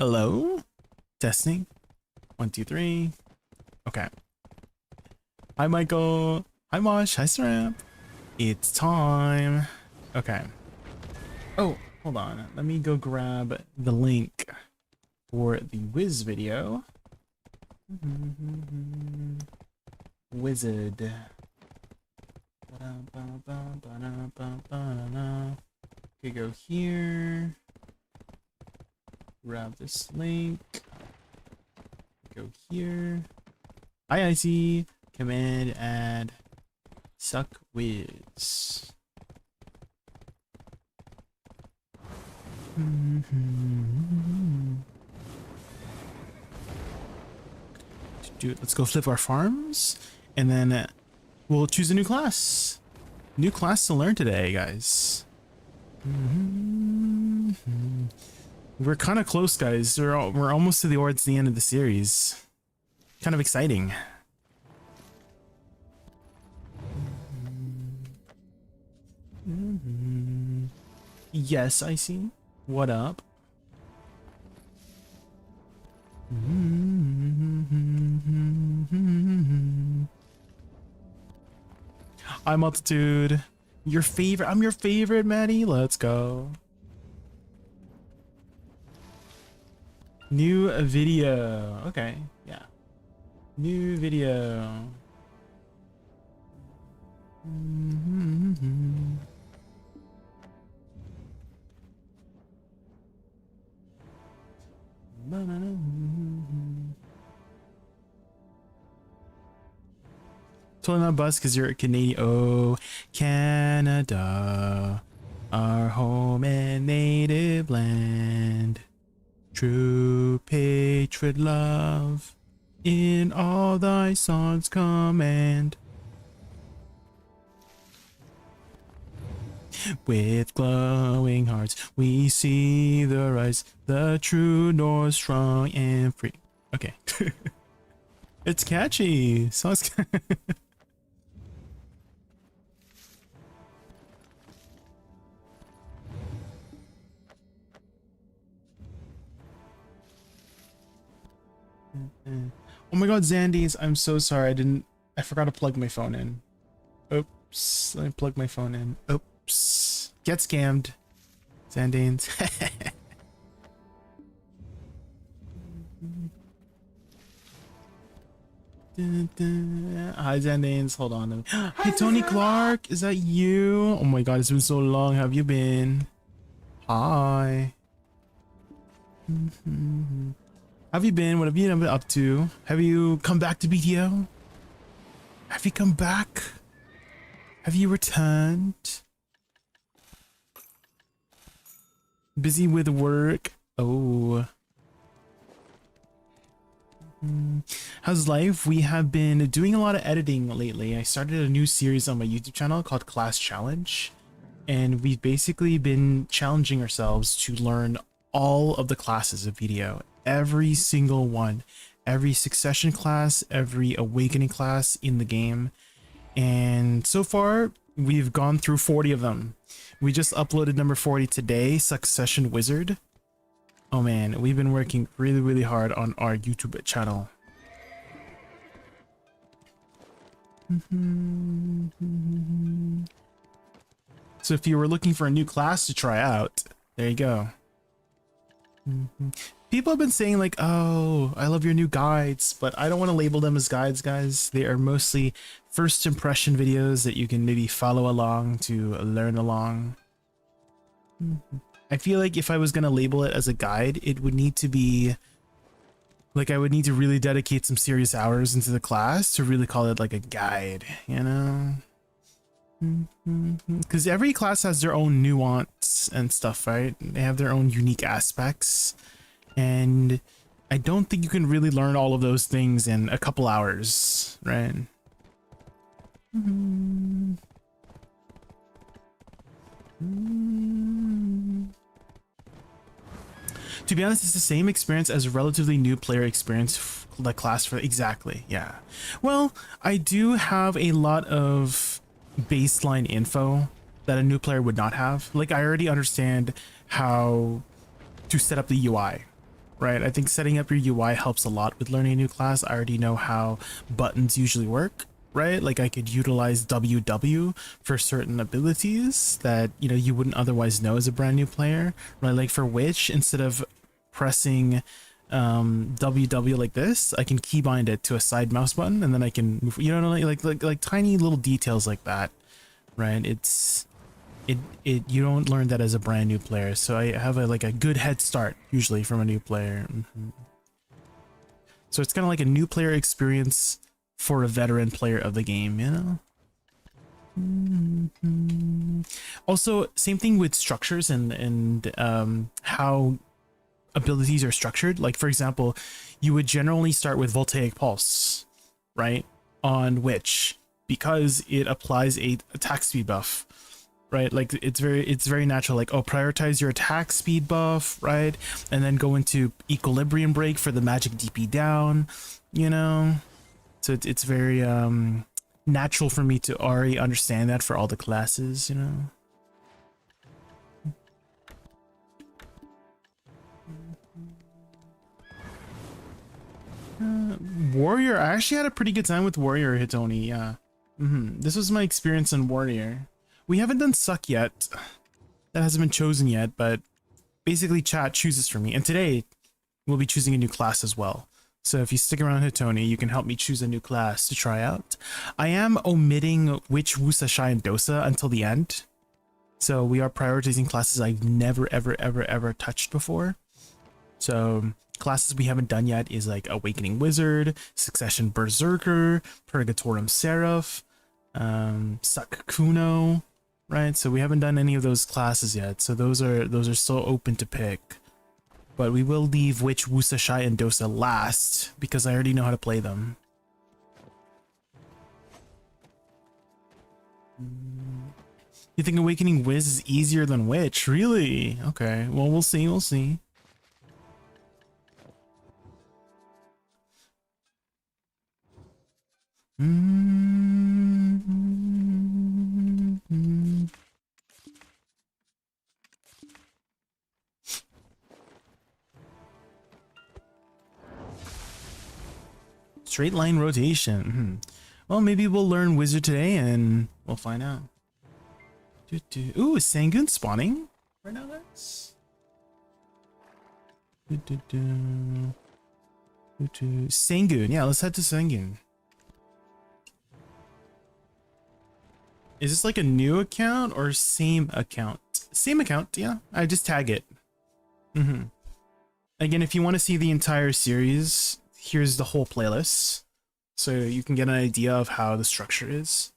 Hello? Testing. 1, 2, 3. Okay. Hi, Michael. Hi, Mosh. Hi, Saram. It's time. Okay. Oh, hold on. Let me go grab the link for the Wiz video. Wizard. Okay, go here. Grab this link. Go here. IIC command add SuccWiz. Let's go flip our farms, and then we'll choose a new class. New class to learn today, guys. We're kind of close, guys. We're almost towards the end of the series. Kind of exciting. Yes, I see. What up? Hi, Multitude. Your favorite. I'm your favorite, Maddie. Let's go. New video. Okay, yeah. New video. Totally not bus because you're a Canadian. Oh, Canada, our home and native land. True patriot love in all thy songs command. With glowing hearts we see the rise, the true north strong and free. Okay. It's catchy. Sounds Oh my god, Zandies, I'm so sorry. I forgot to plug my phone in. Oops. Let me plug my phone in. Oops. Get scammed. Zandines. Hi, Zandines. Hold on. Hey, Tony Clark. Is that you? Oh my god, it's been so long. How have you been? Hi. Have you been? What have you been up to? Have you come back to BTO? Have you come back? Have you returned? Busy with work? Oh. How's life? We have been doing a lot of editing lately. I started a new series on my YouTube channel called Class Challenge. And we've basically been challenging ourselves to learn all of the classes of BTO. Every single one. Every Succession class, every Awakening class in the game. And so far, we've gone through 40 of them. We just uploaded number 40 today, Succession Wizard. Oh man, we've been working really, really hard on our YouTube channel. So if you were looking for a new class to try out, there you go. People have been saying like, oh, I love your new guides, but I don't want to label them as guides, guys. They are mostly first impression videos that you can maybe follow along to learn along. I feel like if I was going to label it as a guide, it would need to be like, I would need to really dedicate some serious hours into the class to really call it like a guide, you know? Because every class has their own nuance and stuff, right? They have their own unique aspects. And I don't think you can really learn all of those things in a couple hours, right? To be honest, it's the same experience as a relatively new player experience, the class for exactly, yeah. Well, I do have a lot of baseline info that a new player would not have. Like, I already understand how to set up the UI. right? I think setting up your UI helps a lot with learning a new class. I already know how buttons usually work, right? Like I could utilize WW for certain abilities that, you know, you wouldn't otherwise know as a brand new player, right? Like for Witch, instead of pressing WW like this, I can keybind it to a side mouse button and then I can move, you know, like tiny little details like that, right? You don't learn that as a brand new player, so I have like a good head start usually from a new player. So it's kind of like a new player experience for a veteran player of the game, you know. Also, same thing with structures and how abilities are structured. Like for example, you would generally start with Voltaic Pulse, right, on Witch, because it applies a attack speed buff, right? Like it's very natural, like, oh, prioritize your attack speed buff, right, and then go into Equilibrium Break for the magic DP down, you know. So it's very natural for me to already understand that for all the classes, you know. Warrior, I actually had a pretty good time with Warrior, Hitoni, yeah. This was my experience in Warrior. We haven't done Suck yet. That hasn't been chosen yet, but basically chat chooses for me. And today, we'll be choosing a new class as well. So if you stick around Hitoni, you can help me choose a new class to try out. I am omitting Witch, Wusa, Shai, and Dosa until the end. So we are prioritizing classes I've never, ever touched before. So classes we haven't done yet is like Awakening Wizard, Succession Berserker, Purgatorum Seraph, Suck Kuno, right? So we haven't done any of those classes yet. So those are still open to pick. But we will leave Witch, Wusa, Shai, and Dosa last because I already know how to play them. You think Awakening Wiz is easier than Witch? Really? Okay. Well, we'll see. We'll see. Straight line rotation. Well, maybe we'll learn Wizard today and we'll find out. Ooh, is Sangun spawning right now, guys? Sangun, yeah, let's head to Sangun. Is this like a new account or same account? Same account, yeah. I just tag it. Again, if you want to see the entire series, here's the whole playlist, so you can get an idea of how the structure is.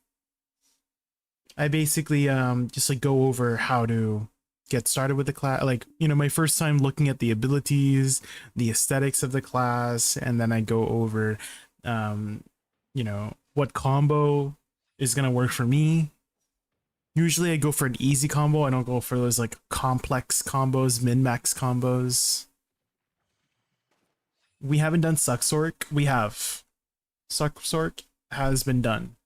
I basically just like go over how to get started with the class, like, you know, my first time looking at the abilities, the aesthetics of the class, and then I go over, you know, what combo is gonna work for me. Usually I go for an easy combo. I don't go for those like complex combos, min-max combos. We haven't done SuccSork. We have. SuccSork has been done.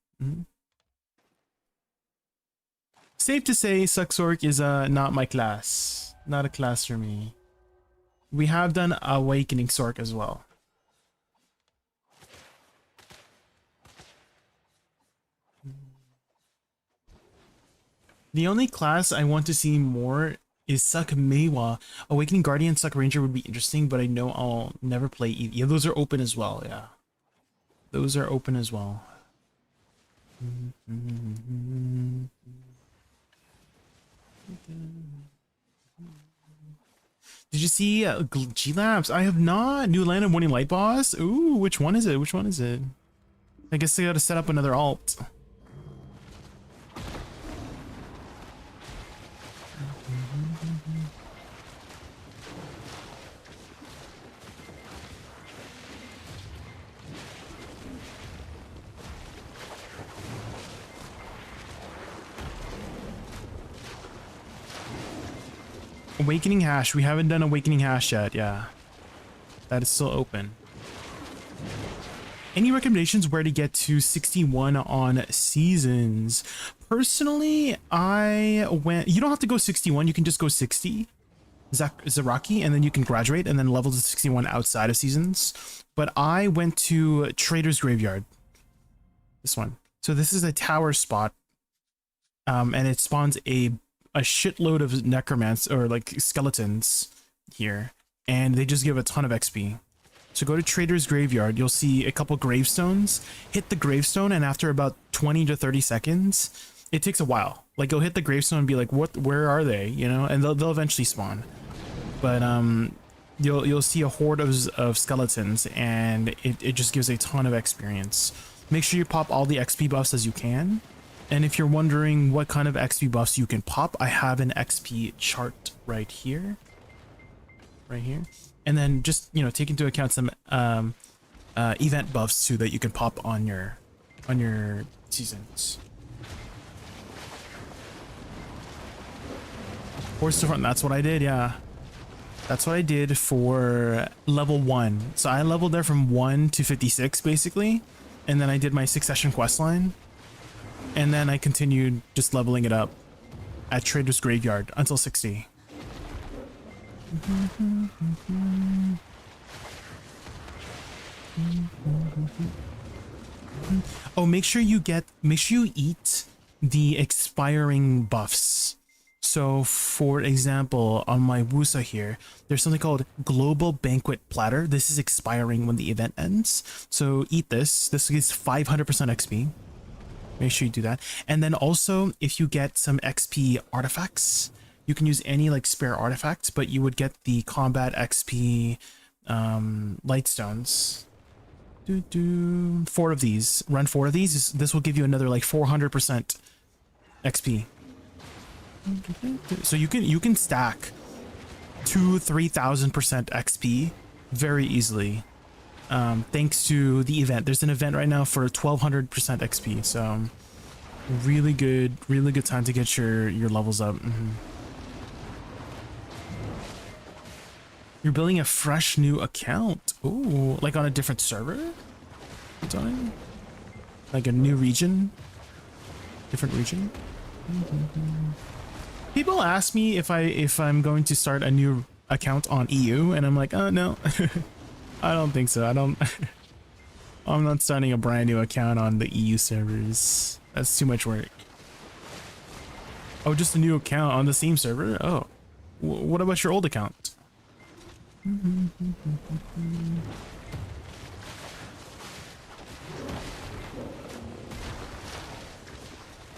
Safe to say SuccSork is not my class. Not a class for me. We have done Awakening Sork as well. The only class I want to see more is Suck Meiwa. Awakening Guardian, Suck Ranger would be interesting, but I know I'll never play either. Yeah, those are open as well, yeah. Those are open as well. Did you see G-Labs? I have not. New Land of Morning Light Boss? Ooh, which one is it? Which one is it? I guess I gotta set up another alt. Awakening Hash. We haven't done Awakening Hash yet, yeah. That is still open. Any recommendations where to get to 61 on seasons? Personally, I went... You don't have to go 61, you can just go 60. Zaraki, and then you can graduate and then level to 61 outside of seasons. But I went to Trader's Graveyard. This one. So this is a tower spot, and it spawns a shitload of necromancy or like skeletons here, and they just give a ton of XP. So go to Trader's Graveyard, you'll see a couple gravestones. Hit the gravestone, and after about 20 to 30 seconds, it takes a while. Like, you'll hit the gravestone and be like, "What? Where are they?" You know, and they'll eventually spawn. But you'll see a horde of skeletons, and it just gives a ton of experience. Make sure you pop all the XP buffs as you can. And if you're wondering what kind of XP buffs you can pop, I have an XP chart right here. Right here. And then just, you know, take into account some event buffs too that you can pop on your seasons. Horse to front, that's what I did, yeah. That's what I did for level 1. So I leveled there from 1 to 56 basically. And then I did my succession questline. And then I continued just leveling it up at Trader's Graveyard until 60. Oh, make sure you eat the expiring buffs. So for example, on my Wusa here, there's something called Global Banquet Platter. This is expiring when the event ends. So eat this. This gives 500% XP. Make sure you do that. And then also, if you get some XP artifacts, you can use any like spare artifacts, but you would get the combat XP light stones. 4 of these. Run 4 of these. This will give you another like 400% XP. So you can stack 2,000-3,000% XP very easily. Thanks to the event. There's an event right now for 1,200% XP. So really good time to get your levels up. You're building a fresh new account. Ooh, like on a different server? Like a new region? Different region? People ask me if I'm going to start a new account on EU, and I'm like, oh no. I don't think so. I'm not starting a brand new account on the EU servers. That's too much work. Oh, just a new account on the same server? Oh. What about your old account?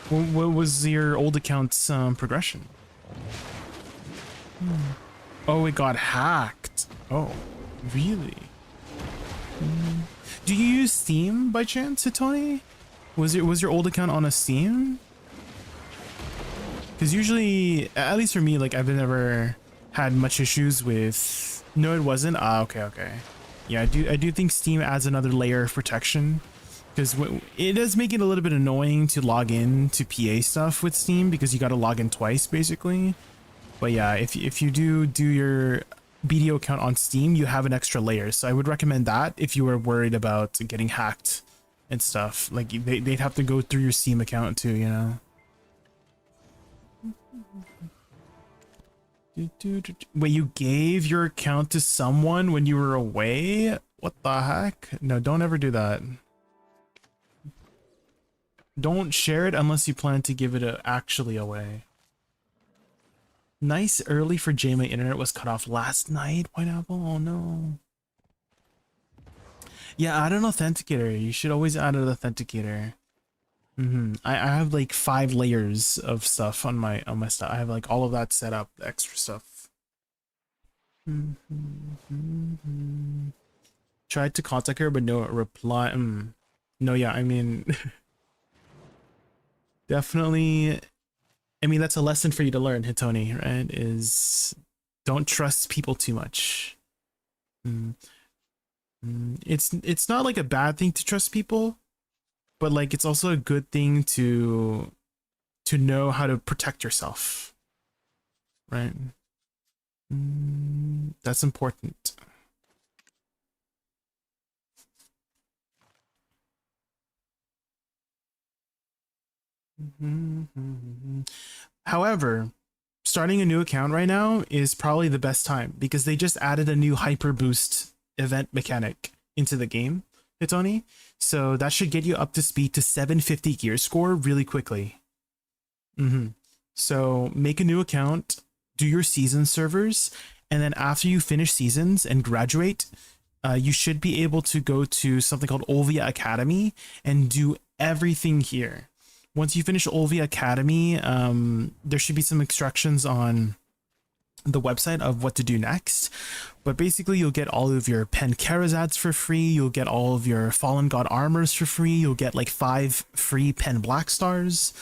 What was your old account's progression? Oh, it got hacked. Oh, really? Do you use Steam by chance, Hitoni? Was your old account on a Steam? Because usually, at least for me, like I've never had much issues with. No, it wasn't. Ah, okay. Yeah, I do think Steam adds another layer of protection, because it does make it a little bit annoying to log in to PA stuff with Steam because you got to log in twice basically. But yeah, if you do your BDO account on Steam, you have an extra layer. So I would recommend that if you were worried about getting hacked and stuff. Like they'd have to go through your Steam account too, you know. Wait, you gave your account to someone when you were away? What the heck? No, don't ever do that. Don't share it unless you plan to give it actually away. Nice early for Jay. My internet was cut off last night. Pineapple? Oh no. Yeah, add an authenticator. You should always add an authenticator. I have like 5 layers of stuff on my stuff. I have like all of that set up, the extra stuff. Tried to contact her, but no reply. No, yeah, I mean, definitely. I mean, that's a lesson for you to learn, Hitoni, right? Is don't trust people too much. It's not like a bad thing to trust people, but like it's also a good thing to know how to protect yourself, right? That's important. However, starting a new account right now is probably the best time because they just added a new hyper boost event mechanic into the game, Hitoni. So that should get you up to speed to 750 gear score really quickly. So make a new account, do your season servers, and then after you finish seasons and graduate, you should be able to go to something called Olvia Academy and do everything here. Once you finish Olvia Academy, there should be some instructions on the website of what to do next. But basically, you'll get all of your Pen Karazads for free. You'll get all of your Fallen God armors for free. You'll get like 5 free Pen Black Stars.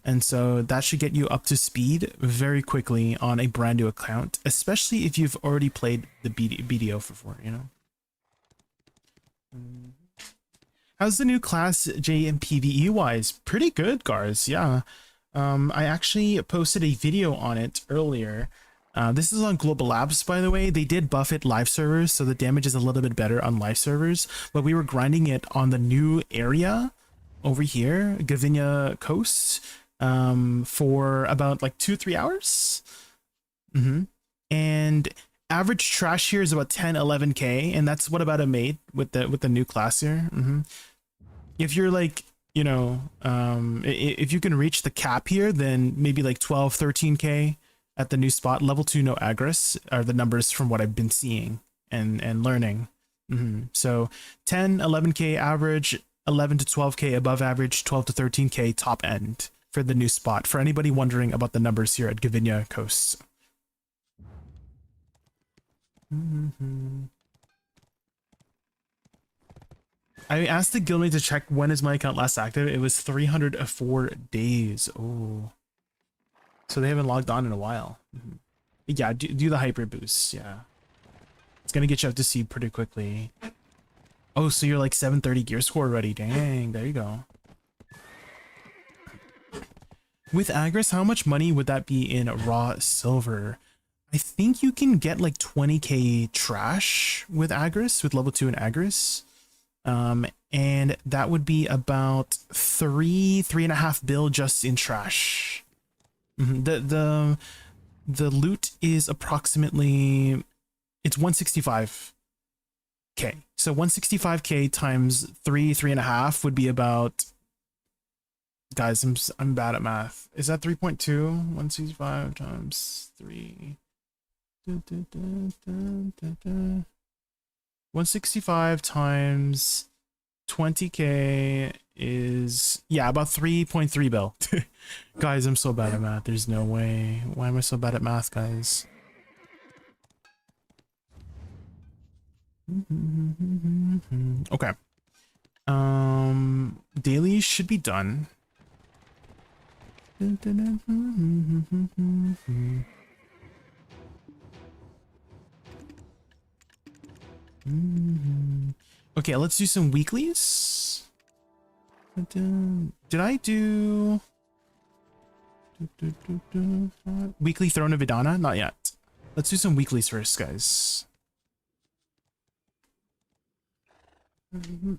And so that should get you up to speed very quickly on a brand new account, especially if you've already played the BDO before, you know? How's the new class JaykunPVE wise? Pretty good, guys. Yeah. I actually posted a video on it earlier. This is on Global Labs, by the way. They did buff it live servers, so the damage is a little bit better on live servers, but we were grinding it on the new area over here, Gavinia Coast, for about like 2-3 hours. And average trash here is about 10-11k, and that's what about a made with the new class here. If you're like, you know, if you can reach the cap here, then maybe like 12-13k at the new spot. Level 2 no aggress are the numbers from what I've been seeing and learning. So 10-11k average, 11-12k above average, 12-13k top end for the new spot, for anybody wondering about the numbers here at Gavinia Coast. I asked the guildmate to check when is my account last active. It was 304 days. Oh, so they haven't logged on in a while. Yeah, do the hyper boost. Yeah, it's gonna get you up to speed pretty quickly. Oh, so you're like 730 gear score already. Dang, there you go. With Agris, how much money would that be in raw silver? I think you can get like 20k trash with Agris, with level 2 in Agris. And that would be about 3.5 bill just in trash. The loot is approximately, it's 165k. So 165k times 3.5 would be about, guys, I'm bad at math. Is that 3.2? 165 times 3. 165 times 20k is, yeah, about 3.3 bill. Guys, I'm so bad at math. There's no way. Why am I so bad at math, guys? Okay. Daily should be done. Okay, let's do some weeklies. Did I do weekly Throne of Idana? Not yet. Let's do some weeklies first, guys.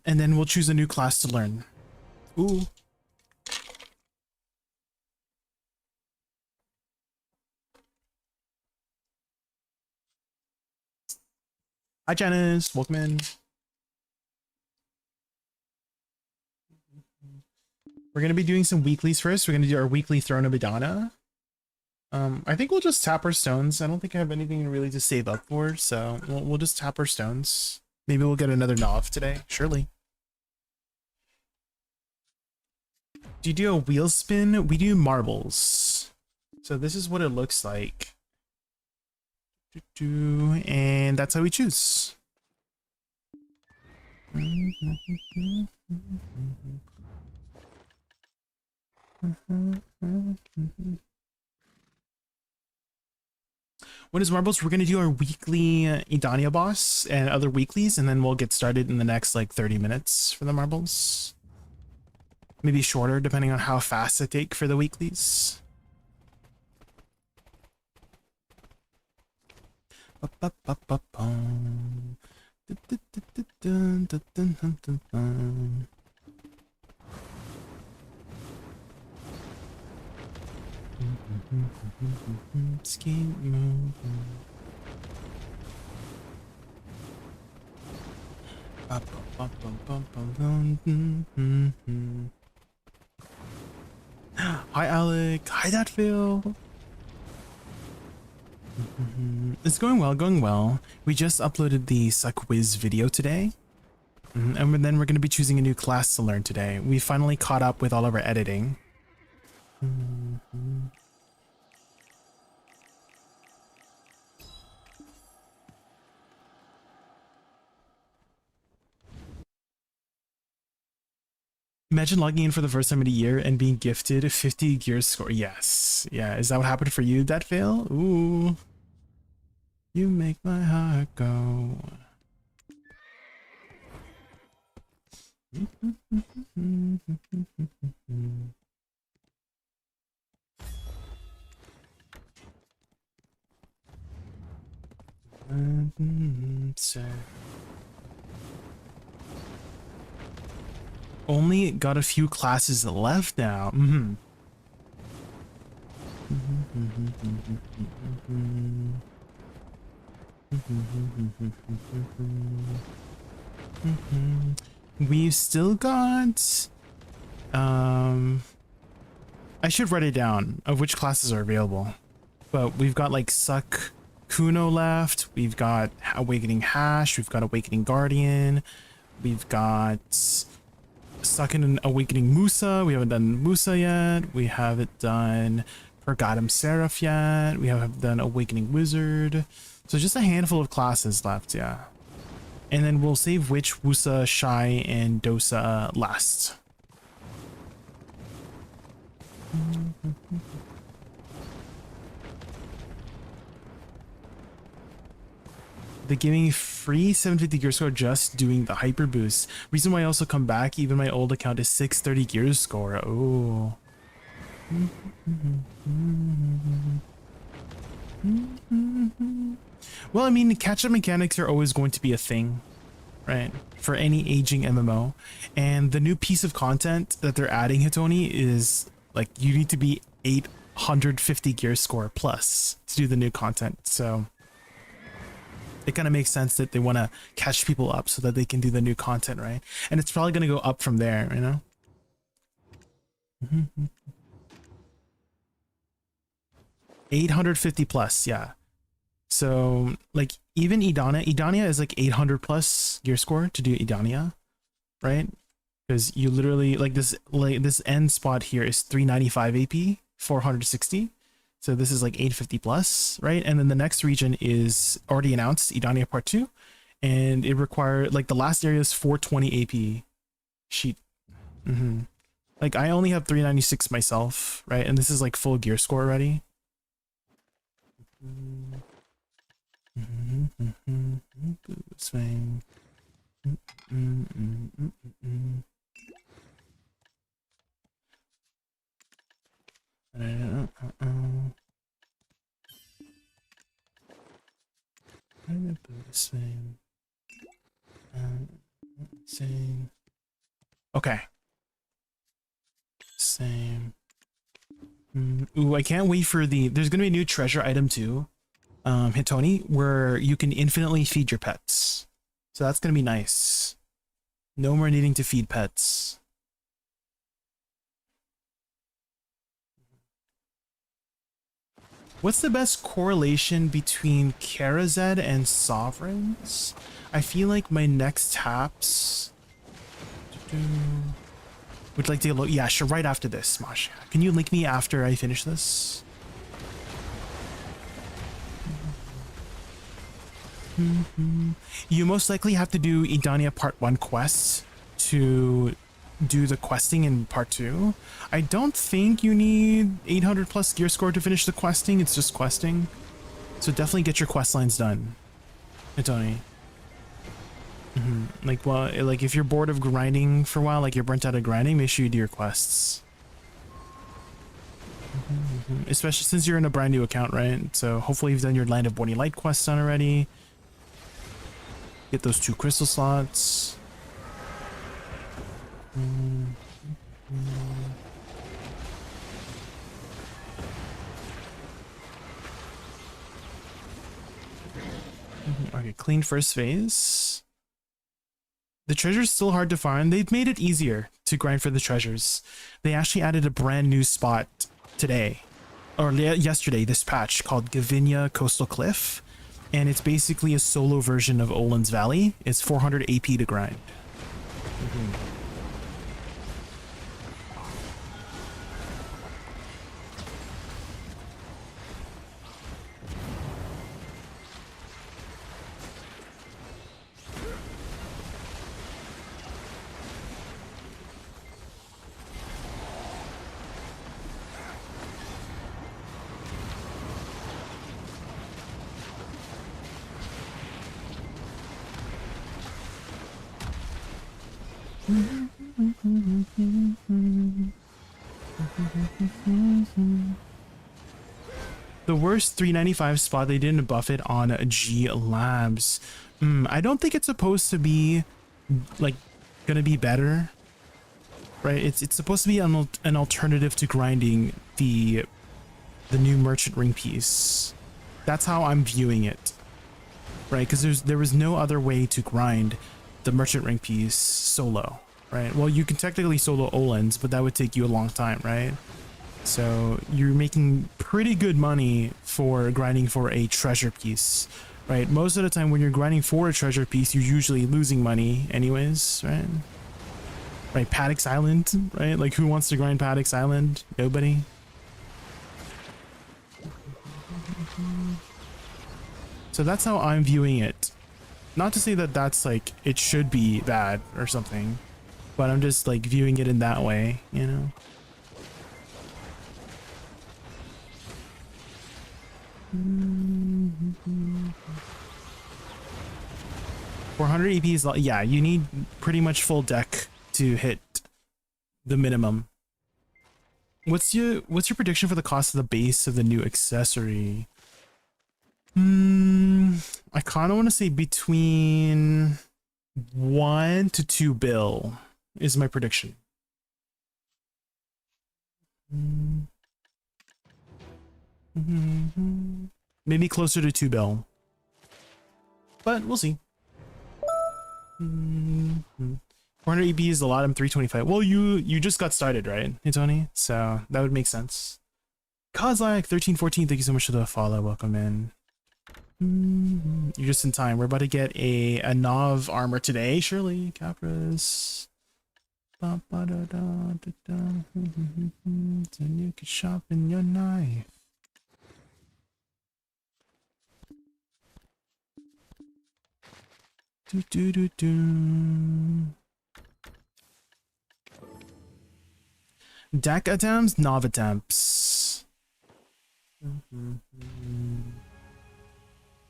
And then we'll choose a new class to learn. Ooh. Hi, Janice. Welcome in. We're going to be doing some weeklies first. We're going to do our weekly Throne of Idana. I think we'll just tap our stones. I don't think I have anything really to save up for, so we'll just tap our stones. Maybe we'll get another Nov today. Surely. Do you do a wheel spin? We do marbles. So this is what it looks like. And that's how we choose. What is marbles? We're going to do our weekly Idania boss and other weeklies, and then we'll get started in the next like 30 minutes for the marbles. Maybe shorter, depending on how fast I take for the weeklies. Just keep moving. Hi Alec, hi Phil. It's going well, going well. We just uploaded the SuccWiz video today. And then we're going to be choosing a new class to learn today. We finally caught up with all of our editing. Imagine logging in for the first time in a year and being gifted a 50 gear score. Yes. Yeah. Is that what happened for you, that fail? Ooh. You make my heart go. Only got a few classes left now. We've still got I should write it down of which classes are available, but we've got like Suck Kuno left, we've got Awakening Hash, we've got Awakening Guardian, we've got Suck and Awakening Musa. We haven't done Musa yet. We haven't done Pergatum Seraph yet. We haven't done Awakening Wizard. So just a handful of classes left, yeah. And then we'll save Witch, Wusa, Shy, and Dosa last. They gave me free 750 gear score just doing the hyper boost. Reason why I also come back, even my old account is 630 gear score. Oh. Well, I mean, catch-up mechanics are always going to be a thing, right? For any aging MMO. And the new piece of content that they're adding, Hitoni, is like you need to be 850 gear score plus to do the new content. So it kind of makes sense that they want to catch people up so that they can do the new content, right? And it's probably going to go up from there, you know? 850 plus, yeah. So like even Idania is like 800 plus gear score to do Idania, right? Because you literally like this end spot here is 395 AP, 460. So this is like 850 plus, right? And then the next region is already announced, Idania Part 2. And it required, like the last area is 420 AP sheet. Like I only have 396 myself, right? And this is like full gear score already. Swing. Okay. Same. Ooh, I can't wait for there's gonna be a new treasure item too, Hitoni, where you can infinitely feed your pets. So that's gonna be nice. No more needing to feed pets. What's the best correlation between Karazed and Sovereigns? I feel like my next taps would like to get yeah, sure, right after this, Smosh. Can you link me after I finish this? You most likely have to do Idania Part 1 quests to do the questing in Part 2. I don't think you need 800 plus gear score to finish the questing, it's just questing. So definitely get your quest lines done, Hitoni. Like, well, like if you're bored of grinding for a while, like you're burnt out of grinding, make sure you do your quests. Especially since you're in a brand new account, right? So hopefully you've done your Land of Borny Light quest done already. Get those 2 crystal slots. Okay, clean first phase. The treasure's still hard to find. They've made it easier to grind for the treasures. They actually added a brand new spot today, or yesterday, this patch called Gavinia Coastal Cliff. And it's basically a solo version of Olin's Valley. It's 400 AP to grind. The worst 395 spot, they didn't buff it on G Labs. I don't think it's supposed to be like gonna be better, right? It's supposed to be an alternative to grinding the new merchant ring piece. That's how I'm viewing it, right? Because there was no other way to grind the merchant ring piece solo, right? Well, you can technically solo Olin's, but that would take you a long time, right? So you're making pretty good money for grinding for a treasure piece, right? Most of the time when you're grinding for a treasure piece, you're usually losing money anyways, right? Right, Paddock's Island, right? Like, who wants to grind Paddock's Island? Nobody. So that's how I'm viewing it. Not to say that that's like, it should be bad or something, but I'm just like viewing it in that way, you know? Mm-hmm. 400 EP is, yeah, you need pretty much full deck to hit the minimum. What's your prediction for the cost of the base of the new accessory? I kind of want to say between 1 to 2 bill is my prediction. Maybe closer to 2 bill, but we'll see. 400 EB is a lot. I'm 325. Well, you just got started, right, hey, Tony? So that would make sense. Kozlak 1314, thank you so much for the follow. Welcome in. You're just in time. We're about to get a Nav armor today, surely. Capras. So you can sharpen your knife. Deck attempts, Nav attempts.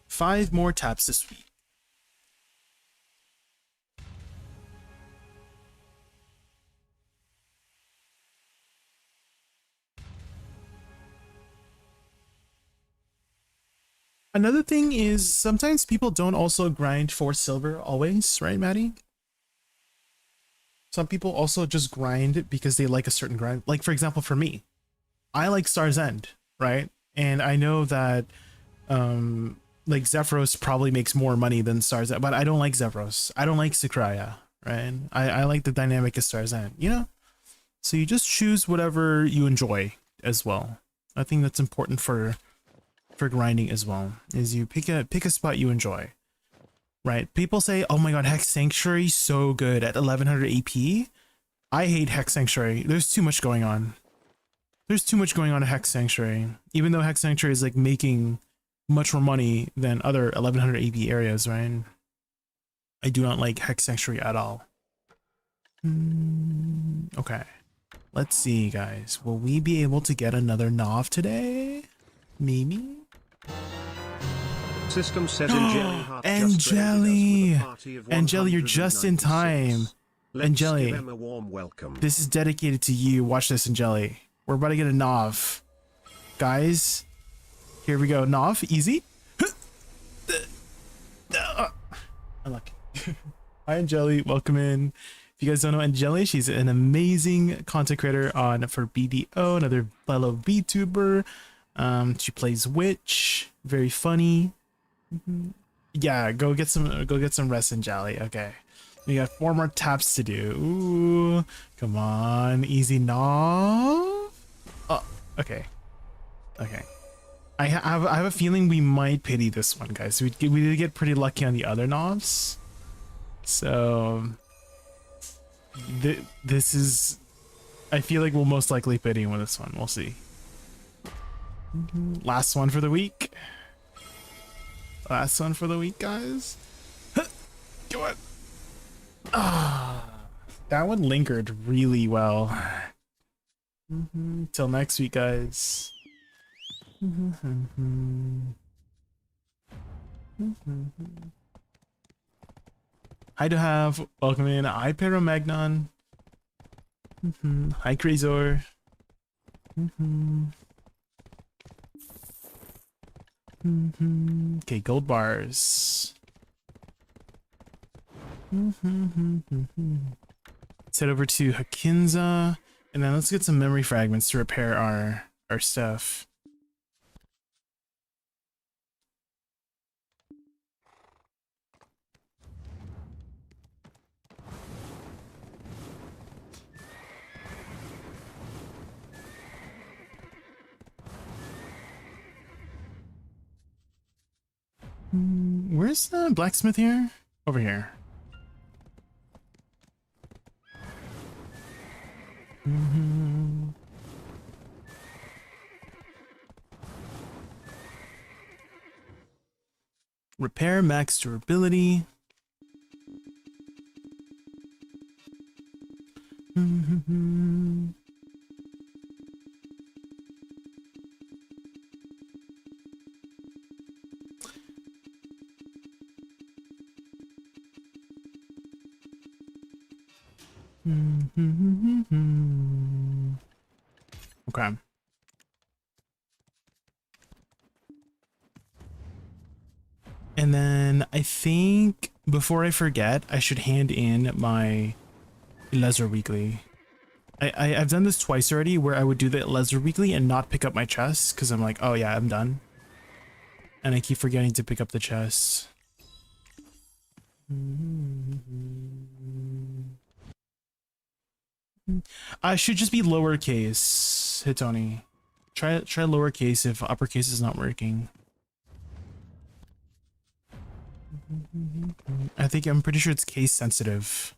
5 more taps this week. Another thing is sometimes people don't also grind for silver always, right, Maddie? Some people also just grind because they like a certain grind. Like, for example, for me, I like Star's End, right? And I know that like Zephyros probably makes more money than Star's End, but I don't like Zephyros. I don't like Sakraya, right? I like the dynamic of Star's End, you know? So you just choose whatever you enjoy as well. I think that's important for grinding as well, is you pick a spot you enjoy, right? People say, oh my god, Hex Sanctuary so good at 1100 AP. I hate Hex Sanctuary. There's too much going on. There's too much going on at Hex Sanctuary, even though Hex Sanctuary is like making much more money than other 1100 AP areas, right? I do not like Hex Sanctuary at all. Okay, let's see, guys. Will we be able to get another Nav today? Maybe. System says Angeli, Angeli, you're just in time. Angeli, this is dedicated to you. Watch this, Angeli. We're about to get a Nav. Guys, here we go. Nav, easy. Unlucky. Hi, Angeli. Welcome in. If you guys don't know Angeli, she's an amazing content creator for BDO, another fellow VTuber. She plays Witch. Very funny. Yeah, go get some rest and jolly. Okay. We got 4 more taps to do. Ooh, come on, easy knob. Oh, okay. Okay. I have a feeling we might pity this one, guys. We did get pretty lucky on the other knobs. So this is, I feel like we'll most likely pity with this one. We'll see. Last one for the week. Last one for the week, guys. Come on. Ah, that one lingered really well. Till next week, guys. Hi to have, welcome in. Hi Paramagnon. Hi Crazor. Okay, gold bars. Let's head over to Hakinza, and then let's get some memory fragments to repair our stuff. Where's the blacksmith here? Over here. Repair max durability. Okay. And then I think before I forget, I should hand in my Leisure Weekly. I've done this twice already where I would do the Leisure Weekly and not pick up my chest because I'm like, oh yeah, I'm done. And I keep forgetting to pick up the chest. I should just be lowercase, Hitoni. Try lowercase if uppercase is not working. I'm pretty sure it's case sensitive.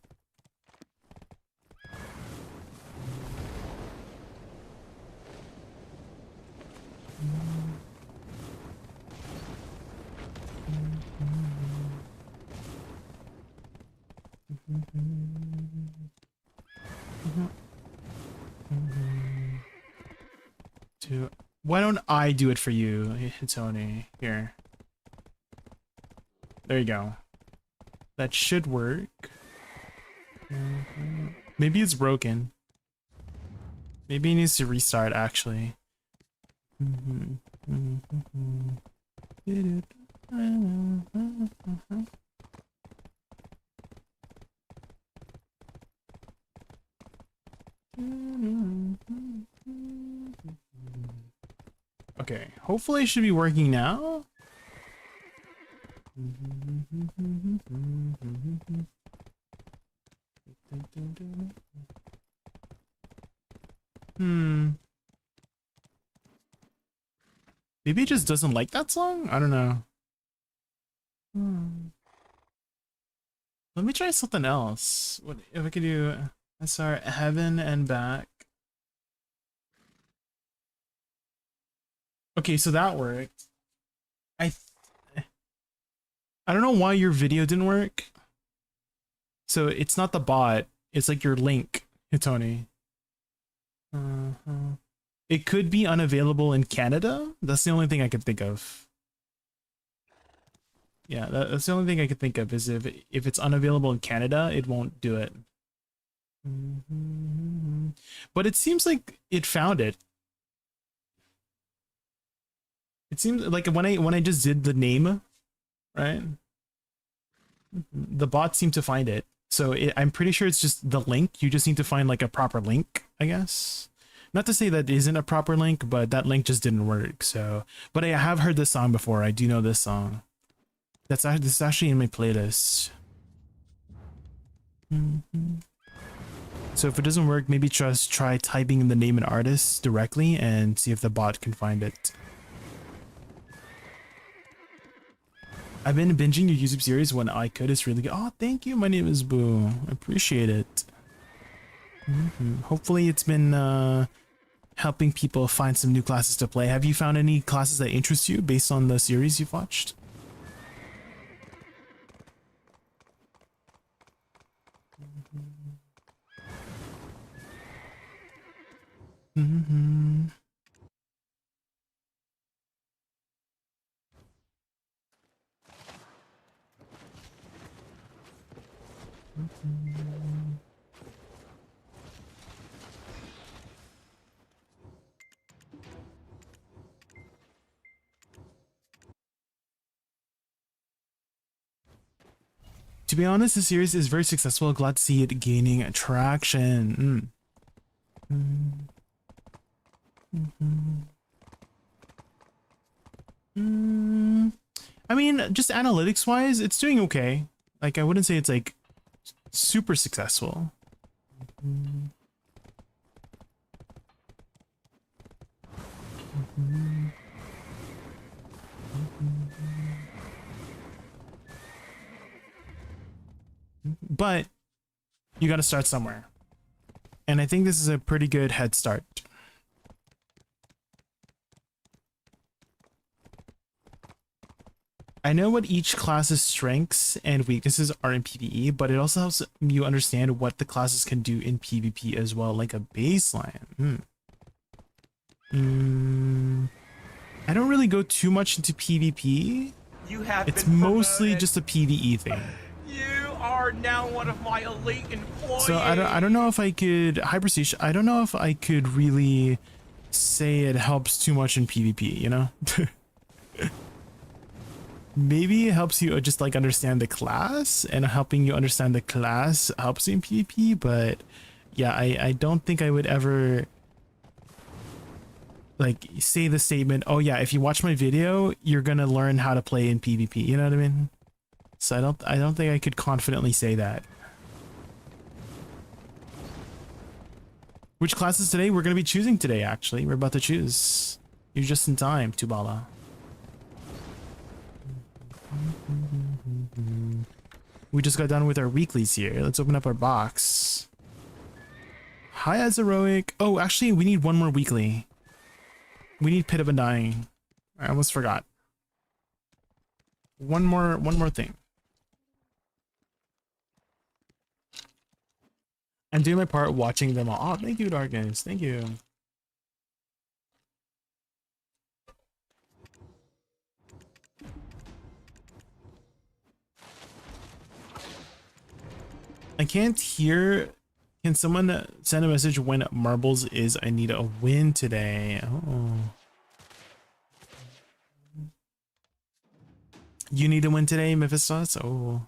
Why don't I do it for you, Hitoni? Here. There you go. That should work. Maybe it's broken. Maybe it needs to restart, actually. Okay, hopefully it should be working now. Maybe it just doesn't like that song? I don't know. Let me try something else. What if I could do SR Heaven and Back? Okay, so that worked. I don't know why your video didn't work. So it's not the bot, it's like your link, Hitoni. It could be unavailable in Canada. That's the only thing I could think of. Yeah, that's the only thing I could think of is if it's unavailable in Canada, it won't do it. But it seems like it found it. It seems like when I just did the name, right? The bot seemed to find it. So I'm pretty sure it's just the link. You just need to find like a proper link, I guess. Not to say that isn't a proper link, but that link just didn't work. So, but I have heard this song before. I do know this song. This is actually in my playlist. So if it doesn't work, maybe just try typing in the name and artist directly and see if the bot can find it. I've been binging your YouTube series when I could. It's really good. Oh, thank you. My name is Boo. I appreciate it. Hopefully it's been helping people find some new classes to play. Have you found any classes that interest you based on the series you've watched? To be honest, the series is very successful. Glad to see it gaining traction. I mean, just analytics wise, it's doing okay. Like, I wouldn't say it's like super successful. But you got to start somewhere. And I think this is a pretty good head start. I know what each class's strengths and weaknesses are in PvE, but it also helps you understand what the classes can do in PvP as well, like a baseline. I don't really go too much into PvP. It's mostly just a PvE thing. You are now one of my elite employees. So I don't know if I could Hyperstation. I don't know if I could really say it helps too much in PvP, you know? Maybe it helps you just like understand the class, and helping you understand the class helps you in PvP, but yeah, I don't think I would ever like say the statement, oh yeah, if you watch my video, you're gonna learn how to play in PvP, you know what I mean? So I don't think I could confidently say that. Which classes today? We're gonna be choosing today, actually. We're about to choose. You're just in time, Tubala. We just got done with our weeklies here. Let's open up our box. Hi, Azeroic. Oh, actually, we need one more weekly. We need Pit of Undying. I almost forgot. One more thing. I'm doing my part watching them all. Oh, thank you, Darkness. Thank you. I can't hear. Can someone send a message when Marbles is? I need a win today. Oh. You need a win today, Mephistos? Oh.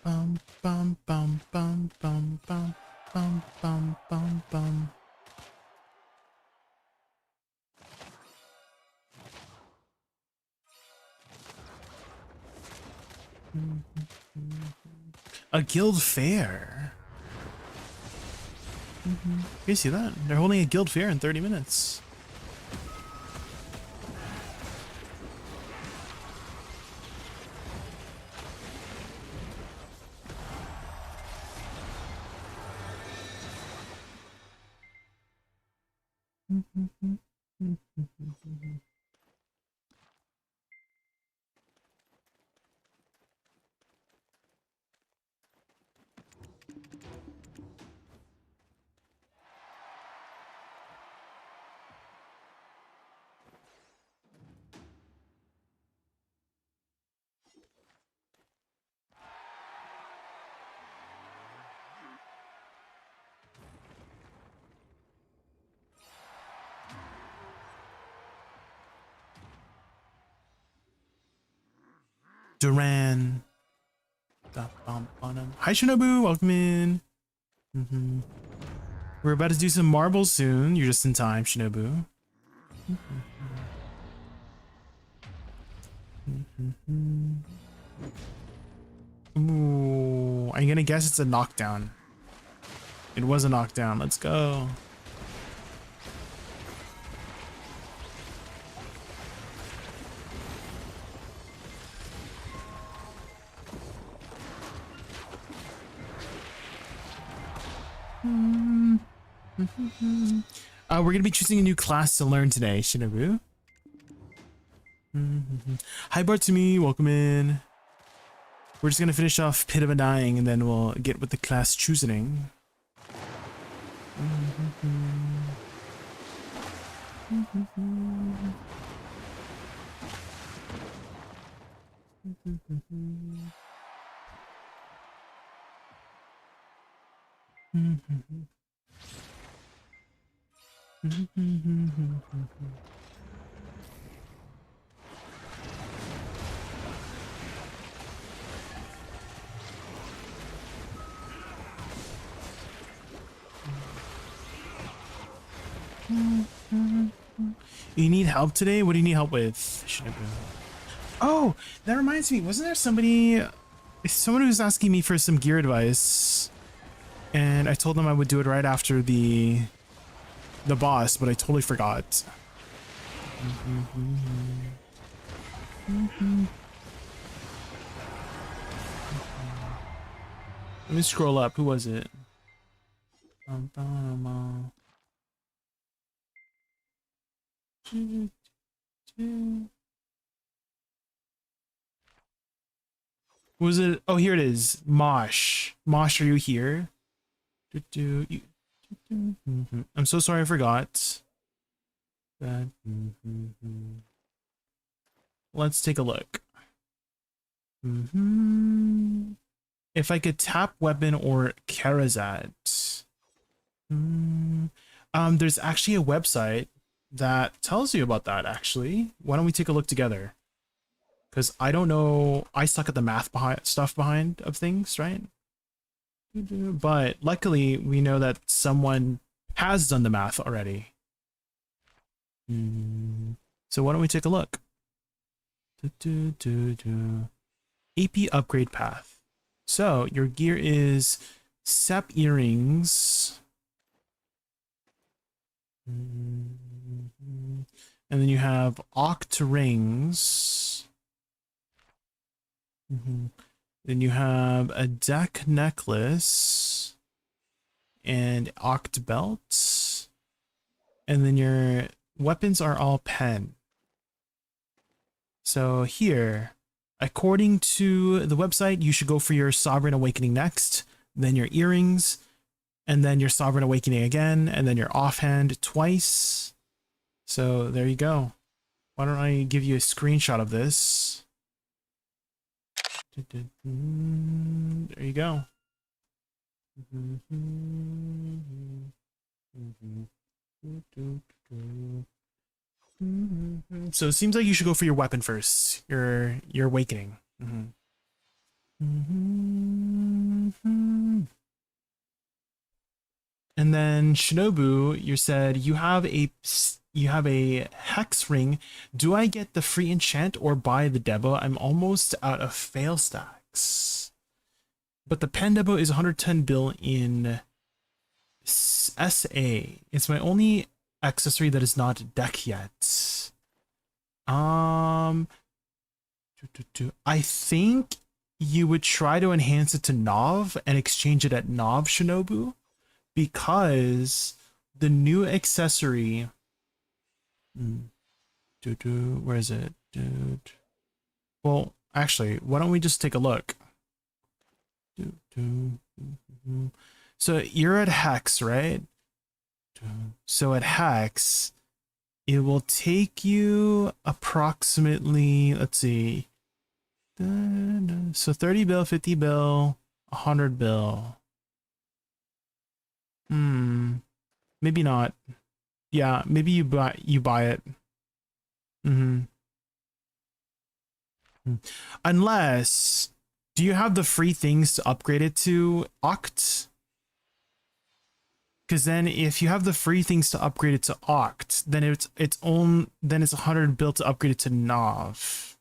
Bum bum bum bum bum bum bum bum bum bum. A guild fair. You see that? They're holding a guild fair in 30 minutes. Duran. Hi Shinobu, welcome in. We're about to do some marbles soon. You're just in time, Shinobu. Ooh, I'm gonna guess it's a knockdown. It was a knockdown. Let's go. We're gonna be choosing a new class to learn today, Shinobu. Hi Bartumi, welcome in. We're just gonna finish off Pit of a Dying and then we'll get with the class choosing. You need help today? What do you need help with, Shinobu? Oh, that reminds me. Wasn't there someone who was asking me for some gear advice? And I told them I would do it right after the boss, but I totally forgot. Let me scroll up. Who was it? Was it? Oh, here it is. Mosh. Mosh, are you here? I'm so sorry I forgot. Let's take a look. If I could tap weapon or Karazat. There's actually a website that tells you about that, actually. Why don't we take a look together? Because I don't know, I suck at the math stuff behind of things, right? But luckily, we know that someone has done the math already. So why don't we take a look? AP upgrade path. So your gear is Sep earrings. And then you have Oct rings. Then you have a deck necklace and Oct belt. And then your weapons are all pen. So here, according to the website, you should go for your Sovereign Awakening next, then your earrings, and then your Sovereign Awakening again, and then your offhand twice. So there you go. Why don't I give you a screenshot of this? There you go. So it seems like you should go for your weapon first. Your awakening. And then Shinobu, you said you have a hex ring. Do I get the free enchant or buy the debo? I'm almost out of fail stacks. But the pen debo is 110 bill in SA. It's my only accessory that is not deck yet. I think you would try to enhance it to Nov and exchange it at Nov, Shinobu, because the new accessory, where is it? Well, actually, why don't we just take a look? So you're at Hex, right? So at Hex, it will take you approximately, let's see, so 30 bill, 50 bill, 100 bill. Maybe not. Yeah, maybe you buy it. Unless, do you have the free things to upgrade it to Oct? Because then if you have the free things to upgrade it to Oct, then it's 100 built to upgrade it to Nav.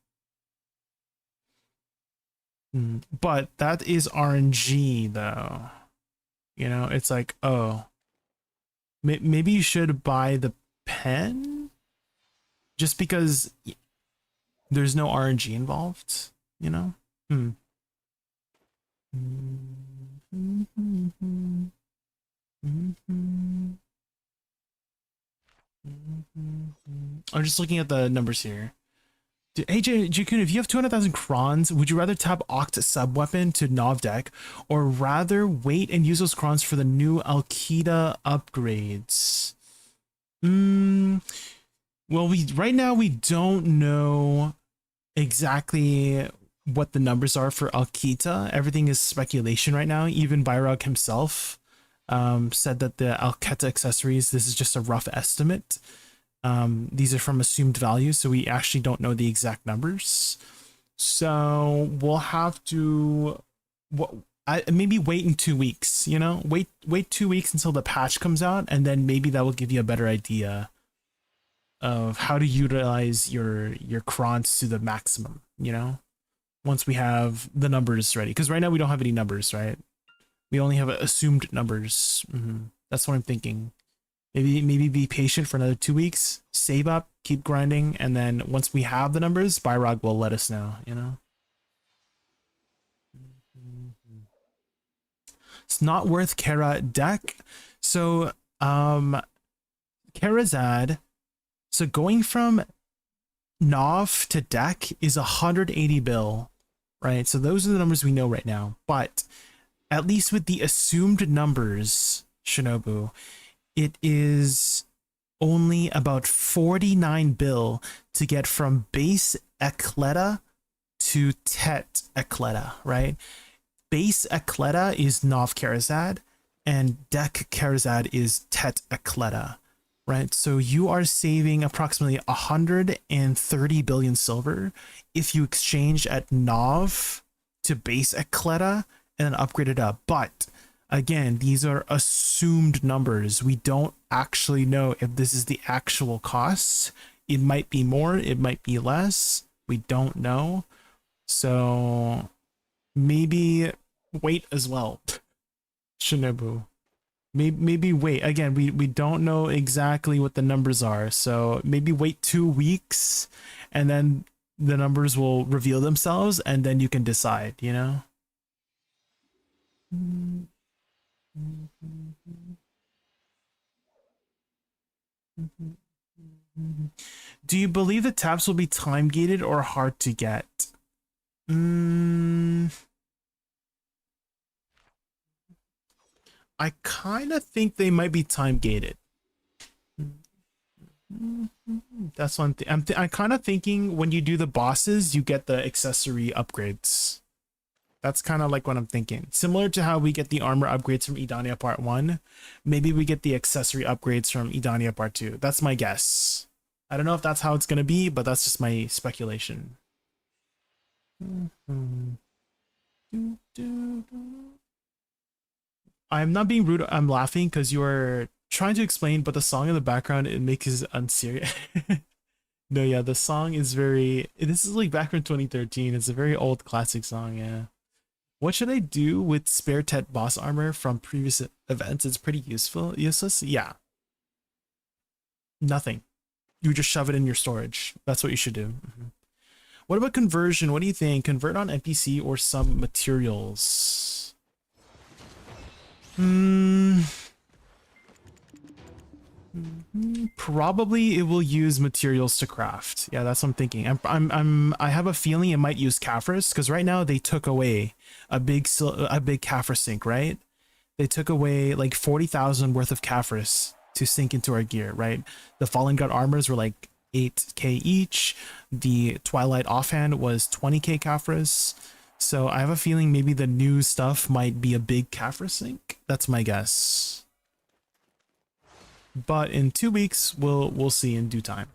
But that is RNG though. You know, it's like, oh, maybe you should buy the pen just because there's no RNG involved, you know? I'm just looking at the numbers here. Hey Jaykun, if you have 200,000 crons, would you rather tap Oct sub weapon to Nav deck, or rather wait and use those crons for the new Alkida upgrades? Well, right now we don't know exactly what the numbers are for Alkita. Everything is speculation right now. Even Byrog himself said that the Alketa accessories, this is just a rough estimate. These are from assumed values, so we actually don't know the exact numbers. So we'll have to maybe wait in 2 weeks, you know, wait 2 weeks until the patch comes out, and then maybe that will give you a better idea of how to utilize your crons to the maximum, you know, once we have the numbers ready. Because right now we don't have any numbers, right? We only have assumed numbers. That's what I'm thinking. Maybe be patient for another 2 weeks, save up, keep grinding, and then once we have the numbers, Byrog will let us know, you know? It's not worth Kara deck. So, Karazad, so going from Nav to deck is 180 bill, right? So those are the numbers we know right now, but at least with the assumed numbers, Shinobu, it is only about 49 bill to get from base Ecleta to Tet Ecleta, right? Base Ecleta is Nav Karazad, and deck Karazad is Tet Ecleta, right? So you are saving approximately 130 billion silver if you exchange at Nav to base Ecleta and then upgrade it up. But again, these are assumed numbers. We don't actually know if this is the actual cost. It might be more, it might be less. We don't know. So maybe wait as well, Shinobu. Maybe wait. Again, we don't know exactly what the numbers are. So maybe wait 2 weeks and then the numbers will reveal themselves and then you can decide, you know? Do you believe the taps will be time gated or hard to get? I kind of think they might be time gated. That's one thing. I'm kind of thinking when you do the bosses, you get the accessory upgrades. That's kind of like what I'm thinking. Similar to how we get the armor upgrades from Edania Part 1, maybe we get the accessory upgrades from Edania Part 2. That's my guess. I don't know if that's how it's going to be, but that's just my speculation. I'm not being rude. I'm laughing because you are trying to explain, but the song in the background, it makes it unserious. No, yeah, the song is very... This is like back from 2013. It's a very old classic song, yeah. What should I do with spare Tet boss armor from previous events? It's pretty useless. Yeah. Nothing. You just shove it in your storage. That's what you should do. What about conversion? What do you think? Convert on NPC or some materials? Probably it will use materials to craft. Yeah, that's what I'm thinking. I have a feeling it might use Caphras because right now they took away a big Caphras sink, right? They took away like 40,000 worth of Caphras to sink into our gear, right? The Fallen God armors were like 8k each. The Twilight offhand was 20k Caphras. So I have a feeling maybe the new stuff might be a big Caphras sink. That's my guess. But in 2 weeks, we'll see in due time.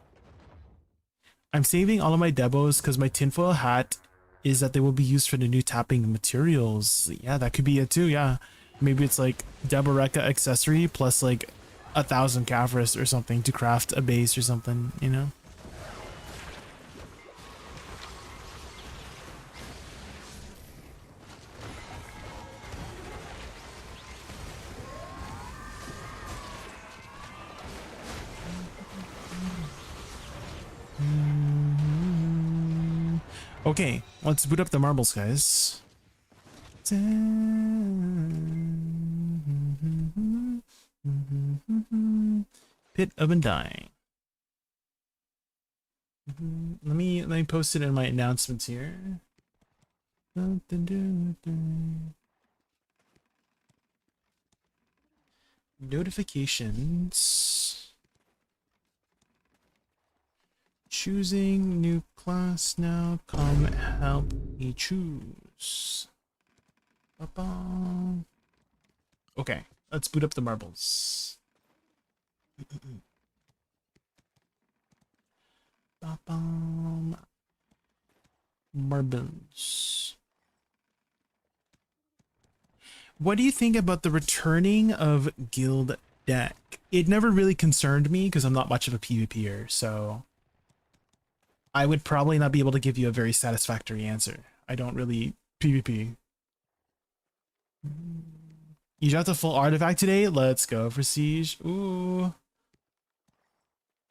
I'm saving all of my debos because my tinfoil hat is that they will be used for the new tapping materials. Yeah, that could be it too. Yeah, maybe it's like Deboreka accessory plus like 1,000 Cavris or something to craft a base or something, you know? Okay, let's boot up the marbles, guys. Pit of Undying. Let me post it in my announcements here. Notifications. Choosing new class now. Come help me choose. Ba-ba. Okay, let's boot up the marbles. Ba-bum. Marbles. What do you think about the returning of guild deck? It never really concerned me because I'm not much of a PvPer, so I would probably not be able to give you a very satisfactory answer. I don't really PvP. You got the full artifact today? Let's go for Siege. Ooh.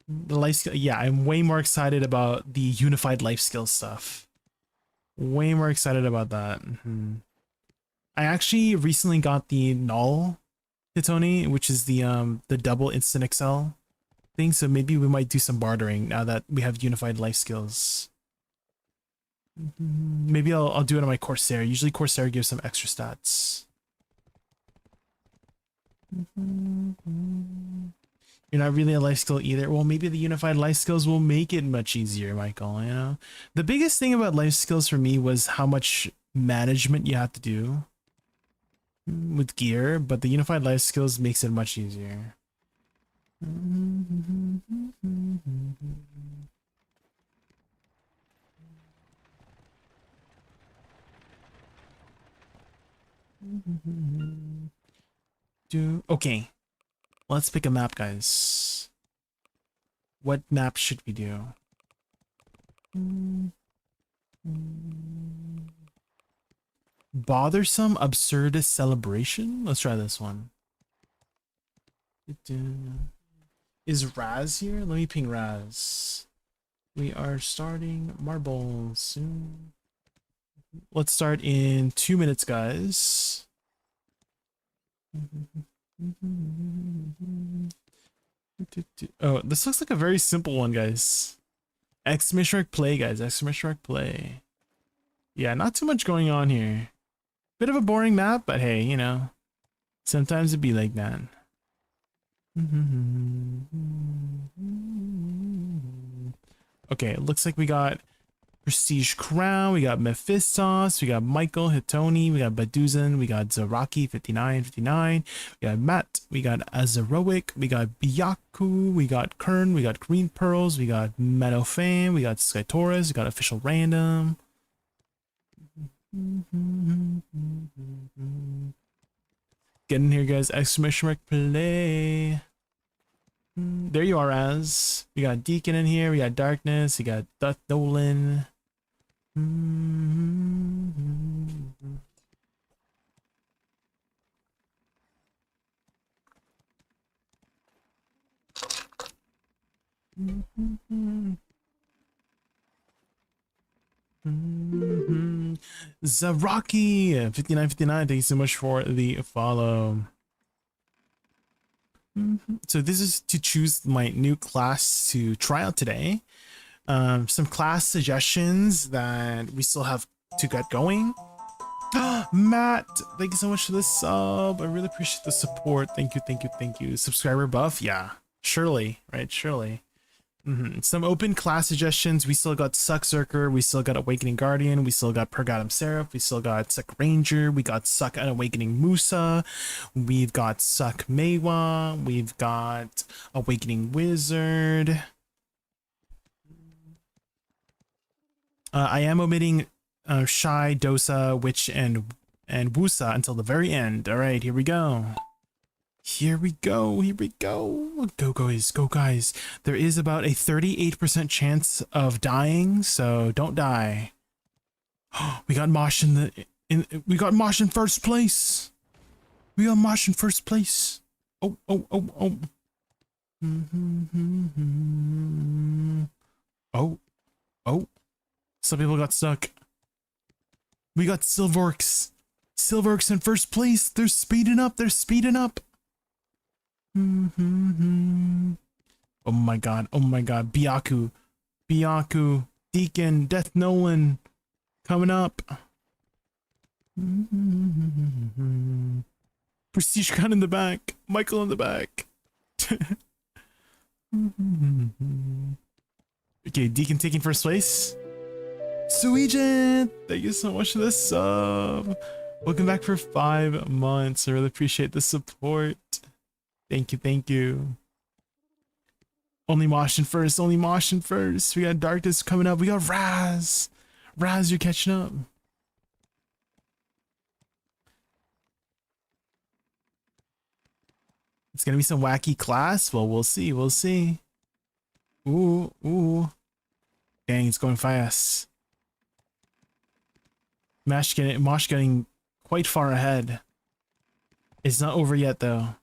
The life skill, yeah, I'm way more excited about the unified life skill stuff. Way more excited about that. I actually recently got the null Hitoni, which is the double instant excel thing, so maybe we might do some bartering now that we have unified life skills. Maybe I'll do it on my Corsair. Usually Corsair gives some extra stats. You're not really a life skill either. Well, maybe the unified life skills will make it much easier, Michael, you know? The biggest thing about life skills for me was how much management you have to do with gear, but the unified life skills makes it much easier. Okay, let's pick a map, guys. What map should we do? Bothersome absurdist celebration? Let's try this one. Is Raz here? Let me ping Raz. We are starting marbles soon. Let's start in 2 minutes, guys. Oh, this looks like a very simple one, guys. Exclamation mark play, guys. Exclamation mark play. Yeah, not too much going on here. Bit of a boring map, but hey, you know, sometimes it'd be like that. Okay, it looks like we got Prestige Crown, we got Mephistos, we got Michael, Hitoni, we got Baduzan, we got Zaraki, 59, we got Matt, we got Azaroic, we got Byaku, we got Kern, we got Green Pearls, we got Medofan, we got Sky Taurus, we got Official Random. Get in here, guys. Exclamation mark play. There you are, Az. We got Deacon in here. We got Darkness. We got Duth Dolan. Zaraki 59, thank you so much for the follow. So this is to choose my new class to try out today. Some class suggestions that we still have to get going. Matt, thank you so much for the sub. I really appreciate the support. Thank you. Subscriber buff, yeah, surely, right? Surely. Some open class suggestions. We still got SuccZerker, we still got Awakening Guardian, we still got Pergatum Seraph, we still got Suck Ranger, we got Suck and Awakening Musa, we've got Suck Mewa, we've got Awakening Wizard. I am omitting Shy, Dosa, Witch, and Wusa until the very end. All right, here we go. Here we go. Here we go. Go guys, go guys. There is about a 38% chance of dying, so don't die. We got Mosh we got Mosh in first place. We got Mosh in first place. Oh, oh, oh, oh. Oh, oh. Some people got stuck. We got Silvorks. Silvorks in first place. They're speeding up. They're speeding up. Oh my god. Oh my god. Byaku. Byaku. Deacon. Death Nolan. Coming up. Prestige Gun in the back. Michael in the back. Okay, Deacon taking first place. Suijin, thank you so much for the sub. Welcome back for 5 months. I really appreciate the support. Thank you, thank you. Only Moshin first, only Moshin first. We got Darkness coming up. We got Raz. Raz, you're catching up. It's gonna be some wacky class. Well, we'll see, we'll see. Ooh, ooh. Dang, it's going fast. Mosh getting quite far ahead. It's not over yet though.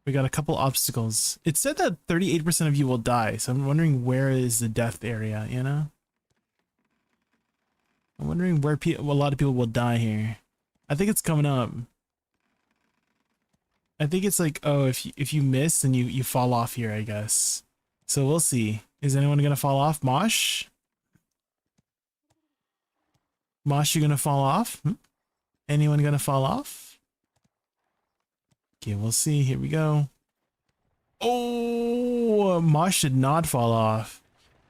We got a couple obstacles. It said that 38% of you will die, so I'm wondering where is the death area, you know? I'm wondering where a lot of people will die here. I think it's coming up. I think it's like, oh, if you miss, then you fall off here, I guess. So we'll see. Is anyone gonna fall off? Mosh? Mosh, you gonna fall off? Anyone gonna fall off? Okay, we'll see. Here we go. Oh, Mosh did not fall off.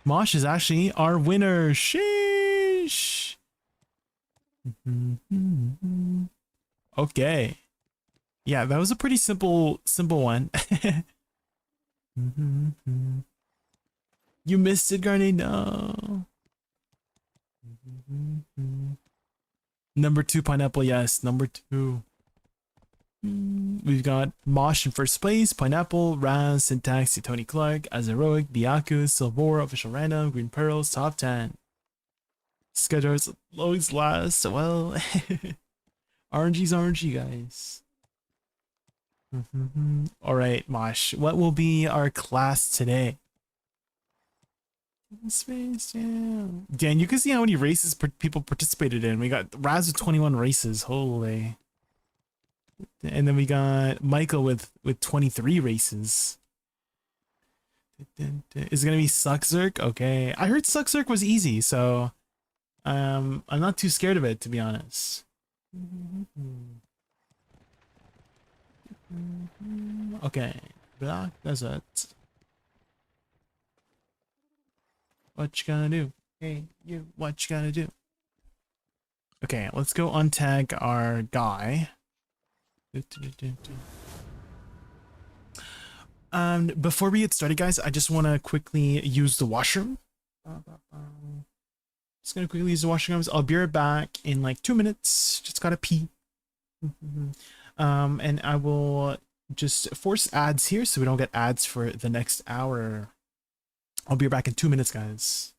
Mosh is actually our winner. Sheesh. Okay. Yeah, that was a pretty simple one. You missed it, Garnet. No. Number 2 Pineapple, yes, number 2. We've got Mosh in first place, Pineapple, Raz, Syntax, Tony Clark, Azeroic, Byaku, Silvor, Official Random, Green Pearls, top 10. Schedules always last. Well, RNG's RNG, guys. All right, Mosh, what will be our class today? Space Jam. Dan, you can see how many races people participated in. We got Raz with 21 races. Holy. And then we got Michael with 23 races. Is it gonna be SuccZerk? Okay. I heard SuccZerk was easy, so I'm not too scared of it, to be honest. Okay. Black Desert. What you gonna do? Hey, you, what you gonna do? Okay, let's go untag our guy. Before we get started, guys, I just want to quickly use the washroom. Just gonna quickly use the washroom. I'll be right back in like 2 minutes. Just gotta pee. And I will just force ads here so we don't get ads for the next hour. I'll be back in 2 minutes, guys.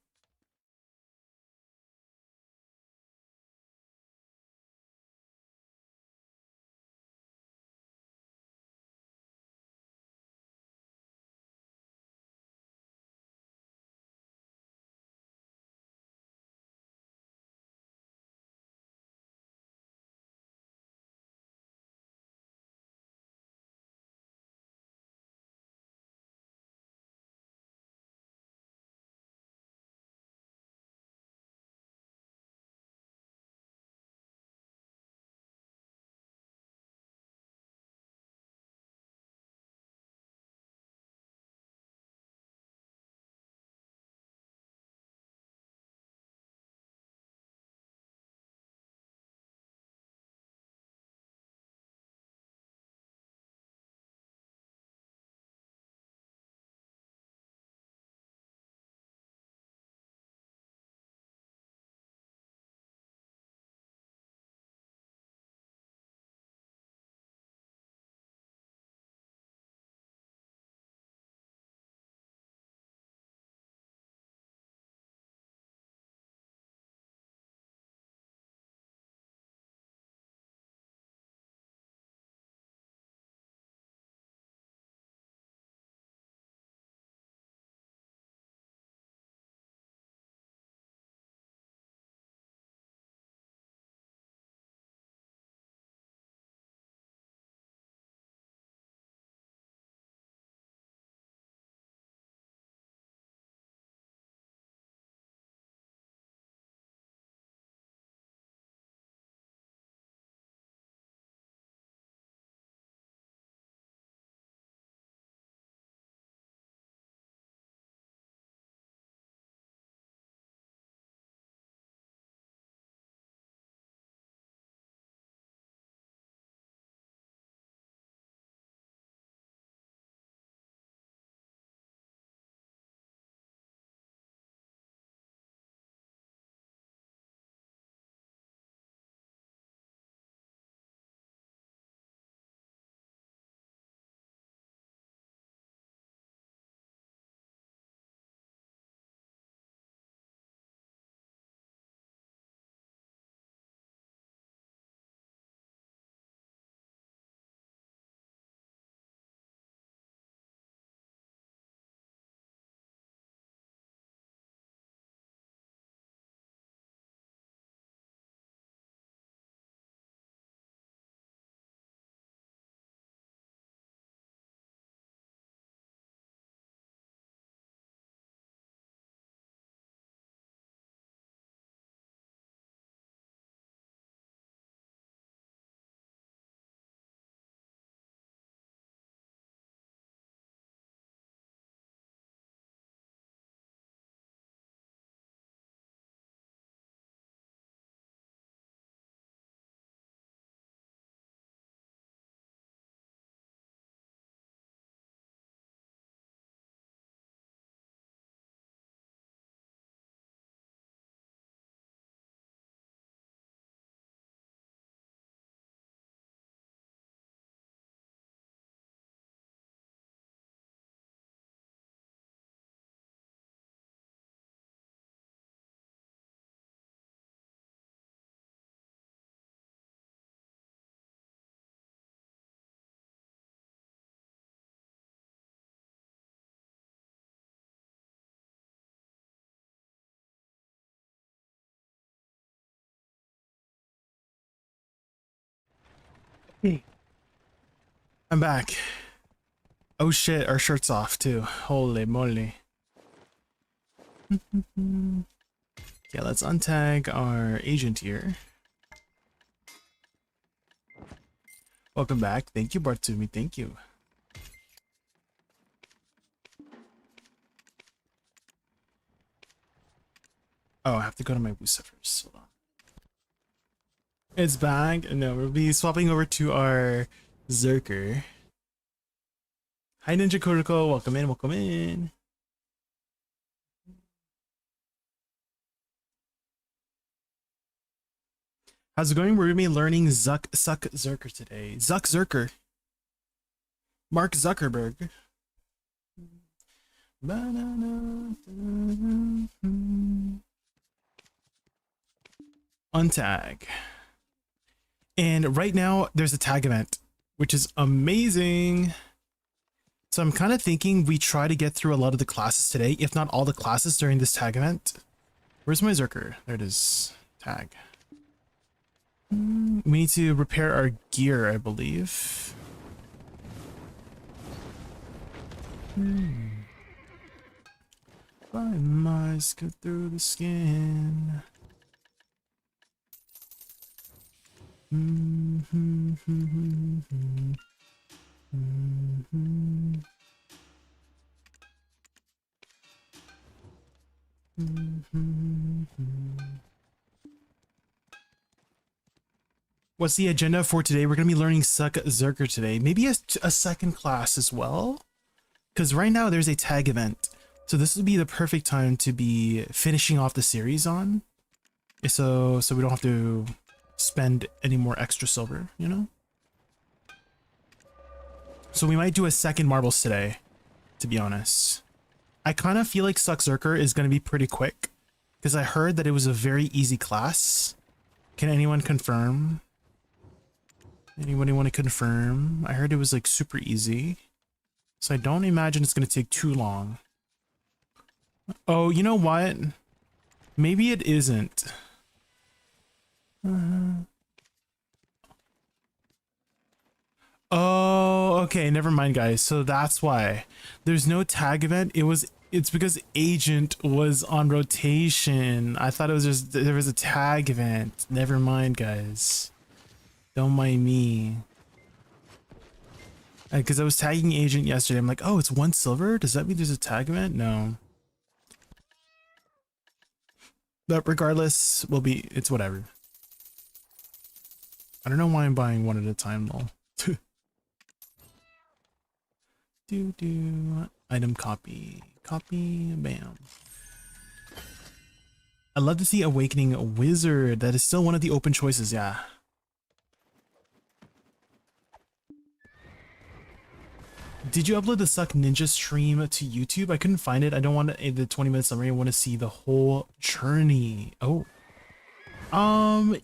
Hey, I'm back. Oh shit, our shirt's off too. Holy moly. Yeah, let's untag our agent here. Welcome back. Thank you, Bartumi. Thank you. Oh, I have to go to my Wusa first. Hold on. It's back. No, we'll be swapping over to our Zerker. Hi, Ninja Protocol. Welcome in. Welcome in. How's it going? We're gonna be learning SuccZerker today. SuccZerker. Mark Zuckerberg. Untag. And right now there's a tag event, which is amazing. So I'm kind of thinking we try to get through a lot of the classes today, if not all the classes during this tag event. Where's my Zerker? There it is. Tag. We need to repair our gear, I believe. My mice cut through the skin. What's the agenda for today? We're going to be learning SuccZerker today. Maybe a second class as well. Because right now there's a tag event. So this would be the perfect time to be finishing off the series on. So we don't have to spend any more extra silver, you know? So we might do a second marbles today, to be honest. I kind of feel like SuccZerker is going to be pretty quick. Because I heard that it was a very easy class. Can anyone confirm? Anybody want to confirm? I heard it was like super easy. So I don't imagine it's going to take too long. Oh, you know what? Maybe it isn't. Oh, okay, never mind guys. So that's why there's no tag event. It's because agent was on rotation. I thought it was just there was a tag event. Never mind guys. Don't mind me. Because I was tagging agent yesterday. I'm like, oh, it's 1 silver? Does that mean there's a tag event? No. But regardless, it's whatever. I don't know why I'm buying one at a time though. Item copy. Copy, bam. I'd love to see Awakening Wizard. That is still one of the open choices, yeah. Did you upload the Suck Ninja stream to YouTube? I couldn't find it. I don't want the 20-minute summary. I want to see the whole journey. Oh.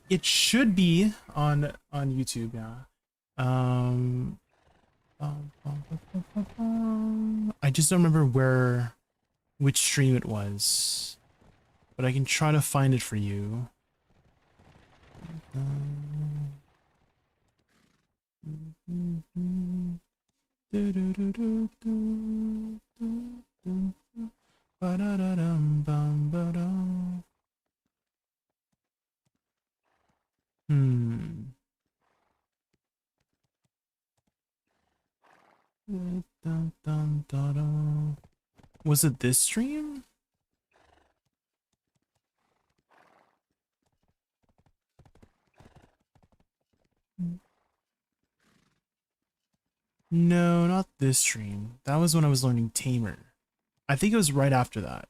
It should be on YouTube, yeah. I just don't remember which stream it was. But I can try to find it for you. Was it this stream? No, not this stream. That was when I was learning Tamer. I think it was right after that.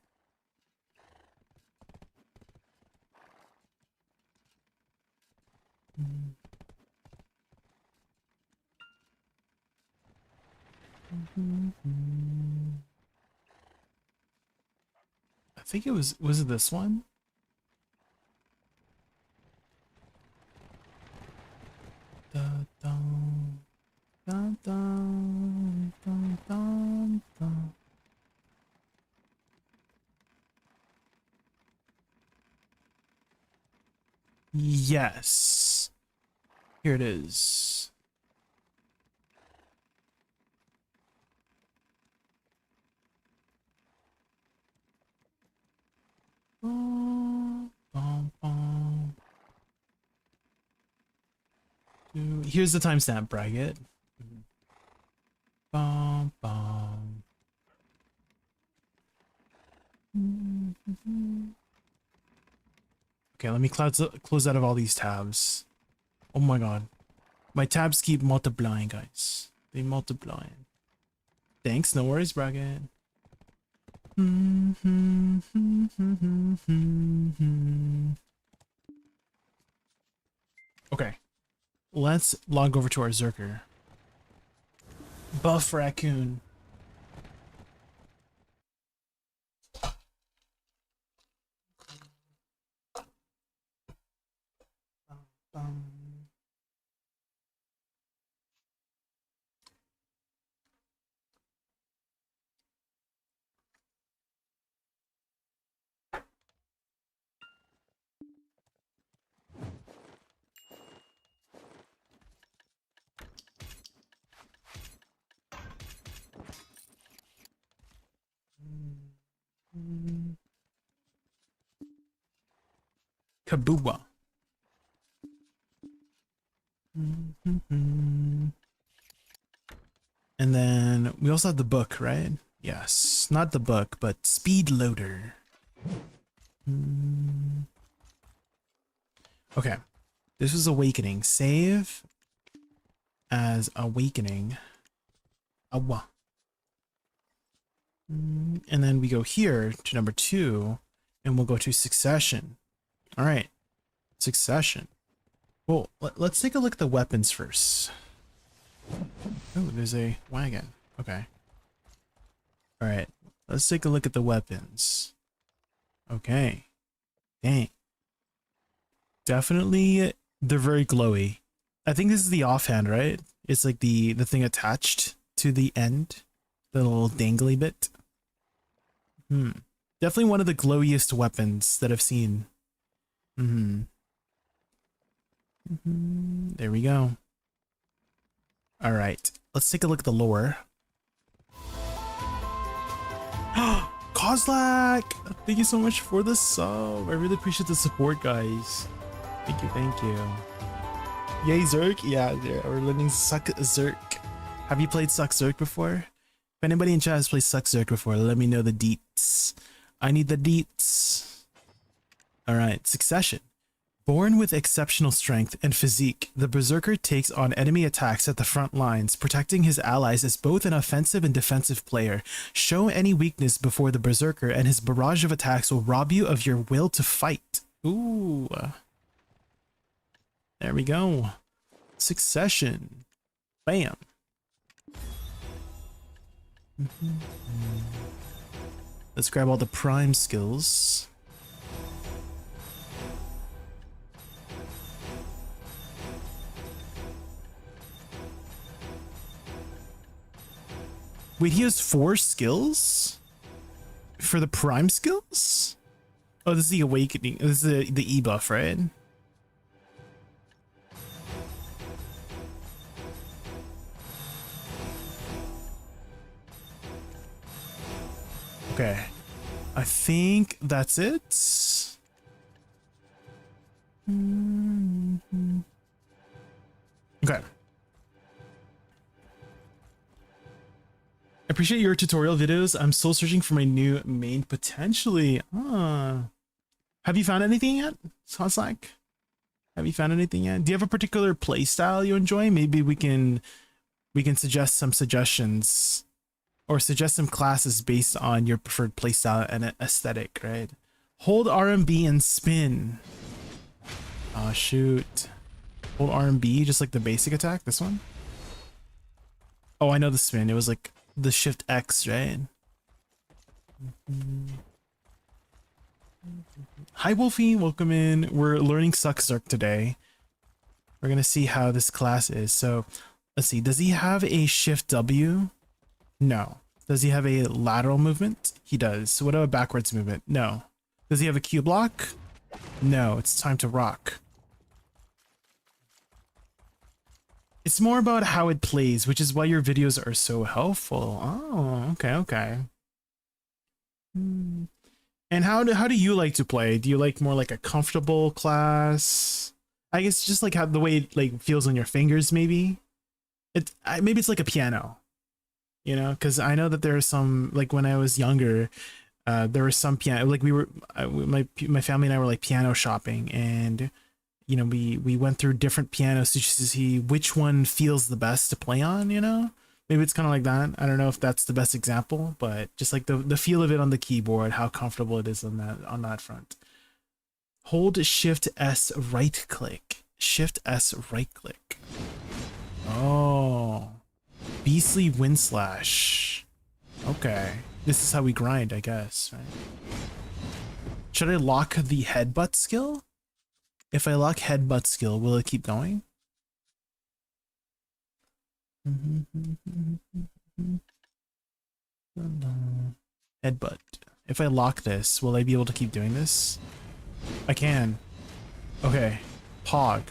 I think it was it this one? Dun, dun, dun, dun, dun, dun, dun. Yes. Here it is. Here's the timestamp bracket. Bum, bum. Okay, let me close out of all these tabs. Oh my god. My tabs keep multiplying, guys. They multiply. Thanks, no worries, bracket. Okay. Let's log over to our Zerker. Buff Raccoon. Kabooba. And then we also have the book, right? Yes, not the book, but Speed Loader. Okay, this was Awakening. Save as Awakening. Awa. And then we go here to number 2, and we'll go to Succession. All right, Succession. Well, let's take a look at the weapons first. Oh, there's a wagon. Okay. All right, let's take a look at the weapons. Okay. Dang. Definitely, they're very glowy. I think this is the offhand, right? It's like the thing attached to the end, the little dangly bit. Definitely one of the glowiest weapons that I've seen. There we go. All right, let's take a look at the lore. Kozlak, thank you so much for the sub. I really appreciate the support, guys. Thank you, thank you. Yay, Zerk. Yeah, we're learning SuccZerk. Have you played SuccZerk before? If anybody in chat has played SuccZerk before, let me know the deets. I need the deets. All right, Succession. Born with exceptional strength and physique, the Berserker takes on enemy attacks at the front lines, protecting his allies as both an offensive and defensive player. Show any weakness before the Berserker, and his barrage of attacks will rob you of your will to fight. Ooh. There we go. Succession. Bam. Let's grab all the prime skills. Wait, he has 4 skills? For the prime skills? Oh, this is the Awakening. This is the E-buff, right? Okay. I think that's it. Okay. I appreciate your tutorial videos. I'm still searching for my new main potentially. Have you found anything yet? Sounds like. Have you found anything yet? Do you have a particular play style you enjoy? Maybe we can suggest some suggestions or suggest some classes based on your preferred playstyle and aesthetic, right? Hold RMB and spin. Oh shoot. Hold RMB, just like the basic attack, this one? Oh, I know the spin. It was like the Shift X, right? Hi Wolfie, welcome in. We're learning SuccZerk today. We're gonna see how this class is. So let's see, does he have a Shift W? No. Does he have a lateral movement? He does. So what about backwards movement? No. Does he have a Q block? No, it's time to rock. It's more about how it plays, which is why your videos are so helpful. Oh, okay, okay. And how do you like to play? Do you like more like a comfortable class? I guess just like how the way it like feels on your fingers, maybe. Maybe it's like a piano, you know, because I know that there are some, like when I was younger, there was some piano, like my family and I were like piano shopping, and you know, we went through different pianos to just to see which one feels the best to play on, you know. Maybe it's kind of like that. I don't know if that's the best example, but just like the feel of it on the keyboard, how comfortable it is on that front. Hold Shift S right click. Shift S right click. Oh, beastly wind slash. Okay, this is how we grind, I guess, right? Should I lock the headbutt skill? If I lock headbutt skill, will it keep going? Headbutt. If I lock this, will I be able to keep doing this? I can. Okay. Pog.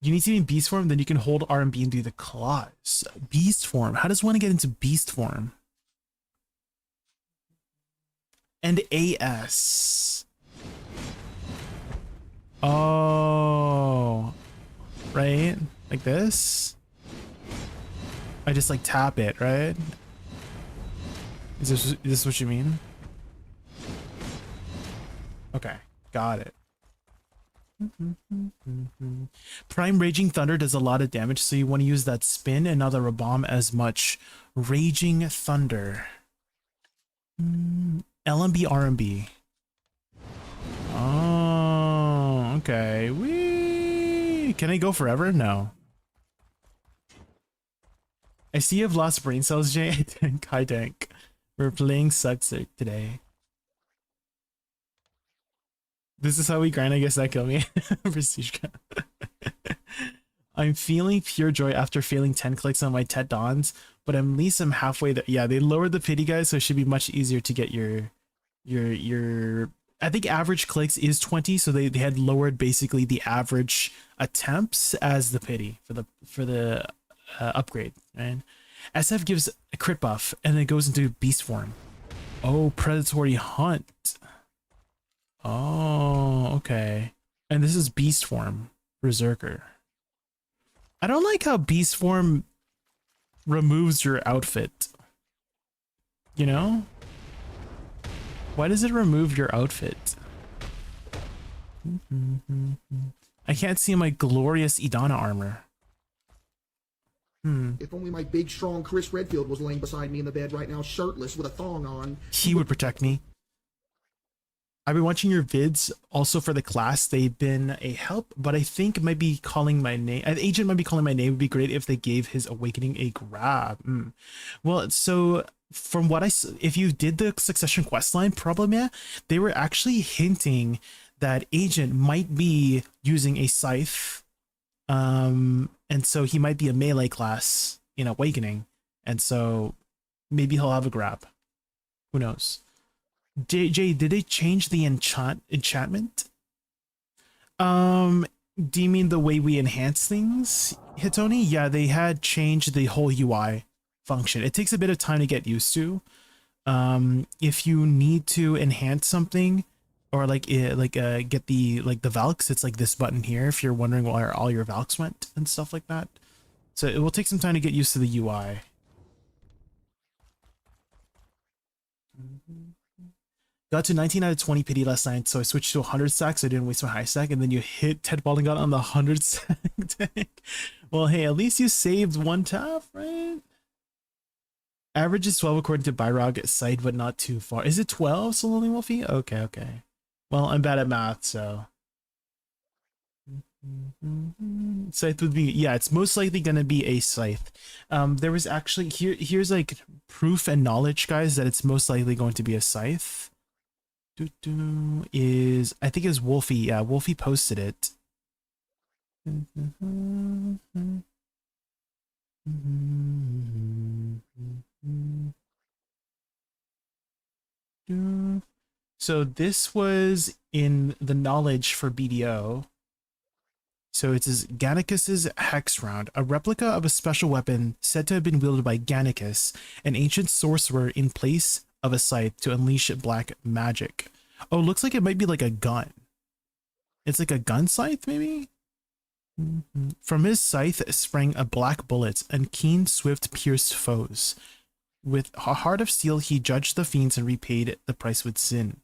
You need to be in beast form, then you can hold R and B and do the claws. Beast form. How does one get into beast form? And AS. Oh. Right? Like this? I just like tap it, right? Is this what you mean? Okay. Got it. Prime Raging Thunder does a lot of damage, so you want to use that spin and not the bomb as much. Raging Thunder. LMB RMB. Oh, okay. Whee! Can I go forever? No. I see you've lost brain cells, Jay. I think. We're playing SuccWiz today. This is how we grind. I guess that killed me. Prestige. I'm feeling pure joy after failing 10 clicks on my Tet Dons, but at least I'm halfway there. Yeah, they lowered the pity, guys, so it should be much easier to get your I think average clicks is 20, so they had lowered basically the average attempts as the pity for the upgrade, right? SF gives a crit buff and it goes into beast form. Oh, predatory hunt. Oh, okay. And this is beast form, berserker. I don't like how beast form removes your outfit. You know? Why does it remove your outfit? I can't see my glorious Idana armor. If only my big, strong Chris Redfield was laying beside me in the bed right now, shirtless with a thong on. He would protect me. I've been watching your vids also for the class. They've been a help, but I think maybe calling my name, Agent might be calling my name would be great if they gave his awakening a grab. Well, so from what if you did the succession questline problem, yeah, they were actually hinting that Agent might be using a scythe. And so he might be a melee class in awakening. And so maybe he'll have a grab. Who knows? Jay, did they change the enchantment? Do you mean the way we enhance things, Hitoni? Yeah, they had changed the whole UI function. It takes a bit of time to get used to. If you need to enhance something or get the Valks, it's like this button here if you're wondering where all your Valks went and stuff like that. So it will take some time to get used to the UI. Got to 19 out of 20 pity last night, so I switched to 100 stack so I didn't waste my high stack, and then you hit Ted Balling on the 100 stack tank. Well, hey, at least you saved one tap, right? Average is 12 according to Byrog side, but not too far. Is it 12, Soloni Wolfie? Okay, okay. Well, I'm bad at math, so... Scythe would be... Yeah, it's most likely going to be a scythe. There was actually... Here's like proof and knowledge, guys, that it's most likely going to be a scythe. I think it was Wolfie. Yeah, Wolfie posted it. So this was in the knowledge for BDO. So it says Gannicus's Hex Round, a replica of a special weapon said to have been wielded by Gannicus, an ancient sorcerer in place of a scythe to unleash black magic. Oh, looks like it might be like a gun. It's like a gun scythe, maybe? From his scythe sprang a black bullet, and keen, swift, pierced foes. With a heart of steel, he judged the fiends and repaid the price with sin.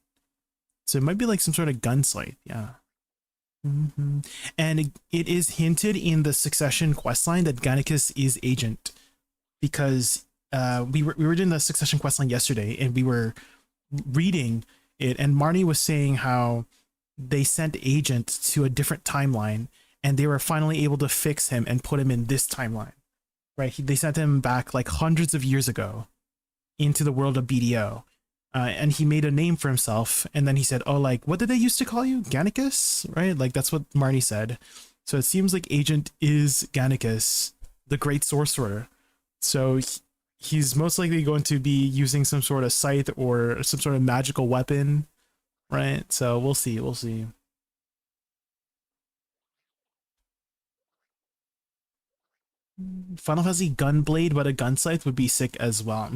So it might be like some sort of gun scythe, yeah. And it is hinted in the Succession questline that Gannicus is agent, because we were doing the Succession questline yesterday, and we were reading it, and Marnie was saying how they sent agent to a different timeline, and they were finally able to fix him and put him in this timeline, right? They sent him back like hundreds of years ago into the world of BDO. And he made a name for himself, and then he said, oh, like, what did they used to call you? Gannicus? Right? Like, that's what Marnie said. So it seems like Agent is Gannicus, the great sorcerer. So he's most likely going to be using some sort of scythe or some sort of magical weapon, right? So we'll see, we'll see. Final Fantasy Gunblade, but a gun scythe would be sick as well.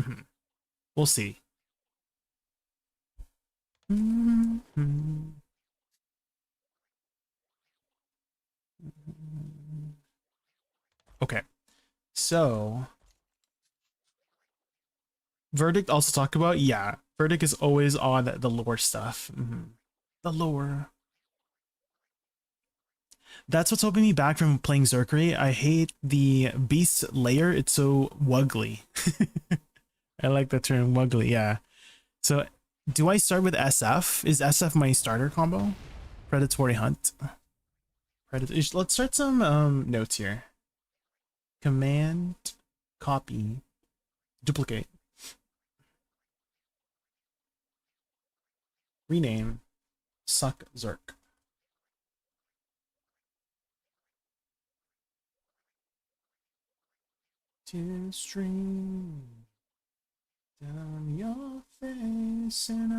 We'll see. Okay, so Verdict also talked about, yeah, Verdict is always on the lore stuff. The lore. That's what's holding me back from playing Zerkery. I hate the beast layer. It's so wuggly. I like the term wuggly, yeah. So do I start with SF? Is SF my starter combo? Predatory Hunt. Let's start some notes here. Command, copy, duplicate. Rename, Suck Zerk. Tears stream down your face and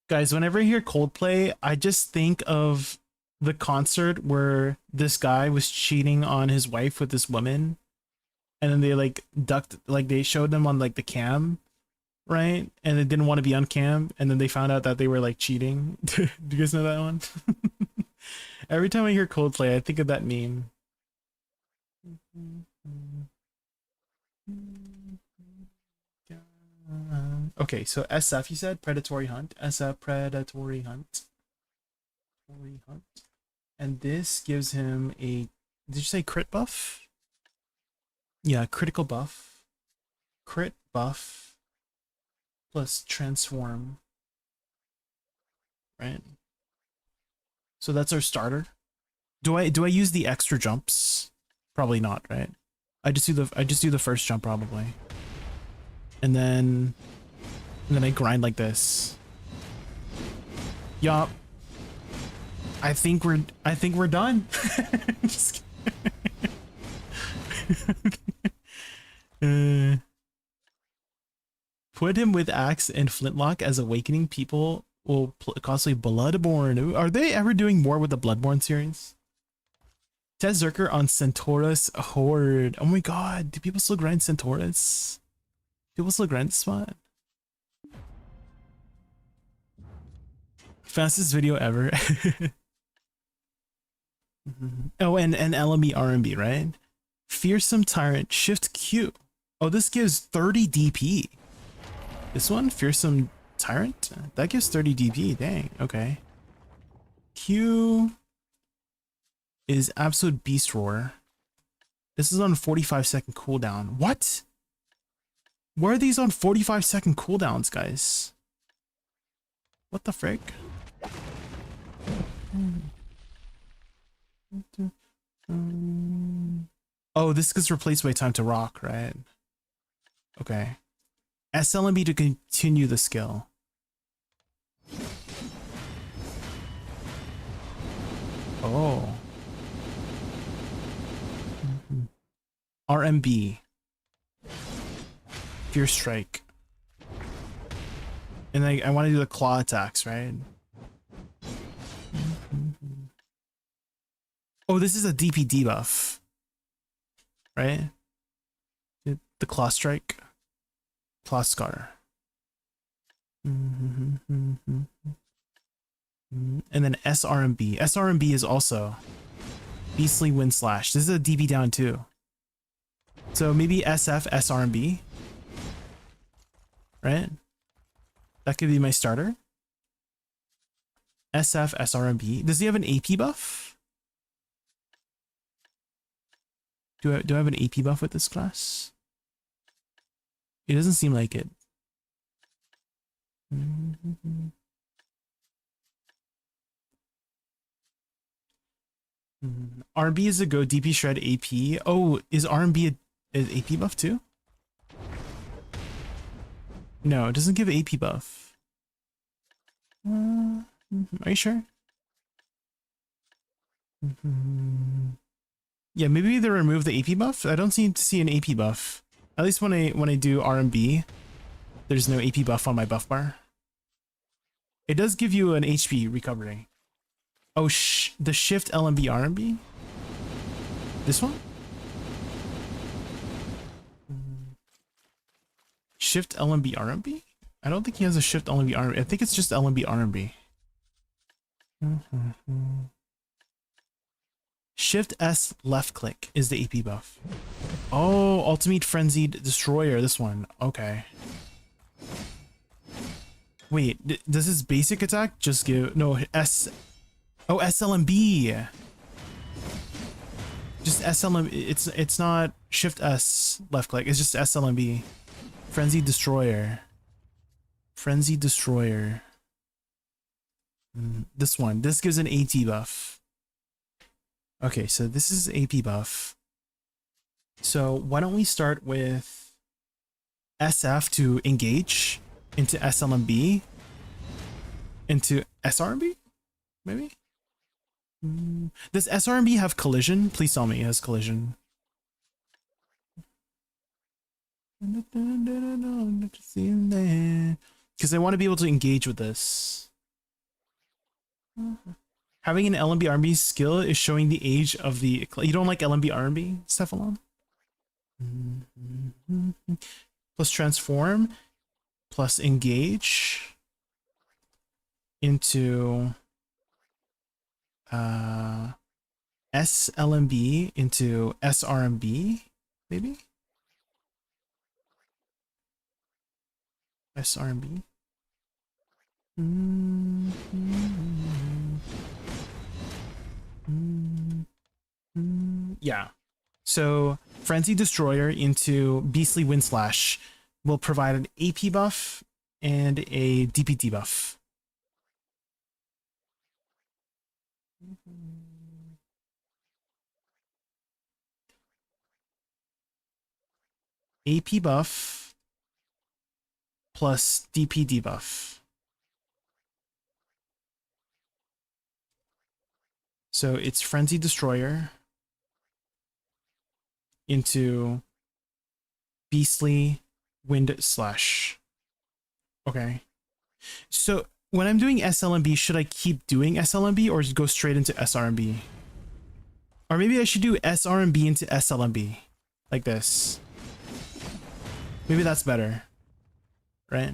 Guys, whenever I hear Coldplay, I just think of the concert where this guy was cheating on his wife with this woman, and then they like ducked, like they showed them on like the cam, right? And they didn't want to be on cam, and then they found out that they were like cheating. Do you guys know that one? Every time I hear Coldplay, I think of that meme. Okay, so SF, you said Predatory Hunt. SF, Predatory Hunt. And this gives him a, did you say crit buff? Yeah, critical buff. Crit buff plus transform. Right? So that's our starter. Do I use the extra jumps? Probably not, right? I just do the first jump probably. And then I grind like this. Yup. I think we're done. Just put him with axe and flintlock as awakening people will costly Bloodborne. Are they ever doing more with the Bloodborne series? Test Zerker on Centaurus Horde. Oh my god, do people still grind Centaurus? People still grind this spot? Fastest video ever. Oh, and LME RMB, right? Fearsome Tyrant, Shift Q. Oh, this gives 30 DP. This one, Fearsome Tyrant? That gives 30 DP, dang, okay. Q is Absolute Beast Roar. This is on 45-second cooldown. What? Where are these on 45-second cooldowns, guys? What the frick? Oh, this gets replaced by Time to Rock, right? Okay. SLMB to continue the skill. Oh. RMB. Fierce Strike. And I want to do the claw attacks, right? Oh, this is a DP debuff, right? The claw strike, claw scar. And then SRMB. SRMB is also Beastly Wind Slash. This is a DP down too. So maybe SF SRMB, right? That could be my starter. SF SRMB. Does he have an AP buff? Do I have an AP buff with this class? It doesn't seem like it. RB is a go. DP Shred AP. Oh, is RB an AP buff too? No, it doesn't give AP buff. Are you sure? Yeah, maybe they remove the AP buff. I don't seem to see an AP buff. At least when I do RMB, there's no AP buff on my buff bar. It does give you an HP recovery. Oh, the Shift LMB RMB? This one? Shift LMB RMB? I don't think he has a Shift LMB RMB. I think it's just LMB RMB. Shift S left click is the AP buff. Oh, Ultimate Frenzied Destroyer, this one. Okay. Wait, does his basic attack just give... No, S... Oh, SLMB! Just SLMB. It's not Shift S left click. It's just SLMB. Frenzied Destroyer. Frenzied Destroyer. This one. This gives an AT buff. Okay, so this is AP buff. So why don't we start with SF to engage into SLMB into SRMB? Maybe? Does SRMB have collision? Please tell me it has collision. Because I want to be able to engage with this. Having an LMB RMB skill is showing the age of the... You don't like LMB RMB, Cephalon? Plus transform, plus engage into SLMB into SRMB, maybe? SRMB? Yeah. So Frenzy Destroyer into Beastly Wind Slash will provide an AP buff and a DP debuff. AP buff plus DP debuff. So it's Frenzy Destroyer into Beastly Wind Slash. Okay. So when I'm doing SLMB, should I keep doing SLMB or go straight into SRMB? Or maybe I should do SRMB into SLMB. Like this. Maybe that's better. Right?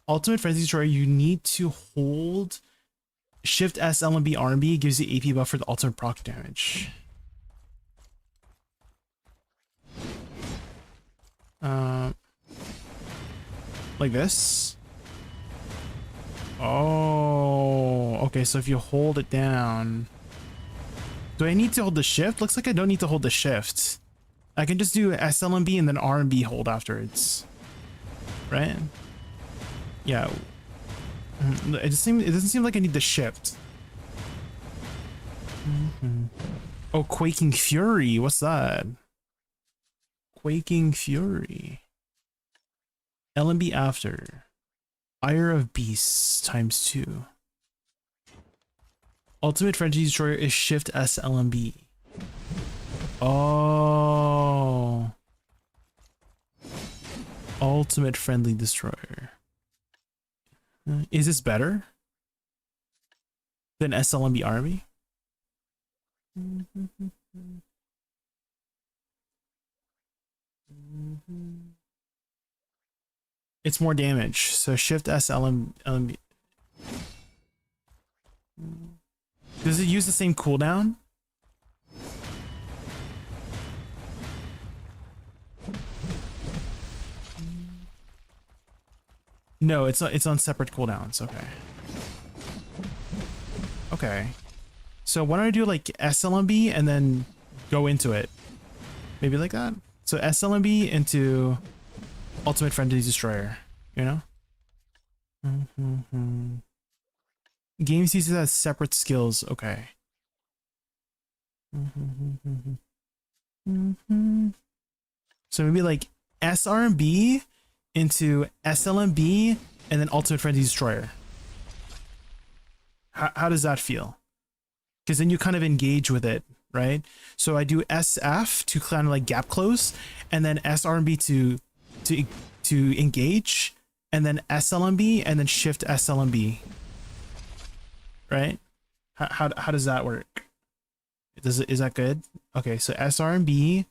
Ultimate Frenzy Destroyer, you need to hold Shift S LMB RMB, gives you AP buff for the ultimate proc damage. Like this. Oh, okay, so if you hold it down. Do I need to hold the shift? Looks like I don't need to hold the shift. I can just do SLMB and then RMB hold afterwards. Right? Yeah. It doesn't seem like I need the shift. Oh, Quaking Fury. What's that? Quaking Fury. LMB after. Ire of Beasts times 2. Ultimate Frenzy Destroyer is Shift S LMB. Oh. Ultimate friendly destroyer. Is this better than SLMB army? It's more damage, so shift SLMB. Does it use the same cooldown? No, it's on separate cooldowns. Okay. Okay. So why don't I do like SLMB and then go into it? Maybe like that. So SLMB into Ultimate Friendly Destroyer, you know? Game season has separate skills. Okay. So maybe like SRMB into SLMB and then Ultimate Friendly Destroyer. How does that feel? Because then you kind of engage with it, right? So I do SF to kind of like gap close, and then SRMB to engage, and then SLMB, and then shift SLMB. Right? How does that work? Is that good? Okay, so SRMB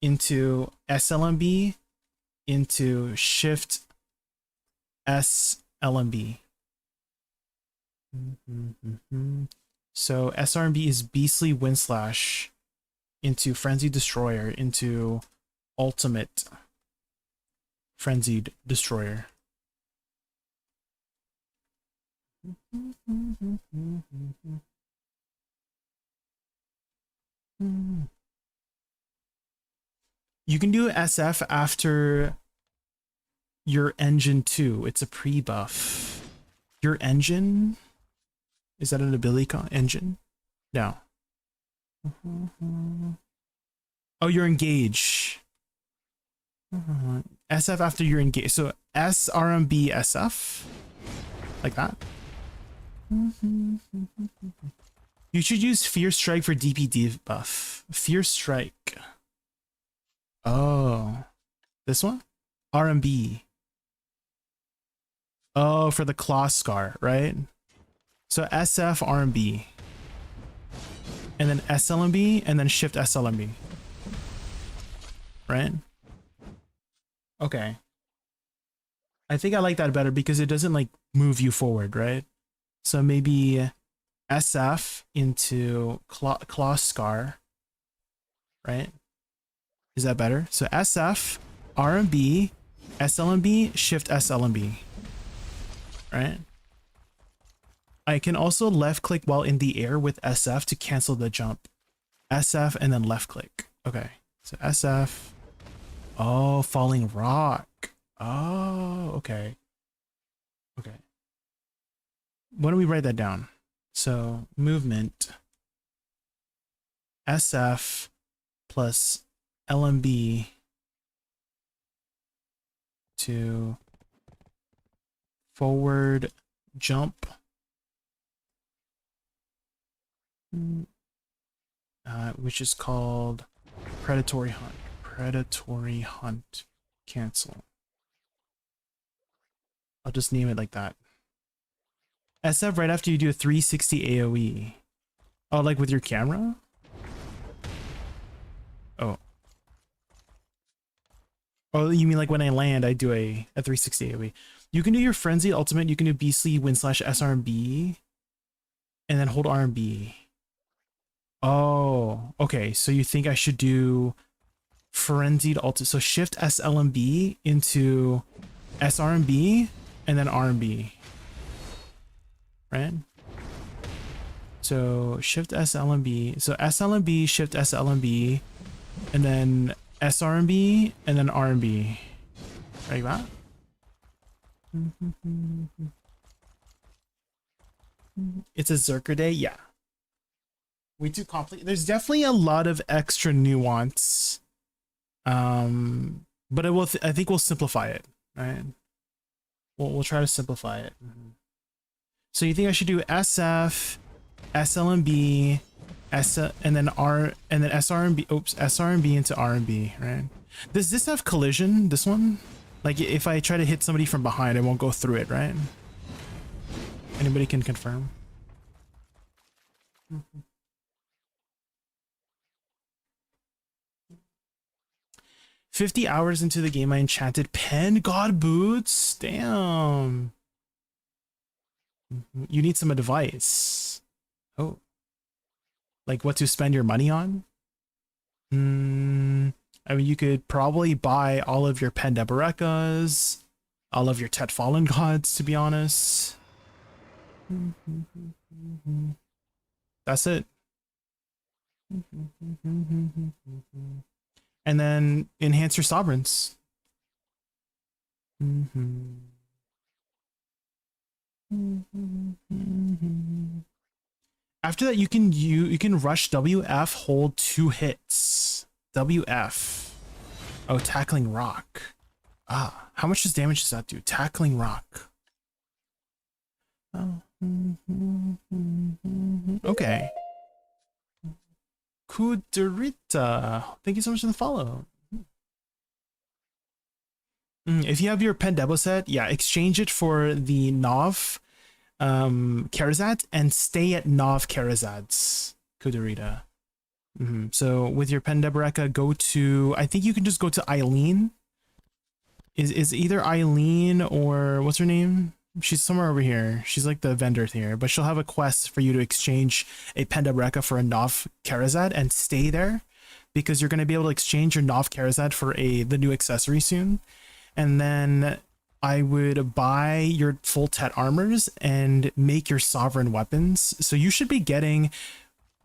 into SLMB into shift SLMB. So SRMB is Beastly Windslash into Frenzied Destroyer into Ultimate Frenzied Destroyer. You can do SF after your engine too. It's a pre-buff. Your engine? Is that an ability engine? No. Oh, you're engaged. SF after you're engaged. So SRMB SF. Like that. You should use Fierce Strike for DP debuff. Fierce Strike. Oh. This one? RMB. Oh, for the Claw Scar, right? So SF RMB. And then SLMB, and then shift SLMB. Right? Okay. I think I like that better because it doesn't like move you forward, right? So maybe SF into Claw Scar, right? Is that better? So SF, RMB, SLMB, shift SLMB, right? I can also left click while in the air with SF to cancel the jump. SF and then left click. Okay, so SF. Oh, Falling Rock. Oh, okay. Okay. Why don't we write that down? So movement SF plus LMB to forward jump, which is called Predatory Hunt. Predatory Hunt. Cancel. I'll just name it like that. SF right after you do a 360 AoE. Oh, like with your camera? Oh. Oh, you mean like when I land, I do a 360 AoE. You can do your Frenzy Ultimate, you can do Beastly Windslash SRMB, and then hold RMB. Oh, okay. So you think I should do Frenzied Ultimate. So shift SLMB into SRMB, and then RMB. Right? So shift SLMB. So SLMB, shift SLMB, and then SRMB, and then RMB. Like that? It's a Zerker day? Yeah. We do complete. There's definitely a lot of extra nuance. But it will. I think we'll simplify it. Right? We'll try to simplify it. So you think I should do SF, SLMB, and then SRMB, oops, SRMB into RMB, right? Does this have collision, this one? Like if I try to hit somebody from behind, I won't go through it, right? Anybody can confirm. 50 hours into the game, I enchanted Pen God Boots. Damn. You need some advice. Oh. Like what to spend your money on? I mean, you could probably buy all of your Pendebarekas, all of your Tet Fallen Gods, to be honest. That's it. And then enhance your sovereigns. After that, you can rush WF, hold 2 hits. WF. Oh, tackling rock. Ah, how much damage does that do? Tackling rock. Oh. Okay. Kudarita, thank you so much for the follow. If you have your Pendebo set, yeah, exchange it for the Nov Karazad and stay at Nov Karazad's, Kudarita. So with your Pendebareka, go to, I think you can just go to Eileen. Is either Eileen or what's her name? She's somewhere over here. She's like the vendor here, but she'll have a quest for you to exchange a Pendebareka for a Nov Karazad and stay there, because you're going to be able to exchange your Nov Karazad for the new accessory soon. And then I would buy your full Tet armors and make your sovereign weapons. So you should be getting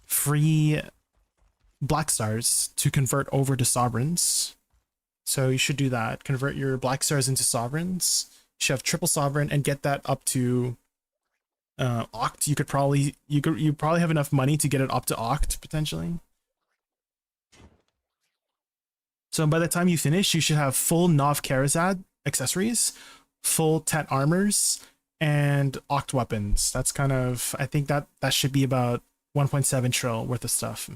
free black stars to convert over to sovereigns. So you should do that. Convert your black stars into sovereigns. You should have triple sovereign and get that up to Oct. You probably have enough money to get it up to Oct potentially. So by the time you finish, you should have full Nov Karazad accessories, full Tet armors, and Oct weapons. That's kind of, I think that should be about 1.7 trill worth of stuff.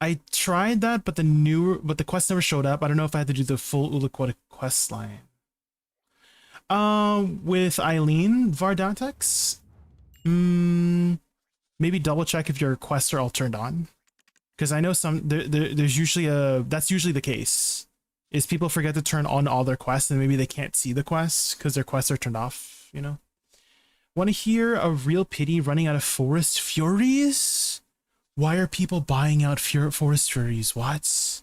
I tried that, but the quest never showed up. I don't know if I had to do the full Ulaquota quest line. With Eileen Vardantex, maybe double check if your quests are all turned on. Because I know there's usually that's usually the case, is people forget to turn on all their quests and maybe they can't see the quests because their quests are turned off, you know? Want to hear a real pity running out of Forest Furies? Why are people buying out Forest Furies? What?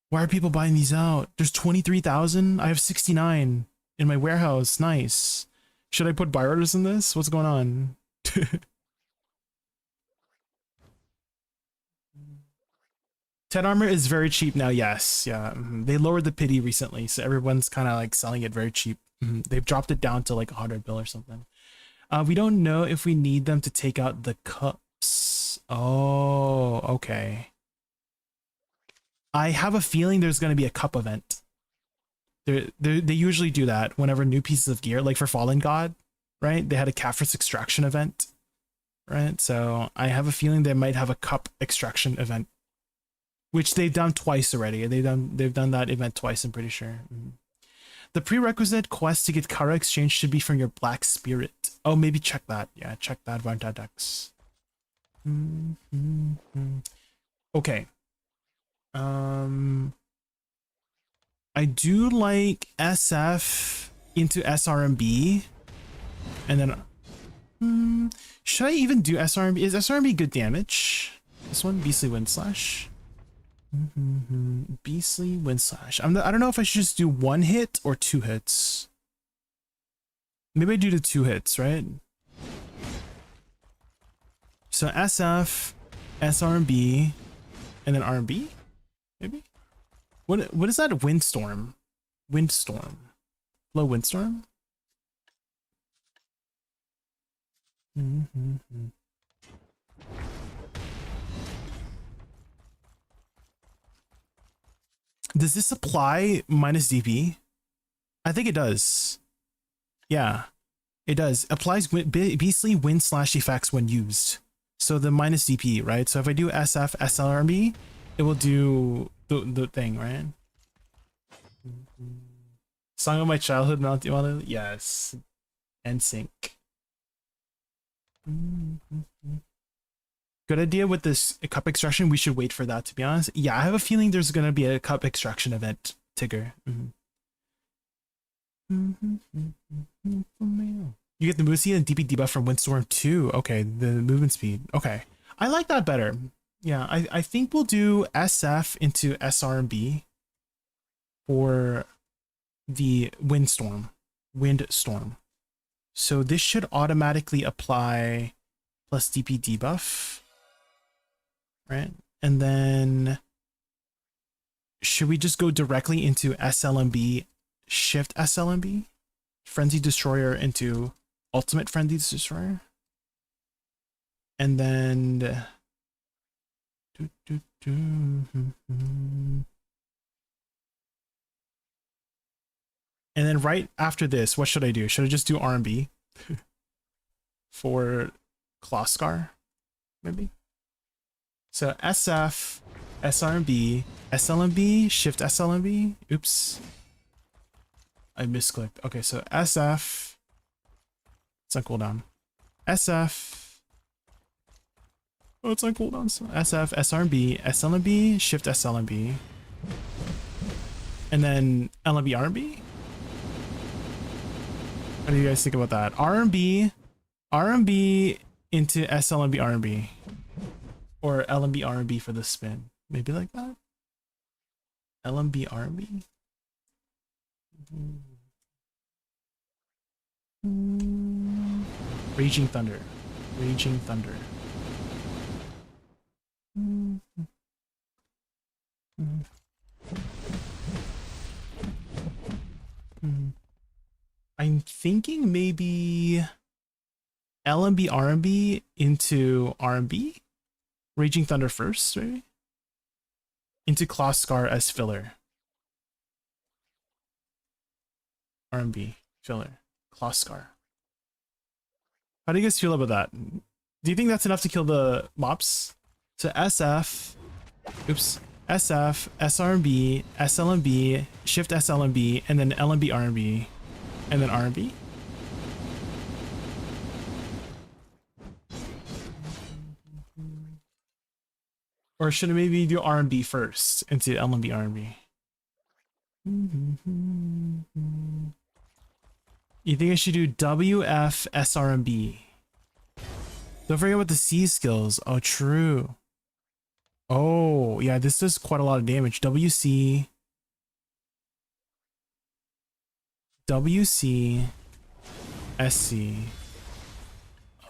Why are people buying these out? There's 23,000. I have 69 in my warehouse. Nice. Should I put buy orders in this? What's going on? Tet armor is very cheap now. Yes. Yeah. They lowered the pity recently, so everyone's kind of like selling it very cheap. They've dropped it down to like 100 bill or something. We don't know if we need them to take out the cups. Oh, okay. I have a feeling there's going to be a cup event. They usually do that whenever new pieces of gear, like for Fallen God, right? They had a Caphras extraction event, right? So I have a feeling they might have a cup extraction event, which they've done twice already. They've done that event twice, I'm pretty sure. The prerequisite quest to get Kara exchange should be from your Black Spirit. Oh, maybe check that. Yeah, check that, Vardadex. Okay. I do like SF into SRMB, and then should I even do SRMB? Is SRMB good damage? This one, Beastly Wind Slash. Beastly Wind Slash. I don't know if I should just do 1 hit or 2 hits. Maybe I do the 2 hits, right? So SF, SRMB, and then RMB? Maybe? What is that? Windstorm. Windstorm. Low Windstorm? Does this apply minus DP? I think it does. Yeah. It does. Applies beastly wind slash effects when used. So the minus DP, right? So if I do SF SLRB, it will do the thing, right? Song of my childhood, Mount Iwana. Yes. NSYNC. Good idea with this cup extraction. We should wait for that, to be honest. Yeah, I have a feeling there's gonna be a cup extraction event, Tigger. You get the Moosey and DP debuff from Windstorm 2. Okay, the movement speed. Okay. I like that better. Yeah, I think we'll do SF into SRB for the Windstorm. So this should automatically apply plus DP debuff. Right? And then should we just go directly into SLMB, shift SLMB, Frenzy Destroyer into Ultimate Frenzy Destroyer? And then right after this, what should I do? Should I just do R&B for Kloskar, maybe? So SF, SRB, SLMB, shift SLMB. Oops. I misclicked. Okay, so SF. It's on cooldown. SF. Oh, it's on cooldown. So SF, SRB, SLMB, shift SLMB. And then LMB, RMB? What do you guys think about that? RMB into SLMB, RMB. Or LMB, RMB for the spin. Maybe like that? LMB, RMB? Raging Thunder. Raging Thunder. I'm thinking maybe LMB, RMB into RMB? Raging Thunder first, maybe? Into Kloskar as filler. RMB, filler. Kloskar. How do you guys feel about that? Do you think that's enough to kill the mobs? So SF, oops, SF, SRMB, SLMB, shift SLMB, and then LMB, RMB, and then RMB? Or should I maybe do RMB first into LMB, RMB? You think I should do WF SRMB? Don't forget about the C skills. Oh, true. Oh, yeah, this does quite a lot of damage. WC. WC. SC.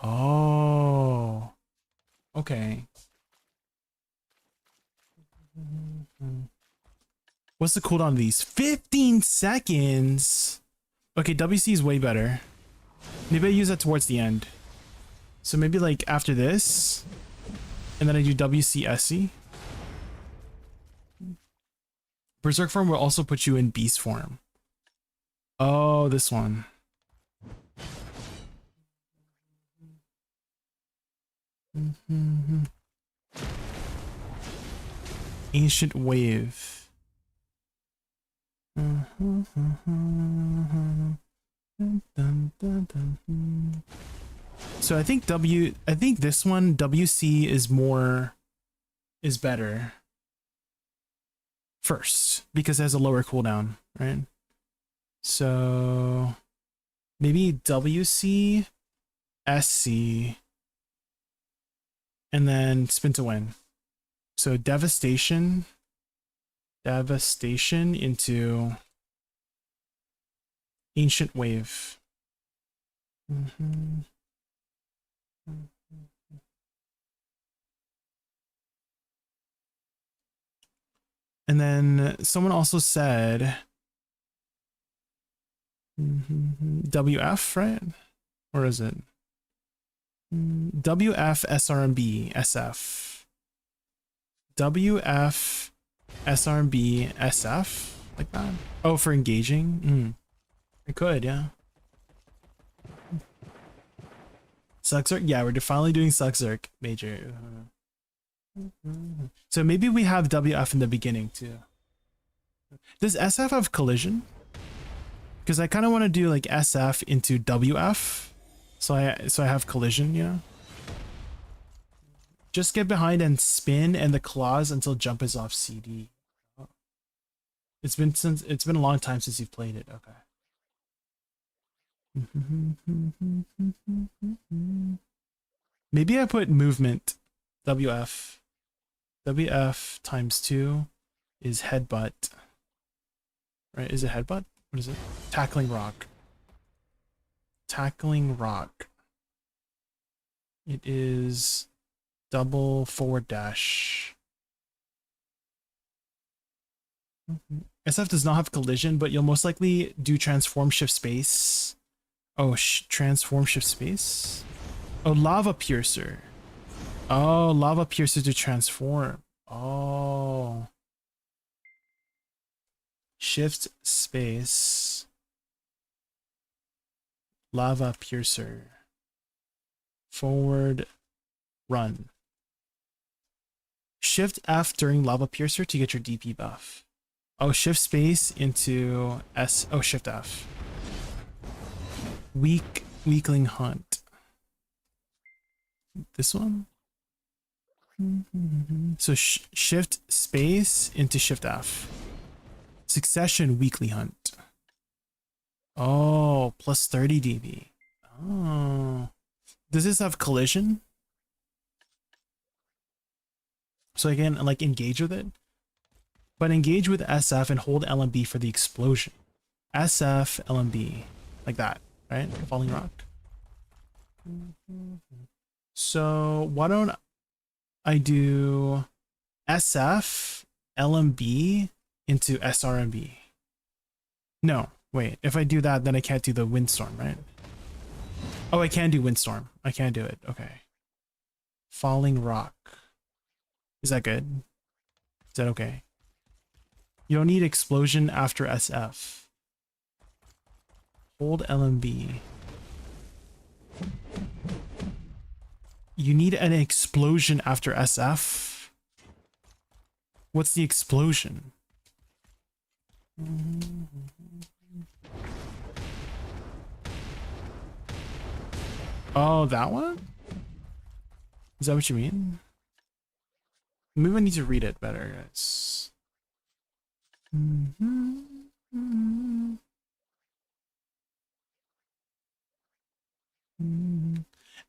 Oh. Okay. What's the cooldown of these? 15 seconds. Okay, WC is way better. Maybe I use that towards the end. So maybe like after this, and then I do WCSC. Berserk form will also put you in beast form. Oh, this one. Ancient wave. So I think this one, WC is better first because it has a lower cooldown, right? So maybe WC, SC, and then spin to win. So devastation into ancient wave. And then someone also said WF, right? Or is it WF SRMB SF? WF SRMB SF, like that. Oh, for engaging. I could, yeah. SuccWiz, yeah, we're finally doing SuccWiz major. So maybe we have WF in the beginning too. Does SF have collision? Because I kind of want to do like SF into WF, so I have collision, you know. Just get behind and spin and the claws until jump is off CD. It's been a long time since you've played it. Okay. Maybe I put movement WF. WF times 2 is headbutt. Right? Is it headbutt? What is it? Tackling rock. Tackling rock. It is double forward dash. SF does not have collision, but you'll most likely do transform shift space. Oh, transform shift space? Oh, lava piercer. Oh, lava piercer to transform. Oh. Shift space. Lava piercer. Forward run. Shift F during lava piercer to get your DP buff. Oh, shift space into S. Oh, shift F. Weakling hunt. This one? So shift space into shift F. Succession weekly hunt. Oh, plus 30 DB. Oh. Does this have collision? So I can like engage with it? But engage with SF and hold LMB for the explosion. SF, LMB. Like that, right? Falling rock. So why don't I do SF, LMB into SRMB? No, wait. If I do that, then I can't do the windstorm, right? Oh, I can do windstorm. I can do it. Okay. Falling rock. Is that good? Is that okay? You don't need explosion after SF. Hold LMB. You need an explosion after SF? What's the explosion? Oh, that one? Is that what you mean? Maybe I need to read it better, guys.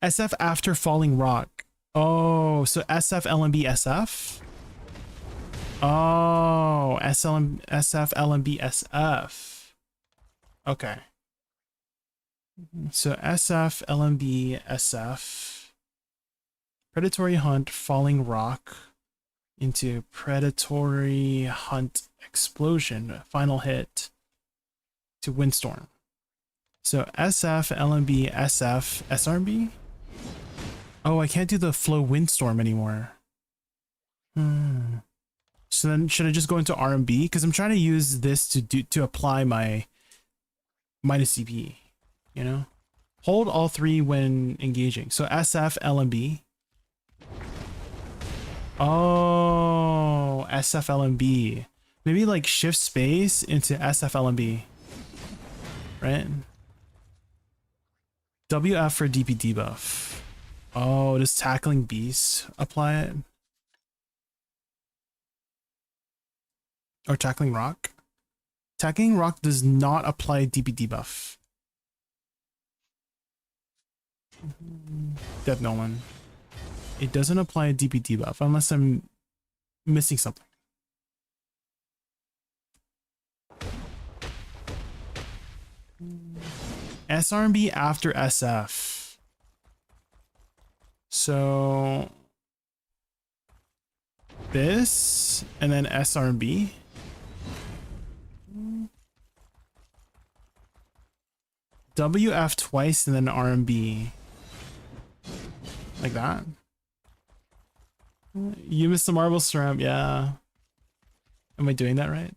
SF after falling rock. Oh, so SF, LMB, SF? Oh, SLM, SF, LMB, SF. Okay. So SF, LMB, SF. Predatory hunt, falling rock into predatory hunt explosion. Final hit to windstorm. So SF, LMB, SF, SRMB? Oh, I can't do the flow windstorm anymore. So then should I just go into RMB? Because I'm trying to use this to apply my minus CP, you know? Hold all three when engaging. So SF, LMB. Oh, SF, LMB. Maybe like shift space into SF, LMB. Right? WF for DP debuff. Oh, does tackling beast apply it? Or tackling rock? Tackling rock does not apply DP debuff. Death Nolan. It doesn't apply a DP debuff unless I'm missing something. SRMB after SF. So this and then SRMB. WF twice and then RMB. Like that. You missed the marble shrimp, yeah. Am I doing that right?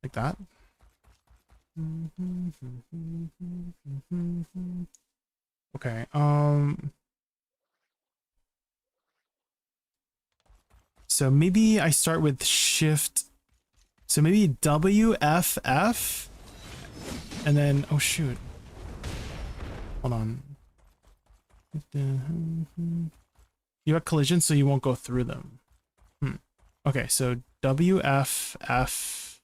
Like that? Okay, so maybe I start with shift. So maybe WFF and then, oh shoot. Hold on. You have collision, so you won't go through them. Okay, so WFF.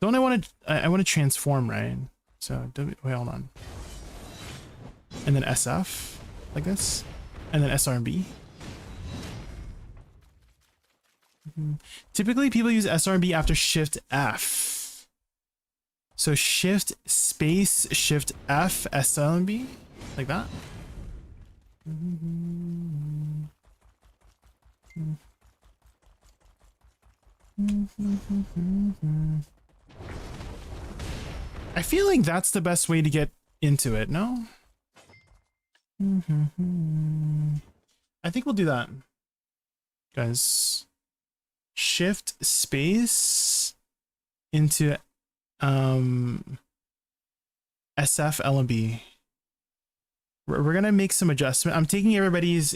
Don't I want to? I want to transform, right? So wait, hold on. And then SF, like this, and then SRB. Typically, people use SRB after Shift F. So Shift space Shift F SRB, like that. I feel like that's the best way to get into it, no? I think we'll do that. Guys, shift space into SF LMB. We're gonna make some adjustment. I'm taking everybody's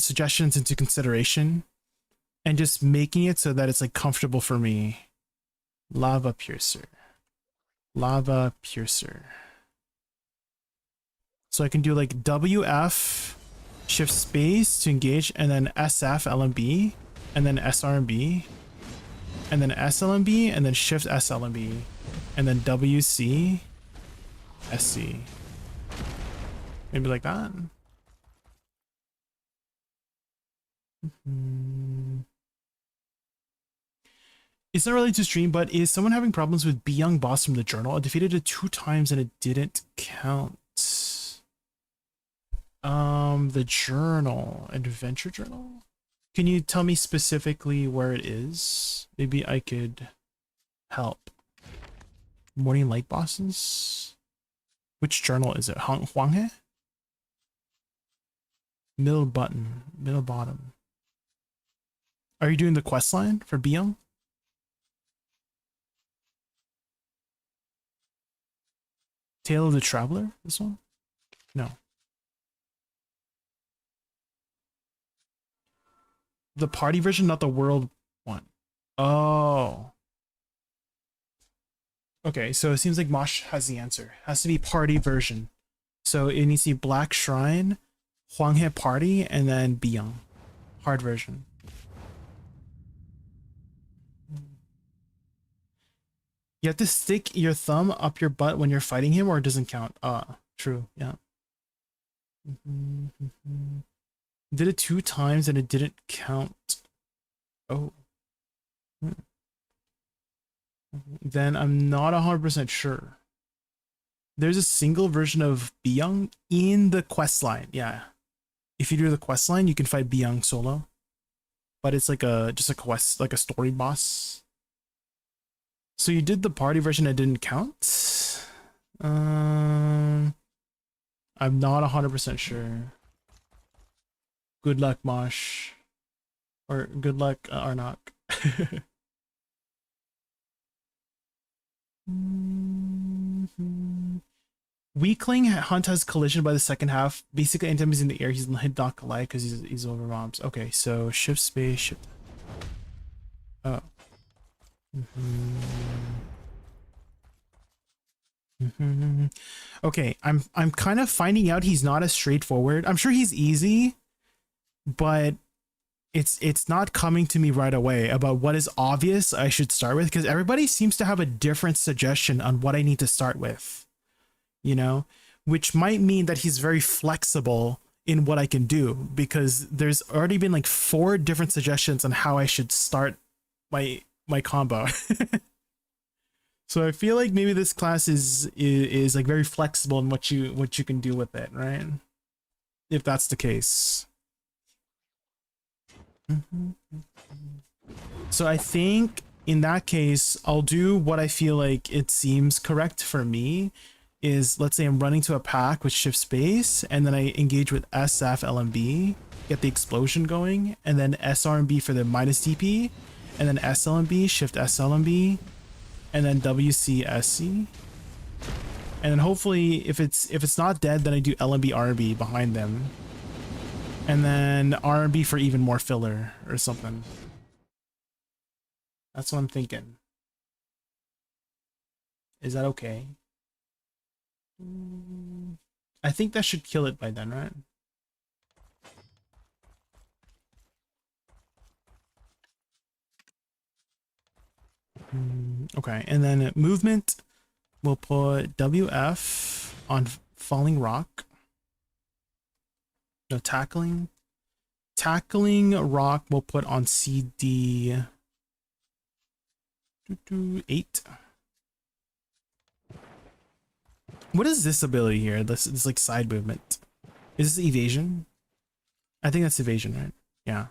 suggestions into consideration and just making it so that it's like comfortable for me. Lava piercer. Lava piercer. So I can do like WF shift space to engage, and then SF LMB, and then SRMB, and then SLMB, and then shift SLMB, and then WC SC. Maybe like that. It's not really to stream, but is someone having problems with Be Young Boss from the journal? I defeated it 2 times and it didn't count. The journal, adventure journal. Can you tell me specifically where it is? Maybe I could help. Morning light bosses. Which journal is it? Huanghe? Middle button, middle bottom. Are you doing the quest line for Be Young? Tale of the Traveler, this one? No. The party version, not the world one. Oh. Okay, so it seems like Mosh has the answer. It has to be party version. So it needs to be Black Shrine, Huanghe Party, and then Be Young. Hard version. You have to stick your thumb up your butt when you're fighting him, or it doesn't count. True, yeah. Did it 2 times and it didn't count. Oh. Then I'm not 100% sure. There's a single version of Be Young in the quest line. Yeah. If you do the quest line, you can fight Be Young solo. But it's like just a quest, like a story boss. So you did the party version that didn't count? I'm not 100% sure. Good luck, Mosh. Or good luck, Arnok. Weakling Hunt has collision by the second half. Basically, anytime he's in the air, he's not collide because he's over mobs. Okay, so shift space, shift. Oh. Okay, I'm kind of finding out he's not as straightforward. I'm sure he's easy, but it's not coming to me right away about what is obvious I should start with, because everybody seems to have a different suggestion on what I need to start with, you know, which might mean that he's very flexible in what I can do, because there's already been like 4 different suggestions on how I should start my combo. So I feel like maybe this class is like very flexible in what you can do with it, right? If that's the case. So I think in that case, I'll do what I feel like it seems correct for me is, let's say I'm running to a pack with shift space, and then I engage with SF LMB, get the explosion going, and then SRMB for the minus DP, and then SLMB, shift SLMB, and then WCSC, And then hopefully if it's not dead, then I do LMB RB behind them. And then RB for even more filler or something. That's what I'm thinking. Is that okay? I think that should kill it by then, right? Okay, and then movement, we'll put WF on falling rock. No, tackling. Tackling rock, we'll put on CD 8. What is this ability here? This like side movement. Is this evasion? I think that's evasion, right? Yeah.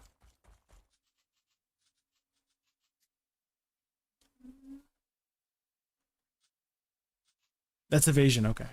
That's evasion, okay.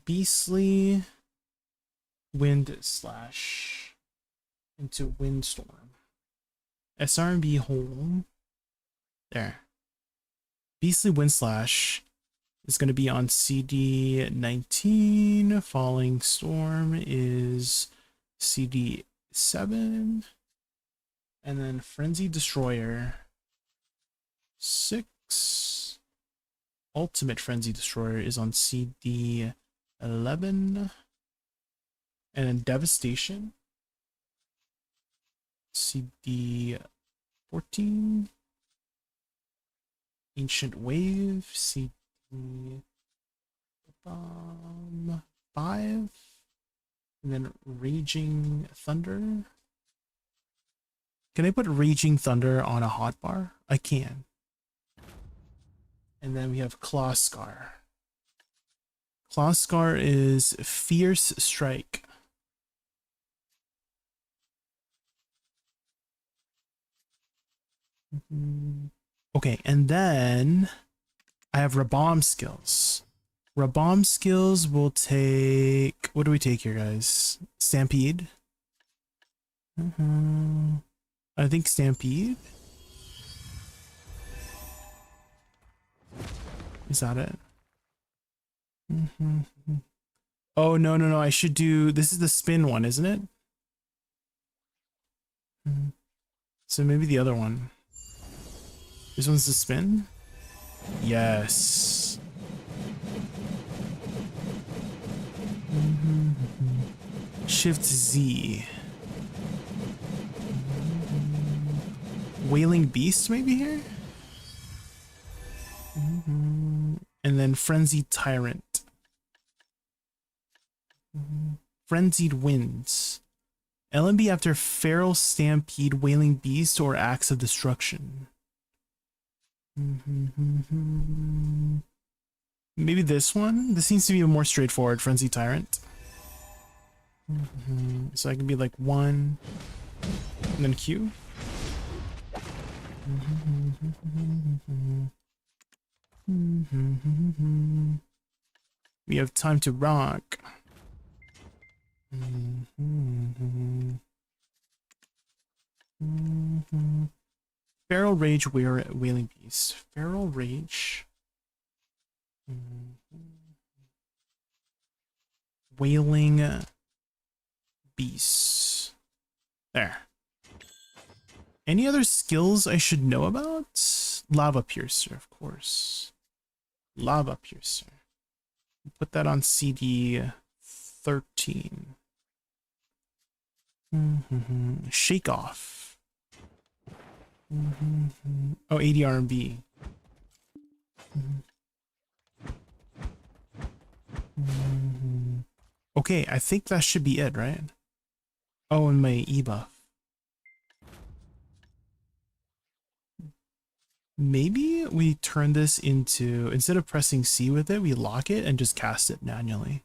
Beastly wind slash into windstorm. SRB hole. There. Beastly wind slash is going to be on CD 19. Falling storm is CD 7. And then Frenzy Destroyer 6. Ultimate Frenzy Destroyer is on CD 11. And then Devastation CD 14. Ancient Wave CD 5. And then Raging Thunder. Can I put Raging Thunder on a hotbar? I can. And then we have Claw Scar. Claw Scar is Fierce Strike. Okay, and then I have Rabomb skills. Rabomb skills will take... What do we take here, guys? Stampede? I think Stampede? Is that it? Oh, no. I should do... This is the spin one, isn't it? So maybe the other one. This one's the spin? Yes. Shift Z. Wailing Beast maybe here? And then Frenzied Tyrant. Frenzied Winds. LMB after Feral Stampede, Wailing Beast, or Axe of Destruction. Maybe this one? This seems to be a more straightforward Frenzied Tyrant. So I can be like 1, and then Q. We have time to rock. Feral Rage, Wailing Beast. Feral Rage. Wailing Beast. There. Any other skills I should know about? Lava Piercer, of course. Lava Piercer. Put that on CD 13. Shake Off. Oh, ADRB. Okay, I think that should be it, right? Oh, and my E buff. Maybe we turn this into, instead of pressing C with it, we lock it and just cast it manually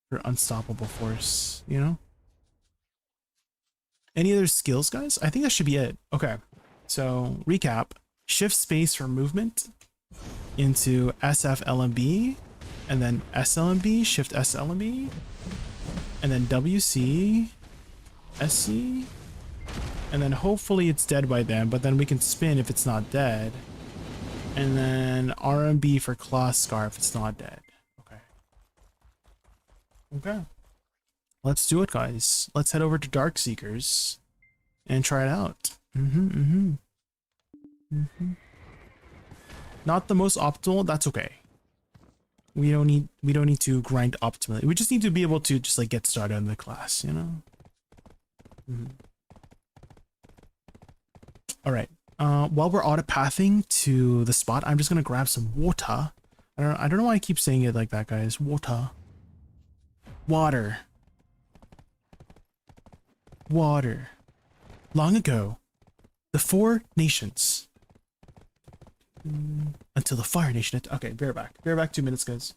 for unstoppable force, you know? Any other skills, guys? I think that should be it. Okay, so recap. Shift space for movement into SFLMB, and then SLMB, shift SLMB, and then WC, SC, and then hopefully it's dead by then, but then we can spin if it's not dead. And then RMB for Claw Scar if it's not dead. Okay. Okay. Let's do it, guys. Let's head over to Dark Seekers and try it out. Not the most optimal, that's okay. We don't need to grind optimally. We just need to be able to just like get started in the class, you know? All right. While we're autopathing to the spot, I'm just gonna grab some water. I don't know why I keep saying it like that, guys. Water. Water. Water. Long ago, the 4 nations. Until the Fire Nation. Okay, bear back. Bear back 2 minutes, guys.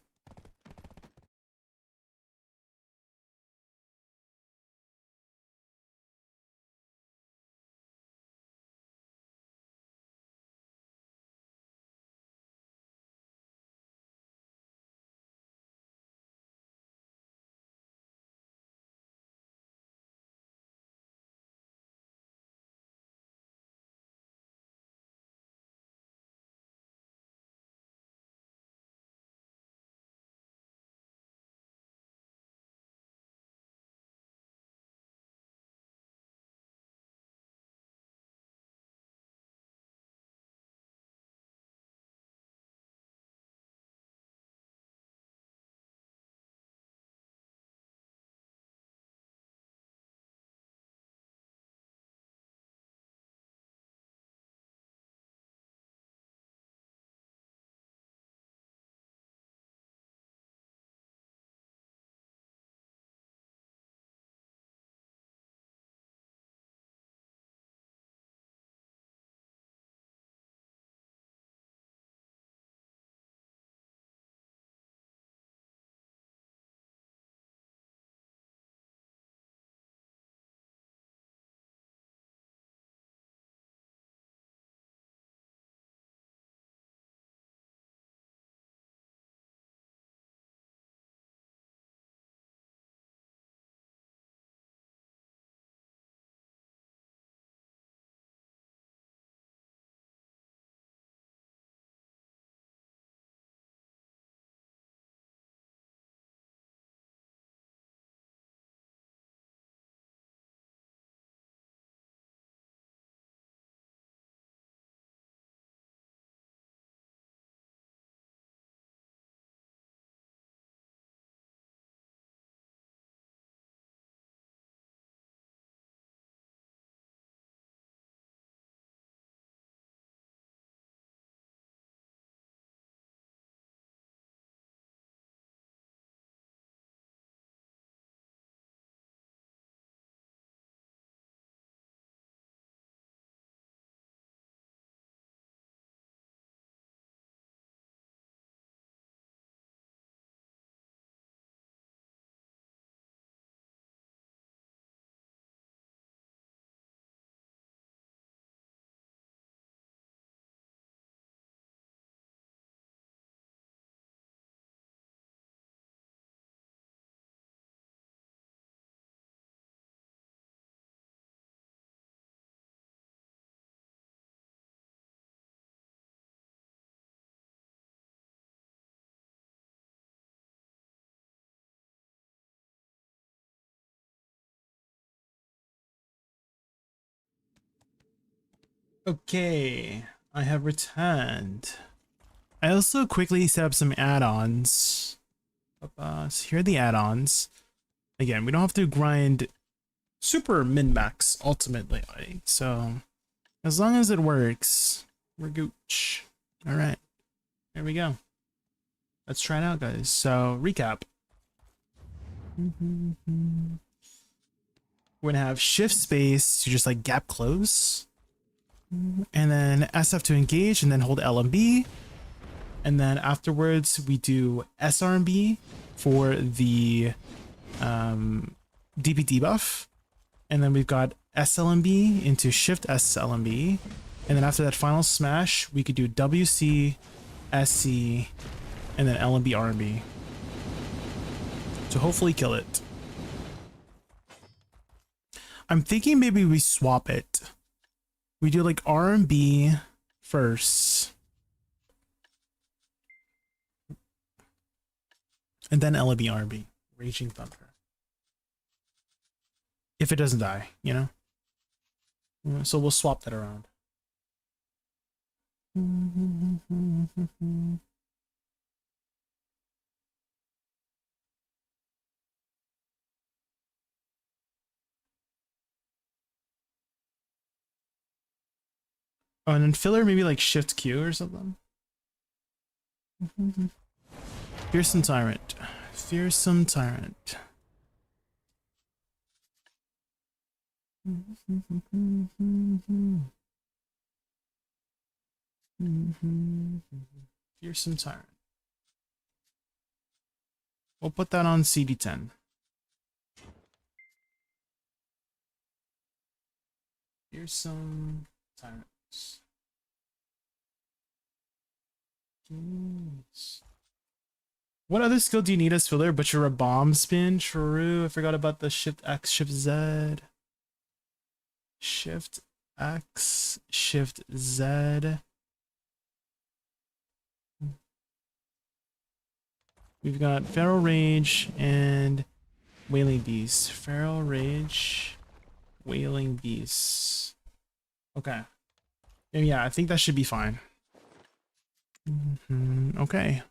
Okay, I have returned. I also quickly set up some add-ons. So here are the add-ons. Again, we don't have to grind super min-max ultimately, so as long as it works, we're gooch. All right, there we go. Let's try it out, guys. So recap. We're gonna have shift space to just like gap close. And then SF to engage, and then hold LMB. And then afterwards we do SRMB for the DP debuff. And then we've got SLMB into Shift SLMB. And then after that final smash, we could do WC, SC, and then LMB RMB to hopefully kill it. I'm thinking maybe we swap it. We do like RMB first. And then LMB RMB. Raging Thunder. If it doesn't die, you know? So we'll swap that around. Oh, and then filler, maybe like Shift Q or something. Fearsome Tyrant. Fearsome Tyrant. Fearsome Tyrant. We'll put that on CD10. Fearsome Tyrants. What other skill do you need as filler? But you're a bomb spin. True. I forgot about the Shift X, Shift Z. Shift X, Shift Z. We've got Feral Rage and Wailing Beast. Feral Rage, Wailing Beast. Okay. And yeah, I think that should be fine. Okay.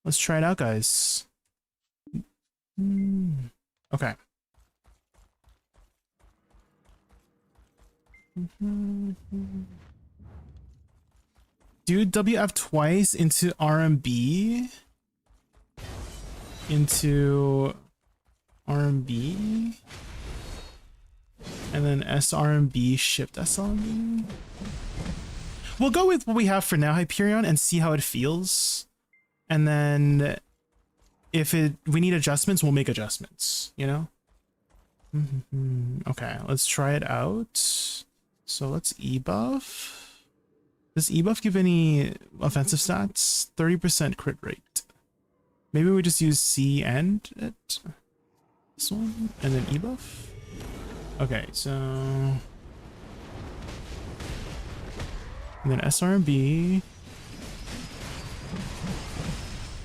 Let's try it out, guys. Okay. Do WF twice into RMB. Into RMB. And then SRMB, Shift SRMB. We'll go with what we have for now, Hyperion, and see how it feels. And then if we need adjustments, we'll make adjustments, you know? Okay, let's try it out. So let's E-buff. Does E-buff give any offensive stats? 30% crit rate. Maybe we just use C and it. This one, and then E-buff. Okay, so... And then SRMB.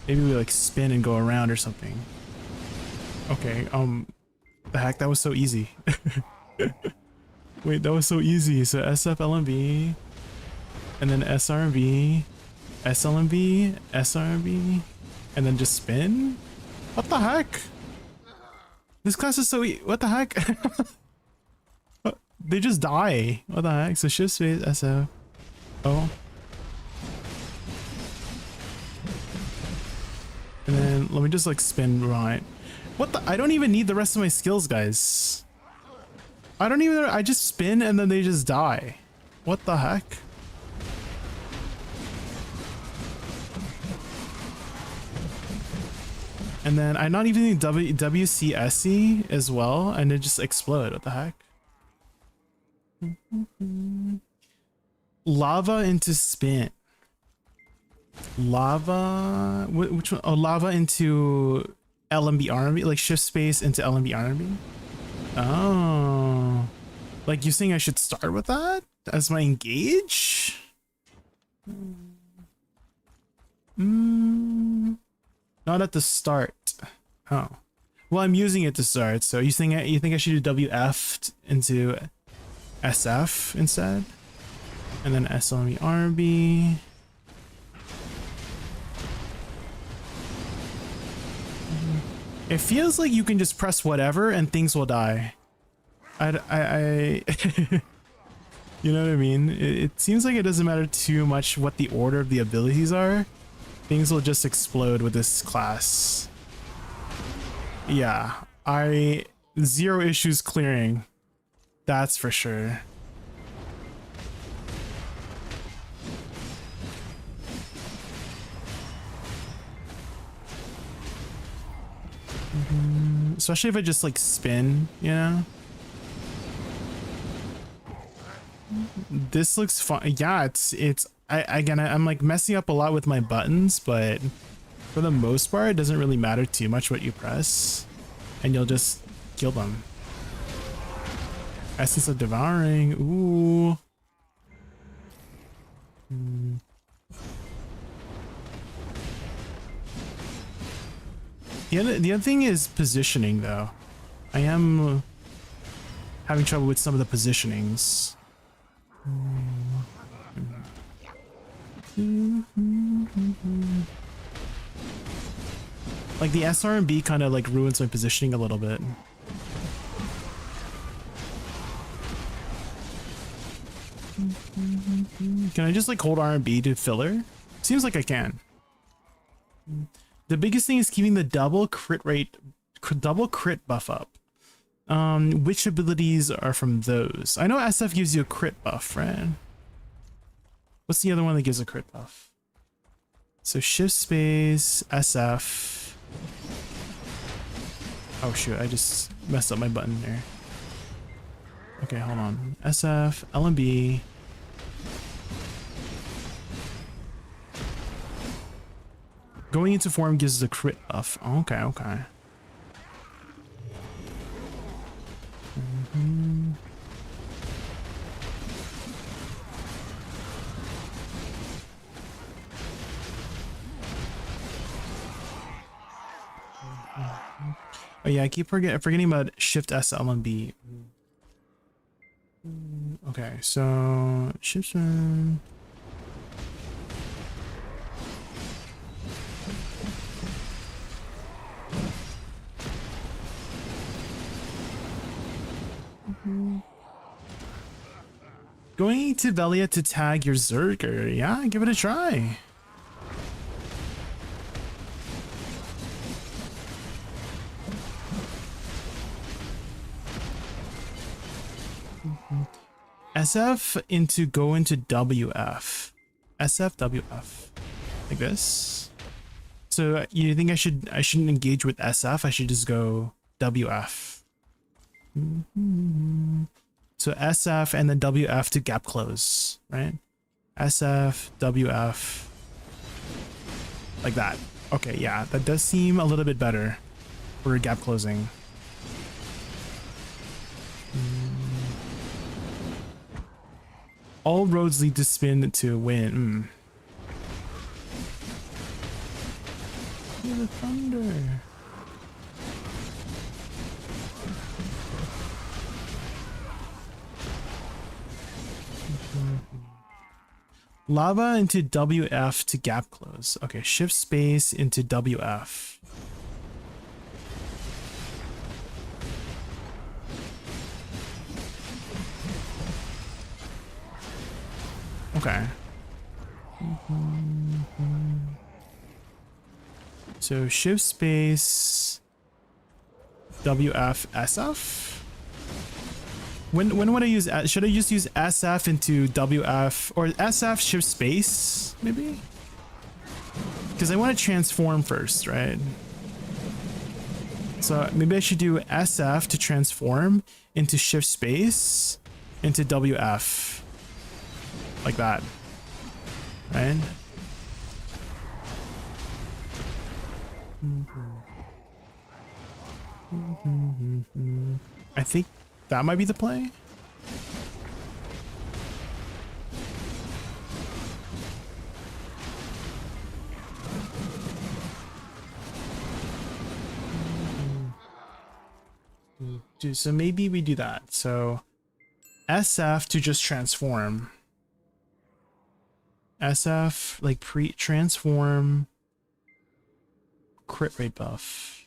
Maybe we like spin and go around or something. Okay, the heck, that was so easy. Wait, that was so easy. So SF LMB, and then SRMB, SLMB, SRMB, and then just spin? What the heck? This class is so what the heck? They just die. What the heck? So shift space SF. Oh. And then let me just like spin right. What the? I don't even need the rest of my skills, guys. I just spin and then they just die. What the heck? And then I not even need WCSE as well, and it just explode. What the heck? Lava into spin. Lava, which one? Oh, lava into LMB RMB, like shift space into LMB RMB. Oh, like you're saying I should start with that as my engage? Not at the start. Oh, well, I'm using it to start. So you think I should do WF into SF instead, and then SLMB RMB. It feels like you can just press whatever and things will die. I you know what I mean? It seems like it doesn't matter too much what the order of the abilities are. Things will just explode with this class. Yeah, zero issues clearing. That's for sure. Especially if I just like spin, you know? This looks fun. Yeah, I'm like messing up a lot with my buttons, but for the most part, it doesn't really matter too much what you press, and you'll just kill them. Essence of Devouring. Ooh. The other thing is positioning, though. I am having trouble with some of the positionings. Like the SR&B kind of like ruins my positioning a little bit. Can I just like hold R&B to filler? Seems like I can. The biggest thing is keeping the double crit buff up. Which abilities are from those? I know SF gives you a crit buff, right? What's the other one that gives a crit buff? So shift space, SF. Oh shoot, I just messed up my button there. Okay, hold on. SF, LMB. Going into form gives us a crit buff. Okay, okay. Oh yeah, I keep forgetting about Shift S LMB. Okay, so Shift. Going to Velia to tag your Zerger. Yeah, give it a try. SF into go into WF. SF WF. Like this. So you think I shouldn't engage with SF? I should just go WF. So SF and then WF to gap close, right? SF, WF. Like that. Okay, yeah, that does seem a little bit better for gap closing. All roads lead to spin to win. Feel the thunder. Lava into WF to gap close. Okay, shift space into WF. Okay. So shift space WF SF. When would I use? Should I just use SF into WF or SF shift space maybe? Because I want to transform first, right? So maybe I should do SF to transform into shift space into WF. Like that, right? I think that might be the play. So maybe we do that. So SF to just transform. SF like transform crit rate buff.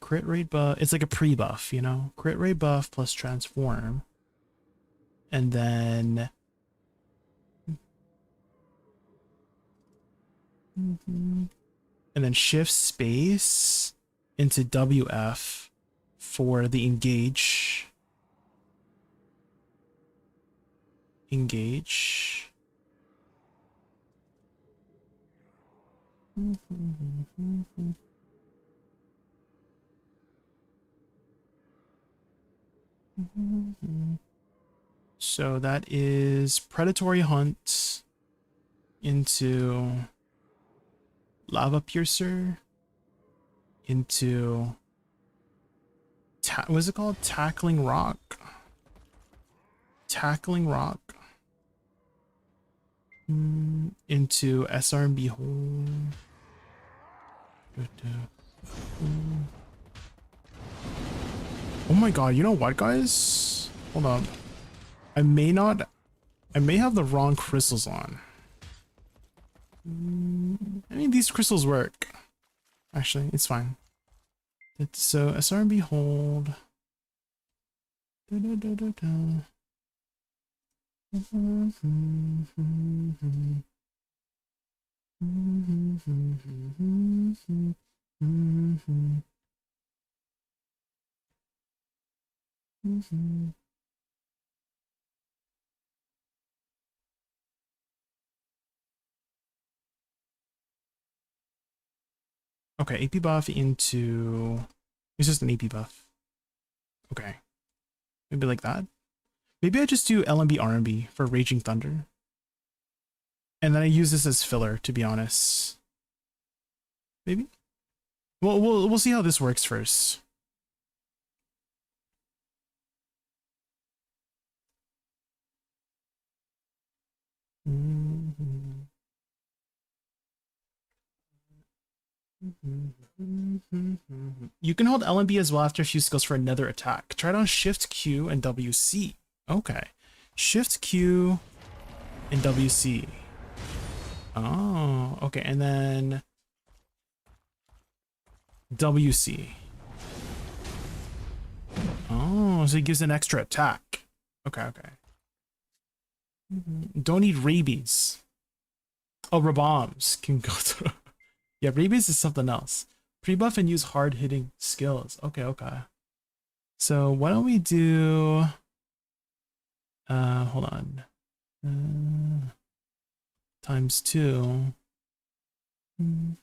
Crit rate buff. It's like a pre-buff, you know? Crit rate buff plus transform. And then shift space into WF for the engage. Engage. So that is Predatory Hunt into Lava Piercer into what's it called? Tackling Rock. Tackling Rock into SR&B Hole. Oh my god, you know what, guys? Hold on. I may have the wrong crystals on. I mean, these crystals work. Actually, it's fine. So SR&B hold. Okay, AP buff into... It's just an AP buff. Okay. Maybe like that. Maybe I just do LMB R&B for Raging Thunder. And then I use this as filler, to be honest. Maybe? Well, we'll see how this works first. You can hold LMB as well after a few skills for another attack. Try it on Shift Q and WC. Okay. Shift Q and WC. Oh, okay. And then WC. Oh, so it gives an extra attack. Okay, okay. Don't need rabies. Oh, Rabombs can go through. Yeah, rabies is something else. Pre-buff and use hard-hitting skills. Okay, okay. So why don't we do... hold on. Times 2. I'm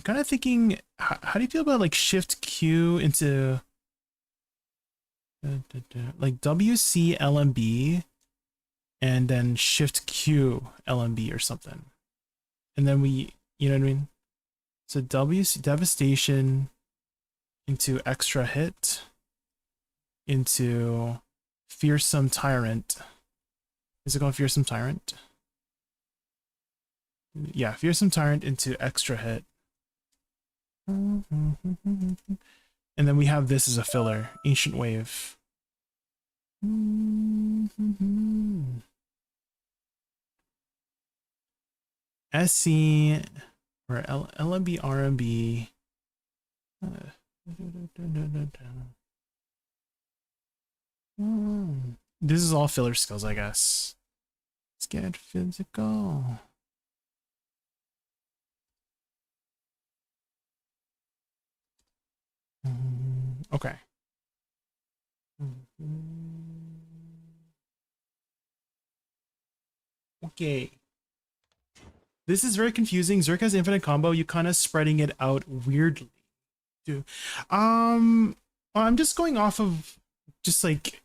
kind of thinking, how do you feel about like Shift Q into like WC LMB and then Shift Q LMB or something, and then we, you know what I mean? So WC Devastation into Extra Hit into Fearsome Tyrant. Is it called Fearsome Tyrant? Yeah, Fearsome Tyrant into Extra Hit. And then we have this as a filler, Ancient Wave. SC or LMB RMB. This is all filler skills, I guess. Let's get physical. Okay. Okay. This is very confusing. Zerk has infinite combo. You kind of spreading it out weirdly. Too. I'm just going off of just like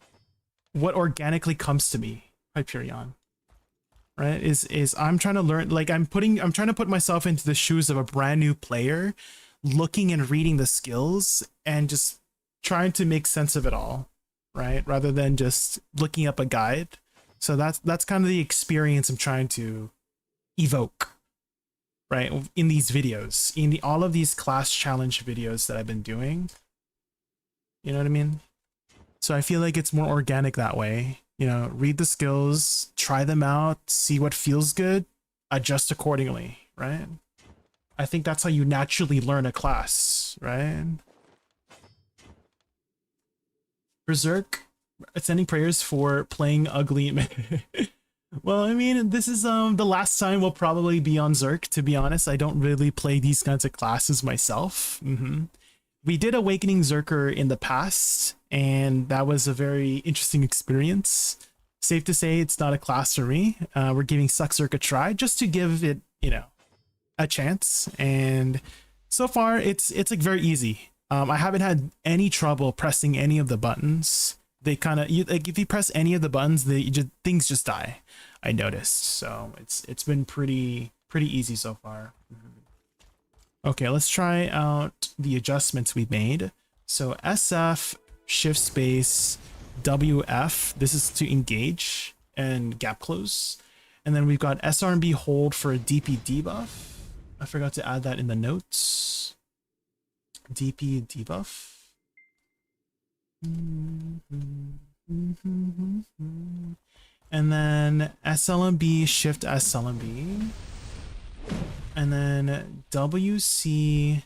what organically comes to me, Hyperion. Right? Is I'm trying to learn, like I'm trying to put myself into the shoes of a brand new player, looking and reading the skills and just trying to make sense of it all, right? Rather than just looking up a guide. So that's kind of the experience I'm trying to evoke, right? In these videos, in all of these class challenge videos that I've been doing. You know what I mean? So I feel like it's more organic that way. You know, read the skills, try them out, see what feels good, adjust accordingly, right? I think that's how you naturally learn a class, right? Berserk, sending prayers for playing ugly. Well, I mean, this is the last time we'll probably be on Zerk, to be honest. I don't really play these kinds of classes myself. We did Awakening Zerker in the past, and that was a very interesting experience. Safe to say it's not a class for me. We're giving SuccZerk a try just to give it, you know, a chance. And So far, it's like very easy. I haven't had any trouble pressing any of the buttons. They kind of like if you press any of the buttons, things just die. I noticed. So it's been pretty easy so far. Okay, let's try out the adjustments we made. So SF, shift space, WF. This is to engage and gap close. And then we've got SRB hold for a DP debuff. I forgot to add that in the notes. DP debuff. And then SLMB, shift SLMB. And then WC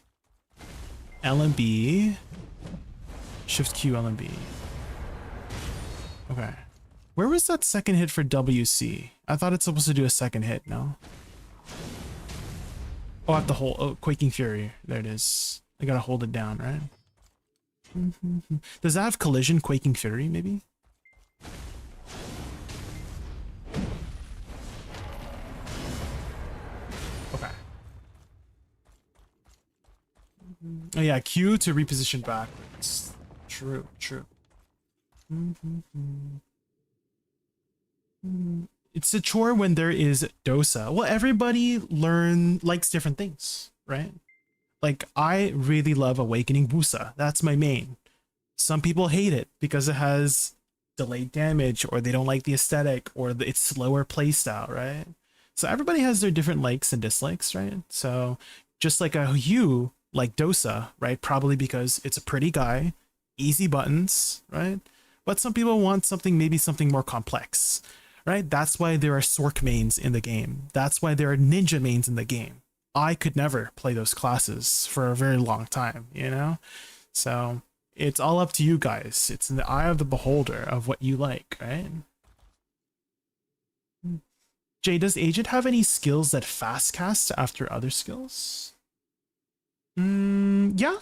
LMB, shift Q LMB. Okay. Where was that second hit for WC? I thought it's supposed to do a second hit, no? Oh, I have to hold. Oh, Quaking Fury. There it is. I gotta hold it down, right? Does that have collision, Quaking Fury, maybe? Okay. Oh yeah, Q to reposition backwards. True, true. It's a chore when there is dosa. Well, everybody likes different things, right? Like, I really love Awakening Busa. That's my main. Some people hate it because it has delayed damage, or they don't like the aesthetic, or its slower playstyle, right? So everybody has their different likes and dislikes, right? So just like you like Dosa, right? Probably because it's a pretty guy, easy buttons, right? But some people want maybe something more complex, right? That's why there are Sork mains in the game. That's why there are ninja mains in the game. I could never play those classes for a very long time, you know? So it's all up to you guys. It's in the eye of the beholder of what you like, right? Jay, does Agent have any skills that fast cast after other skills? Yeah.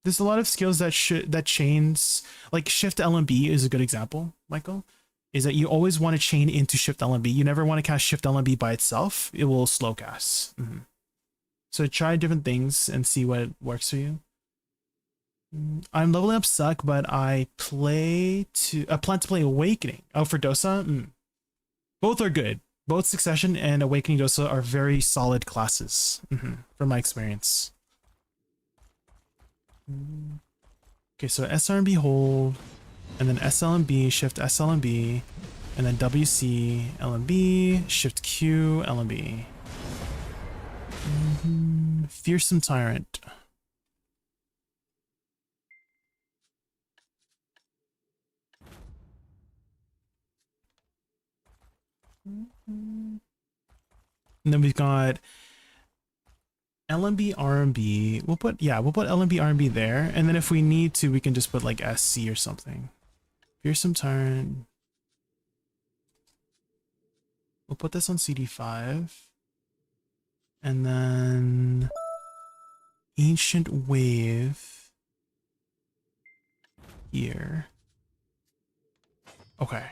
There's a lot of skills that chains, like Shift LMB is a good example, Michael. Is that you always want to chain into Shift LMB. You never want to cast Shift LMB by itself. It will slow cast. So try different things and see what works for you. I'm leveling up Suck, but I plan to play Awakening. Oh, for Dosa? Both are good. Both Succession and Awakening Dosa are very solid classes, from my experience. Okay, so SRB hold, and then SLMB, shift SLMB, and then WC, LMB, shift Q, LMB. Fearsome Tyrant. And then we've got LMB RMB. We'll put LMB RMB there, and then if we need to, we can just put like SC or something. Fearsome Tyrant. We'll put this on CD5. And then Ancient Wave here. Okay.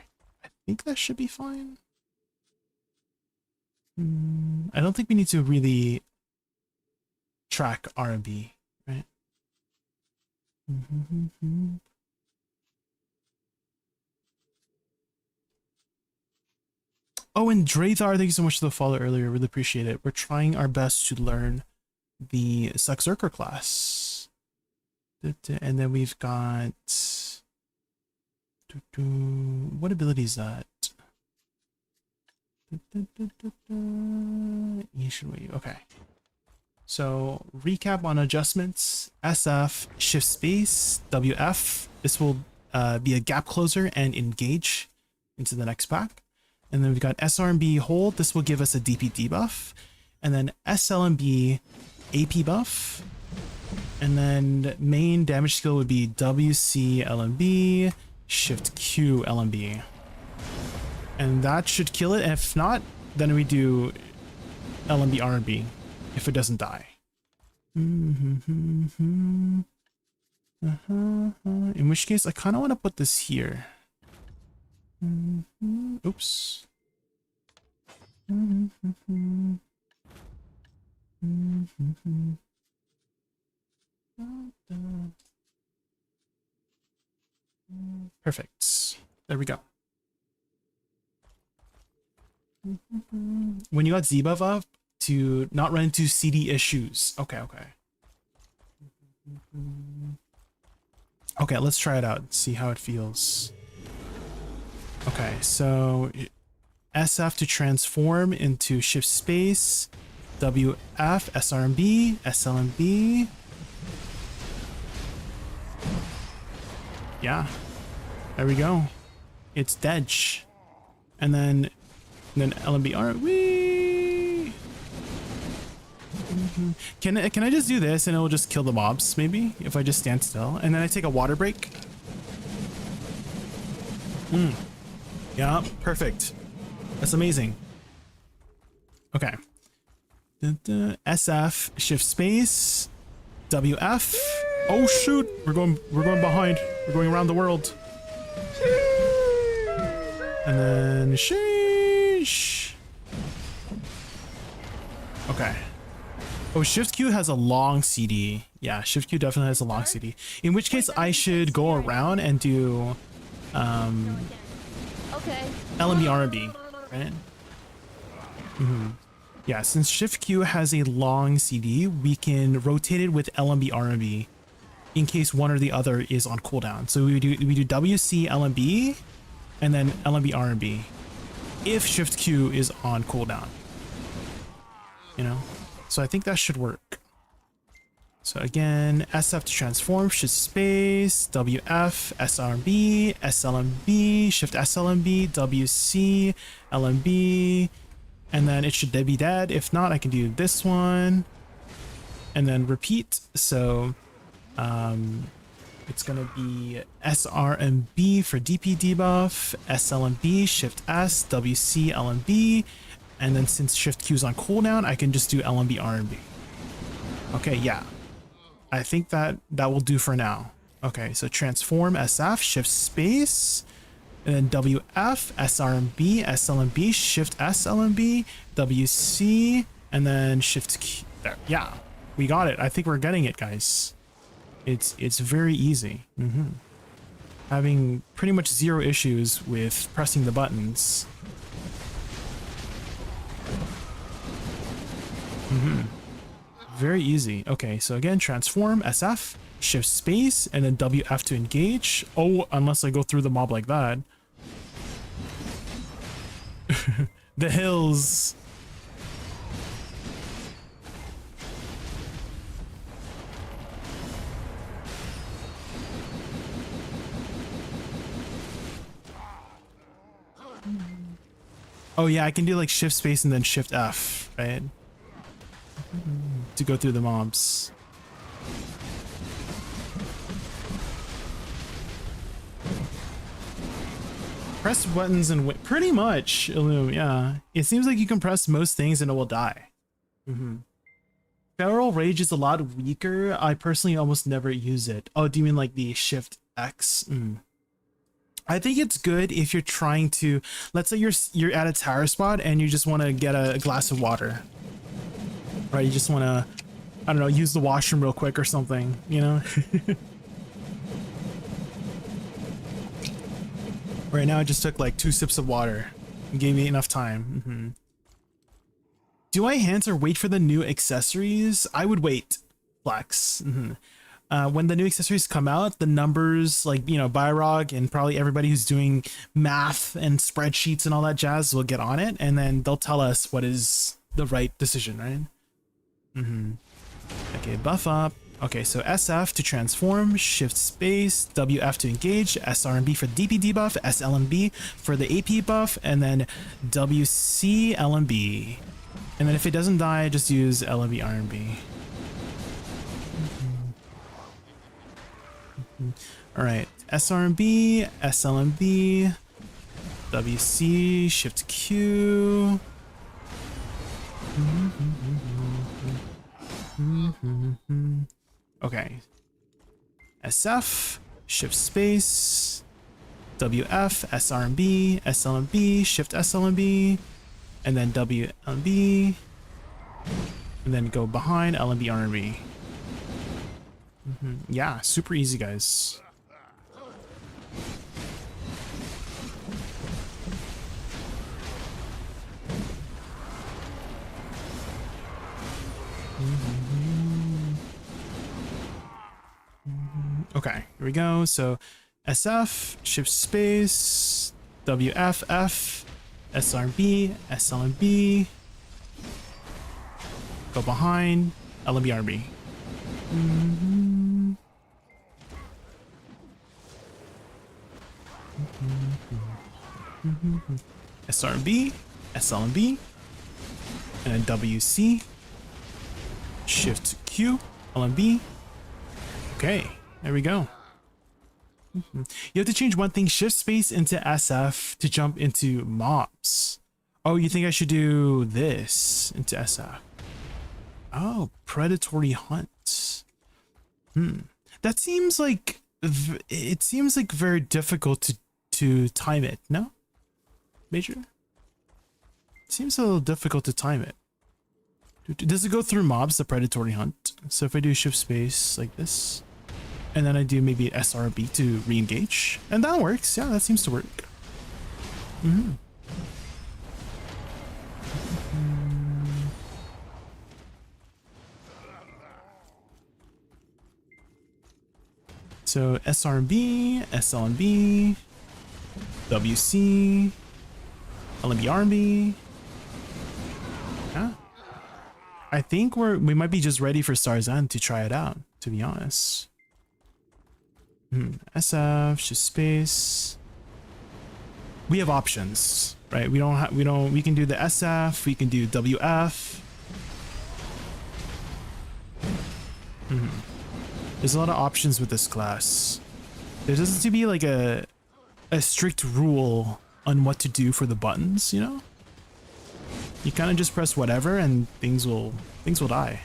I think that should be fine. I don't think we need to really track RMB, right? Oh, and Drathar, thank you so much for the follow earlier. Really appreciate it. We're trying our best to learn the SuccWiz class. And then we've got... What ability is that? Okay. So, recap on adjustments. SF, shift space, WF. This will be a gap closer and engage into the next pack. And then we've got SRB hold. This will give us a DP debuff. And then SLMB AP buff. And then main damage skill would be WC LMB, shift Q LMB. And that should kill it. If not, then we do LMB RB if it doesn't die. In which case, I kind of want to put this here. Oops. Perfect. There we go. When you got Z buff up, to not run into CD issues. Okay, okay. Okay, let's try it out. See how it feels. Okay, so SF to transform into shift space, WF, SRMB, SLMB. Yeah, there we go. It's Dedge. And then LMBR. Whee! Can I just do this and it will just kill the mobs, maybe? If I just stand still. And then I take a water break. Yeah, perfect. That's amazing. Okay. SF, shift space, WF. Oh shoot, we're going behind. We're going around the world. And then sheesh. Okay. Oh, Shift Q has a long CD. Yeah, Shift Q definitely has a long CD. In which case I should go around and do LMB R&B, right? Yeah, since Shift Q has a long CD, we can rotate it with LMB R&B in case one or the other is on cooldown. So we do WC LMB and then LMB R&B if Shift Q is on cooldown. You know? So I think that should work. So again, SF to transform, shift space, WF, SRB, SLMB, shift SLMB, WC, LMB, and then it should be dead. If not, I can do this one and then repeat. So it's gonna be SRMB for DP debuff, SLMB, shift S, WC, LMB, and then since shift Q is on cooldown, I can just do LMB R&B. Okay, yeah. I think that will do for now. Okay, so transform SF, shift space, and then WF, SRMB, SLMB, shift SLMB, WC, and then shift Q. There, yeah, we got it. I think we're getting it, guys. It's very easy. Having pretty much zero issues with pressing the buttons. Very easy. Okay, so again, transform, SF, shift space, and then WF to engage. Oh, unless I go through the mob like that. The hills. Oh yeah, I can do like shift space and then shift F, right? To go through the mobs. Press buttons and wait. Pretty much, Illum, yeah. It seems like you can press most things and it will die. Feral Rage is a lot weaker. I personally almost never use it. Oh, do you mean like the shift X? I think it's good if you're trying to, let's say you're at a tower spot and you just want to get a glass of water. Right, you just want to, I don't know, use the washroom real quick or something, you know? Right now I just took like 2 sips of water. It gave me enough time. Do I enhance or wait for the new accessories? I would wait, Flex. When the new accessories come out, the numbers, like, you know, Byrog and probably everybody who's doing math and spreadsheets and all that jazz will get on it, and then they'll tell us what is the right decision, right? Okay, buff up. Okay, so SF to transform, shift space, WF to engage, SRMB for DP debuff, SLMB for the AP buff, and then WC LMB. And then if it doesn't die, just use LMB RMB. Alright, SRMB, SLMB, WC, shift Q. Okay. SF, shift space, WF, SRMB, SLMB, shift SLMB, and then WLMB, and then go behind LMB RMB. Yeah, super easy, guys. Okay, here we go. So SF, shift space, WFF, SRB, SLMB, go behind, LMBRB. SRB, SLMB, and then WC, shift Q, LMB. Okay, there we go. You have to change one thing, shift space into SF to jump into mobs. Oh, you think I should do this into SF? Oh, predatory hunt. That seems like, it seems like very difficult to time it, no? Major? It seems a little difficult to time it. Does it go through mobs, the predatory hunt? So if I do shift space like this, and then I do maybe SRB to re-engage, and that works. Yeah, that seems to work. So SRB, SLNB, WC, LMBRB. Yeah. I think we might be just ready for Star's End to try it out, to be honest. SF, shift space. We have options, right? We can do the SF, we can do WF. There's a lot of options with this class. There doesn't seem to be like a strict rule on what to do for the buttons, you know? You kind of just press whatever and things will die.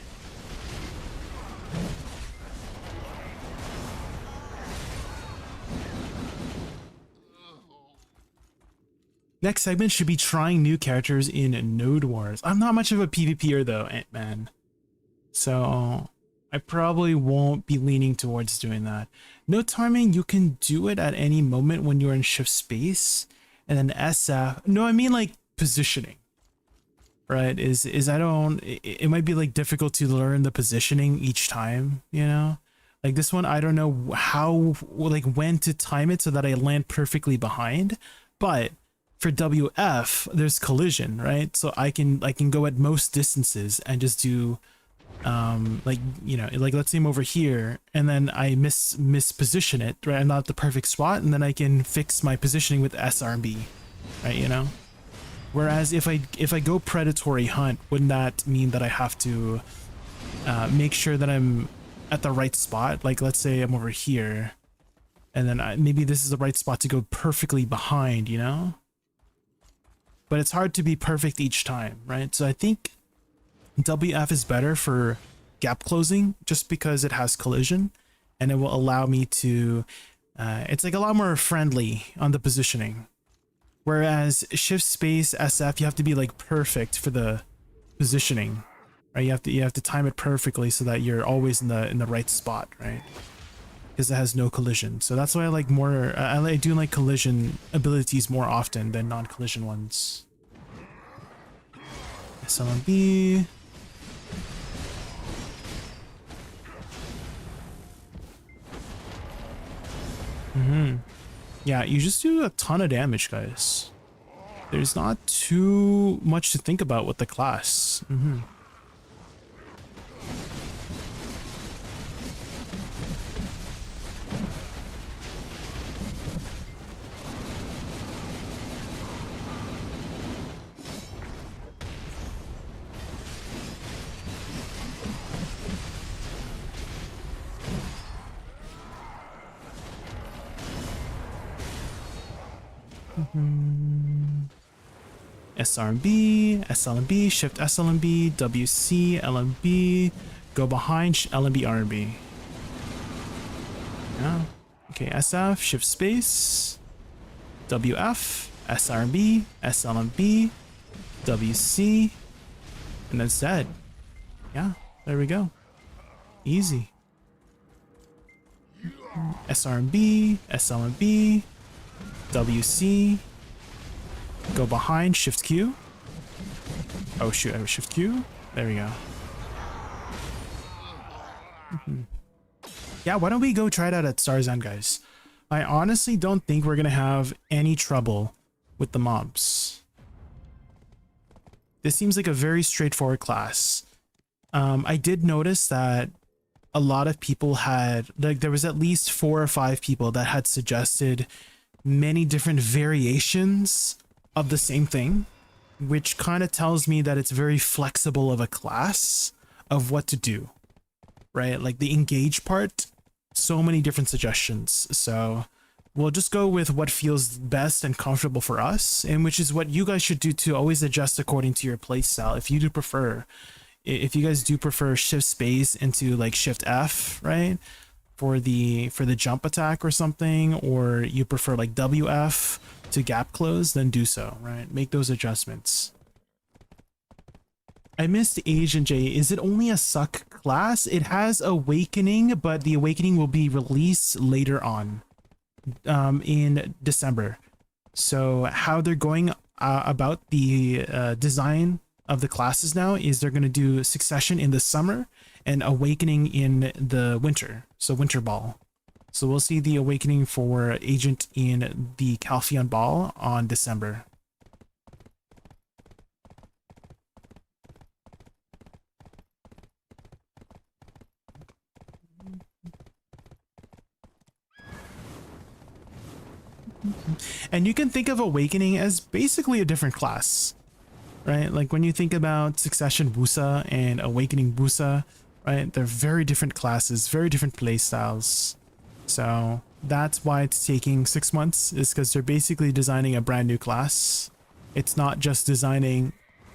Next segment should be trying new characters in Node Wars. I'm not much of a PvPer though, Ant-Man. So I probably won't be leaning towards doing that. No timing, you can do it at any moment when you're in shift space. And then SF, no, I mean like positioning. Right, it might be like difficult to learn the positioning each time, you know? Like this one, I don't know how, like when to time it so that I land perfectly behind, but for WF, there's collision, right? So I can go at most distances and just do, like, you know, like let's say I'm over here and then I misposition it, right? I'm not at the perfect spot, and then I can fix my positioning with SRB, right? You know. Whereas if I go predatory hunt, wouldn't that mean that I have to make sure that I'm at the right spot? Like let's say I'm over here, and then maybe this is the right spot to go perfectly behind, you know? But it's hard to be perfect each time, right? So I think WF is better for gap closing just because it has collision, and it will allow me to, it's like a lot more friendly on the positioning. Whereas shift space SF, you have to be like perfect for the positioning, right? You have to time it perfectly so that you're always in the right spot, right? Because it has no collision. So that's why I like more. I do like collision abilities more often than non-collision ones. SLMB. Yeah, you just do a ton of damage, guys. There's not too much to think about with the class. SRB, SLMB, shift SLMB, WC, LMB, go behind, LMB, RB. Yeah. Okay, SF, shift space, WF, SRB, SLMB, WC, and that's dead. Yeah, there we go. Easy. SRMB, SLMB, WC, go behind, Shift Q. Oh shoot, I have Shift Q. There we go. Yeah, why don't we go try it out at Star's End, guys? I honestly don't think we're gonna have any trouble with the mobs. This seems like a very straightforward class. I did notice that a lot of people had, like, there was at least 4 or 5 people that had suggested many different variations of the same thing, which kind of tells me that it's very flexible of a class of what to do, right? Like the engage part, so many different suggestions. So we'll just go with what feels best and comfortable for us, and which is what you guys should do to always adjust according to your playstyle. If you do prefer, if you guys do prefer shift space into like shift F, right? For the jump attack or something, or you prefer like WF to gap close, then do so, right? Make those adjustments. I missed Agent J. Is it only a suck class? It has Awakening, but the Awakening will be released later on in December. So how they're going about the design of the classes now is they're going to do Succession in the summer and Awakening in the winter, so Winter Ball. So we'll see the Awakening for Agent in the Calpheon Ball on December. And you can think of Awakening as basically a different class, right? Like when you think about Succession Wusa and Awakening Wusa, right? They're very different classes, very different play styles. So that's why it's taking 6 months, is because they're basically designing a brand new class. It's not just designing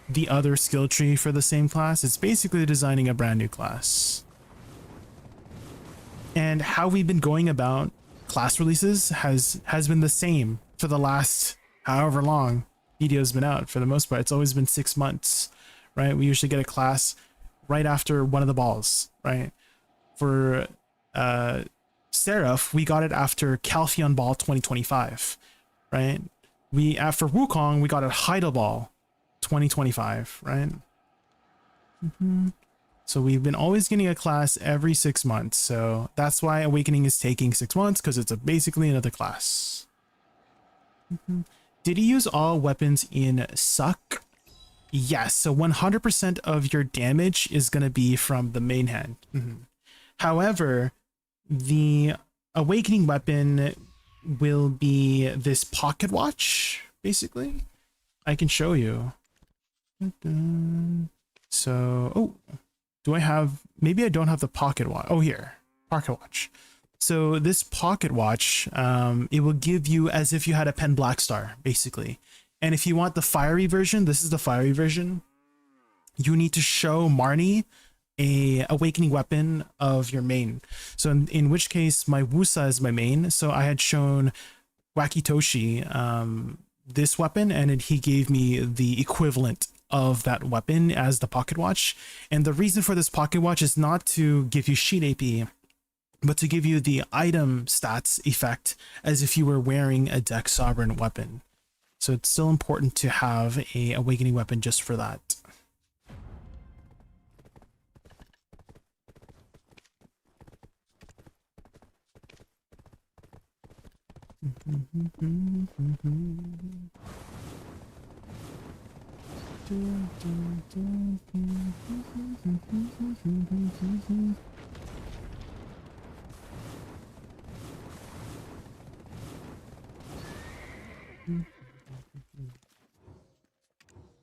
the other skill tree for the same class. It's basically designing a brand new class. And how we've been going about class releases has been the same for the last however long video's been out. For the most part, it's always been 6 months, right? We usually get a class right after one of the balls, right? For Seraph, we got it after Calpheon Ball 2025, right? For Wukong, we got it Heidel Ball 2025, right? So we've been always getting a class every 6 months. So that's why Awakening is taking 6 months, because it's basically another class. Did he use all weapons in Suck? Yes, so 100% of your damage is going to be from the main hand. However, the Awakening weapon will be this pocket watch, basically. I can show you. So, oh, do I have, maybe I don't have the pocket watch. Oh, here, pocket watch. So this pocket watch, it will give you as if you had a pen black star, basically. And if you want the fiery version, this is the fiery version. You need to show Marnie a Awakening weapon of your main. So in which case my Wusa is my main. So I had shown Wakitoshi this weapon, and he gave me the equivalent of that weapon as the pocket watch. And the reason for this pocket watch is not to give you sheet AP, but to give you the item stats effect as if you were wearing a Dex Sovereign weapon. So it's still important to have a Awakening weapon just for that.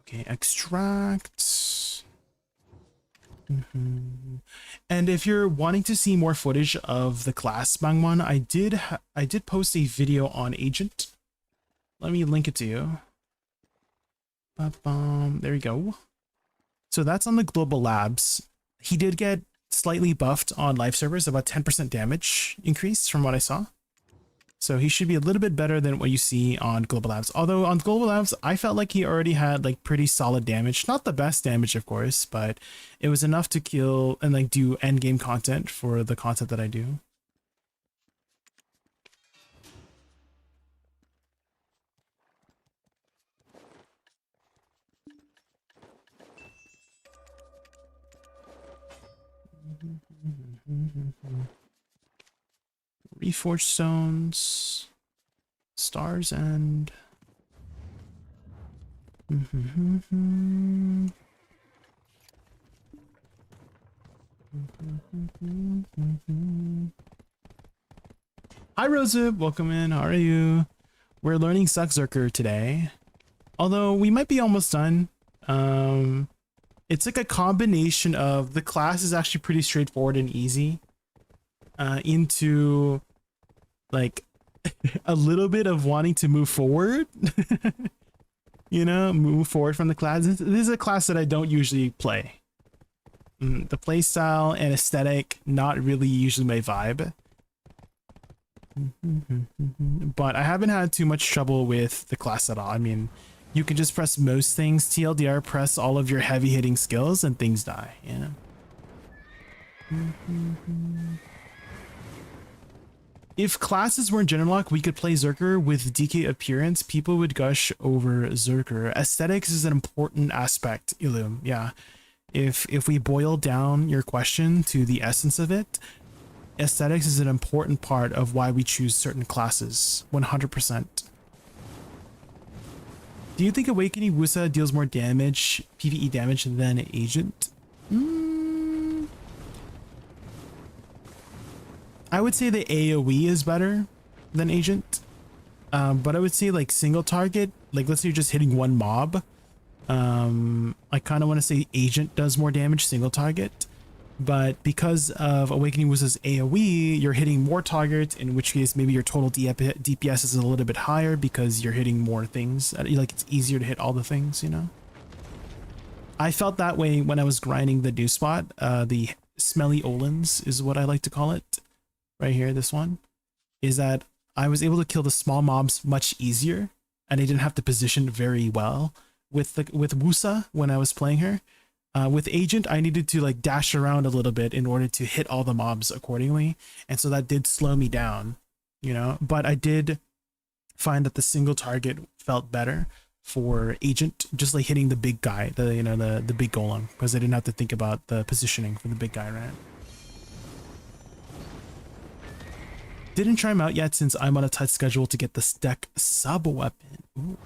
Okay, extract. And if you're wanting to see more footage of the class Mangwon, I did post a video on Agent. Let me link it to you. There we go. So that's on the global labs. He did get slightly buffed on live servers, about 10% damage increase from what I saw. So he should be a little bit better than what you see on Global Labs. Although on Global Labs, I felt like he already had like pretty solid damage. Not the best damage, of course, but it was enough to kill and like do end game content for the content that I do. Reforged stones. Stars End. Hi Rosa, welcome in. How are you? We're learning SuccWiz today. Although we might be almost done. It's like a combination of the class is actually pretty straightforward and easy. Into like a little bit of wanting to move forward. You know, move forward from the class. This is a class that I don't usually play. The play style and aesthetic, not really usually my vibe. But I haven't had too much trouble with the class at all. I mean, you can just press most things, TLDR, press all of your heavy hitting skills and things die, yeah. If classes were in general lock, we could play Zerker with DK appearance. People would gush over Zerker. Aesthetics is an important aspect, Illum. Yeah. If we boil down your question to the essence of it, aesthetics is an important part of why we choose certain classes. 100%. Do you think Awakening Wusa deals more damage, PvE damage, than Agent? I would say the AoE is better than Agent, but I would say like single target, like let's say you're just hitting one mob. I kind of want to say Agent does more damage single target, but because of Awakening Wusa's AoE, you're hitting more targets, in which case maybe your total DPS is a little bit higher because you're hitting more things. Like it's easier to hit all the things, you know? I felt that way when I was grinding the new spot. The Smelly Olins is what I like to call it. Right here, this one, is that I was able to kill the small mobs much easier, and I didn't have to position very well with Wusa when I was playing her. With Agent, I needed to like dash around a little bit in order to hit all the mobs accordingly, and so that did slow me down, you know. But I did find that the single target felt better for Agent, just like hitting the big guy, the big golem, because I didn't have to think about the positioning for the big guy, right? Didn't try him out yet since I'm on a tight schedule to get this deck sub weapon. Ooh.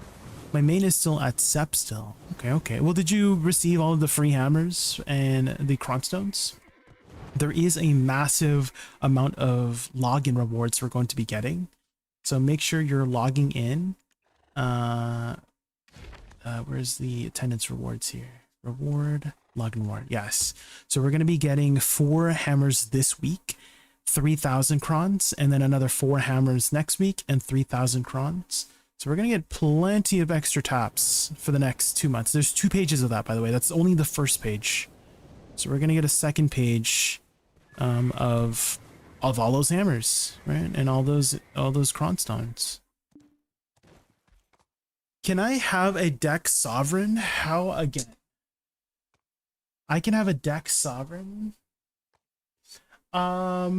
My main is still at Sep still. Okay. Well, did you receive all of the free hammers and the Kronstones? There is a massive amount of login rewards we're going to be getting. So make sure you're logging in. Where's the attendance rewards here? Reward, login reward. Yes. So we're going to be getting 4 hammers this week. 3,000 crons, and then another 4 hammers next week and 3,000 crons. So we're gonna get plenty of extra taps for the next 2 months. There's 2 pages of that, by the way. That's only the first page. So we're gonna get a second page of all those hammers, right? And all those cronstones. Can I have a deck sovereign? How again? I can have a deck sovereign. Like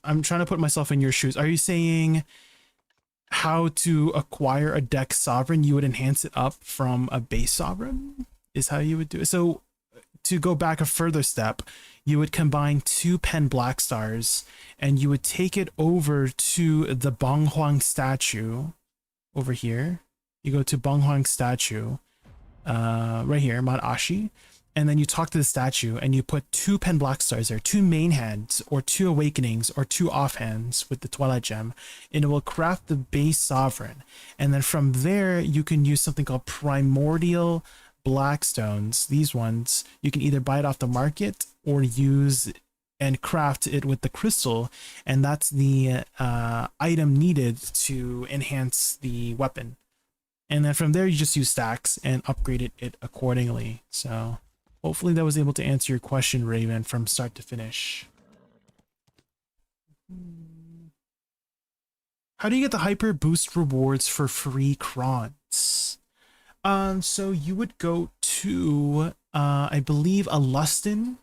I'm trying to put myself in your shoes. Are you saying how to acquire a deck sovereign? You would enhance it up from a base sovereign is how you would do it. So to go back a further step, you would combine 2 pen black stars and you would take it over to the Banghuang statue over here. You go to Banghuang statue, right here, Mount Ashi, and then you talk to the statue and you put 2 pen black stars there, 2 main hands or 2 awakenings or 2 offhands with the Twilight Gem, and it will craft the base sovereign. And then from there, you can use something called primordial black stones. These ones, you can either buy it off the market or use and craft it with the crystal, and that's the item needed to enhance the weapon. And then from there, you just use stacks and upgrade it accordingly. So hopefully that was able to answer your question, Raven, from start to finish. How do you get the hyper boost rewards for free crons? So you would go to, I believe, a Lustin.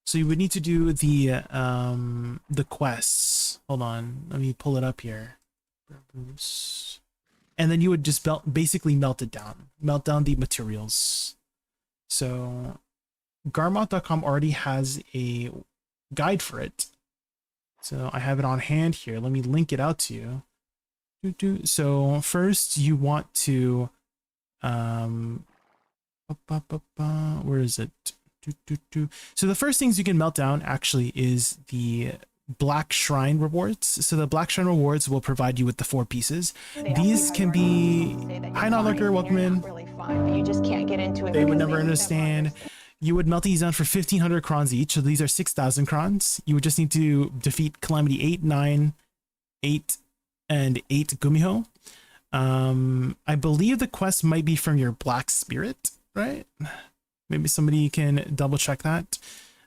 So you would need to do the quests. Hold on, let me pull it up here. Boost. and then you would just basically melt it down, melt down the materials. So Garmot.com already has a guide for it. So I have it on hand here. Let me link it out to you. So first you want to, where is it? So the first things you can melt down actually is the Black Shrine rewards. So the Black Shrine rewards will provide you with the 4 pieces. These can be, hi Nodlurker, welcome in. Really fun, but you just can't get into it. They would never understand. You would melt these down for 1,500 crons each. So these are 6,000 crons. You would just need to defeat Calamity 8, 9, 8, and 8 Gumiho. I believe the quest might be from your Black Spirit, right? Maybe somebody can double check that.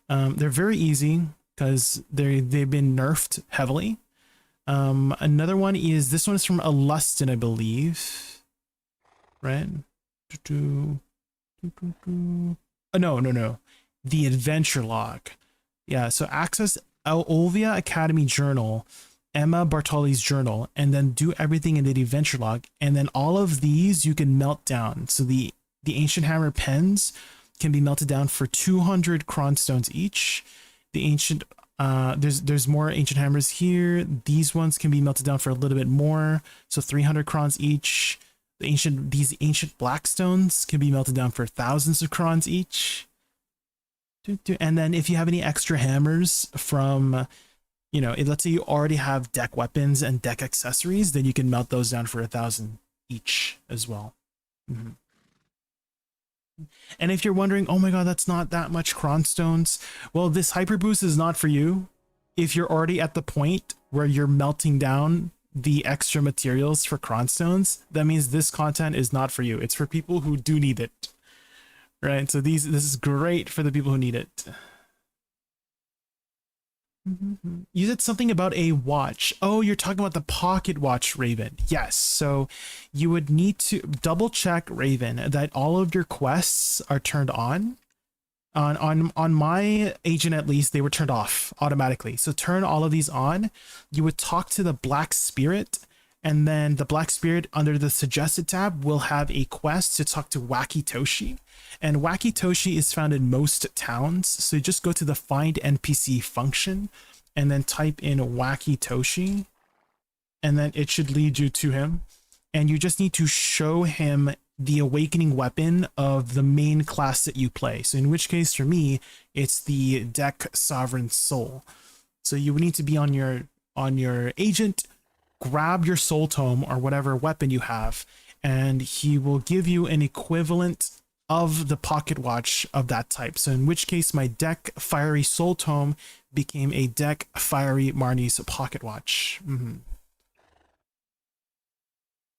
They're very easy because they've been nerfed heavily. Another one is, this one is from Alustin, I believe. Right? No. The Adventure Log. Yeah, so access Olvia Academy Journal, Emma Bartoli's journal, and then do everything in the Adventure Log. And then all of these you can melt down. So the Ancient Hammer pens can be melted down for 200 cron stones each. The ancient there's more ancient hammers here. These ones can be melted down for a little bit more, so 300 crons each. These ancient black stones can be melted down for thousands of crons each. And then if you have any extra hammers from, you know, let's say you already have deck weapons and deck accessories, then you can melt those down for 1,000 each as well. And if you're wondering, oh my god, that's not that much cron stones, well, this hyper boost is not for you if you're already at the point where you're melting down the extra materials for cron stones. That means this content is not for you. It's for people who do need it, right? So this is great for the people who need it. You said something about a watch. Oh, you're talking about the pocket watch, Raven. Yes. So you would need to double check, Raven, that all of your quests are turned on. On my agent, at least, they were turned off automatically. So turn all of these on. You would talk to the Black Spirit, and then the Black Spirit under the suggested tab will have a quest to talk to Wacky Toshi. And Wacky Toshi is found in most towns. So you just go to the find NPC function and then type in Wacky Toshi, and then it should lead you to him. And you just need to show him the awakening weapon of the main class that you play. So in which case, for me, it's the Deck Sovereign Soul. So you would need to be on your agent, grab your soul tome or whatever weapon you have, and he will give you an equivalent of the pocket watch of that type. So in which case, my Deck Fiery Soul Tome became a Deck Fiery Marnie's pocket watch.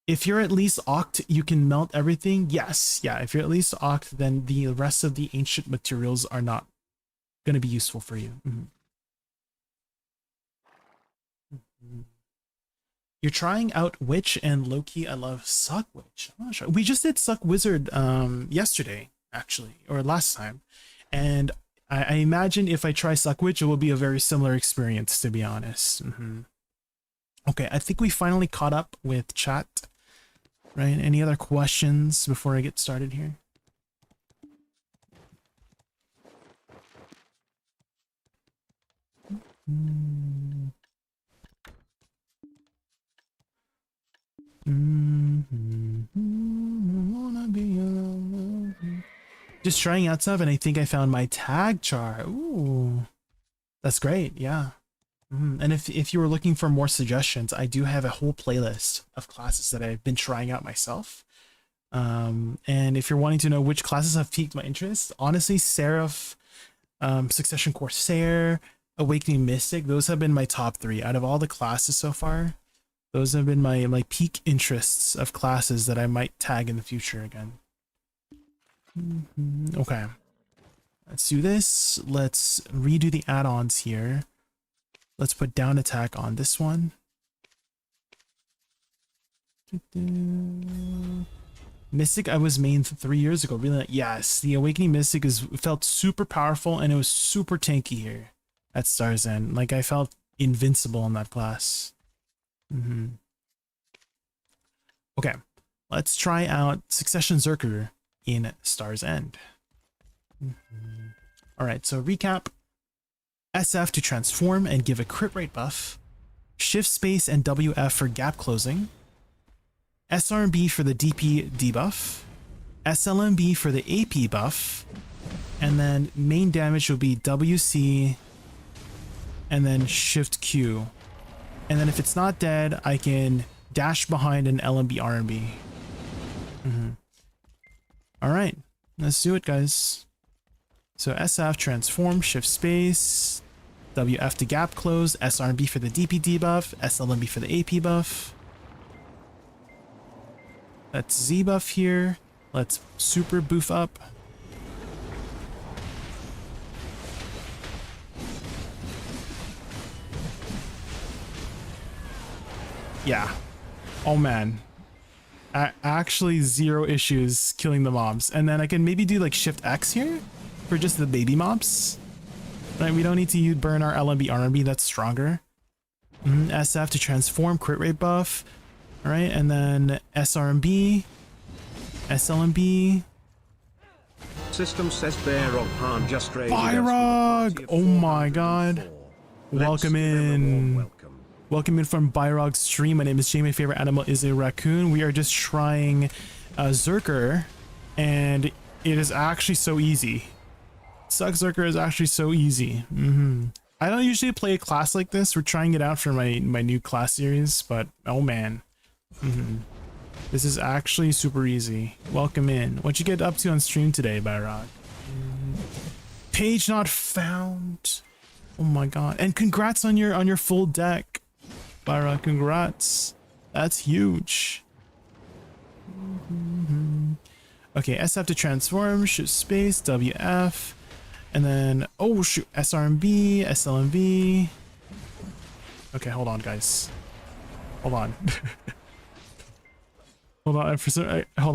If you're at least Oct, you can melt everything. Yes, yeah. If you're at least Oct, then the rest of the ancient materials are not going to be useful for you. You're trying out Witch and Loki. I love SuccWiz. I'm not sure. We just did SuccWizard yesterday, actually, or last time. And I imagine if I try SuccWiz, it will be a very similar experience, to be honest. Okay, I think we finally caught up with chat. Right? Any other questions before I get started here? Just trying out stuff, and I think I found my tag char. Ooh, that's great. Yeah. And if you were looking for more suggestions, I do have a whole playlist of classes that I've been trying out myself. And if you're wanting to know which classes have piqued my interest, honestly, Seraph, Succession Corsair, Awakening Mystic, those have been my top 3 out of all the classes so far. Those have been my peak interests of classes that I might tag in the future again. Okay, let's do this. Let's redo the add-ons here. Let's put down attack on this one. Mystic, I was main 3 years ago. Really, yes, the Awakening Mystic felt super powerful, and it was super tanky here at Star's End. Like, I felt invincible in that class. Okay, Okay, let's try out Succession Zerker in Star's End. All right, so recap. SF to transform and give a crit rate buff. Shift space and WF for gap closing. SRB for the DP debuff. SLMB for the AP buff. And then main damage will be WC and then Shift Q. And then if it's not dead, I can dash behind an LMB RMB. All right, let's do it, guys. So SF transform, shift space, WF to gap close, SRB for the DP debuff, SLMB for the AP buff. Let's Z buff here. Let's super boof up. Yeah. Oh man. Actually zero issues killing the mobs. And then I can maybe do like Shift X here for just the baby mobs. Right, we don't need to burn our LMB RMB, that's stronger. SF to transform, crit rate buff. All right, and then SRMB, SLMB. System says Bayrog Han just raided Bayrog! Oh my god. Welcome in. Welcome. Welcome in from Bayrog's stream. My name is Jay. My favorite animal is a raccoon. We are just trying Zerker, and it is actually so easy. SuccZerker is actually so easy. I don't usually play a class like this. We're trying it out for my new class series, but oh man. This is actually super easy. Welcome in. What'd you get up to on stream today, Bayrog? Page not found. Oh my god. And congrats on your full deck. Bayrog, congrats. That's huge. Okay, SF to transform, shift space, WF. And then, oh shoot, SRMB, SLMB. Okay, hold on, guys. Hold on. Hold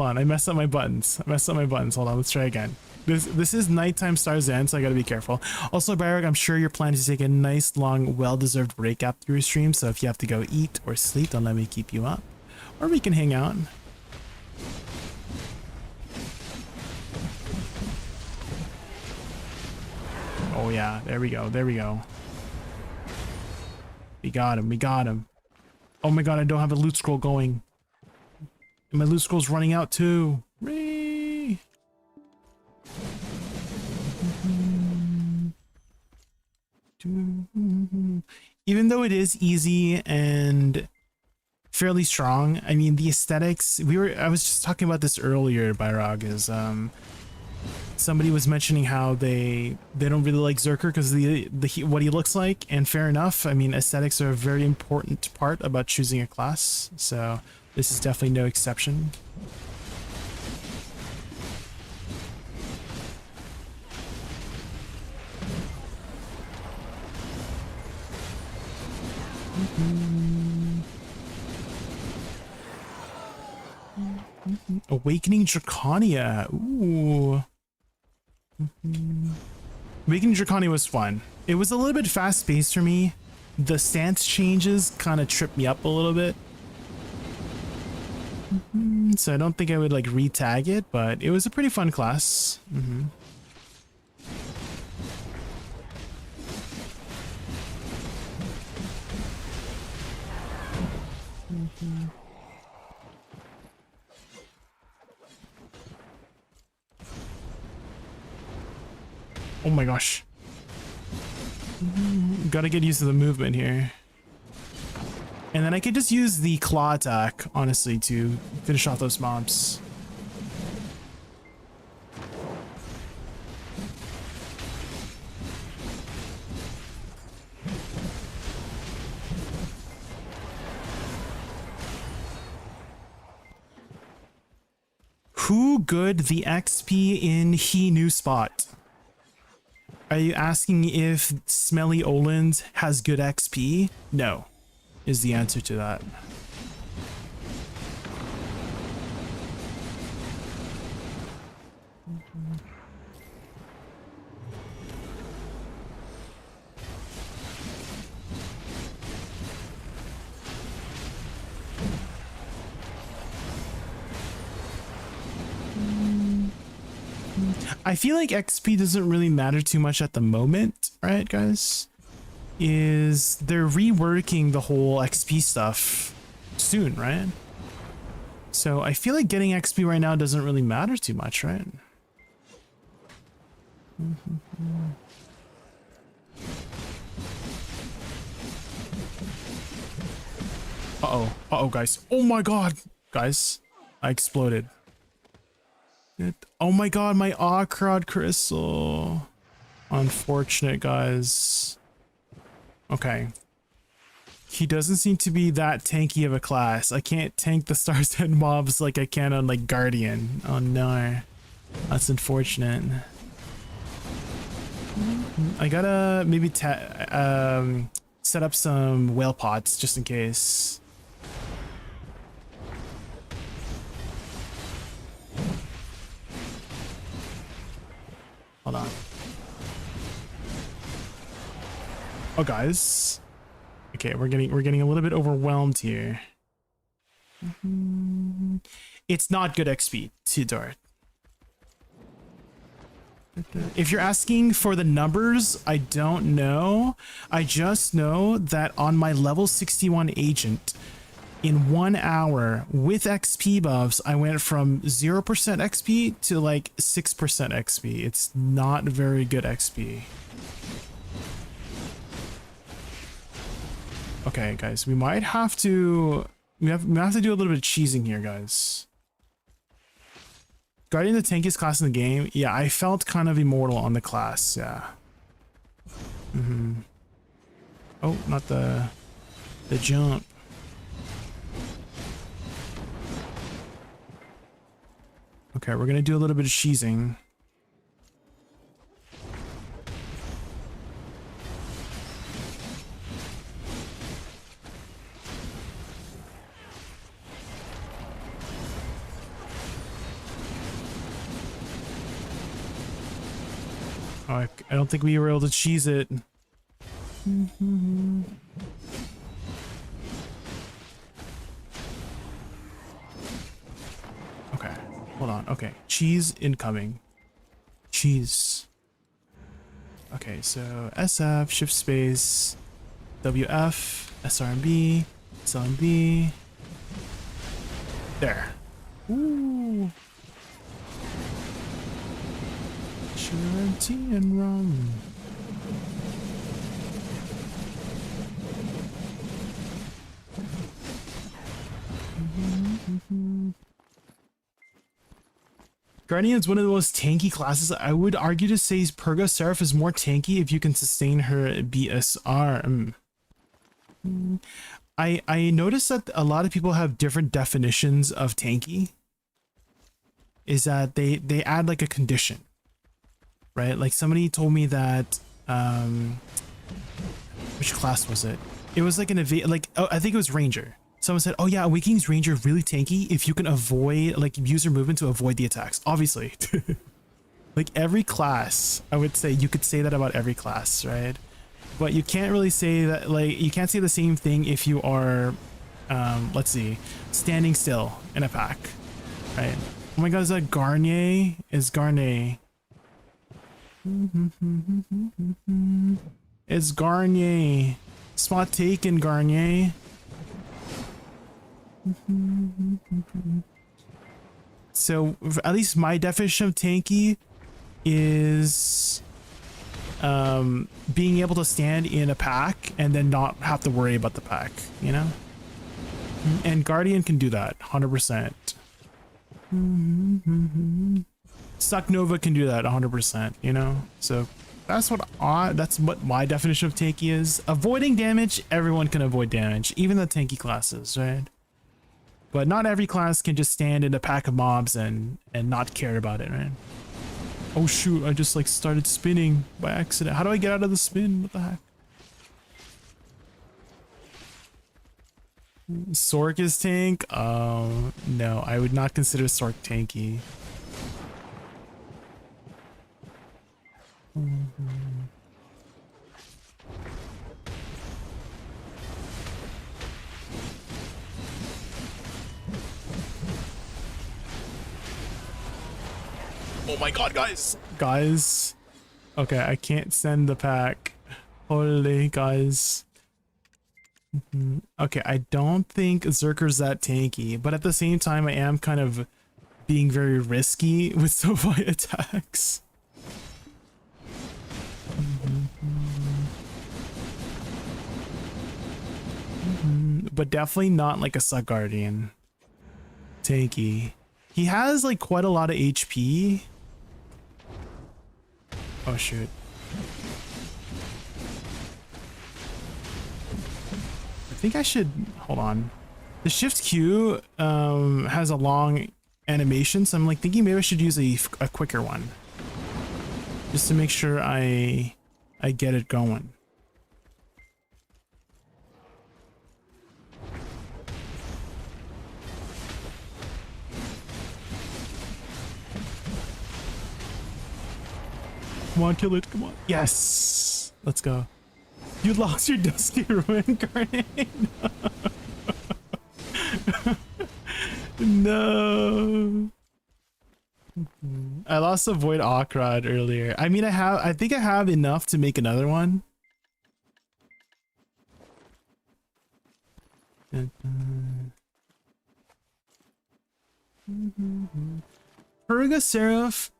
on, I messed up my buttons. Hold on, let's try again. This is nighttime Star's End, so I gotta be careful. Also, Bayrog, I'm sure you're planning to take a nice, long, well-deserved break after your stream, so if you have to go eat or sleep, don't let me keep you up. Or we can hang out. Oh yeah, there we go. We got him. Oh my god, I don't have a loot scroll going. And my loot scroll's running out too. Whee! Even though it is easy and fairly strong, I mean the aesthetics, I was just talking about this earlier, Bayrog, is somebody was mentioning how they don't really like Zerker because what he looks like, and fair enough. I mean, aesthetics are a very important part about choosing a class, so this is definitely no exception. Awakening Draconia. Ooh. Awakening Draconia was fun. It was a little bit fast-paced for me. The stance changes kind of tripped me up a little bit. So I don't think I would like re-tag it, but it was a pretty fun class. Oh my gosh. Gotta get used to the movement here. And then I could just use the claw attack, honestly, to finish off those mobs. Who good the XP in he new spot? Are you asking if Smelly Oland has good XP? No, is the answer to that. I feel like XP doesn't really matter too much at the moment, right, guys? Is they're reworking the whole XP stuff soon, right? So I feel like getting XP right now doesn't really matter too much, right? Uh-oh, guys. Oh my god, guys. I exploded. Oh my god, my Akrod crystal. Unfortunate, guys. Okay. He doesn't seem to be that tanky of a class. I can't tank the Star's Head mobs like I can on like Guardian. Oh no. That's unfortunate. I gotta maybe set up some whale pots just in case. Hold on. Oh, guys. Okay, we're getting a little bit overwhelmed here. It's not good XP to dart. If you're asking for the numbers, I don't know. I just know that on my level 61 agent, in 1 hour with XP buffs, I went from 0% XP to like 6% XP. It's not very good XP. Okay, guys, we might have to we have to do a little bit of cheesing here, guys. Guardian the tankiest class in the game. Yeah, I felt kind of immortal on the class. Yeah. Oh, not the jump. Okay, we're gonna do a little bit of cheesing. Oh, I don't think we were able to cheese it. Okay, hold on. Okay, cheese incoming. Cheese. Okay, so SF, shift space, WF, SRMB, SLMB. There. Ooh. Sugar, tea, and rum. Guardian is one of the most tanky classes. I would argue to say Purga Seraph is more tanky if you can sustain her BSR. I noticed that a lot of people have different definitions of tanky. Is that they add like a condition, right? Like somebody told me that which class was it? It was like I think it was Ranger. Someone said, oh yeah, Awakening's Ranger really tanky if you can avoid, like, use your movement to avoid the attacks. Obviously. Like every class, I would say you could say that about every class, right? But you can't really say that, like, you can't say the same thing if you are, let's see, standing still in a pack, right? Oh my god, is that Garnier? Is Garnier. It's Garnier. Spot taken, Garnier. So at least my definition of tanky is being able to stand in a pack and then not have to worry about the pack, you know? And Guardian can do that 100%. SuccNova can do that 100%, you know? So that's what my definition of tanky is. Avoiding damage, everyone can avoid damage, even the tanky classes, right? But not every class can just stand in a pack of mobs and not care about it, right? Oh shoot, I just like started spinning by accident. How do I get out of the spin? What the heck? Sork is tank? No, I would not consider Sork tanky. Oh my god, guys. Guys. Okay, I can't send the pack. Holy guys. Okay, I don't think Zerker's that tanky, but at the same time, I am kind of being very risky with SoFi attacks. But definitely not like a Suck Guardian. Tanky. He has like quite a lot of HP. Oh shoot. I think I should hold on. The shift Q has a long animation, so I'm like thinking maybe I should use a quicker one. Just to make sure I get it going. Come on, kill it. Come on. Yes. Let's go. You lost your Dusty Ruin Grenade. No. I lost a Void Akrod earlier. I mean, I think I have enough to make another one. Purga Seraph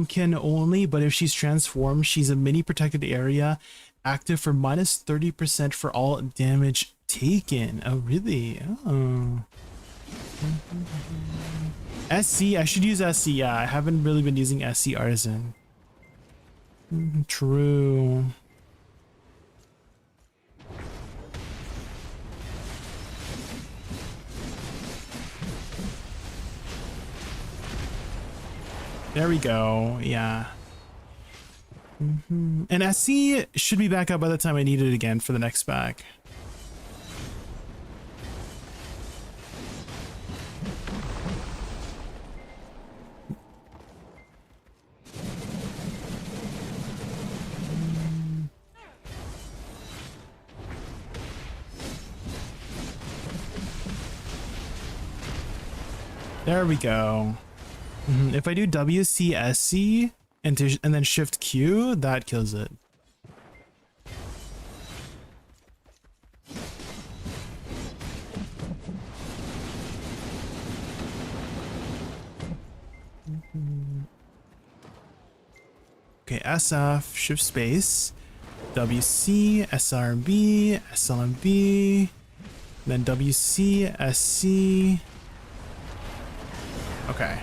can only, but if she's transformed, she's a mini protected area, active for minus 30% for all damage taken. Oh, really? Oh. SC, I should use SC. Yeah, I haven't really been using SC Artisan. True. There we go. Yeah. And SC should be back up by the time I need it again for the next pack. There we go. If I do WCSC and then shift Q, that kills it. Okay, SF, shift space, WC, SRB, SLMB, then WC, SC. Okay.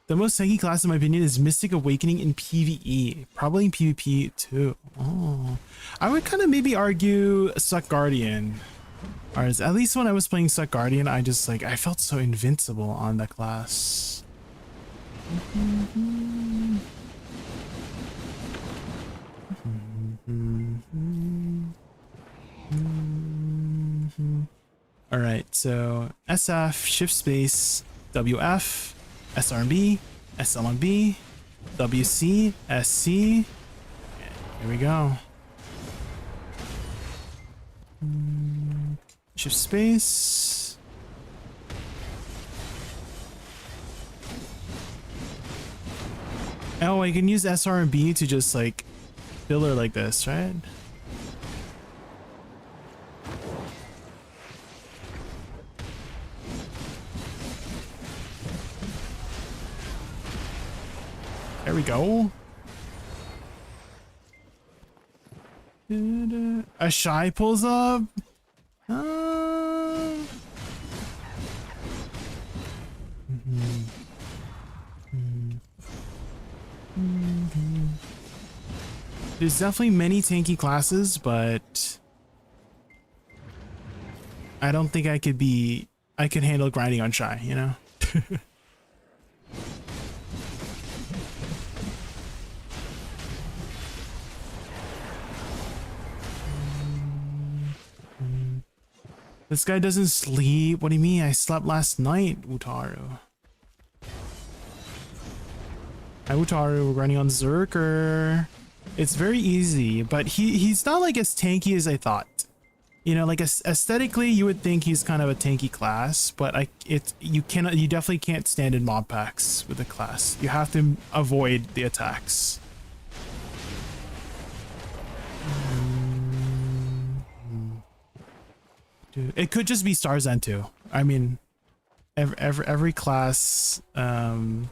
The most tanky class in my opinion is Mystic Awakening in PvE. Probably in PvP too. Oh. I would kind of maybe argue Suck Guardian. Or at least when I was playing Suck Guardian, I just like, I felt so invincible on that class. Alright, so SF, shift space, WF, SRB, SLMB, WC, SC. Here we go. Shift space. Oh, I can use SRB to just like fill her like this, right? There we go. A Shy pulls up. There's definitely many tanky classes, but I don't think I could handle grinding on Shy, you know? This guy doesn't sleep. What do you mean? I slept last night, Utaru. Hi, Utaru. We're running on Zerker. It's very easy, but he's not like as tanky as I thought. You know, like aesthetically, you would think he's kind of a tanky class, but you definitely can't stand in mob packs with the class. You have to avoid the attacks. Dude, it could just be Starzan too. I mean, every class has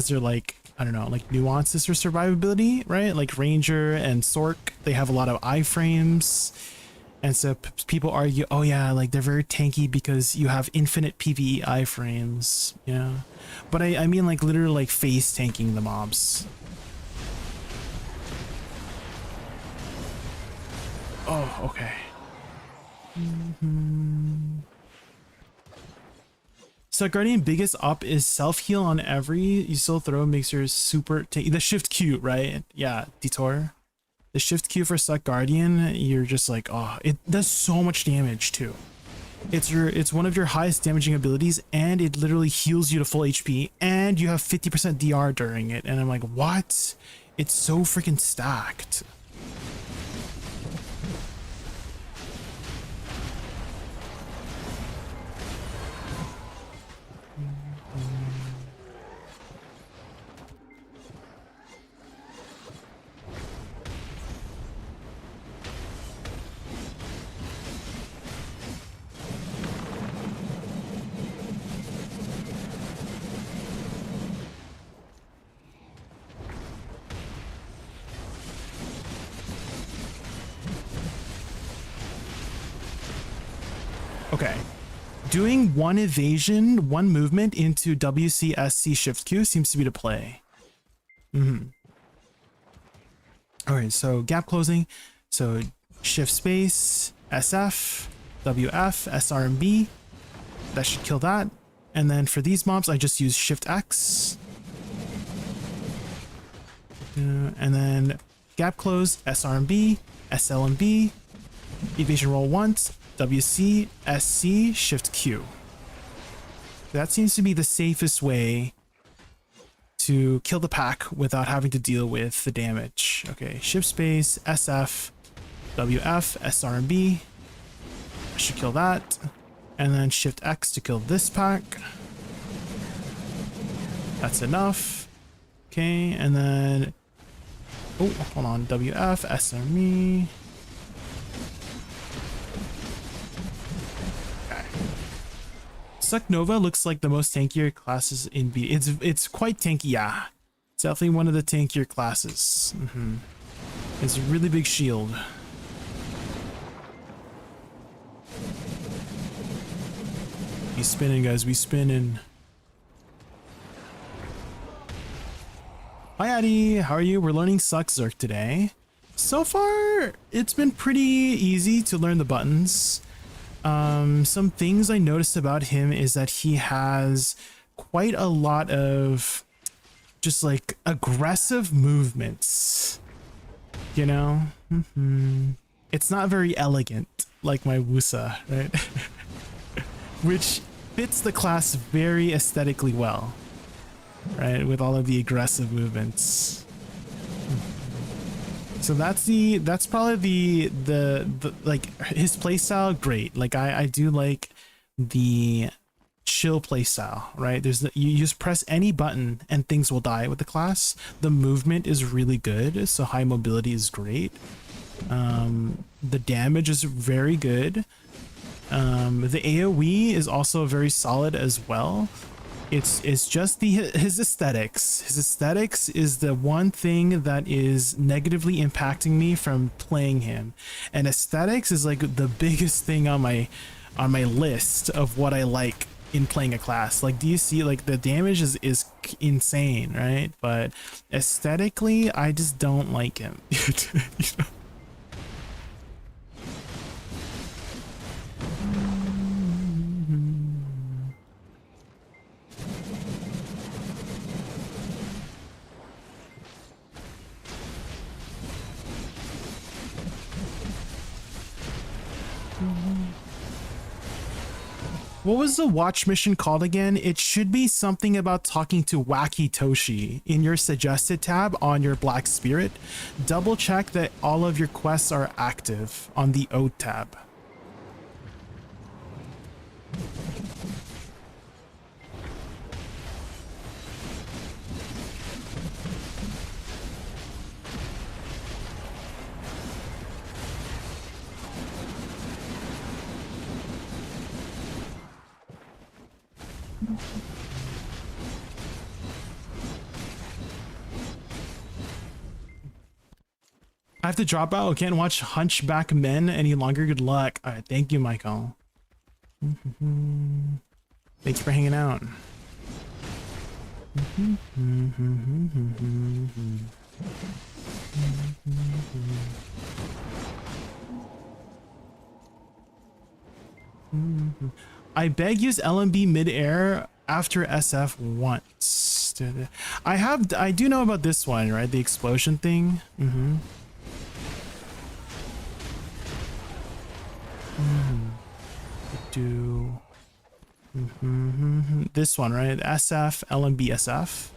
their, like, I don't know, like nuances for survivability, right? Like Ranger and Sork, they have a lot of iframes. And so people argue, oh yeah, like they're very tanky because you have infinite PvE iframes, yeah. But I mean like literally like face tanking the mobs. Oh, okay. So Guardian biggest up is self heal on every you still throw makes your super tanky. The shift Q, right? Yeah, Detour. The shift Q for Suck Guardian, you're just like, oh, it does so much damage too. It's one of your highest damaging abilities, and it literally heals you to full HP, and you have 50% DR during it. And I'm like, what? It's so freaking stacked. Okay, doing one evasion, one movement into WCSC shift Q seems to be the play. All right, so gap closing. So shift space, SF, WF, SR and B. That should kill that. And then for these mobs, I just use shift X. And then gap close, SR and B, SL and B. Evasion roll once. WC, SC, Shift Q. That seems to be the safest way to kill the pack without having to deal with the damage. Okay, shift space, SF, WF, SR and B. I should kill that. And then shift X to kill this pack. That's enough. Okay, and then... oh, hold on. WF, SR and B. Suck Nova looks like the most tankier classes in B. It's quite tanky, yeah. It's definitely one of the tankier classes. It's a really big shield. We spinning, guys. We spinning. Hi, Addy. How are you? We're learning Suck Zerk today. So far, it's been pretty easy to learn the buttons. Some things I noticed about him is that he has quite a lot of just like aggressive movements, you know? It's not very elegant like my Wusa, right? Which fits the class very aesthetically well, right? With all of the aggressive movements. So that's probably the like his playstyle, great. Like I do like the chill playstyle, right? You just press any button and things will die with the class. The movement is really good, so high mobility is great. The damage is very good. The AoE is also very solid as well. It's just his aesthetics. His aesthetics is the one thing that is negatively impacting me from playing him. And aesthetics is like the biggest thing on my list of what I like in playing a class. Like, do you see, like, the damage is insane, right? But aesthetically, I just don't like him. You know? What was the watch mission called again? It should be something about talking to Wacky Toshi in your suggested tab on your Black Spirit. Double check that all of your quests are active on the Ode tab. I have to drop out. I can't watch Hunchback Men any longer. Good luck. All right, thank you, Michael. Thanks for hanging out. I beg use LMB mid-air after SF once. I do know about this one, right? The explosion thing. Do this one, right? SF, LMB, SF.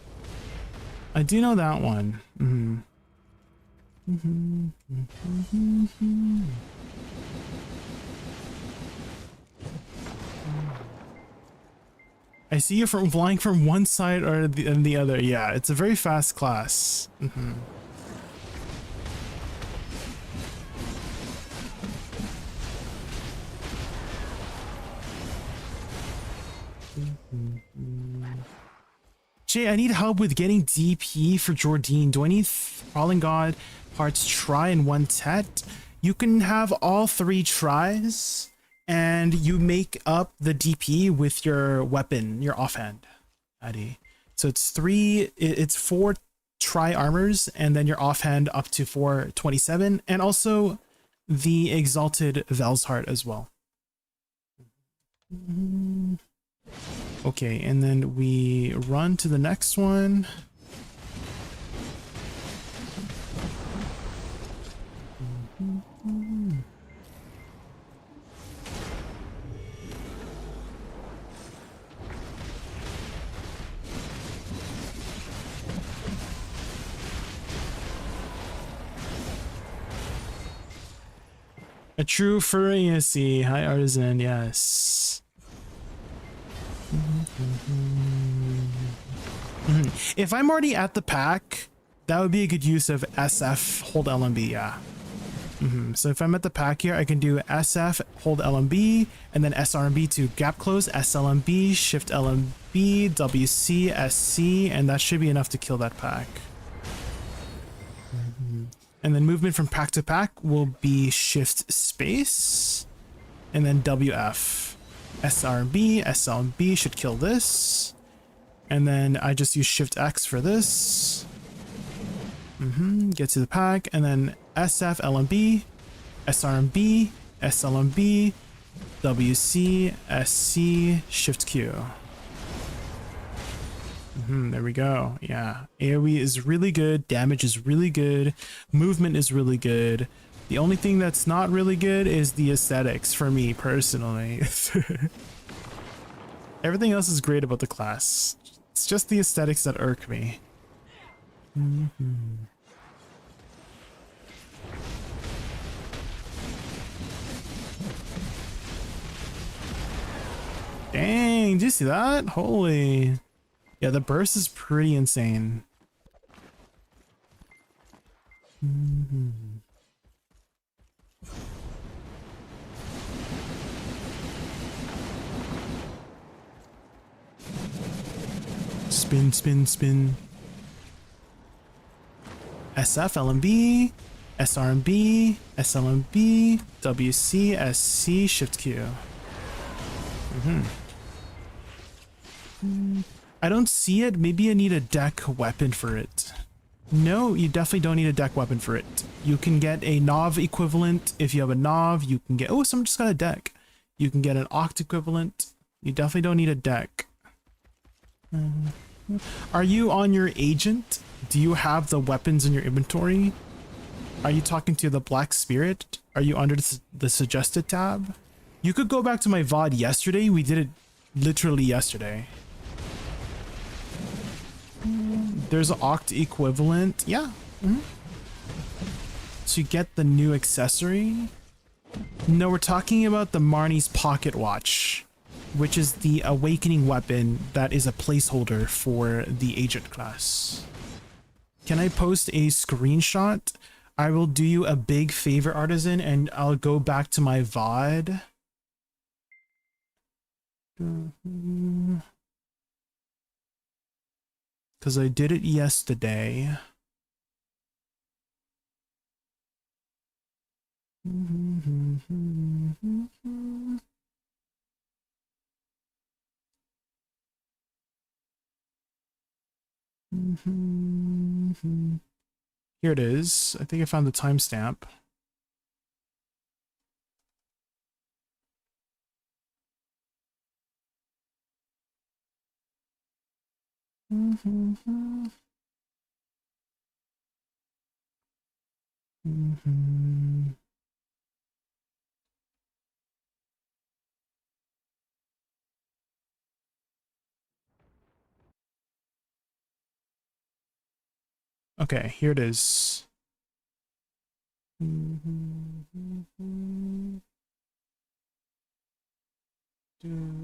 I do know that one. I see you from flying from one side or the other. Yeah, it's a very fast class. Jay, I need help with getting DP for Jordine. Do I need Fallen God parts try in one set? You can have all 3 tries and you make up the DP with your weapon, your offhand, Addy. So it's 4 try armors and then your offhand up to 427 and also the Exalted Vel's Heart as well. Okay, and then we run to the next one. A true furry, I see. Hi, Artisan, yes. If I'm already at the pack, that would be a good use of SF, hold LMB, yeah. So if I'm at the pack here, I can do SF, hold LMB, and then SRMB to gap close, SLMB, shift LMB, WC, SC, and that should be enough to kill that pack. And then movement from pack to pack will be shift space, and then WF. SRB, SLB should kill this. And then I just use Shift X for this. Get to the pack, and then SF, LMB, SRMB, SLMB, WC, SC, Shift Q. There we go. Yeah, AoE is really good, damage is really good, movement is really good. The only thing that's not really good is the aesthetics for me personally. Everything else is great about the class. It's just the aesthetics that irk me. Dang, did you see that? Holy. Yeah, the burst is pretty insane. Spin, spin, spin. SF, LMB, SRMB, SLMB, WC, SC, Shift Q. I don't see it. Maybe I need a deck weapon for it. No, you definitely don't need a deck weapon for it. You can get a Nov equivalent. If you have a Nov, you can get... Oh, someone just got a deck. You can get an Oct equivalent. You definitely don't need a deck. Are you on your agent? Do you have the weapons in your inventory? Are you talking to the Black Spirit? Are you under the suggested tab? You could go back to my VOD yesterday. We did it literally yesterday. There's an Oct equivalent. Yeah. To get the new accessory. No, we're talking about the Marnie's pocket watch, which is the awakening weapon that is a placeholder for the agent class. Can I post a screenshot? I will do you a big favor, Artisan, and I'll go back to my VOD. Because I did it yesterday. Here it is. I think I found the timestamp. Okay, here it is.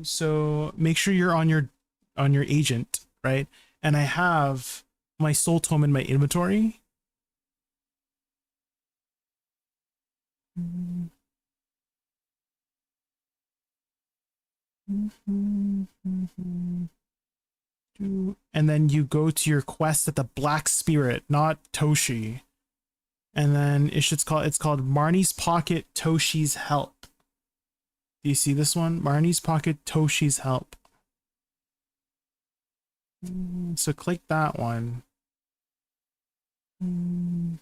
So make sure you're on your agent, right? And I have my soul tome in my inventory. And then you go to your quest at the Black Spirit, not Toshi. And then it's called Marnie's Pocket Toshi's Help. Do you see this one? Marnie's Pocket Toshi's Help. So click that one. And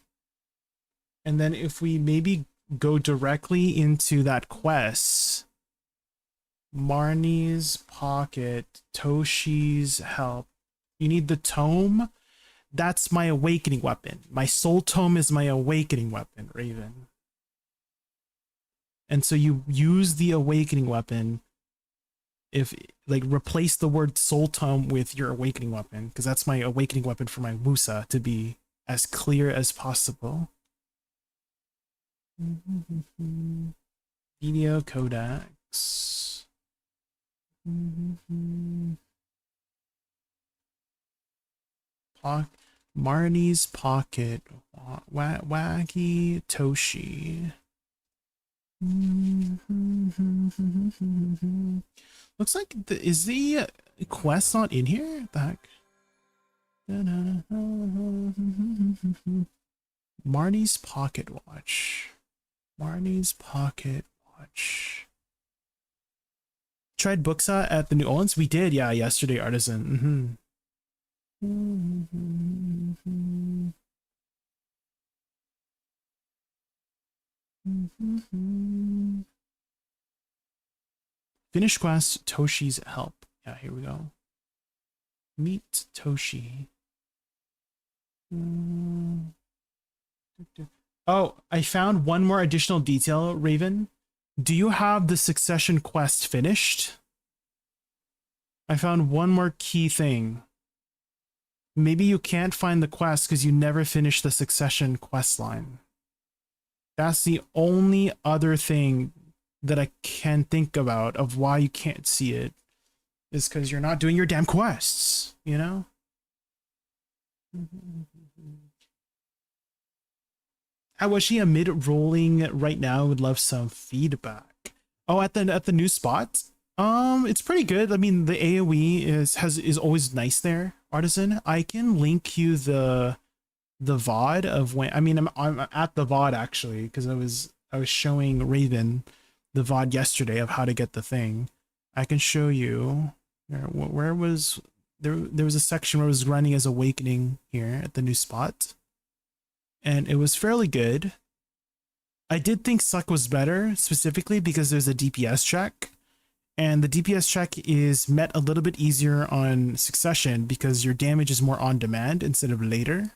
then if we maybe go directly into that quest, Marnie's Pocket Toshi's Help. You need the tome. That's my awakening weapon. My soul tome is my awakening weapon, Raven. And so you use the awakening weapon, if like replace the word soul tome with your awakening weapon, because that's my awakening weapon for my Musa, to be as clear as possible. Video codex. Marnie's Pocket Wacky Toshi. Looks like is the quest not in here? The heck? Marnie's Pocket Watch. Marnie's Pocket Watch. Tried Buxa at the New Orleans? We did, yeah, yesterday, Artisan. Finish quest, Toshi's Help. Yeah, here we go. Meet Toshi. Oh, I found one more additional detail, Raven. Do you have the Succession quest finished? I found one more key thing. Maybe you can't find the quest because you never finished the Succession quest line. That's the only other thing that I can think about of why you can't see it, is because you're not doing your damn quests, you know? How was she amid rolling right now? Would love some feedback. Oh, at the new spot? It's pretty good. I mean, the AoE is always nice there, Artisan. I can link you the VOD of when, I mean, I'm at the VOD actually, because I was showing Raven the VOD yesterday of how to get the thing. I can show you where was there was a section where it was running as Awakening here at the new spot, and it was fairly good. I did think Suck was better, specifically because there's a DPS check, and the DPS check is met a little bit easier on Succession because your damage is more on demand instead of later.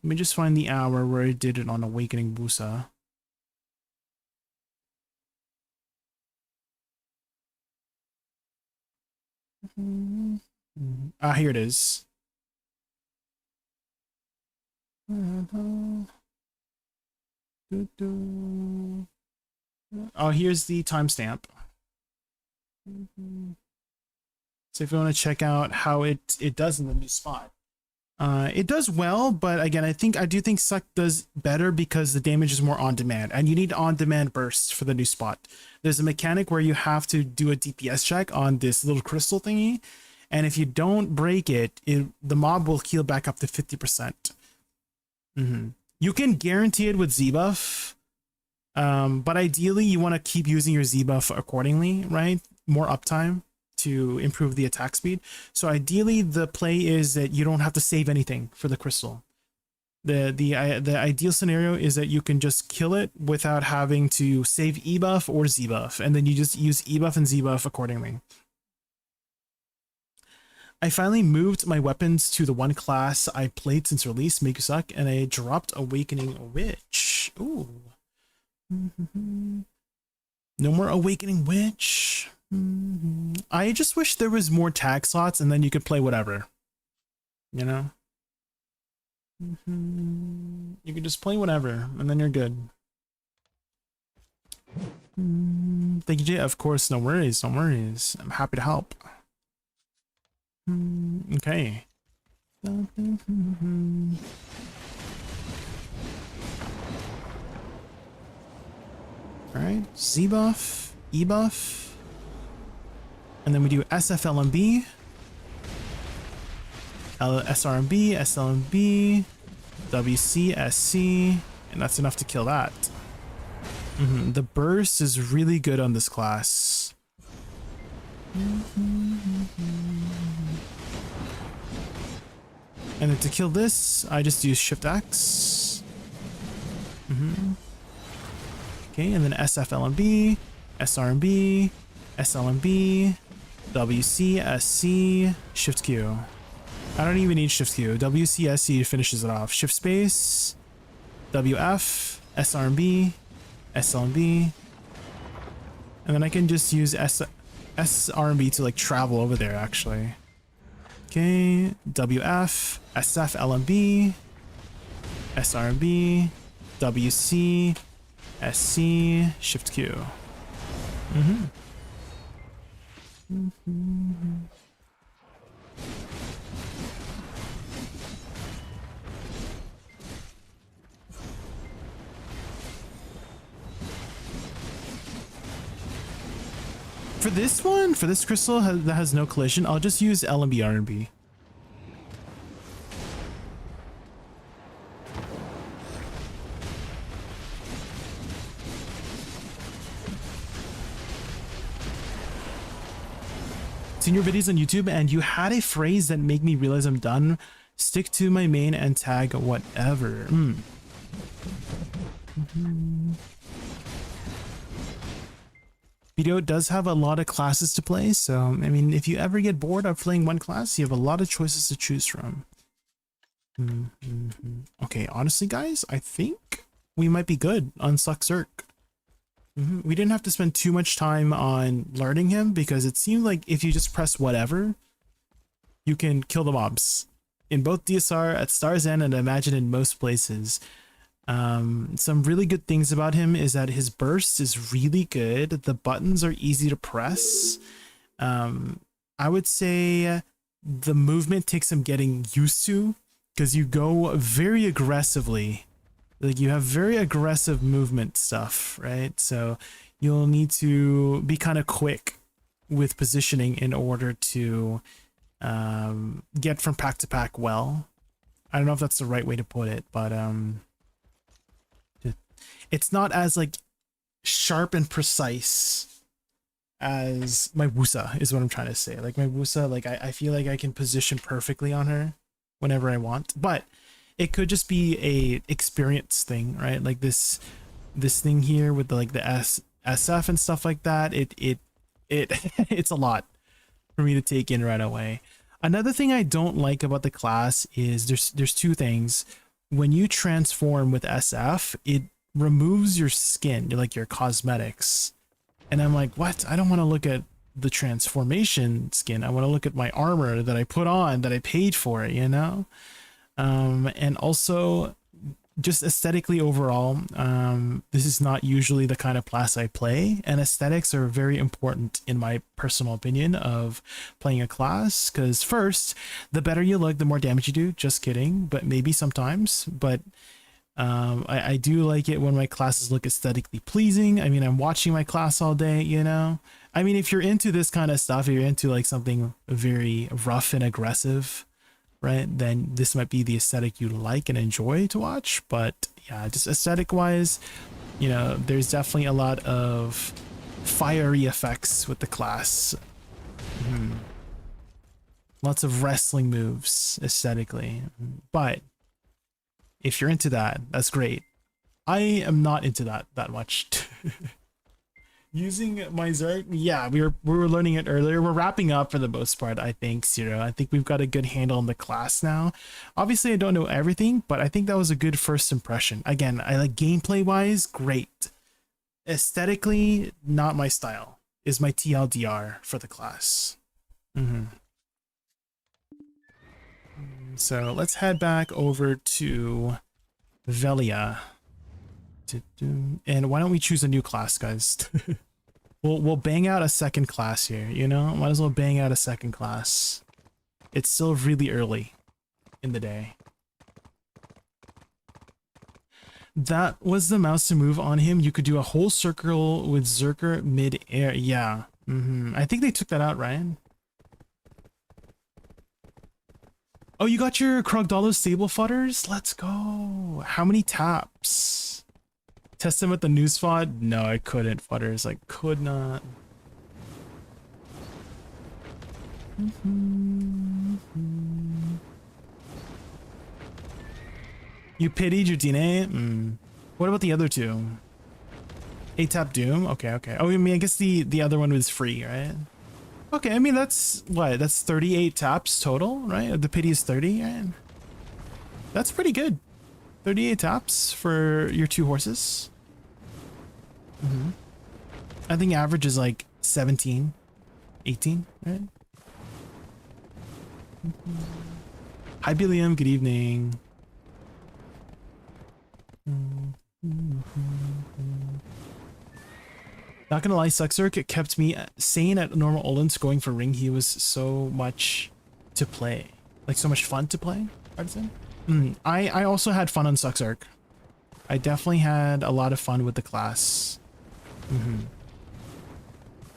Let me just find the hour where I did it on Awakening Busa. Ah, here it is. Oh, here's the timestamp. So if you want to check out how it does in the new spot. It does well, but again, I do think Suck does better because the damage is more on demand, and you need on demand bursts for the new spot. There's a mechanic where you have to do a DPS check on this little crystal thingy, and if you don't break it, the mob will heal back up to 50%. You can guarantee it with Z-buff, but ideally you want to keep using your Z-buff accordingly, right? More uptime to improve the attack speed. So ideally the play is that you don't have to save anything for the crystal. The ideal scenario is that you can just kill it without having to save E-buff or Z-buff, and then you just use E-buff and Z-buff accordingly. I finally moved my weapons to the one class I played since release, Make You Suck, and I dropped Awakening Witch. Ooh. No more Awakening Witch. I just wish there was more tag slots and then you could play whatever. You know? You could just play whatever and then you're good. Thank you, Jay. Of course, no worries, no worries. I'm happy to help. Okay. Alright, Z buff, E buff, and then we do SFLMB, SRMB, SLMB, WCSC, and that's enough to kill that. The burst is really good on this class. And then to kill this, I just use Shift X. Okay, and then SFLMB, SRMB, SLMB, WCSC, Shift Q. I don't even need Shift Q. WCSC finishes it off. Shift Space, WF, SRMB, SLMB, and then I can just use SRMB to like travel over there actually. Okay, WF, SFLMB, SRMB, WC, SC, Shift Q. For this one, for this crystal that has no collision, I'll just use LMB RMB. Seen your videos on YouTube and you had a phrase that made me realize I'm done. Stick to my main and tag whatever. Video does have a lot of classes to play, so I mean, if you ever get bored of playing one class, you have a lot of choices to choose from. Okay, honestly guys, I think we might be good on SuccWiz. We didn't have to spend too much time on learning him because it seemed like if you just press whatever, you can kill the mobs in both DSR, at Star's End, and I imagine in most places. Some really good things about him is that his burst is really good. The buttons are easy to press. I would say the movement takes some getting used to because you go very aggressively. Like you have very aggressive movement stuff, right? So you'll need to be kind of quick with positioning in order to get from pack to pack well. I don't know if that's the right way to put it, but it's not as like sharp and precise as my Wusa is what I'm trying to say. Like my Wusa, like I feel like I can position perfectly on her whenever I want, but it could just be a experience thing, right? Like this thing here with the, like the SF and stuff like that. It's a lot for me to take in right away. Another thing I don't like about the class is there's two things. when you transform with SF, it removes your skin, like your cosmetics. And I'm like, what? I don't want to look at the transformation skin. I want to look at my armor that I put on, that I paid for, you know? And also just aesthetically overall, this is not usually the kind of class I play, and aesthetics are very important in my personal opinion of playing a class, because first, the better you look, the more damage you do. Just kidding, but maybe sometimes. But I do like it when my classes look aesthetically pleasing. I mean, I'm watching my class all day, you know? I mean, if you're into this kind of stuff, if you're into like something very rough and aggressive, right, then this might be the aesthetic you like and enjoy to watch. But yeah, just aesthetic wise, you know, there's definitely a lot of fiery effects with the class. Lots of wrestling moves aesthetically, but if you're into that, that's great. I am not into that much. Using my Zerg, yeah, we were learning it earlier. We're wrapping up for the most part, I think, Zero. I think we've got a good handle on the class now. Obviously, I don't know everything, but I think that was a good first impression. Again, I like gameplay-wise, great. Aesthetically, not my style, is my TLDR for the class. So let's head back over to Velia. And why don't we choose a new class, guys? We'll bang out a second class here, you know? Might as well bang out a second class. It's still really early in the day. That was the mouse to move on him. You could do a whole circle with Zerker mid-air. Yeah. I think they took that out, Ryan. Oh, you got your Krogdalo stable fodders? Let's go. How many taps? Test them with the news fod? No, I couldn't, fodders. I could not. You pitied your DNA? What about the other two? 8-tap Doom? Okay. Oh, I mean, I guess the other one was free, right? Okay, I mean, that's what? That's 38 taps total, right? The pity is 30, right? That's pretty good. 38 taps for your two horses. I think average is like 17, 18, right? Hi, Billiam. Good evening. Not gonna lie, SuccWiz kept me sane at normal Olin going for ring. He was so much to play, like so much fun to play. Artisan. I also had fun on SuccWiz. I definitely had a lot of fun with the class.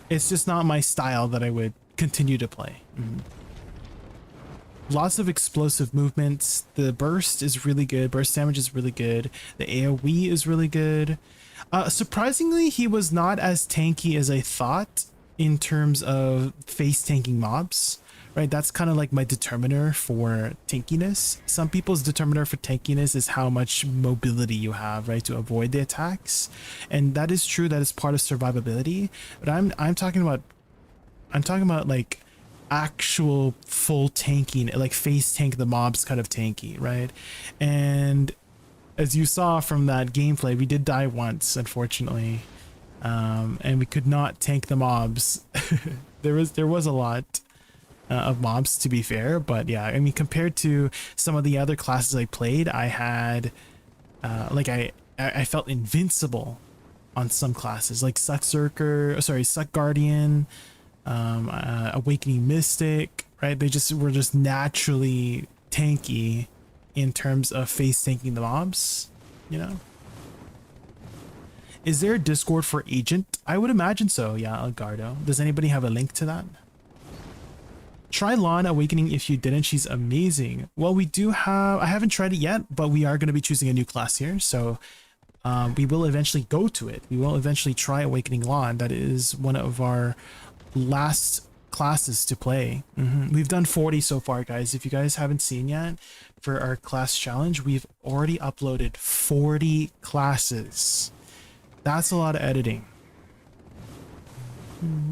It's just not my style that I would continue to play. Lots of explosive movements. The burst is really good. Burst damage is really good. The AoE is really good. Surprisingly, he was not as tanky as I thought in terms of face tanking mobs, right? That's kind of like my determiner for tankiness. Some people's determiner for tankiness is how much mobility you have, right, to avoid the attacks. And that is true. That is part of survivability. But I'm talking about like actual full tanking, like face tank the mobs kind of tanky, right? And as you saw from that gameplay, we did die once, unfortunately, and we could not tank the mobs. there was a lot of mobs, to be fair, but yeah, I mean, compared to some of the other classes I played, I had like I felt invincible on some classes, like Suck Guardian, Awakening Mystic, right? They just were just naturally tanky in terms of face tanking the mobs, you know? Is there a Discord for Agent? I would imagine so, yeah, Elgardo. Does anybody have a link to that? Try Lawn Awakening if you didn't. She's amazing. Well, we do have... I haven't tried it yet, but we are going to be choosing a new class here, so we will eventually go to it. We will eventually try Awakening Lawn. That is one of our last classes to play. We've done 40 so far, guys. If you guys haven't seen yet, for our class challenge, we've already uploaded 40 classes. That's a lot of editing.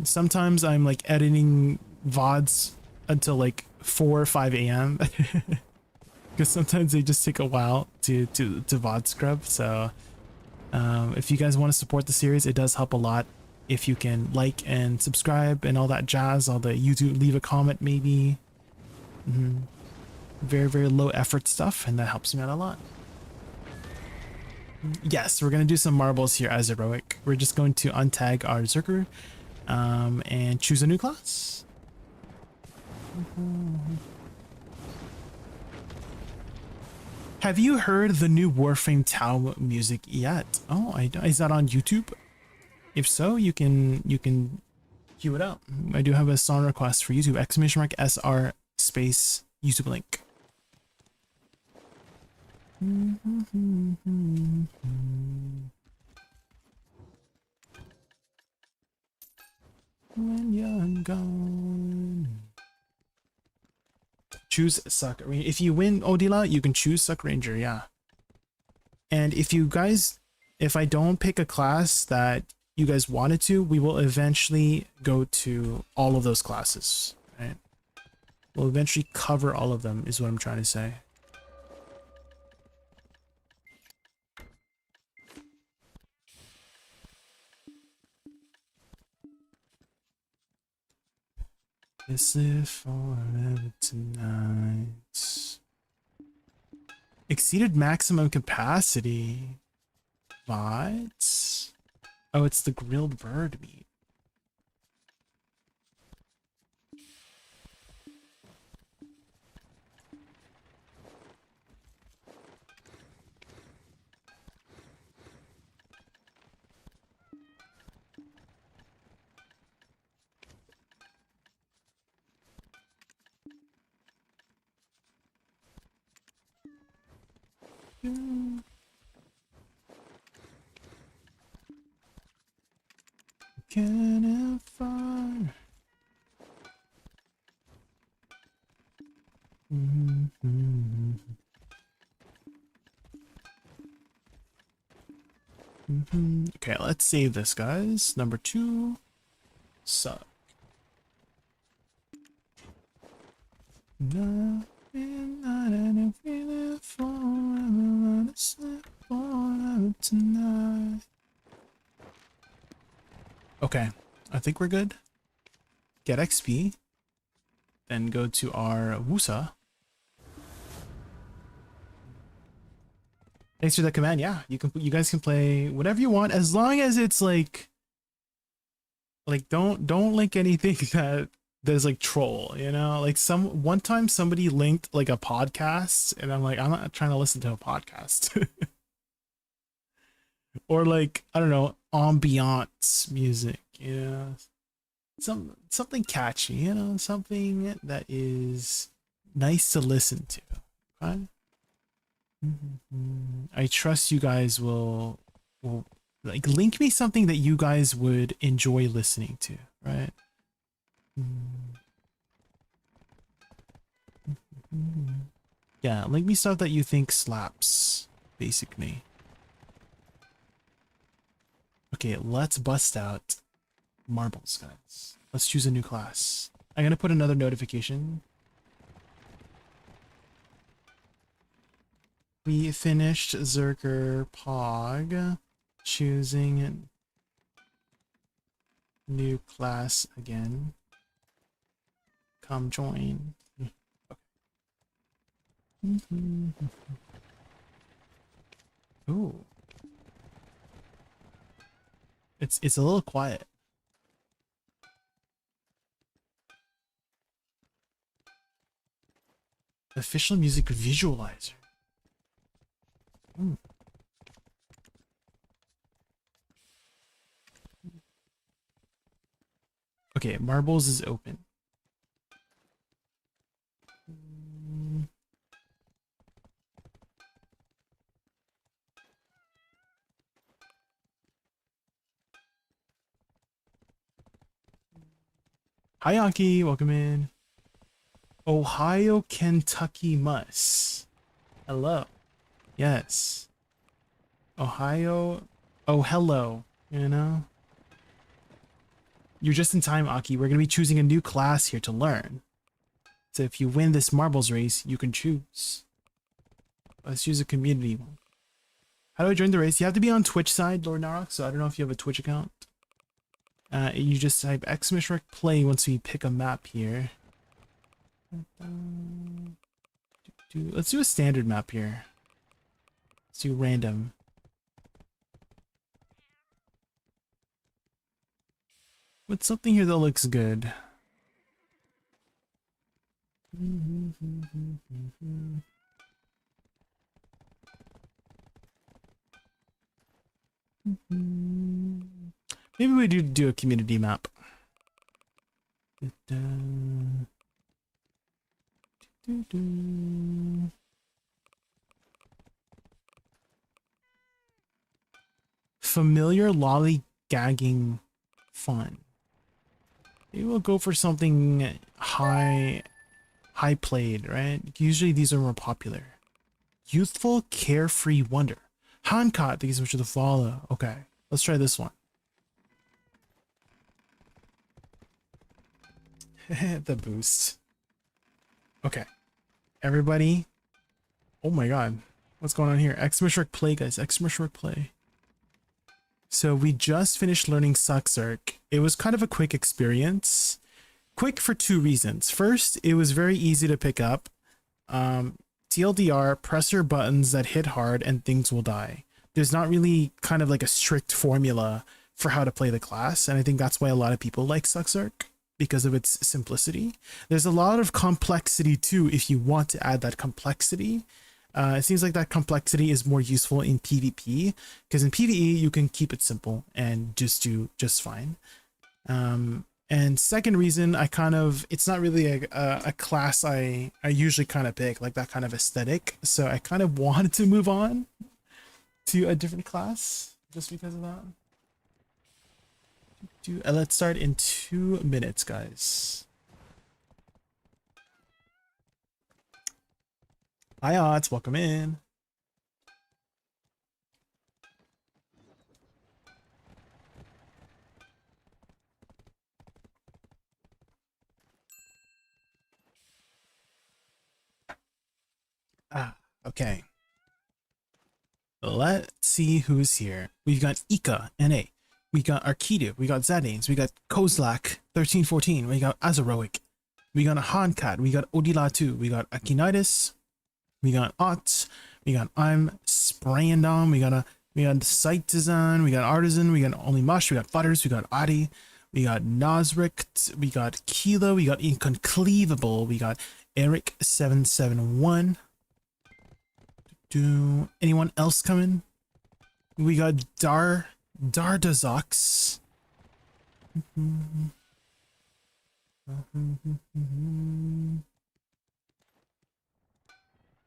Sometimes I'm like editing VODs until like 4 or 5 a.m. because sometimes they just take a while to VOD scrub. So if you guys want to support the series, it does help a lot if you can like and subscribe and all that jazz, all the YouTube, leave a comment maybe. Very, very low effort stuff, and that helps me out a lot. Yes, we're going to do some marbles here as heroic. We're just going to untag our Zerker and choose a new class. Have you heard the new Warframe Tau music yet? Oh, is that on YouTube? If so, you can queue it up. I do have a song request for YouTube, !SR space YouTube link. When you're gone. Choose Suck Ranger. If you win Odila, you can choose Suck Ranger, yeah. And if you guys, if I don't pick a class that you guys wanted to, we will eventually go to all of those classes, right? We'll eventually cover all of them, is what I'm trying to say. Let's live forever tonight. Exceeded maximum capacity. What? Oh, it's the grilled bird meat. Can I find? Okay, let's save this, guys. Number 2, suck. Nothing I didn't feel it for. I'm gonna slip forever tonight. Okay, I think we're good. Get XP, then go to our Wusa. Thanks for the command. Yeah, you guys can play whatever you want as long as it's like don't link anything that's like troll, you know? Like one time somebody linked like a podcast and I'm like, I'm not trying to listen to a podcast. Or like, I don't know, ambiance music, you know, something catchy, you know, something that is nice to listen to, right? I trust you guys will like link me something that you guys would enjoy listening to, right? Yeah, link me stuff that you think slaps, basically. Okay, let's bust out marbles, guys. Let's choose a new class. I'm gonna put another notification. We finished Zerker Pog, choosing new class again. Come join. Okay. Ooh. It's a little quiet. Official music visualizer. Okay, marbles is open. Hi, Anki. Welcome in. Ohio, Kentucky Muss. Hello. Yes. Ohio. Oh, hello. You know? You're just in time, Aki. We're going to be choosing a new class here to learn. So if you win this marbles race, you can choose. Let's use a community one. How do I join the race? You have to be on Twitch side, Lord Narok, so I don't know if you have a Twitch account. You just type !Play once we pick a map here. Let's do a standard map here. Let's do random. What's something here that looks good? Maybe we do a community map. Familiar lollygagging fun. Maybe we'll go for something high played, right? Usually these are more popular. Youthful carefree wonder. Hancot, thank you so much for the follow. Okay, let's try this one. The boost. Okay, everybody. Oh my god, what's going on here? !Play, guys. !Play. So we just finished learning SuccWiz. It was kind of a quick experience. Quick for two reasons. First, it was very easy to pick up. TLDR, press your buttons that hit hard and things will die. There's not really kind of like a strict formula for how to play the class, and I think that's why a lot of people like SuccWiz, because of its simplicity. There's a lot of complexity too if you want to add that complexity. It seems like that complexity is more useful in PvP, because in PvE you can keep it simple and just do just fine. And second reason, it's not really a class I usually kind of pick, like that kind of aesthetic. So I kind of wanted to move on to a different class just because of that. Let's start in 2 minutes, guys. Hi, Odds. Welcome in. Okay. Let's see who's here. We've got Ika, NA. We got Arkidu. We got Zadanes. We got Kozlak, 1314. We got Azaroic. We got Hankat. We got Odilatu. We got Akinitis. We got Ots. We got I'm Sprayandom. We got Site Design. We got Artisan. We got Only Mush. We got Butters. We got Adi. We got Nosric. We got Kilo. We got Inconcleavable. We got Eric771. Do anyone else come in? We got Dardazox.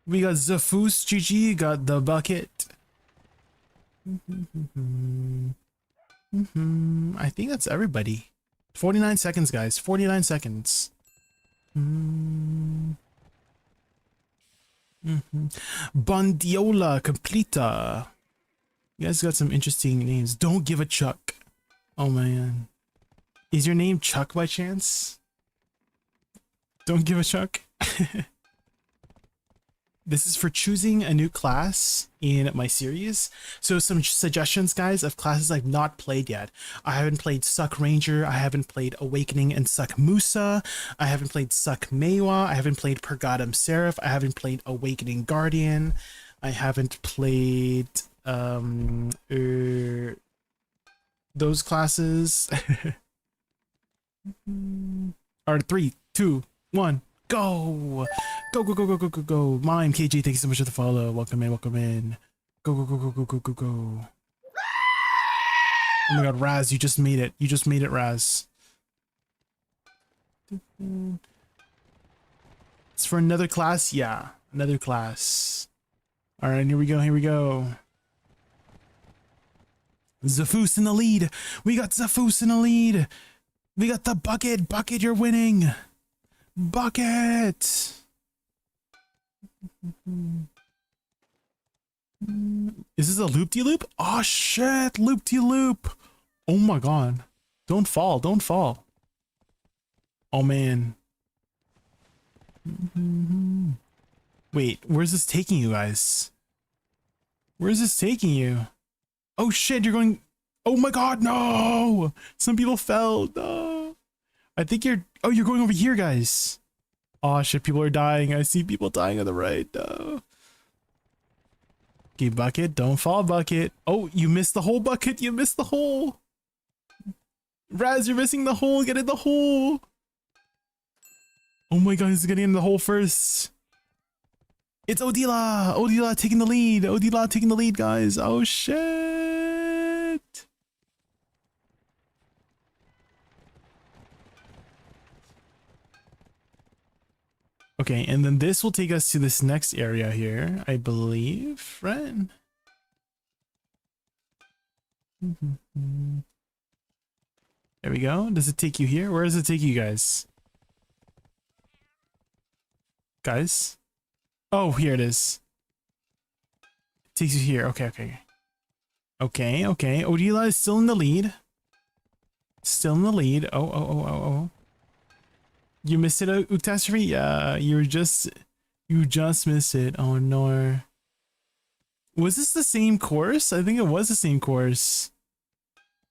We got Zafus GG, got the bucket. I think that's everybody. 49 seconds, guys. 49 seconds. Bondiola Completa. You guys got some interesting names. Don't give a Chuck. Oh man. Is your name Chuck by chance? Don't give a Chuck. This is for choosing a new class in my series. So some suggestions, guys, of classes I've not played yet. I haven't played Suck Ranger. I haven't played Awakening and Suck Musa. I haven't played Suck Mewa. I haven't played Pergadum Seraph. I haven't played Awakening Guardian. I haven't played those classes. All right, 3, 2, 1. Go! Go, go, go, go, go, go, go. Mime, KG, thank you so much for the follow. Welcome in, welcome in. Go, go, go, go, go, go, go, go. Oh my god, Raz, you just made it. You just made it, Raz. It's for another class? Yeah, another class. Alright, here we go, here we go. Zafus in the lead. We got Zafus in the lead. We got the bucket. Bucket, you're winning. Bucket. Is this a loop-de-loop? Oh shit, loop-de-loop. Oh my god. Don't fall, don't fall. Oh man. Wait, where's this taking you guys? Where's this taking you? Oh shit, you're going... Oh my god, no! Some people fell, no! I think you're... Oh, you're going over here, guys. Oh shit, people are dying. I see people dying on the right, no. Okay, Bucket, don't fall, Bucket. Oh, you missed the whole, Bucket, you missed the hole! Raz, you're missing the hole, get in the hole! Oh my god, he's getting in the hole first. It's Odila! Odila taking the lead! Odila taking the lead, guys! Oh shit! Okay, and then this will take us to this next area here, I believe, right? There we go. Does it take you here? Where does it take you guys? Guys? Oh, here it is. It takes you here. Okay, okay. Okay, okay. Odila is still in the lead. Still in the lead. Oh. You missed it, Uktastrophe? Yeah, you just missed it. Oh no. Was this the same course? I think it was the same course.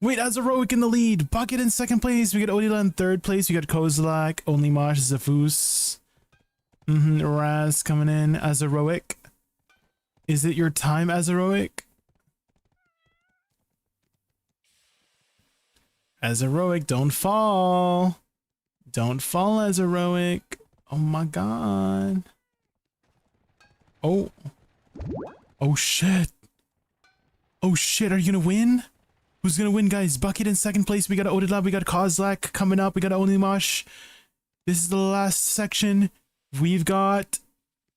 Wait, Azaroic in the lead. Bucket in second place. We got Odila in third place. We got Kozlak, Only Mosh, Zafus. Raz coming in. Azaroic. Is it your time, Azaroic? Azaroic, don't fall. Don't fall, Azaroic. Oh my god. Oh. Oh shit. Oh shit, are you gonna win? Who's gonna win, guys? Bucket in second place. We got Odila, we got Kozlak coming up. We got Onimash. This is the last section. We've got...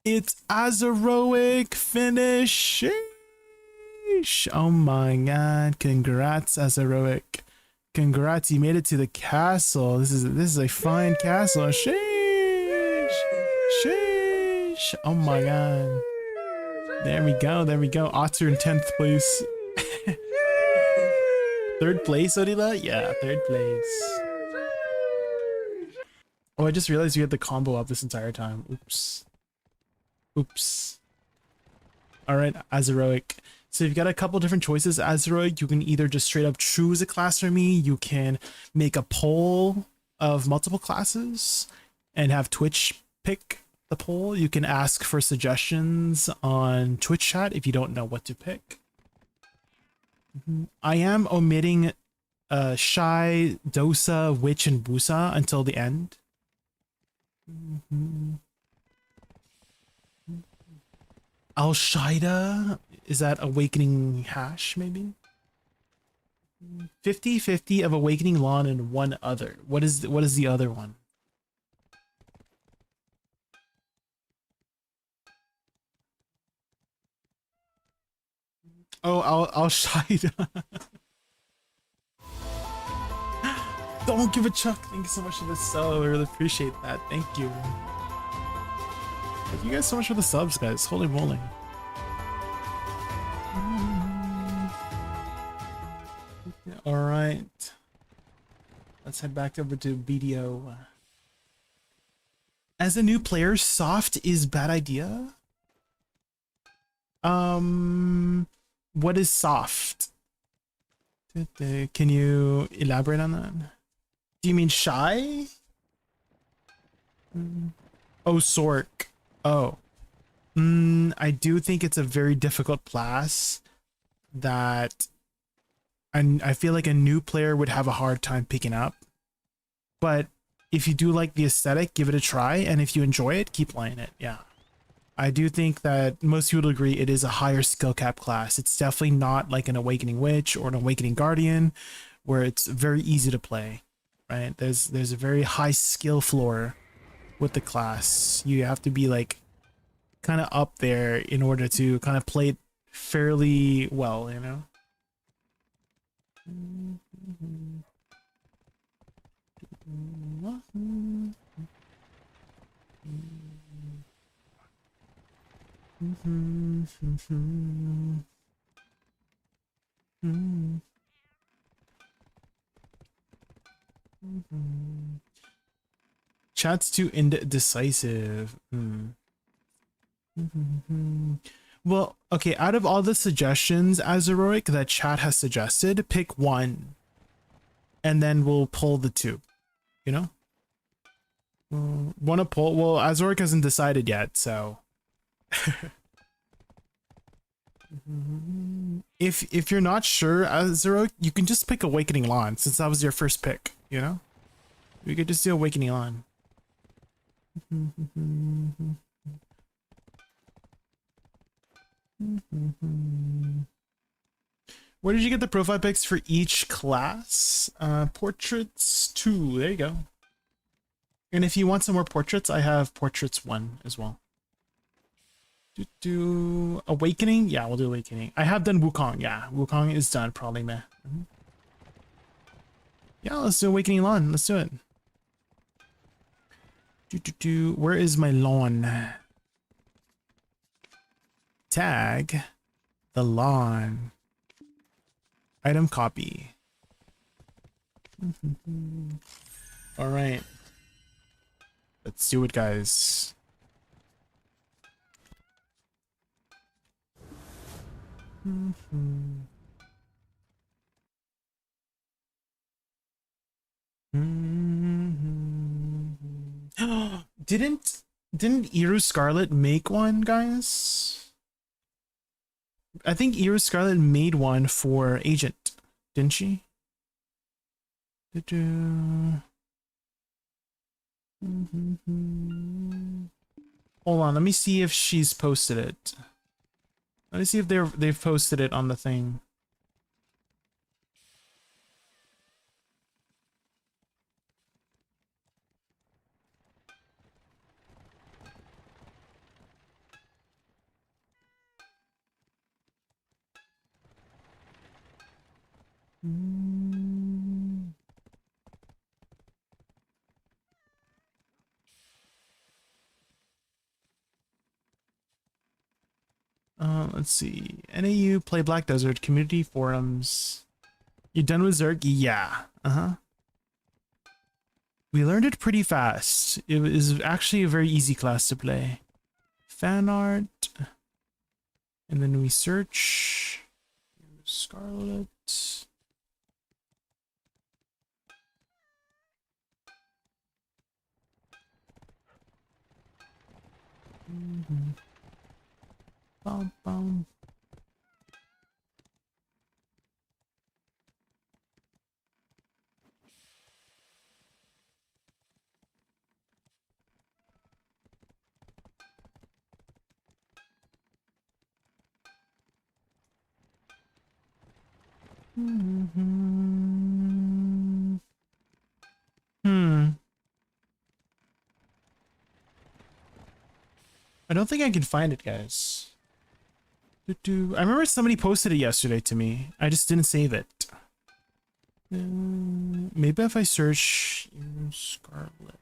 It's Azaroic finish. Sheesh. Oh my god. Congrats, Azaroic. Congrats, you made it to the castle. This is a fine castle. Sheesh. Sheesh. Oh my god. There we go. There we go. Otter in 10th place. Third place, Odila? Yeah, third place. Oh, I just realized you had the combo up this entire time. Oops. Oops. Alright, Azaroic. So you've got a couple different choices, Azaroic. You can either just straight up choose a class for me. You can make a poll of multiple classes and have Twitch pick the poll. You can ask for suggestions on Twitch chat if you don't know what to pick. I am omitting Shy, Dosa, Witch, and Busa until the end. Al-Shaida, is that Awakening Hash, maybe? 50-50 of Awakening Lawn and one other. What is the other one? Oh, Al-Shaida. Don't give a chuck. Thank you so much for the sub. I really appreciate that. Thank you. Thank you guys so much for the subs, guys. Holy moly. Alright. Let's head back over to BDO. As a new player, soft is bad idea? What is soft? Can you elaborate on that? Do you mean shy? Oh, Sork. Oh. I do think it's a very difficult class that I feel like a new player would have a hard time picking up. But if you do like the aesthetic, give it a try. And if you enjoy it, keep playing it. Yeah. I do think that most people would agree it is a higher skill cap class. It's definitely not like an Awakening Witch or an Awakening Guardian where it's very easy to play, right? There's a very high skill floor with the class. You have to be like kind of up there in order to kind of play it fairly well, you know? Chat's too indecisive. Well, okay, out of all the suggestions, Azaroic, that chat has suggested, pick one. And then we'll pull the two, you know? Want to pull? Well, Azaroic hasn't decided yet, so... If you're not sure, Azaroic, you can just pick Awakening Lawn, since that was your first pick, you know? We could just do Awakening Lawn. Where did you get the profile pics for each class? Portraits 2. There you go. And if you want some more portraits, I have Portraits 1 as well. Do Awakening? Yeah, we'll do Awakening. I have done Wukong. Yeah, Wukong is done, probably, meh. Yeah, let's do Awakening Lawn. Let's do it. Where is my lawn? Tag the lawn. Item copy. All right. Let's do it, guys. Didn't Eru Scarlet make one, guys? I think Eru Scarlet made one for Agent, didn't she? Hold on, let me see if she's posted it. Let me see if they've posted it on the thing. Let's see. NAU Play Black Desert Community Forums. You done with Zerg? Yeah. We learned it pretty fast. It was actually a very easy class to play. Fan art. And then we search. Scarlet. Bum, bum. I don't think I can find it, guys. I remember somebody posted it yesterday to me. I just didn't save it. Maybe if I search Scarlet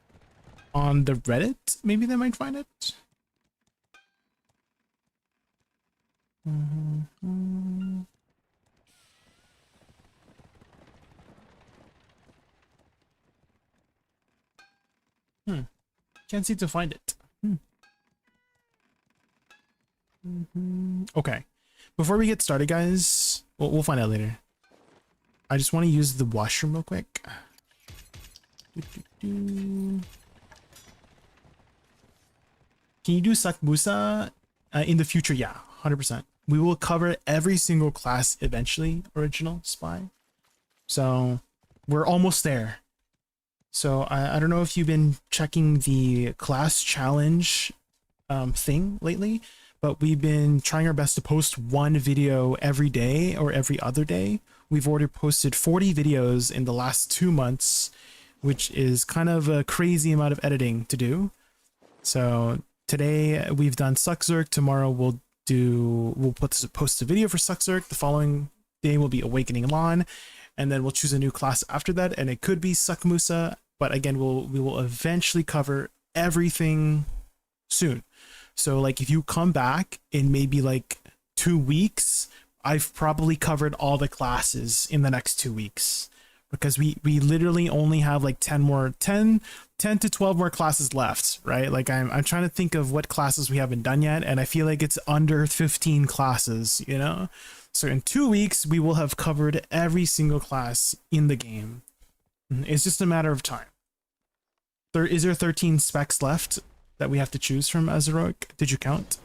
on the Reddit, maybe they might find it. Can't seem to find it. Okay, before we get started, guys, we'll find out later. I just want to use the washroom real quick. Can you do SuccWiz in the future? Yeah, 100%. We will cover every single class eventually, original spy. So we're almost there. So I don't know if you've been checking the class challenge thing lately, but we've been trying our best to post one video every day or every other day. We've already posted 40 videos in the last 2 months, which is kind of a crazy amount of editing to do. So today we've done SuccZerg. Tomorrow we'll post a video for SuccZerg. The following day will be Awakening Lawn, and then we'll choose a new class after that, and it could be SuccMusa. But again, we will eventually cover everything soon. So like if you come back in maybe like 2 weeks, I've probably covered all the classes in the next 2 weeks, because we literally only have like 10 to 12 more classes left, right? Like I'm trying to think of what classes we haven't done yet, and I feel like it's under 15 classes, you know? So in 2 weeks, we will have covered every single class in the game. It's just a matter of time. Is there 13 specs left that we have to choose from, Azeroic? Did you count?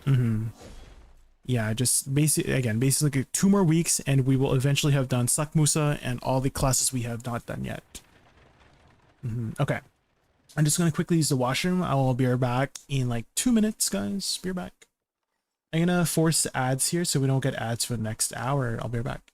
Yeah, just basically 2 more weeks, and we will eventually have done SuccMusa and all the classes we have not done yet. Okay. I'm just going to quickly use the washroom. I will be right back in like 2 minutes, guys. Be right back. I'm going to force ads here so we don't get ads for the next hour. I'll be right back.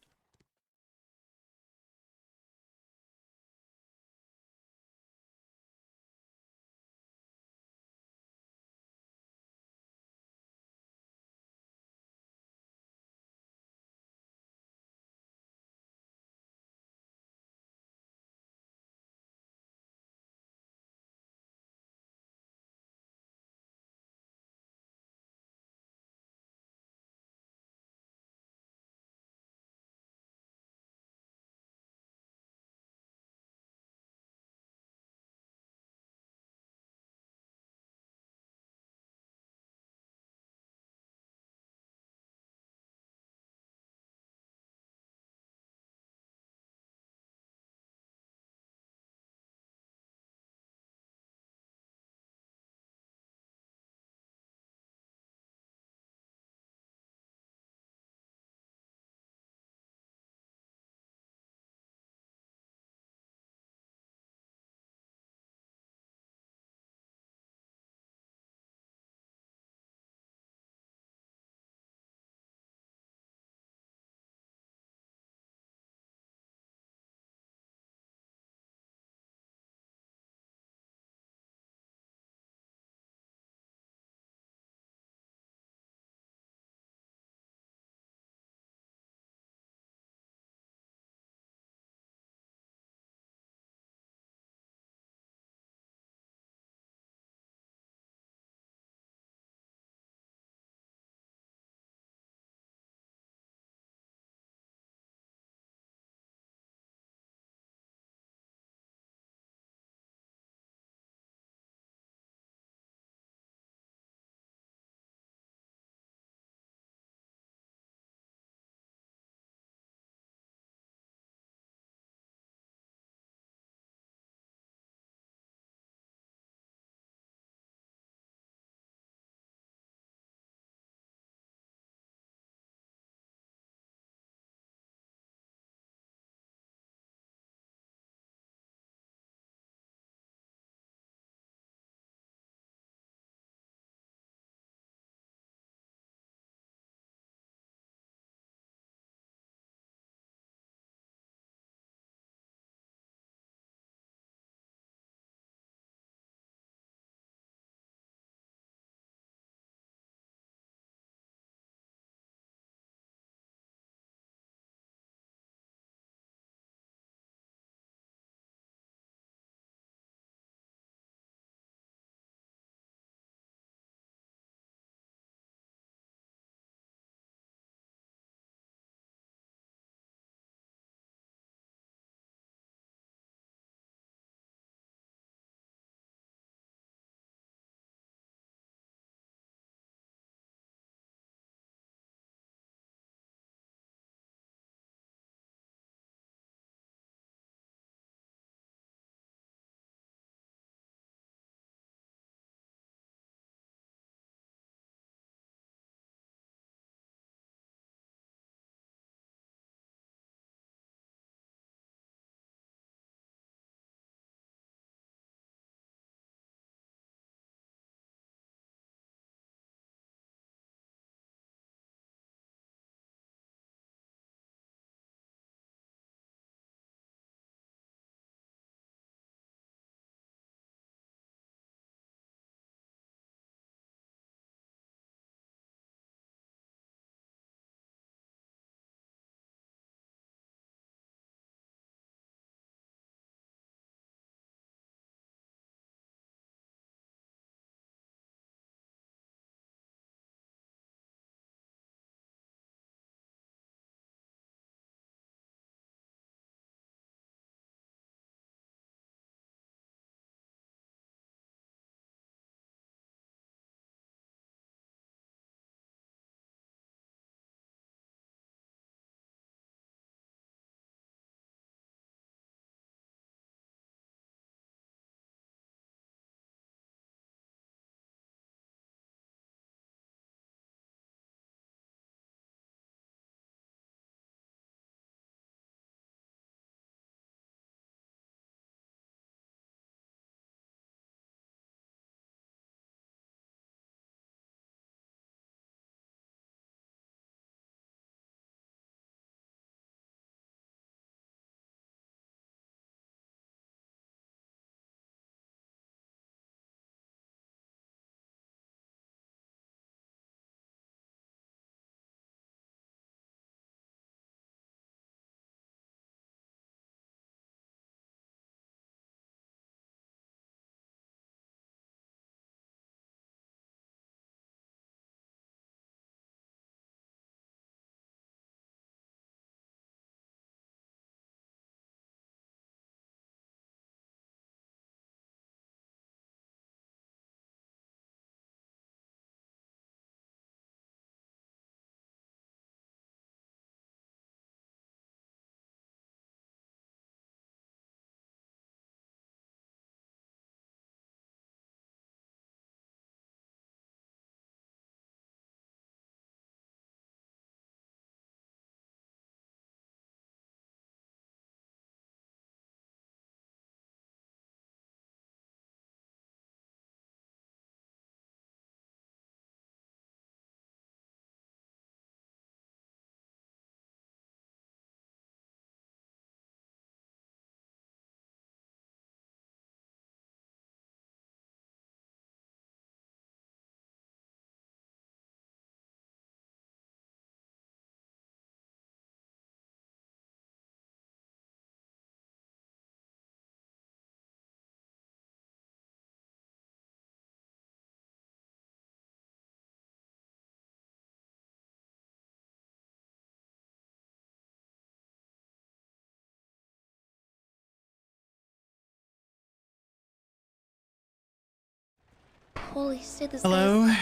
Holy shit, this Hello? guy is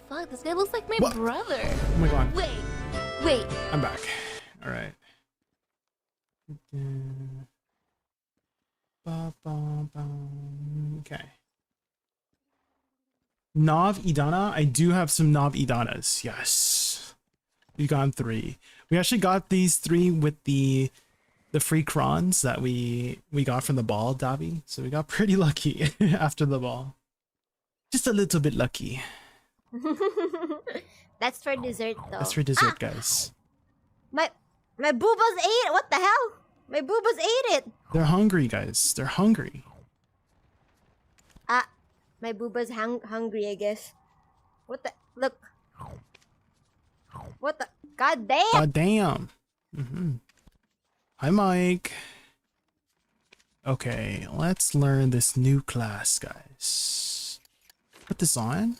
fuck. This guy looks like my What? brother. Oh my god. Wait. I'm back. Alright. Okay. Nav Idana? I do have some Nav Idanas. Yes. We got 3. We actually got these 3 with the free crons that we got from the ball, Davi. So we got pretty lucky after the ball. Just a little bit lucky. That's for dessert though. That's for dessert, guys. My boobas ate it. What the hell? My boobas ate it. They're hungry, guys. They're hungry. My boobas hungry, I guess. What the look? What the god damn? God damn. Hi, Mike. Okay, let's learn this new class, guys. Put this on.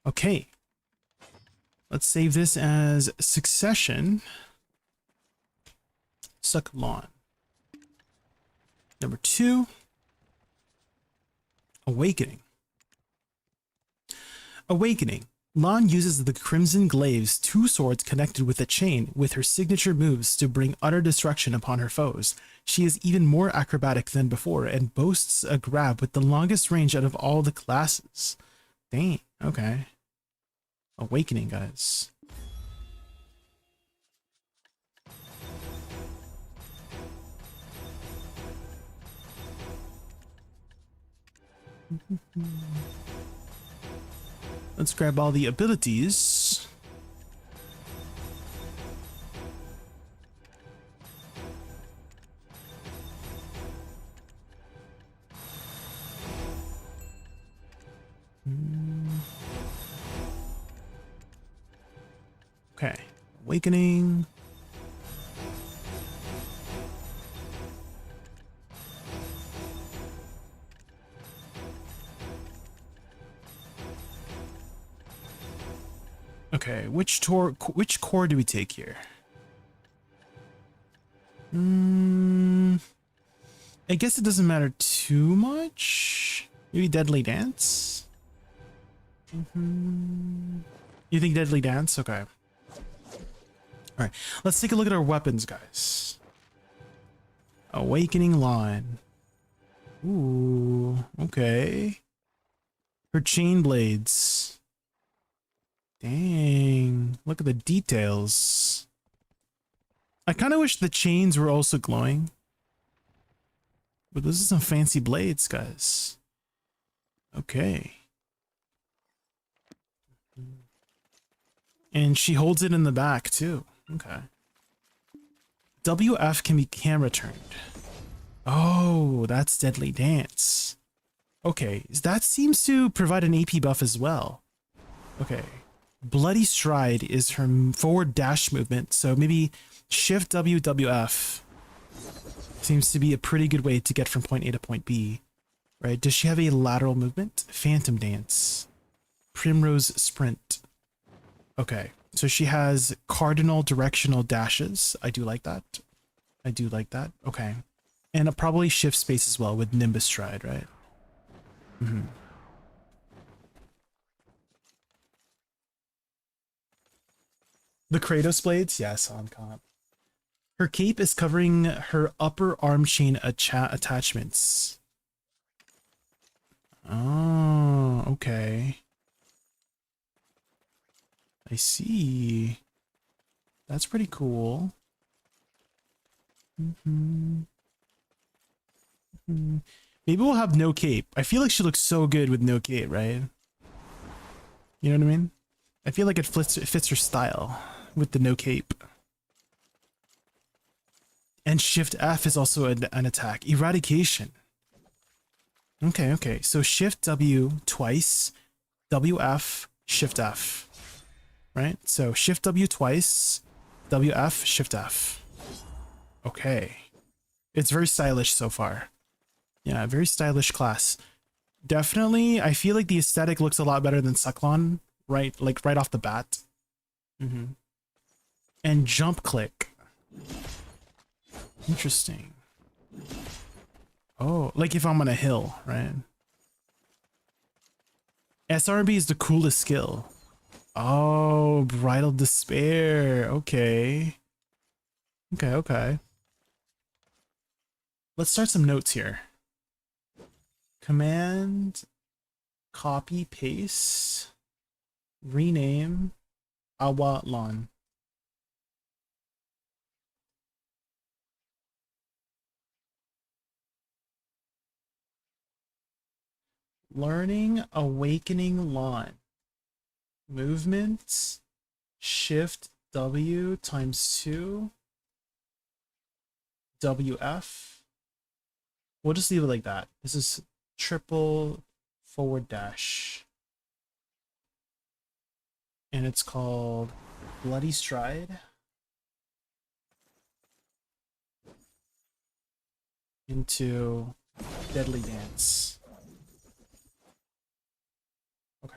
Okay. Let's save this as Succession. Suck Lawn. Number 2. Awakening. Awakening. Lan uses the Crimson Glaive's 2 swords connected with a chain with her signature moves to bring utter destruction upon her foes. She is even more acrobatic than before and boasts a grab with the longest range out of all the classes. Dang, okay. Awakening, guys. Let's grab all the abilities. Okay, Awakening. Okay, which core do we take here? I guess it doesn't matter too much. Maybe Deadly Dance? You think Deadly Dance? Okay. Alright, let's take a look at our weapons, guys. Awakening Line. Ooh, okay. Her chain blades. Dang, look at the details. I kind of wish the chains were also glowing. But those are some fancy blades, guys. Okay. And she holds it in the back, too. Okay. WF can be camera turned. Oh, that's Deadly Dance. Okay, that seems to provide an AP buff as well. Okay. Bloody Stride is her forward dash movement, so maybe Shift WWF seems to be a pretty good way to get from point A to point B. Right? Does she have a lateral movement? Phantom Dance. Primrose Sprint. Okay, so she has cardinal directional dashes. I do like that. I do like that. Okay. And probably shift space as well with Nimbus Stride, right? The Kratos blades? Yes, on comp. Her cape is covering her upper arm chain attachments. Oh, okay. I see. That's pretty cool. Maybe we'll have no cape. I feel like she looks so good with no cape, right? You know what I mean? I feel like it fits her style with the no cape. And Shift F is also an attack. Eradication. Okay, okay. So Shift W twice, WF, Shift F. Right? So Shift W twice, WF, Shift F. Okay. It's very stylish so far. Yeah, very stylish class. Definitely, I feel like the aesthetic looks a lot better than Sucklon, right? Like right off the bat. And jump click. Interesting. Oh, like if I'm on a hill, right? SRB is the coolest skill. Oh, Bridal Despair. Okay. Okay. Let's start some notes here. Command, copy, paste, rename, Awatlan. Learning Awakening Lawn. Movement, Shift W times 2, WF. We'll just leave it like that. This is triple forward dash. And it's called Bloody Stride. Into Deadly Dance. Okay.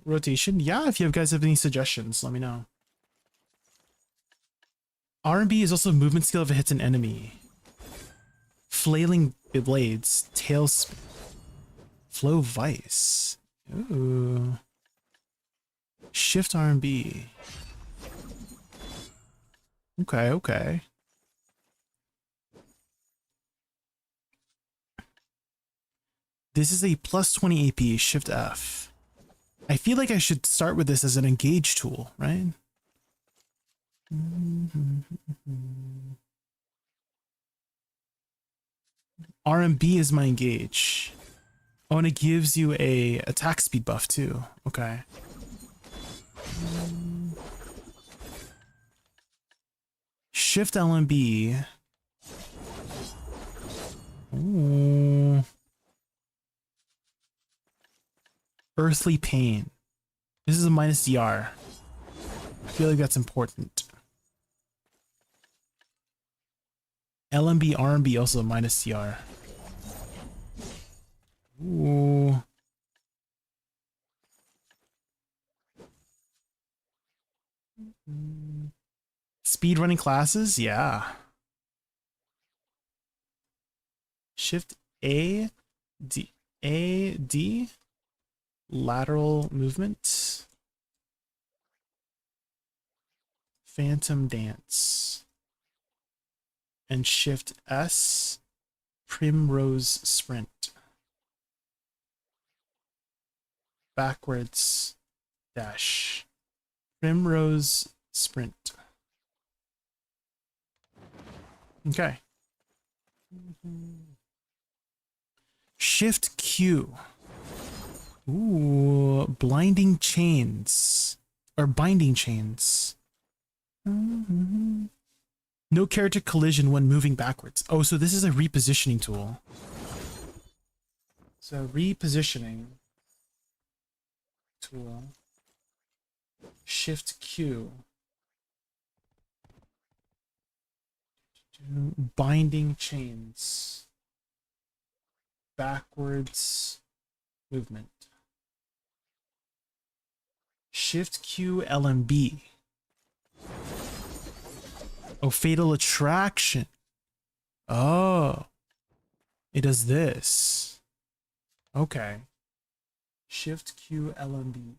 Rotation. Yeah, if you guys have any suggestions, let me know. R&B is also a movement skill if it hits an enemy. Flailing blades. Tail spin. Flow Vice. Ooh. Shift R&B. Okay. This is a plus 20 AP, Shift F. I feel like I should start with this as an engage tool, right? RMB is my engage. Oh, and it gives you a attack speed buff too. Okay. Shift LMB. Ooh. Earthly Pain. This is a minus DR. I feel like that's important. LMB, RMB also a minus DR. Ooh. Speed running classes? Yeah. Shift A, D, A, D. Lateral movement. Phantom Dance. And Shift S. Primrose Sprint. Backwards dash. Primrose Sprint. Okay. Shift Q. Ooh, blinding chains. Or binding chains. No character collision when moving backwards. Oh, so this is a repositioning tool. So repositioning tool. Shift Q. Binding chains. Backwards movement. Shift Q LMB. Oh, Fatal Attraction. Oh. It does this. Okay. Shift Q LMB.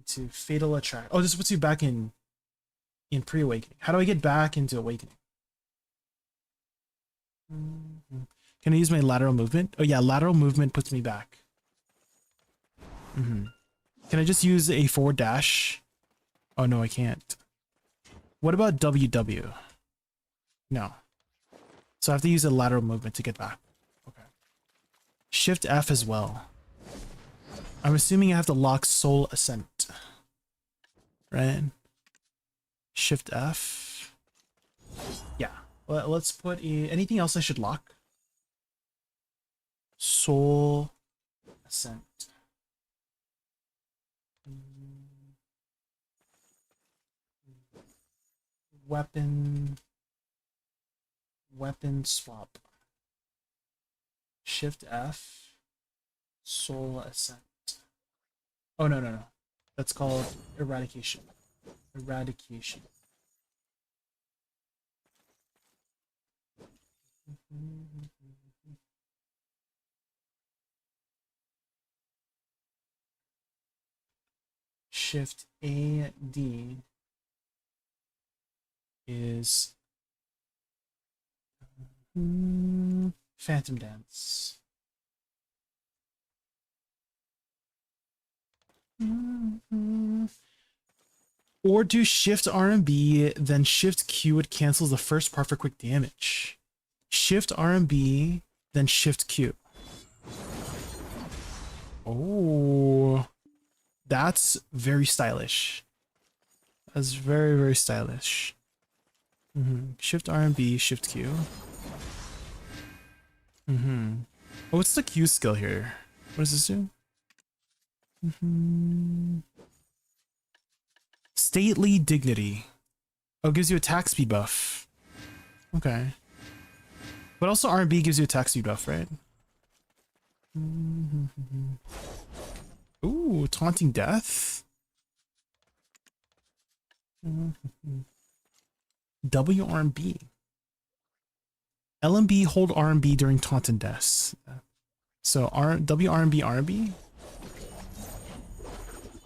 To Fatal Attract. Oh, this puts you back in pre-awakening. How do I get back into awakening? Can I use my lateral movement? Oh yeah, lateral movement puts me back. Can I just use a forward dash? Oh no, I can't. What about WW? No. So I have to use a lateral movement to get back. Okay. Shift F as well. I'm assuming I have to lock Soul Ascent. Right? Shift F. Yeah. Well, let's put anything else I should lock? Soul Ascent. Weapon swap. Shift F. Soul Ascent. Oh no. That's called eradication. Eradication. Shift A D is Phantom Dance. Or do Shift R and B, then Shift Q, it cancels the first part for quick damage. Shift R and B, then Shift Q. Oh, that's very stylish. That's very, very stylish. Shift R and B, Shift Q. Oh, what's the Q skill here? What does this do? Stately Dignity. Oh, gives you attack speed buff. Okay. But also R&B gives you attack speed buff, right? Ooh, Taunting Death. WRB. LMB hold R&B during Taunting Death. So WRB R&B.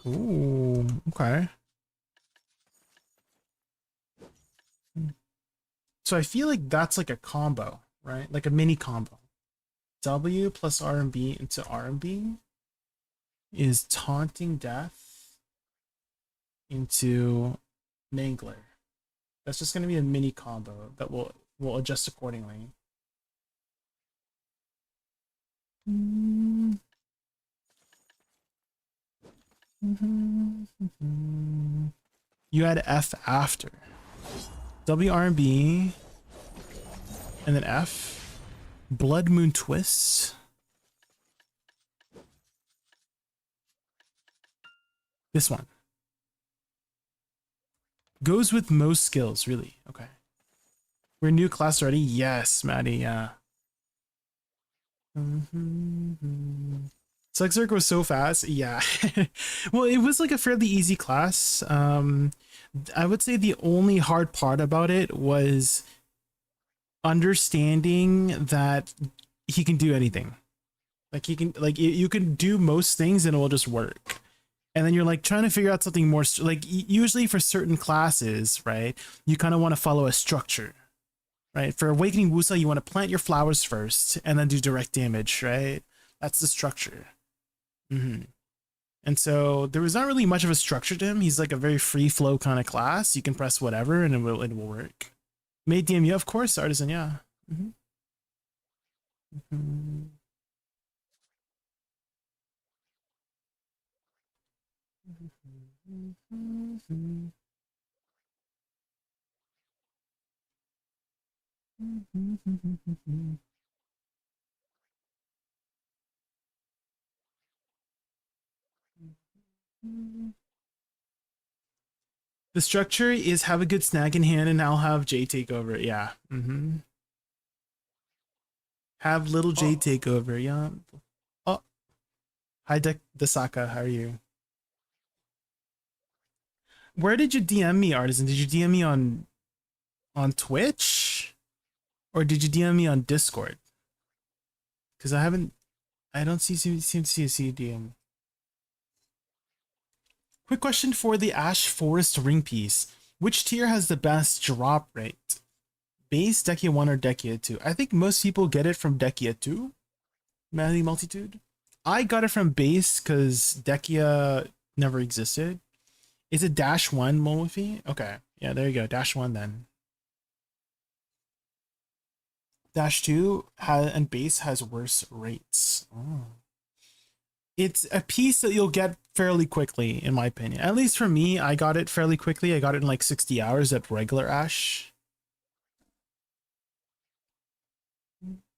Ooh, okay. So I feel like that's like a combo, right? Like a mini combo. W plus R&B into R&B is Taunting Death into Mangler. That's just going to be a mini combo that will adjust accordingly. You add F after. WRB and then F. Blood Moon Twist. This one goes with most skills, really. Okay, we're new class already. Yes, Maddie. Yeah. Slexer goes so fast. Yeah. Well, it was like a fairly easy class. I would say the only hard part about it was understanding that he can do anything. Like he can, like you can do most things and it will just work. And then you're like trying to figure out something more, like usually for certain classes, right? You kind of want to follow a structure, right? For Awakening Wusa, you want to plant your flowers first and then do direct damage, right? That's the structure. And so there was not really much of a structure to him. He's like a very free flow kind of class. You can press whatever and it will work. Made DMU, of course. Artisan, yeah. The structure is have a good snag in hand and I'll have Jay take over. Yeah. Have little Jay take over. Yeah. Oh. Hi, Desaka. How are you? Where did you DM me, Artisan? Did you DM me on Twitch? Or did you DM me on Discord? Because I don't seem to see a DM. Quick question for the Ash Forest ring piece. Which tier has the best drop rate? Base, Dekia 1, or Dekia 2? I think most people get it from Dekia 2. Manly Multitude. I got it from base because Dekia never existed. Is it Dash 1, Momofi? Okay. Yeah, there you go. Dash 1 then. Dash 2 and base has worse rates. Oh. It's a piece that you'll get fairly quickly, in my opinion. At least for me, I got it fairly quickly. I got it in like 60 hours at regular Ash.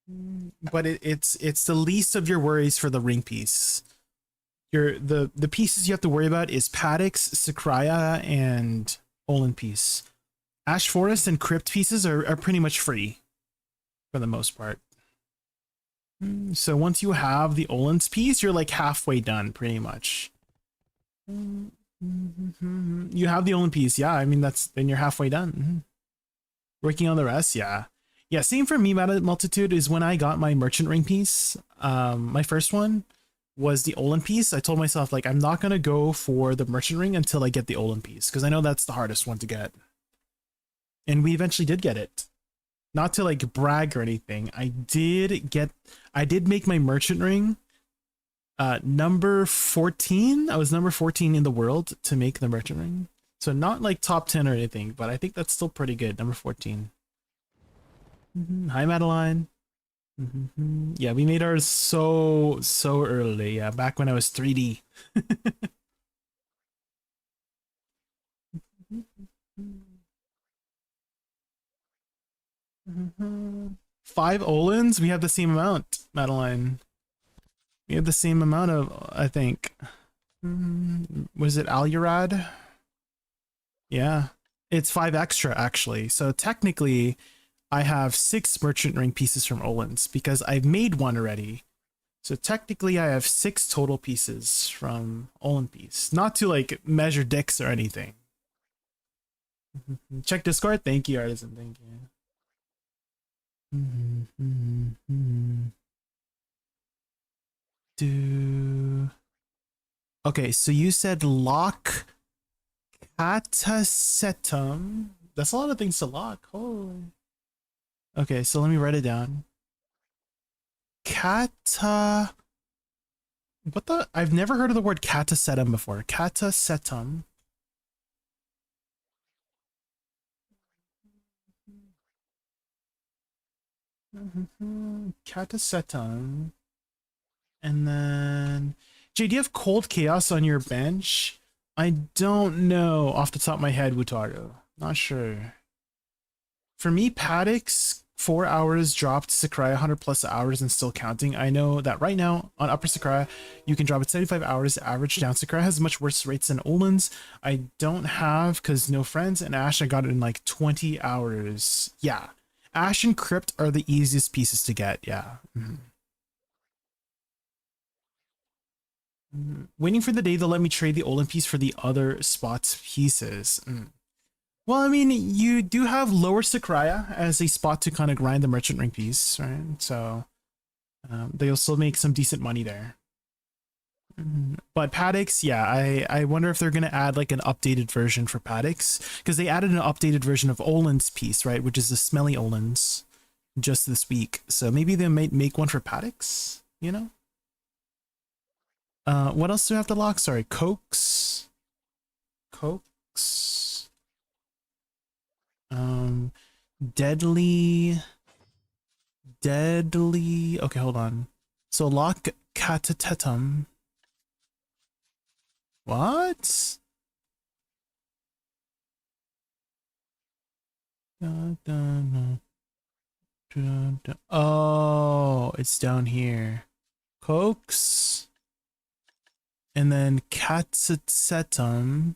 But it's the least of your worries for the ring piece. The pieces you have to worry about is Paddix, Sakraya, and Olin piece. Ash Forest and Crypt pieces are pretty much free for the most part. So once you have the Olin's piece, you're like halfway done, pretty much. You have the Olin piece, yeah. I mean, then you're halfway done. Working on the rest, yeah. Yeah, same for me, Multitude, is when I got my Merchant Ring piece, my first one, was the Olin piece. I told myself, like, I'm not going to go for the merchant ring until I get the Olin piece, because I know that's the hardest one to get. And we eventually did get it. Not to like brag or anything. I did make my merchant ring number 14. I was number 14 in the world to make the merchant ring. So not like top 10 or anything, but I think that's still pretty good. Number 14. Hi, Madeline. Yeah, we made ours so early. Yeah, back when I was 3D. 5 Olins? We have the same amount, Madeline. We have the same amount of, I think. Was it Alurad? Yeah. It's 5 extra, actually. So technically, I have 6 merchant ring pieces from Olins because I've made one already. So technically, I have 6 total pieces from Olin piece. Not to like measure dicks or anything. Check Discord. Thank you, Artisan. Thank you. Okay, so you said lock catasetum. That's a lot of things to lock. Holy. Okay, so let me write it down. Cata. What the? I've never heard of the word catasetum before. Catasetum. Catasetum. And then Jay, do you have Cold Chaos on your bench? I don't know off the top of my head, Wutaru. Not sure. For me, Paddocks 4 hours dropped Sakurai 100 plus hours and still counting. I know that right now on Upper Sakurai, you can drop at 75 hours average. Down Sakurai has much worse rates than Olin's. I don't have because no friends, and Ash, I got it in like 20 hours. Yeah. Ash and Crypt are the easiest pieces to get. Yeah. Waiting for the day they'll let me trade the Olin piece for the other spots pieces. Well, I mean, you do have Lower Sakurai as a spot to kind of grind the merchant ring piece, right? So they'll still make some decent money there. But Paddocks, yeah, I wonder if they're going to add like an updated version for Paddocks, because they added an updated version of Olin's piece, right? Which is the smelly Olin's just this week. So maybe they might make one for Paddocks, you know? What else do I have to lock? Sorry, Cokes. Deadly. Okay, hold on. So lock Catatetum. What? Oh, it's down here. Cokes. And then Catsetum.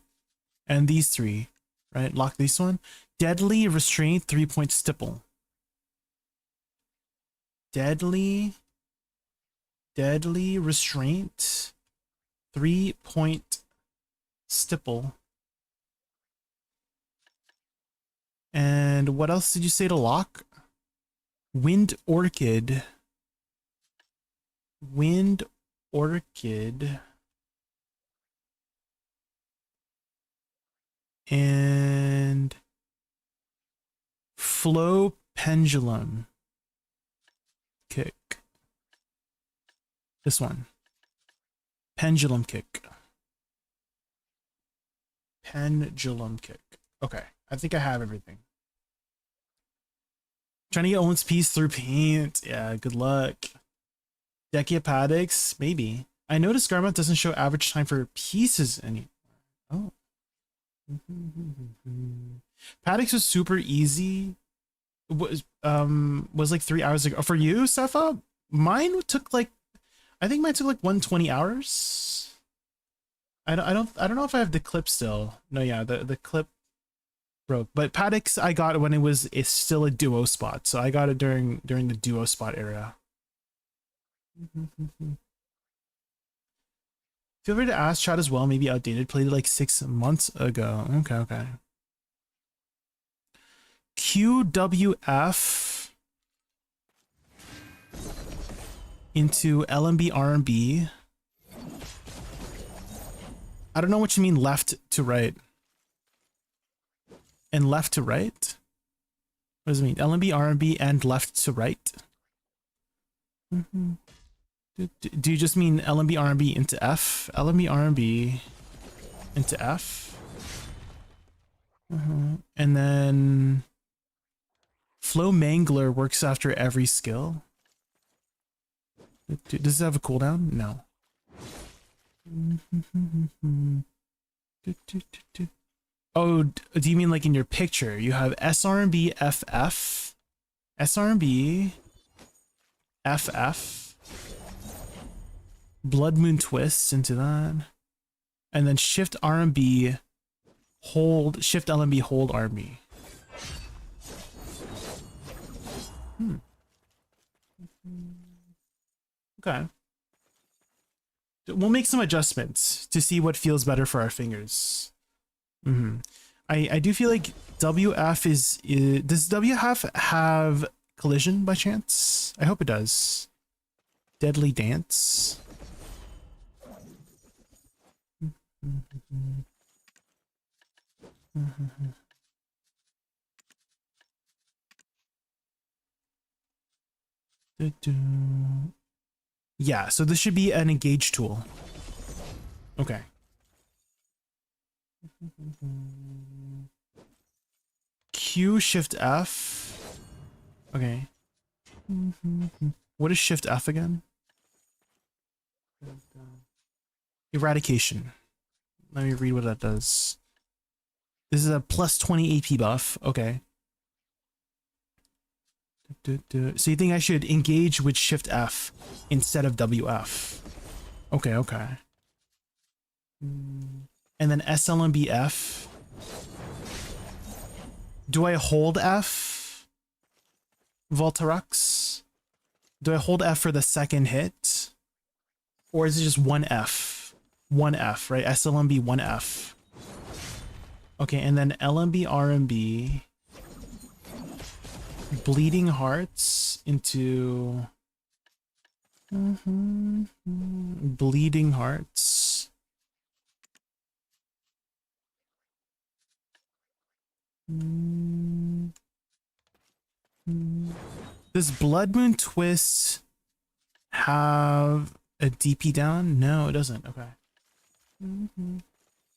And these 3. Right? Lock this one. Deadly Restraint 3-point stipple. Deadly Restraint 3-point stipple. And what else did you say to lock? Wind Orchid. And Flow Pendulum Kick. This one. Pendulum Kick. Okay, I think I have everything. Trying to get Owen's piece through paint. Yeah, good luck. Dekia Paddocks? Maybe. I noticed Garmont doesn't show average time for pieces anymore. Oh. Paddocks was super easy. Was like 3 hours ago. For you, Sepha? Mine took like, I think mine took like 120 hours. I don't know if I have the clip still. No, yeah, the clip broke. But Paddocks I got when it's still a duo spot. So I got it during the duo spot era. Feel free to ask chat as well. Maybe outdated. Played it like 6 months ago. Okay. QWF into LMB RMB. I don't know what you mean left to right. And left to right? What does it mean? LMB, RMB, and left to right? Do you just mean LMB, RMB into F? LMB, RMB into F? And then Flow Mangler works after every skill. Does it have a cooldown? No. Oh, do you mean like in your picture? You have SRMB, FF, SRMB, FF, Blood Moon Twist into that, and then Shift RMB, hold, Shift LMB, hold RMB. Okay. We'll make some adjustments to see what feels better for our fingers. I do feel like WF is does WF have collision by chance? I hope it does. Deadly Dance. Yeah, so this should be an engage tool. Okay. Q, Shift F. Okay. What is Shift F again? Eradication. Let me read what that does. This is a plus 20 AP buff. Okay. So you think I should engage with Shift F instead of WF? Okay, okay. And then SLMBF. Do I hold F? Voltarux? Do I hold F for the second hit? Or is it just one F? One F, right? SLMB, one F. Okay, and then LMB, RMB. Bleeding Hearts into... Bleeding Hearts. Does Blood Moon Twist have a DP down? No, it doesn't. Okay.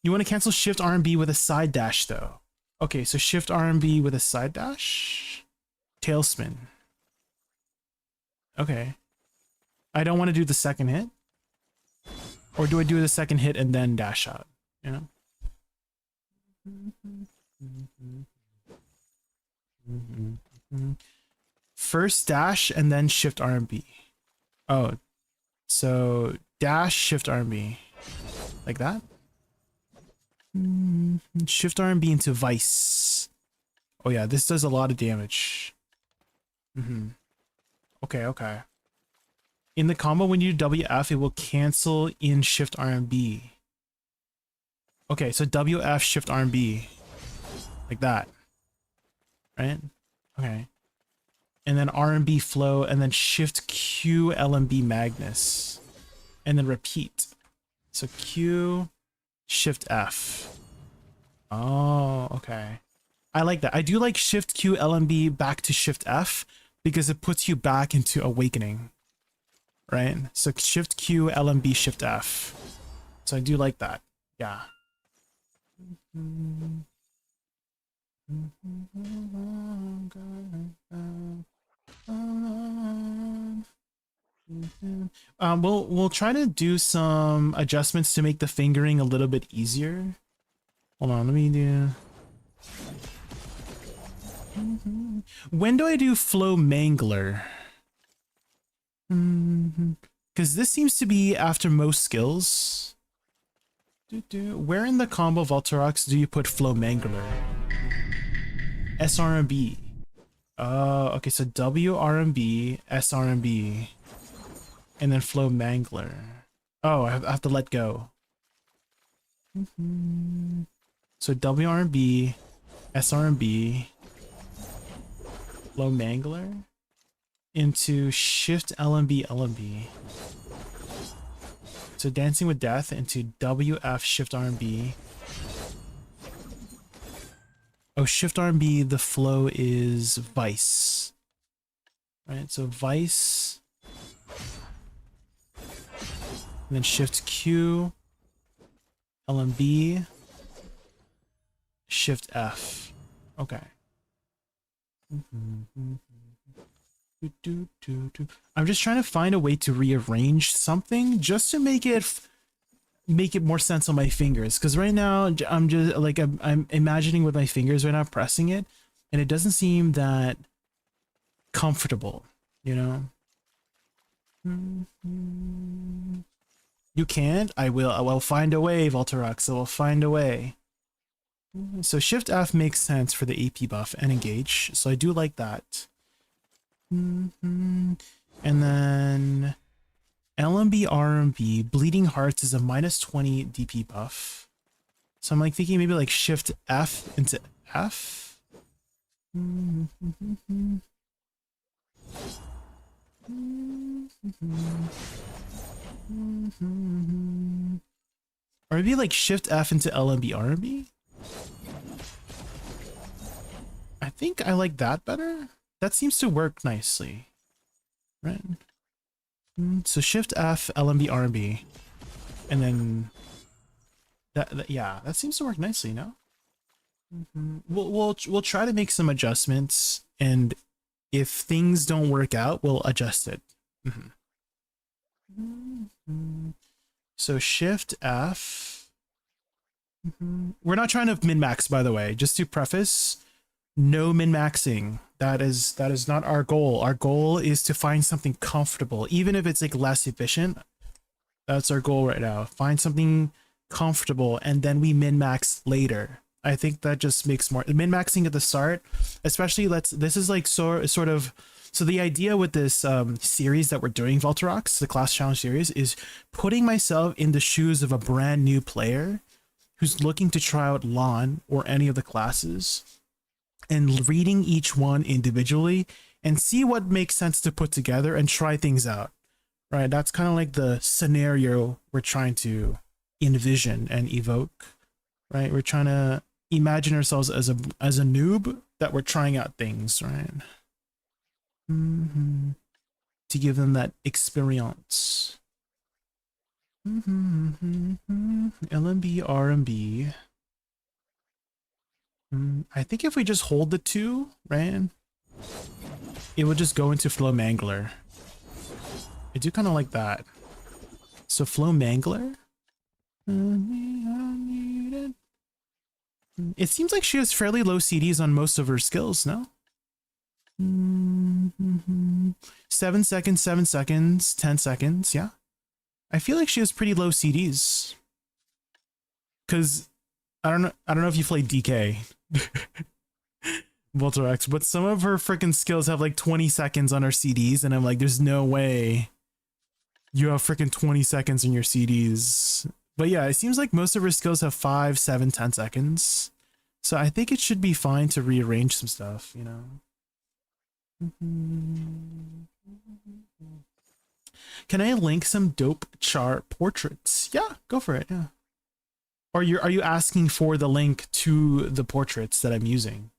You want to cancel Shift RMB with a side dash though. Okay, so Shift RMB with a side dash. Tailspin. Okay. I don't want to do the second hit. Or do I do the second hit and then dash out? You know? First dash and then Shift RMB. Oh, so dash, Shift RMB. Like that? Shift RMB into Vice. Oh yeah, this does a lot of damage. Okay, okay. In the combo, when you do WF, it will cancel in Shift RMB. Okay, so WF, Shift RMB. Like that. Right? Okay. And then RMB flow, and then Shift Q LMB Magnus. And then repeat. So Q, Shift F. Oh, okay. I like that. I do like Shift Q LMB back to Shift F because it puts you back into Awakening. Right? So Shift Q LMB Shift F. So I do like that. Yeah. We'll try to do some adjustments to make the fingering a little bit easier. Hold on, let me do. When do I do Flow Mangler? Because this seems to be after most skills. Where in the combo Voltarox do you put Flow Mangler? SRMB. Oh, okay, so WRMB, SRMB, and then Flow Mangler. Oh, I have to let go. So WRMB, SRMB, Flow Mangler into Shift LMB, LMB. So Dancing with Death into WF Shift R&B. Oh, Shift R&B, the flow is Vice. Right, so Vice. And then Shift Q. LMB. Shift F. Okay. I'm just trying to find a way to rearrange something just to make it more sense on my fingers, because right now I'm just like I'm imagining with my fingers right now pressing it, and it doesn't seem that comfortable, you know. You can't? I will find a way, Voltorox. I will find a way. So Shift F makes sense for the AP buff and engage, so I do like that. And then LMB RMB Bleeding Hearts is a -20 DP buff. So I'm like thinking maybe like Shift F into F. Or maybe like Shift F into LMB RMB. I think I like that better. That seems to work nicely, right? So Shift F, LMB, RMB, and then that yeah, that seems to work nicely. No, we'll try to make some adjustments, and if things don't work out, we'll adjust it. So Shift F. We're not trying to min-max, by the way. Just to preface. No min-maxing. That is not our goal. Our goal is to find something comfortable, even if it's like less efficient. That's our goal right now. Find something comfortable, and then we min-max later. I think that just makes more min-maxing at the start, especially this is like sort of. So the idea with this series that we're doing, Voltorox, the class challenge series, is putting myself in the shoes of a brand new player who's looking to try out Lawn or any of the classes, and reading each one individually and see what makes sense to put together and try things out, right? That's kind of like the scenario we're trying to envision and evoke, right? We're trying to imagine ourselves as a noob that we're trying out things, right? To give them that experience. LMB, RMB. I think if we just hold the two, right, it would just go into Flow Mangler. I do kind of like that. So Flow Mangler. It seems like she has fairly low CDs on most of her skills, no? 7 seconds, 7 seconds, 10 seconds, yeah. I feel like she has pretty low CDs. Cause I don't know if you played DK. Voltorox, but some of her freaking skills have like 20 seconds on her CDs, and I'm like, there's no way you have freaking 20 seconds in your CDs. But yeah, it seems like most of her skills have 5, 7, 10 seconds. So I think it should be fine to rearrange some stuff, you know. Can I link some dope chart portraits? Yeah, go for it, yeah. Or are you asking for the link to the portraits that I'm using?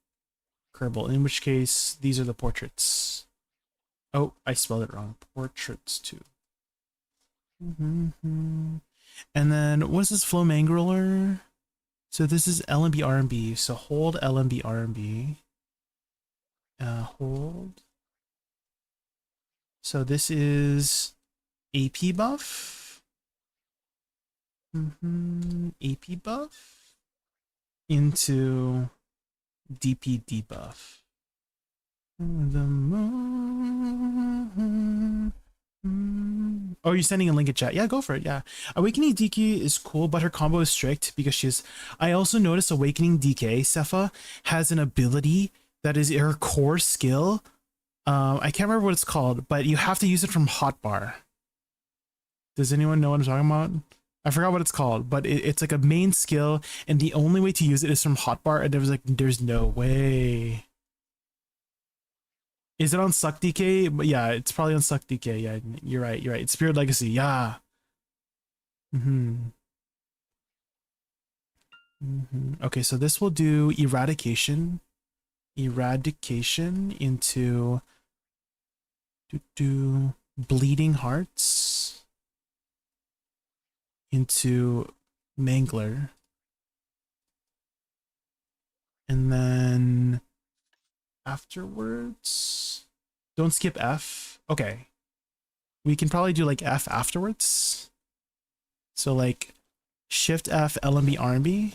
Kerbal, in which case, these are the portraits. Oh, I spelled it wrong. Portraits too. And then, what is this Flow Mangler? So this is LMB RMB. So hold LMB RMB. Hold. So this is AP buff. AP buff into DP debuff. Oh, you're sending a link in chat. Yeah, go for it. Yeah. Awakening DK is cool, but her combo is strict because she's... I also noticed Awakening DK, Sepha, has an ability that is her core skill. I can't remember what it's called, but you have to use it from hotbar. Does anyone know what I'm talking about? I forgot what it's called, but it's like a main skill, and the only way to use it is from hotbar, and there's no way. Is it on SuccDK? Yeah, it's probably on SuccDK. Yeah, you're right. It's Spirit Legacy. Yeah. Okay, so this will do eradication. Eradication into bleeding hearts into mangler. And then afterwards, don't skip F. Okay. We can probably do like F afterwards. So like Shift F, LMB, RMB,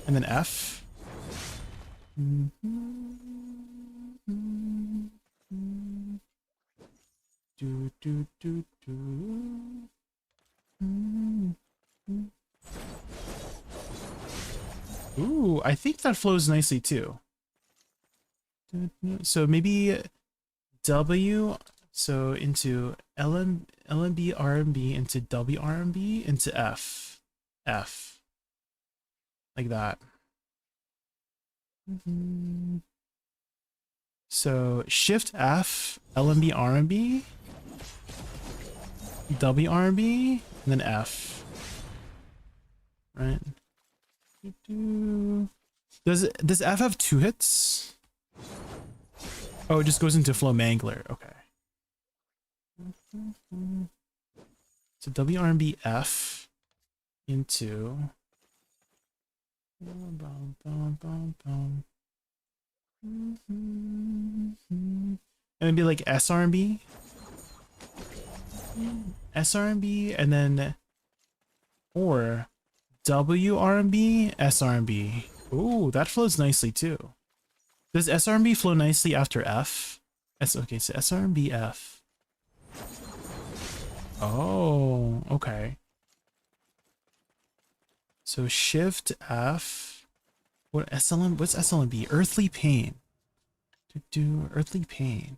and then F. Ooh, I think that flows nicely too. So maybe W, so into LMB, RMB, into W, RMB, into F. F. Like that. So Shift F, LMB, RMB, W, RMB, and then F. Right? Does F have 2 hits? Oh, it just goes into flow mangler. Okay. So WRMB F into and it'd be like SRMB. SRMB and then or WRMB, SRMB. Ooh, that flows nicely too. Does SRMB flow nicely after F? Okay, so SRMB F. Oh, okay. So Shift F. What's SLMB? Earthly Pain. To do Earthly Pain.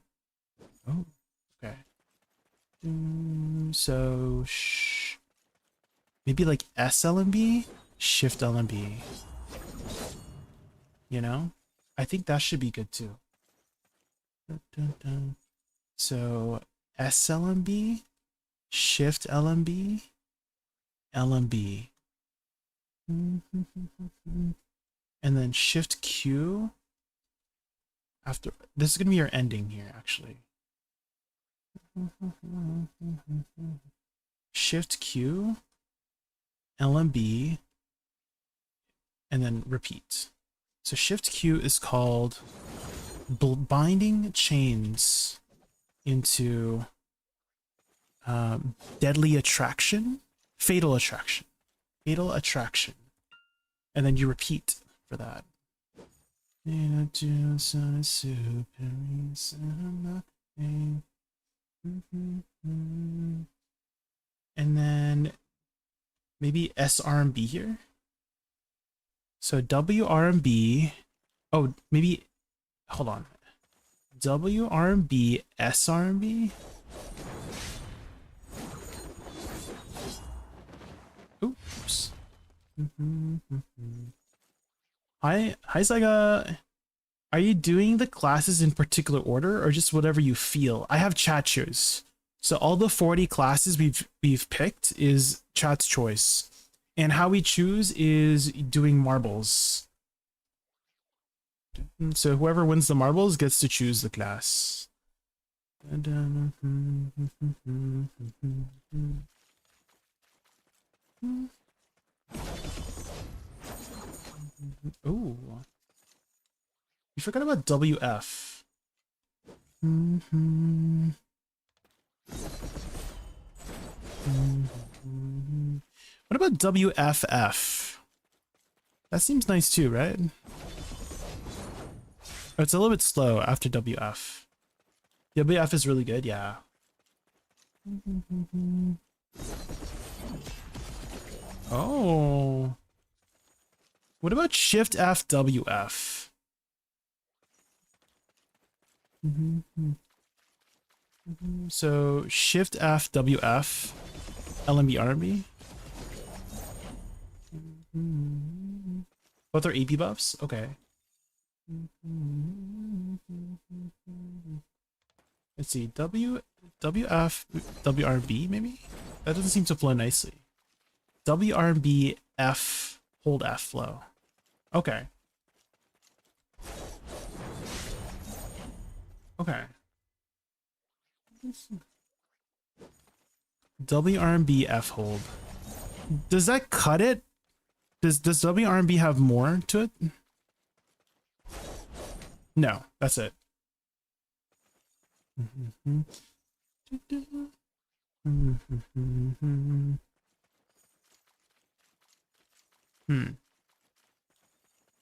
Oh, okay. So maybe like SLMB, Shift LMB. You know? I think that should be good too. So SLMB, Shift LMB, LMB. And then Shift Q. After this is gonna be our ending here, actually. Shift Q, LMB, and then repeat. So Shift Q is called binding chains into deadly attraction, fatal attraction, and then you repeat for that. And then maybe SRMB here. So WRMB, oh, maybe, hold on. WRMB, SRMB. Oops. Hi Saiga. Are you doing the classes in particular order or just whatever you feel? I have chat choose. So all the 40 classes we've picked is chat's choice. And how we choose is doing marbles. So whoever wins the marbles gets to choose the class. Oh. You forgot about WF. What about WFF? That seems nice too, right? Oh, it's a little bit slow after WF. WF is really good, yeah. Oh. What about Shift F WF? So Shift F WF LMB RMB. Both are AP buffs? Okay. Let's see. WF WRB maybe? That doesn't seem to flow nicely. W, R, and B, F, hold F flow. Okay. Okay. W, R, and B, F hold. Does that cut it? Does W, R, and B have more to it? No, that's it.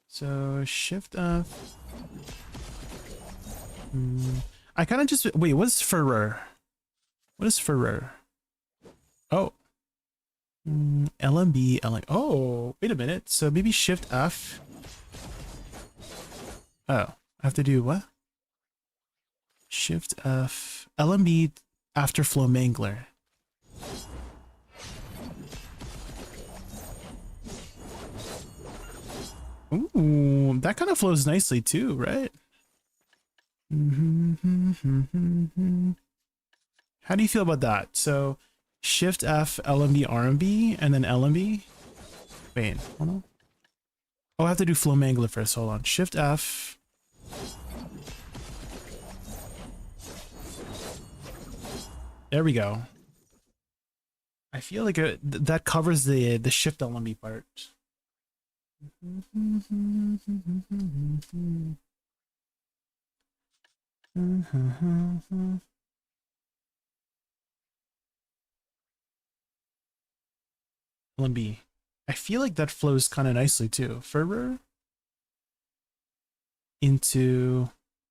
So shift F. I kind of just wait. What's Furrer? What is Furrer? Oh, LMB, LM. Oh, wait a minute. So maybe shift F. Oh, I have to do what? Shift F. LMB after flow mangler. Ooh, that kind of flows nicely too, right? How do you feel about that? So shift F, LMB, RMB, and then LMB. Wait, hold on. Oh, I have to do flow mangler first. Hold on. Shift F. There we go. I feel like that covers the shift LMB part. LMB. I feel like that flows kind of nicely too. Fervor into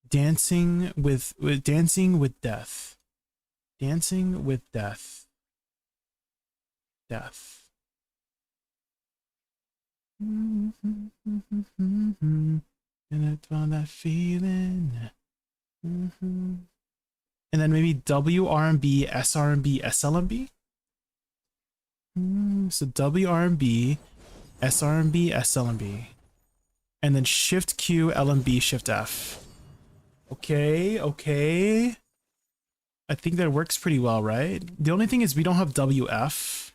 dancing with death. Dancing with death. Death. And I found that feeling. And then maybe W, R&B, S, R&B, S, LMB. So W, R&B, S, R&B, S, LMB. And then shift Q, LMB, shift F. Okay, okay. I think that works pretty well, right? The only thing is we don't have WF.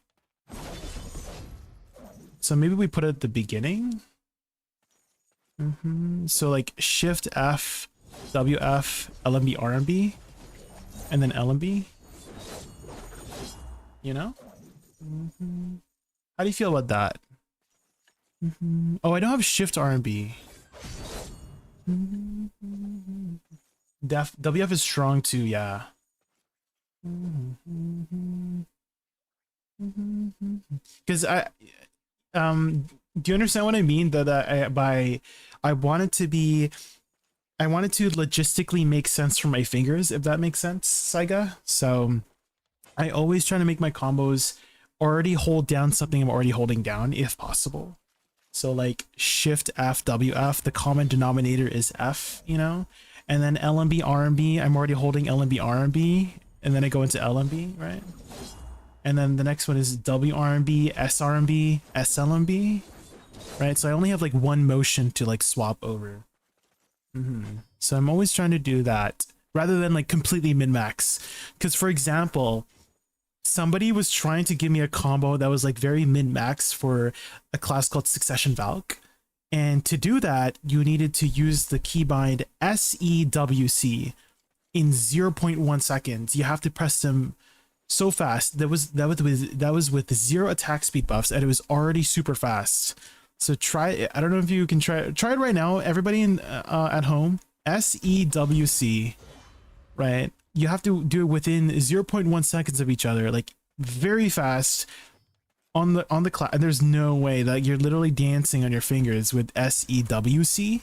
So maybe we put it at the beginning. So like shift F, WF, LMB, RMB, and then LMB. You know? How do you feel about that? Oh, I don't have shift RMB. WF is strong too, yeah. Because do you understand what I mean? That I want it to logistically make sense for my fingers, if that makes sense, Saiga. So I always try to make my combos already hold down something I'm already holding down if possible. So like shift F, WF, the common denominator is F, you know? And then LMB, RMB, I'm already holding LMB, RMB, and then I go into LMB, right? And then the next one is WRMB, SRMB, SLMB, right? So I only have like one motion to like swap over. So I'm always trying to do that rather than like completely min-max. Because for example, somebody was trying to give me a combo that was like very min-max for a class called Succession Valk. And to do that, you needed to use the keybind SEWC in 0.1 seconds. You have to press them so fast. That was with 0 attack speed buffs, and it was already super fast. So try it. I don't know if you can try it right now. Everybody in at home, SEWC, right? You have to do it within 0.1 seconds of each other, like very fast on the class. And there's no way that you're literally dancing on your fingers with SEWC,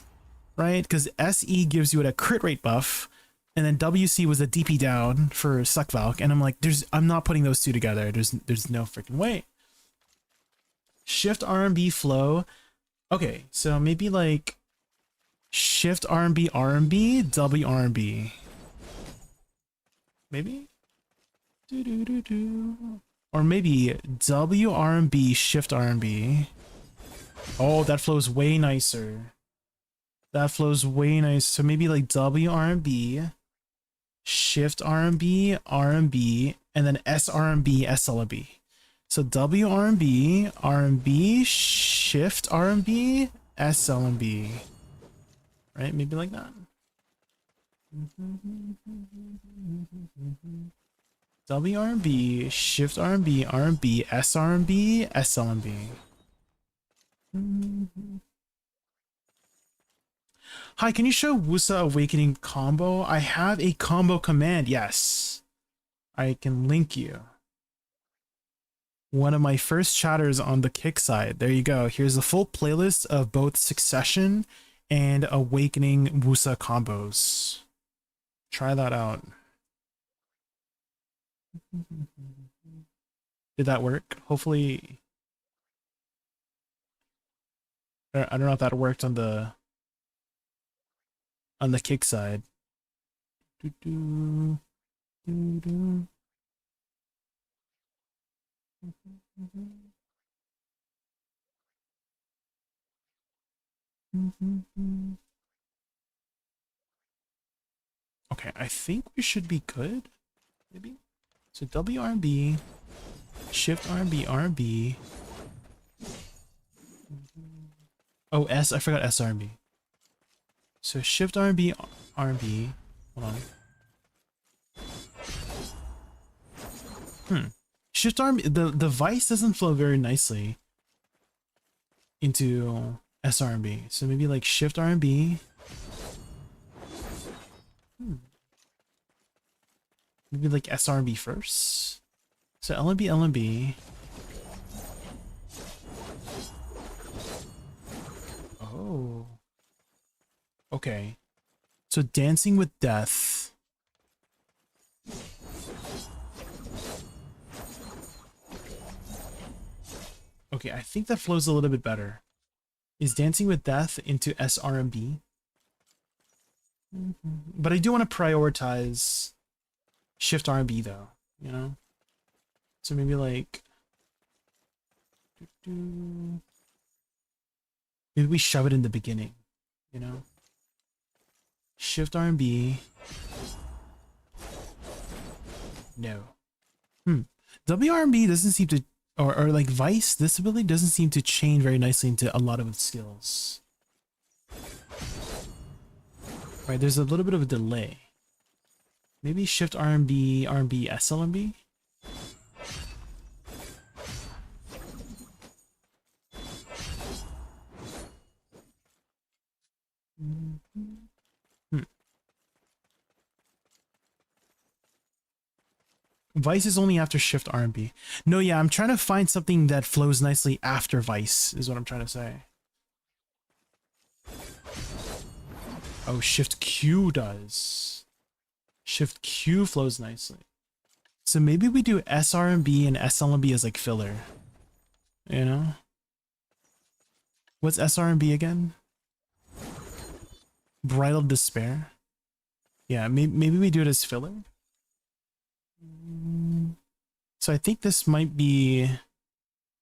right? Because SE gives you a crit rate buff. And then WC was a DP down for SuccValk, and I'm like, I'm not putting those two together. There's no freaking way. Shift RMB flow. Okay, so maybe like shift RMB RMB W RMB. Maybe. Or maybe W RMB shift RMB. Oh, that flows way nicer. That flows way nice. So maybe like W RMB. Shift RMB, RMB, and then SRMB, SLB. So W R&B, R&B, shift R&B, S L&B. Right? Maybe like that. W R&B, shift R&B, R&B, S R&B, S L&B. Hi, can you show Wusa Awakening combo? I have a combo command, yes. I can link you. One of my first chatters on the Kick side. There you go. Here's a full playlist of both Succession and Awakening Wusa combos. Try that out. Did that work? Hopefully. I don't know if that worked on the Kick side. Okay, I think we should be good. Maybe. So W R&B, shift R&B, R&B. Oh, S. I forgot S R&B. So shift R&B, R&B. Hold on. Shift R&B. The vice doesn't flow very nicely into S R&B. So maybe like shift R&B. Maybe like S R&B first. So L&B, L&B. Oh. Okay. So Dancing with Death. Okay, I think that flows a little bit better. Is Dancing with Death into S R&B? But I do want to prioritize shift R&B though, you know? So maybe like maybe we shove it in the beginning, you know? Shift R&B. No. WR&B doesn't seem to, or like Vice, this ability doesn't seem to chain very nicely into a lot of its skills. Right, there's a little bit of a delay. Maybe shift R&B, R&B, SLMB? Vice is only after shift R&B. No, yeah, I'm trying to find something that flows nicely after Vice, is what I'm trying to say. Oh, shift Q does. Shift Q flows nicely. So maybe we do SRMB and SLMB as like filler. You know? What's SRMB again? Bridal Despair? Yeah, maybe we do it as filler. So I think this might be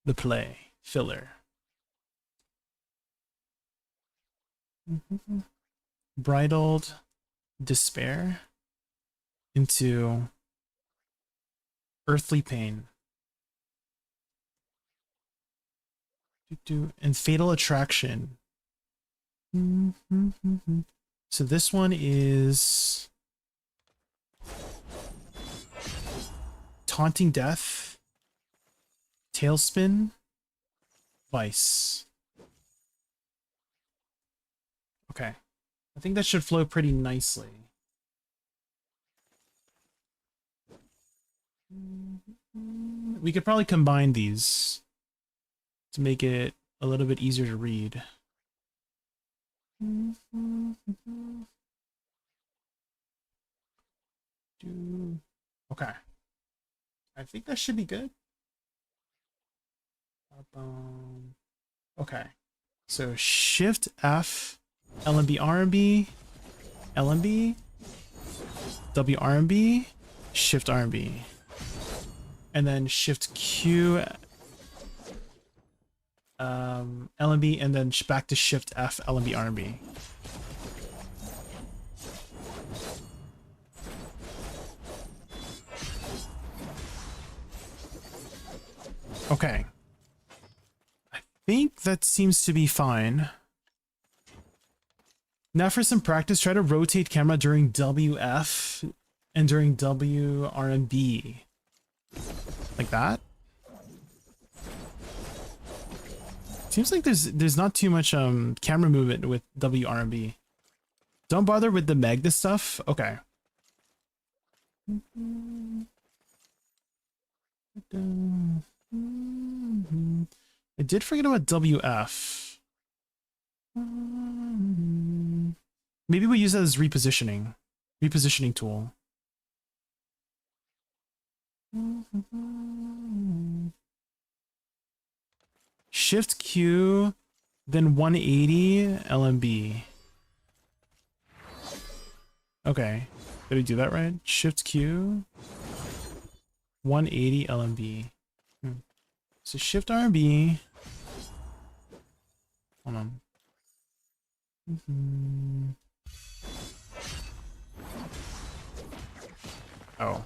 the play. Filler. Bridled Despair into Earthly Pain. And Fatal Attraction. So this one is Taunting Death, Tailspin, Vice. Okay. I think that should flow pretty nicely. We could probably combine these to make it a little bit easier to read. Okay. I think that should be good. Okay. So Shift F, LMB RMB, LMB, W RMB, Shift RMB. And then Shift Q, LMB, and then back to Shift F, LMB RMB. Okay. I think that seems to be fine. Now for some practice, try to rotate camera during WF and during WRMB. Like that. Seems like there's not too much camera movement with WRMB. Don't bother with the Magda stuff. Okay. I did forget about WF. Maybe we use that as repositioning tool. Shift Q, then 180 LMB. Okay, did I do that right? Shift Q, 180 LMB. So Shift RB. Hold on. Oh,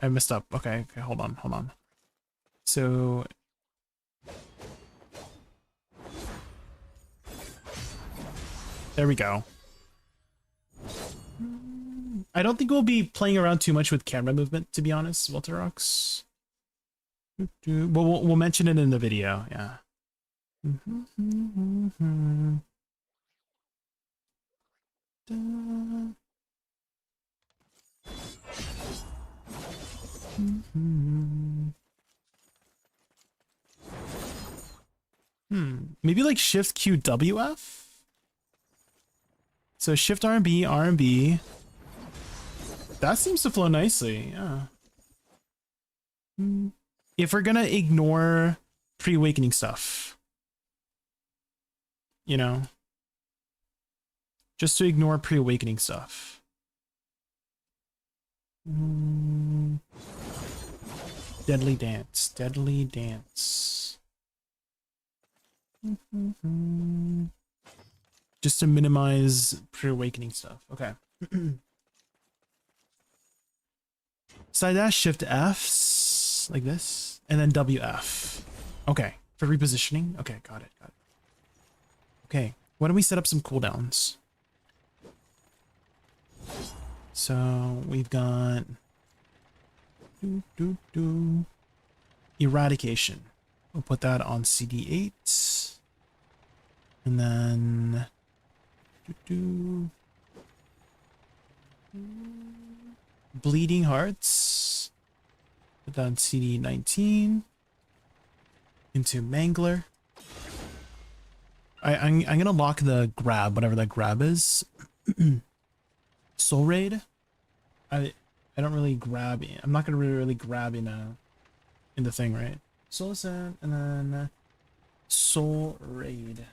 I messed up. Okay, hold on. So there we go. I don't think we'll be playing around too much with camera movement, to be honest, Walterox. We'll mention it in the video, yeah. Maybe like Shift QWF? So Shift RB. That seems to flow nicely, yeah. If we're gonna ignore pre-awakening stuff, you know, just to ignore pre-awakening stuff. Deadly Dance. Just to minimize pre-awakening stuff. Okay. Side dash, Shift F, like this, and then WF. Okay, for repositioning. Okay, got it. Okay, why don't we set up some cooldowns? So we've got Eradication. We'll put that on CD8, and then Bleeding Hearts. Put that on CD19. Into Mangler. I'm gonna lock the grab, whatever that grab is. Soul Raid. I don't really grab. I'm not gonna really grab in the thing, right? Soul Ascent and then Soul Raid.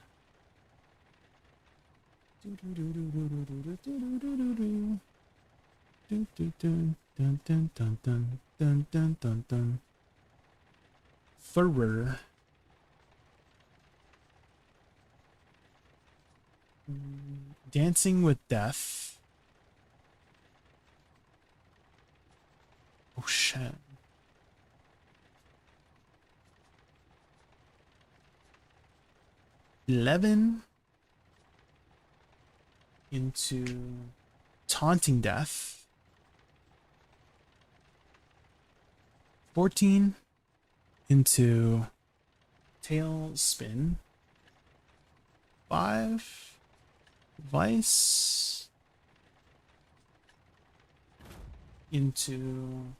Furrer. Dancing with Death. Oh shit. $11 into Taunting Death. 14 into Tailspin. 5 Vice into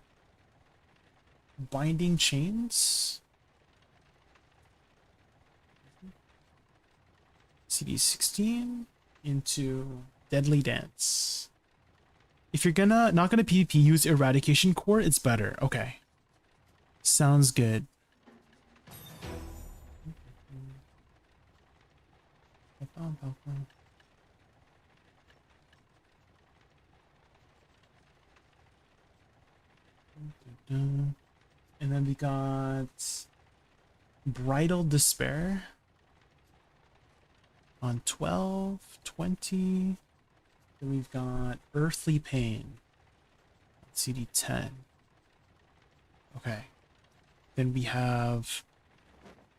Binding Chains. CD16 into Deadly Dance. If you're not gonna PvP, use Eradication Core, it's better. Okay. Sounds good. And then we got Bridal Despair on 12, 20. Then we've got Earthly Pain on CD10. Okay. Then we have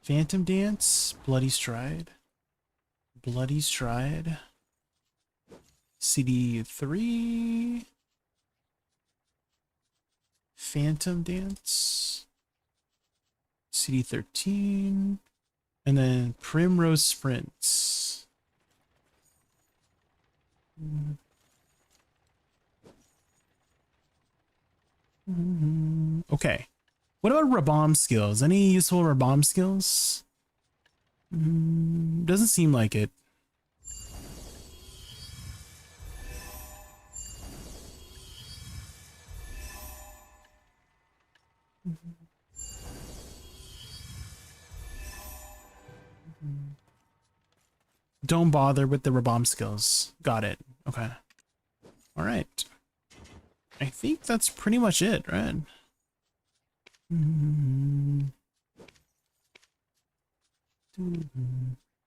Phantom Dance, Bloody Stride, CD3, Phantom Dance, CD13, and then Primrose Sprints. Okay. What about Rabomb skills? Any useful Rabomb skills? Doesn't seem like it. Don't bother with the Rabomb skills. Got it. Okay. All right. I think that's pretty much it, right?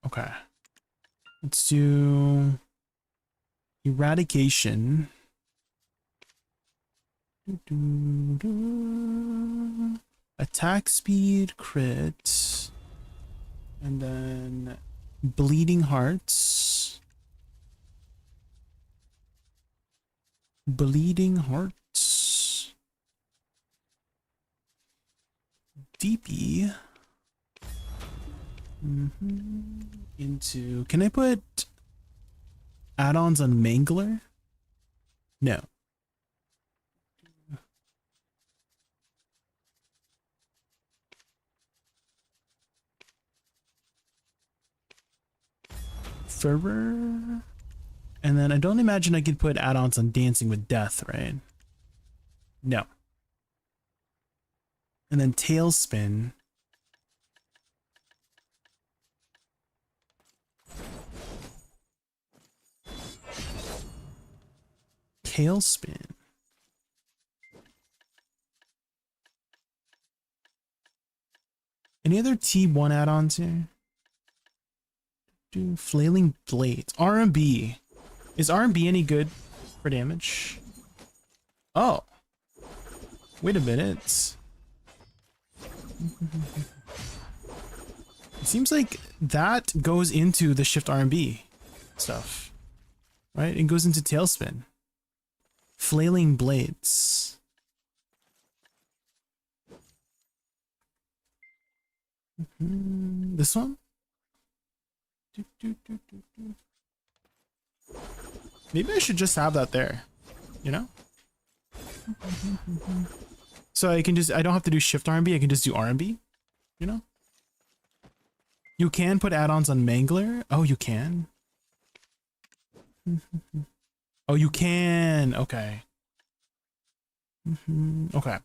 Okay. Let's do Eradication. Attack speed, crit. And then Bleeding Hearts. Bleeding Hearts. DP. Into... Can I put add-ons on Mangler? No. Fervor. And then I don't imagine I could put add-ons on Dancing with Death, right? No. And then Tailspin. Tailspin. Any other T1 add-ons here? Flailing Blades. R&B. Is R&B any good for damage? Oh. Wait a minute. It seems like that goes into the shift R&B stuff. Right? It goes into Tailspin. Flailing Blades. This one? Maybe I should just have that there, you know? So I can just, I don't have to do shift R&B, I can just do R&B, you know? You can put add-ons on Mangler? Oh, you can? Oh, you can! Okay. Okay.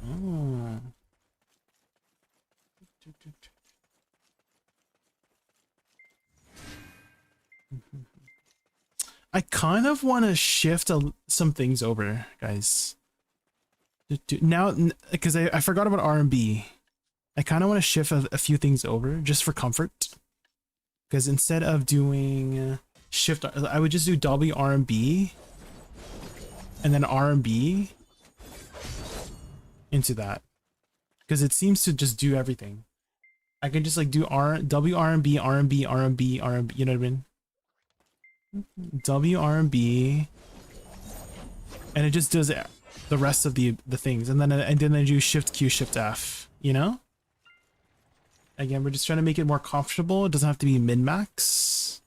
Oh. I kind of want to shift some things over, guys. Now, because I forgot about R&B. I kind of want to shift a few things over just for comfort. Because instead of doing shift, I would just do WRB and then R&B into that. Because it seems to just do everything. I can just like do WRB, R&B, R&B, R&B, you know what I mean? WRB, and it just does the rest of the things, and then I do shift Q, shift F, you know? Again, we're just trying to make it more comfortable. It doesn't have to be min-max.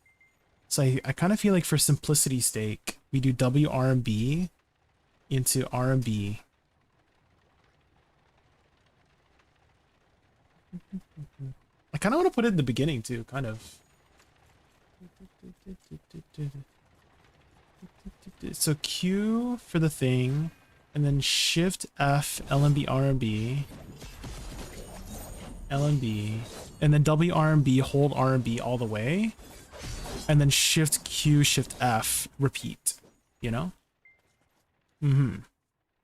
So I kind of feel like for simplicity's sake, we do WRB into R&B. I kind of want to put it in the beginning too, kind of. So Q for the thing, and then shift F, LMB, R&B, LMB, and then W, R&B, hold R&B all the way, and then shift Q, shift F, repeat, you know?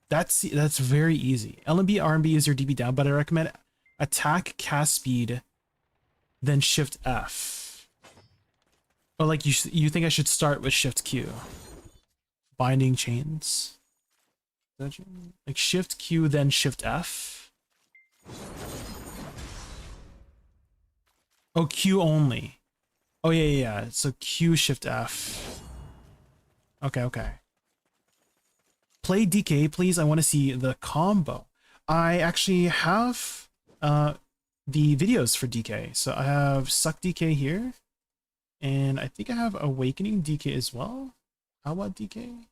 That's very easy. LMB, R&B is your DB down, but I recommend attack, cast speed, then shift F. Or like you think I should start with shift Q. Binding chains. Like Shift Q, then Shift F. Oh, Q only. Oh, yeah. So Q, Shift F. Okay. Play DK, please. I want to see the combo. I actually have the videos for DK. So I have Suck DK here. And I think I have Awakening DK as well. How about DK?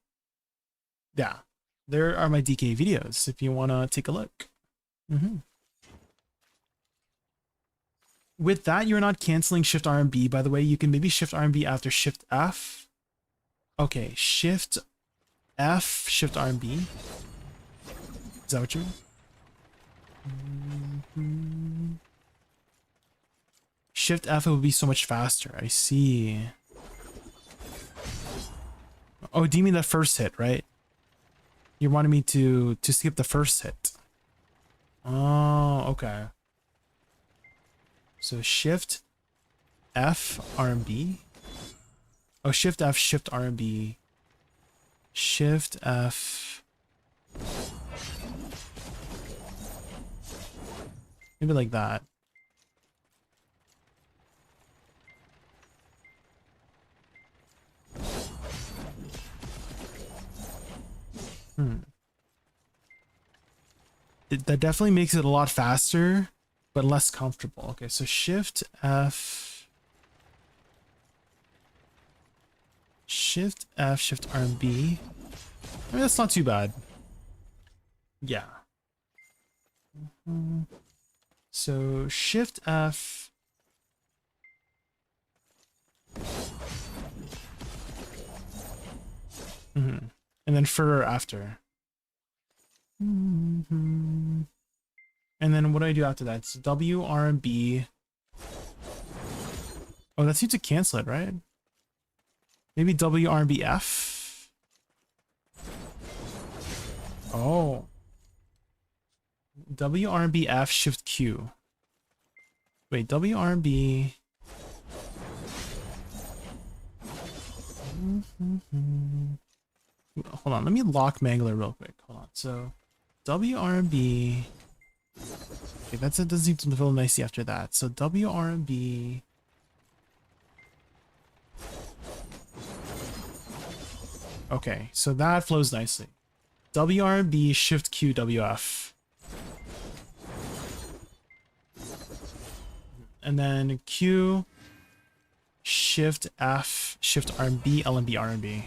Yeah. There are my DK videos if you want to take a look. With that, you're not canceling Shift RMB, by the way. You can maybe Shift RMB after Shift F. Okay, Shift F, Shift RMB. Is that what you mean? Shift F, it would be so much faster. I see. Oh, do you mean the first hit, right? You wanted me to skip the first hit. Oh, okay. So Shift F RMB. Oh, Shift F, Shift RMB. Shift F. Maybe like that. That definitely makes it a lot faster, but less comfortable. Okay, so Shift F. Shift F, Shift RMB. I mean, that's not too bad. Yeah. So Shift F. And then further after. And then what do I do after that? It's W, R, and B. Oh, that seems to cancel it, right? Maybe W, R, and B, F. Oh. W, R, and B, F, Shift Q. Wait, W, R, and B. Hold on, let me lock Mangler real quick. Hold on. So W, R, and B. Okay, that doesn't seem to feel nicely after that. So W, R, and B. Okay, so that flows nicely. W, R, and B, Shift Q, W, F. And then Q, Shift F, Shift R, and B, L, and B, R, and B.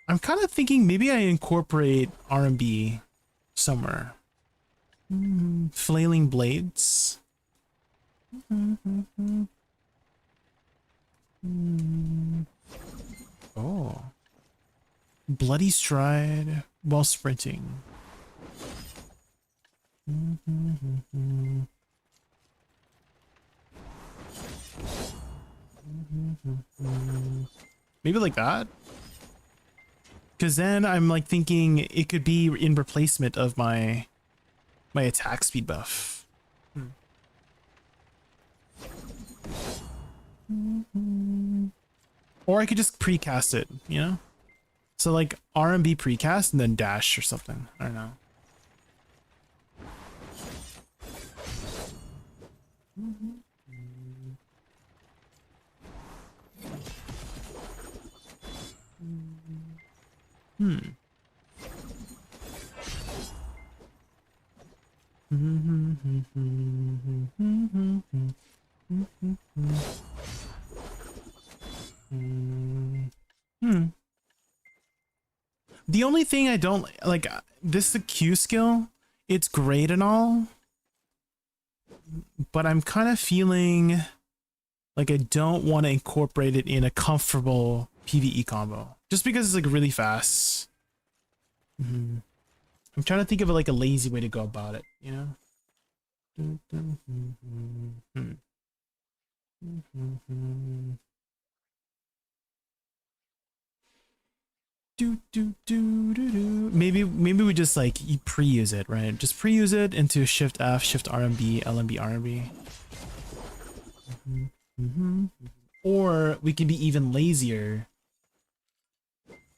I'm kind of thinking maybe I incorporate R&B somewhere. Flailing Blades. Oh. Bloody Stride while sprinting. Maybe like that? Because then I'm like thinking it could be in replacement of my attack speed buff. Or I could just precast it, you know? So like R&B precast and then dash or something. I don't know. The only thing I don't like, this is a Q skill. It's great and all, but I'm kind of feeling like I don't want to incorporate it in a comfortable PvE combo just because it's like really fast. I'm trying to think of like a lazy way to go about it, you know? Maybe we just like pre-use it, right? Just pre-use it into Shift F, Shift RMB, LMB, RMB. Or we can be even lazier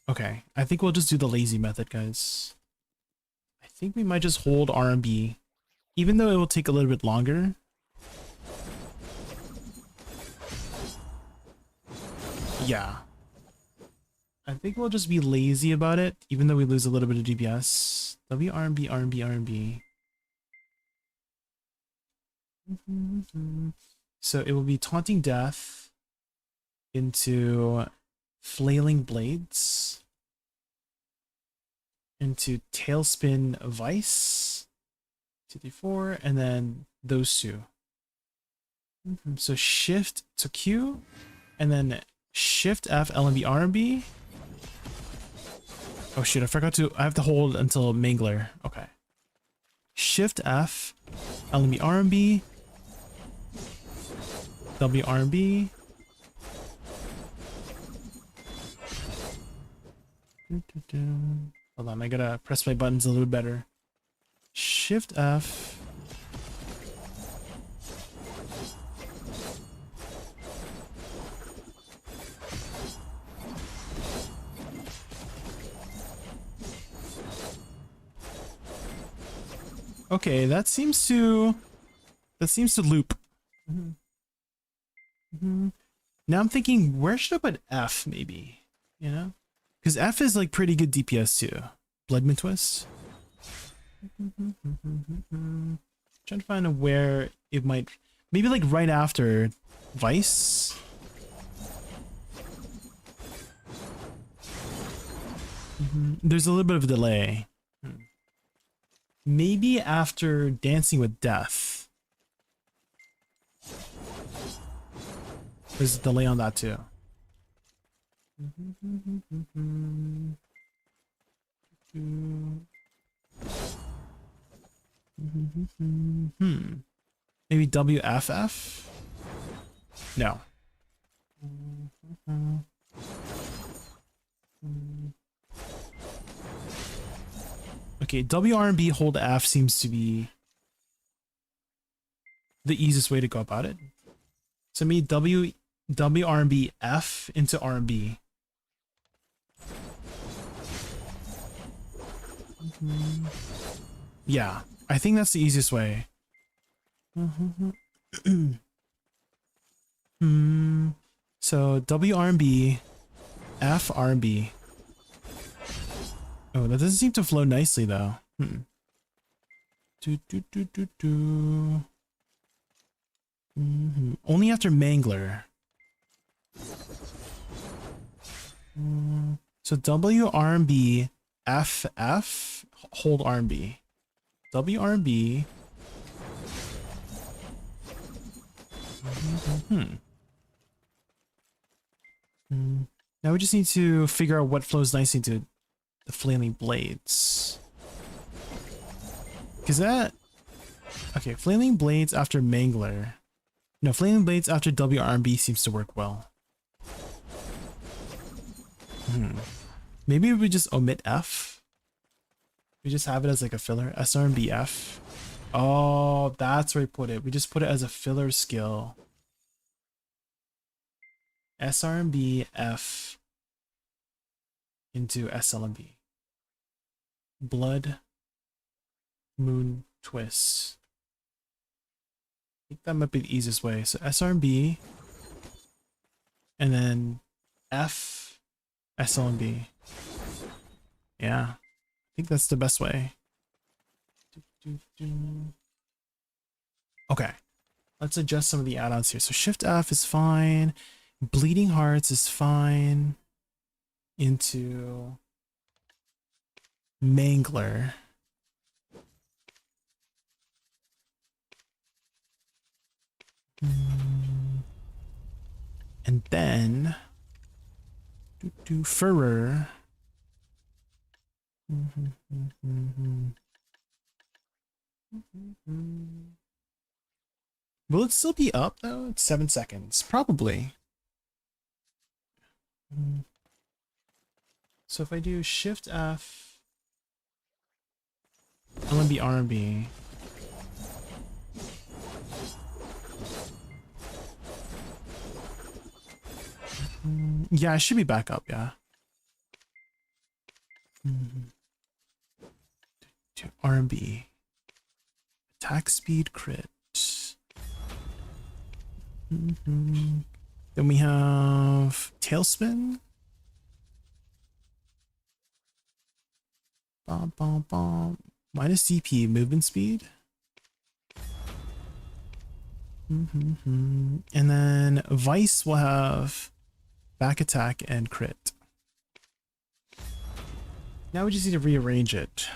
Okay, I think we'll just do the lazy method, guys. I think we might just hold RMB, even though it will take a little bit longer. Yeah. I think we'll just be lazy about it, even though we lose a little bit of DPS. WRMB, RMB, RMB. So it will be Taunting Death into Flailing Blades into Tailspin Vice 2, 3, 4, and then those two. So Shift to Q, and then Shift F LMB RMB. Oh shit, I forgot to. I have to hold until Mangler. Okay. Shift F LMB RMB. WRMB. Hold on, I gotta press my buttons a little better. Shift F. Okay, that seems to loop. Now I'm thinking, where should I put F maybe? You know? Because F is like pretty good DPS too. Bloodman Twist. Trying to find where it might, maybe like right after Vice. There's a little bit of a delay. Maybe after Dancing with Death. There's a delay on that too. Maybe WFF? No. Okay, WRB hold F seems to be the easiest way to go about it. So me WRB F into RB. Yeah, I think that's the easiest way. So WRB F RB. Oh, that doesn't seem to flow nicely though. Only after Mangler. So WRB FF hold RB. WRB. Now we just need to figure out what flows nicely to the Flailing Blades. Because that... Okay, Flailing Blades after Mangler. No, Flailing Blades after WRB seems to work well. Maybe we just omit F. We just have it as like a filler. SRMBF. Oh, that's where we put it. We just put it as a filler skill. SRMBF into SLMB. Blood Moon Twist. I think that might be the easiest way. So SRMB and then F SLMB. Yeah, I think that's the best way. Okay, let's adjust some of the add-ons here. So Shift F is fine. Bleeding Hearts is fine. Into Mangler. And then Furrer. Will it still be up though? It's 7 seconds. Probably. So if I do Shift F, LMB RMB. Yeah, I should be back up, yeah. R&B. Attack speed crit. Then we have tailspin. Bom, bom, bom. Minus CP movement speed. And then Vice will have back attack and crit. Now we just need to rearrange it.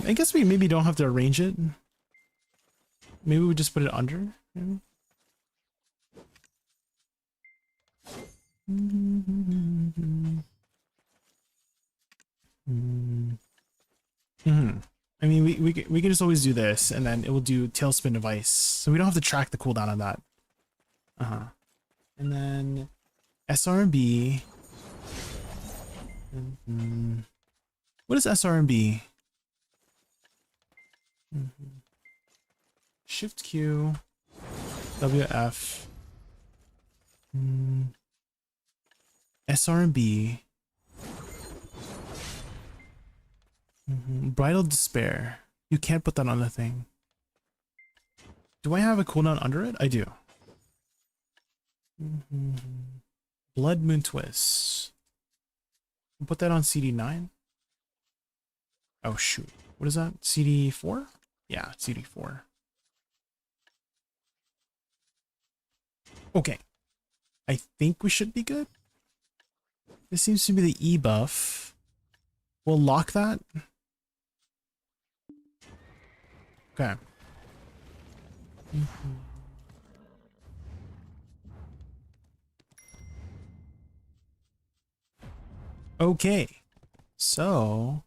I guess we maybe don't have to arrange it. Maybe we just put it under. Maybe. I mean, we can just always do this, and then it will do tailspin device, so we don't have to track the cooldown on that. And then SRB. What is SRB? Shift Q, WF, SRB. Bridal Despair. You can't put that on the thing. Do I have a cooldown under it? I do. Blood Moon Twist. We'll put that on CD9. Oh shoot. What is that? CD4? Yeah, CD4. Okay. I think we should be good. This seems to be the E buff. We'll lock that. Okay. Okay. So,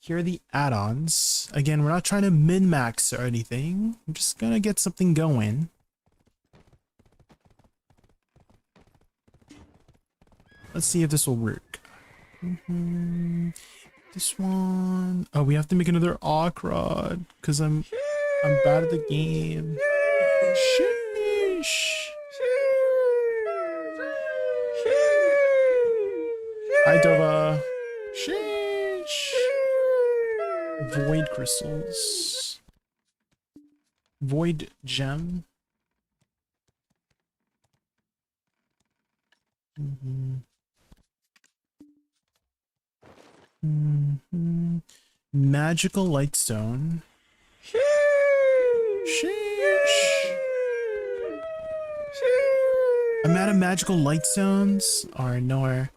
here are the add-ons. Again, we're not trying to min-max or anything. I'm just gonna get something going. Let's see if this will work. This one. Oh, we have to make another Awkrod because I'm bad at the game. Sheesh. Hi, Dova. Sheesh. Void crystals. Void gem. Magical Lightstone. Sheesh. I'm out of magical lightstones. Or nowhere.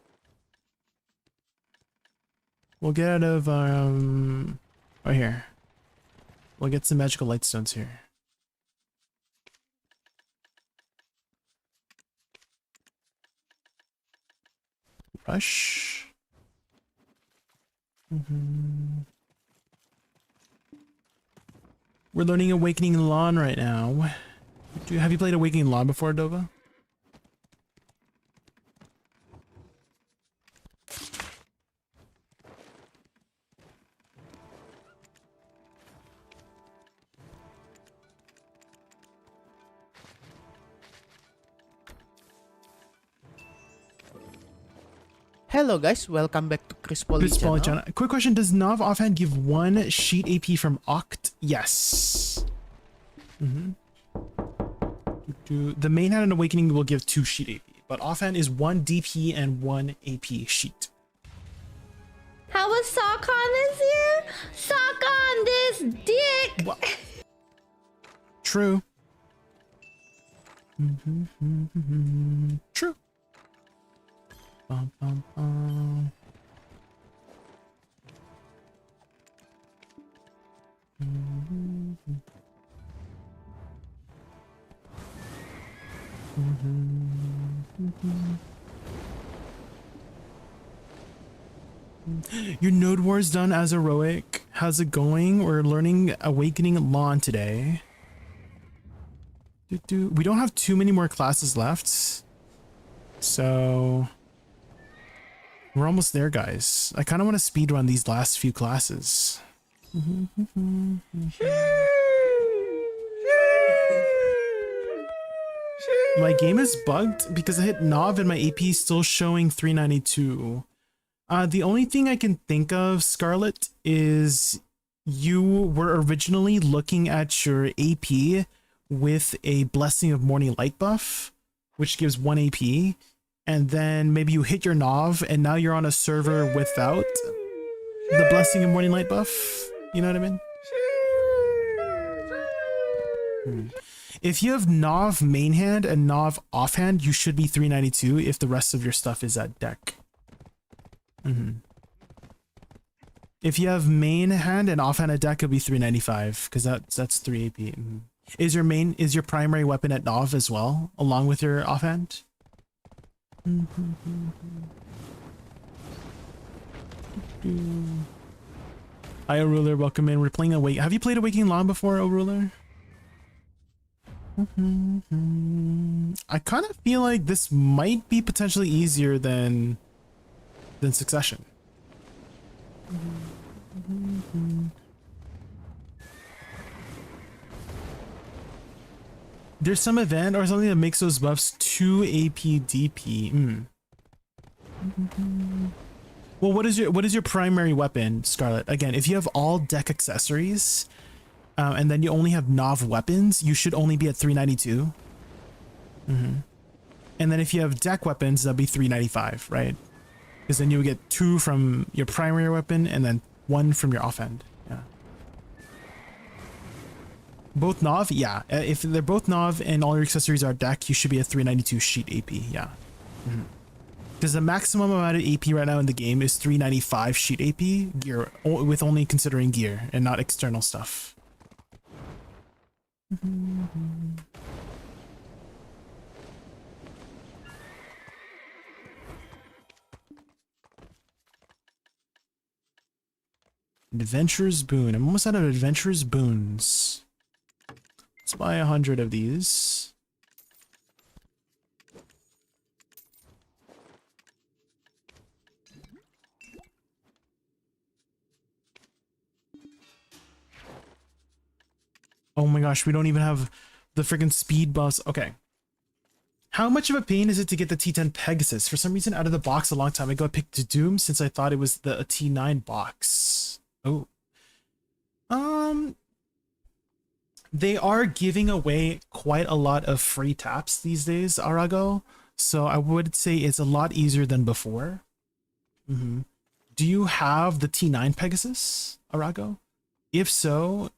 We'll get out of right here. We'll get some magical lightstones here. Rush. We're learning Awakening Lawn right now. Have you played Awakening Lawn before, Dova? Hello guys, welcome back to Chris Poly channel. Quick question, does Nav offhand give 1 sheet AP from Oct? Yes. The main hand and Awakening will give 2 sheet AP, but offhand is 1 DP and 1 AP sheet. How was Sockon this year? Sock on this dick! What? True. True. Bum, bum, bum. Your Node War's done as heroic. How's it going? We're learning Awakening Lawn today. We don't have too many more classes left, so we're almost there, guys. I kind of want to speedrun these last few classes. My game is bugged because I hit Nav and my AP is still showing 392. The only thing I can think of, Scarlet, is you were originally looking at your AP with a Blessing of Morning Light buff, which gives 1 AP, and then maybe you hit your Nav and now you're on a server without the Blessing of Morning Light buff. You know what I mean? If you have Nav main hand and Nav offhand, you should be 392 if the rest of your stuff is at deck. If you have main hand and offhand at deck, it'll be 395 because that's 3 AP. Is your primary weapon at Nav as well, along with your offhand? Hi, O Ruler, welcome in. We're playing Awake. Have you played Awakening Long before, O Ruler? I kind of feel like this might be potentially easier than Succession. There's some event or something that makes those buffs 2 AP DP. Well, what is your primary weapon, Scarlet? Again, if you have all deck accessories, and then you only have Nav weapons, you should only be at 392. And then if you have deck weapons, that'll be 395, right? Because then you would get 2 from your primary weapon and then 1 from your offhand. Yeah. Both Nav, yeah. If they're both Nav and all your accessories are deck, you should be at 392 sheet AP, yeah. Because the maximum amount of AP right now in the game is 395 sheet AP gear, with only considering gear and not external stuff. Adventurer's Boon. I'm almost out of Adventurer's Boons. Let's buy 100 of these. Oh my gosh, we don't even have the freaking speed bus. Okay. How much of a pain is it to get the T10 Pegasus? For some reason, out of the box a long time ago, I picked Doom since I thought it was the T9 box. Oh. They are giving away quite a lot of free taps these days, Arago. So I would say it's a lot easier than before. Do you have the T9 Pegasus, Arago? If so,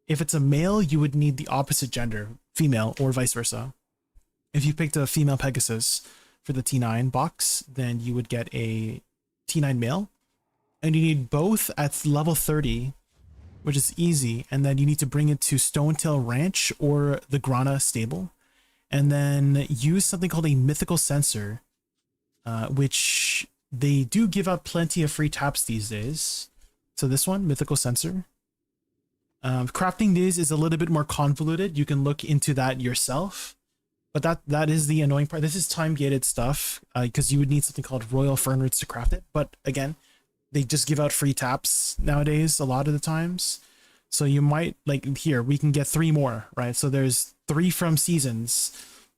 if it's a male, you would need the opposite gender, female or vice versa. If you picked a female Pegasus for the T9 box, then you would get a T9 male. And you need both at level 30, which is easy. And then you need to bring it to Stonetail Ranch or the Grana stable. And then use something called a mythical sensor, which they do give out plenty of free taps these days. So this one, mythical sensor. Crafting these is a little bit more convoluted. You can look into that yourself. But that is the annoying part. This is time-gated stuff because you would need something called Royal Fern Roots to craft it. But again, they just give out free taps nowadays a lot of the times. So you might, like here, we can get 3 more, right? So there's 3 from Seasons.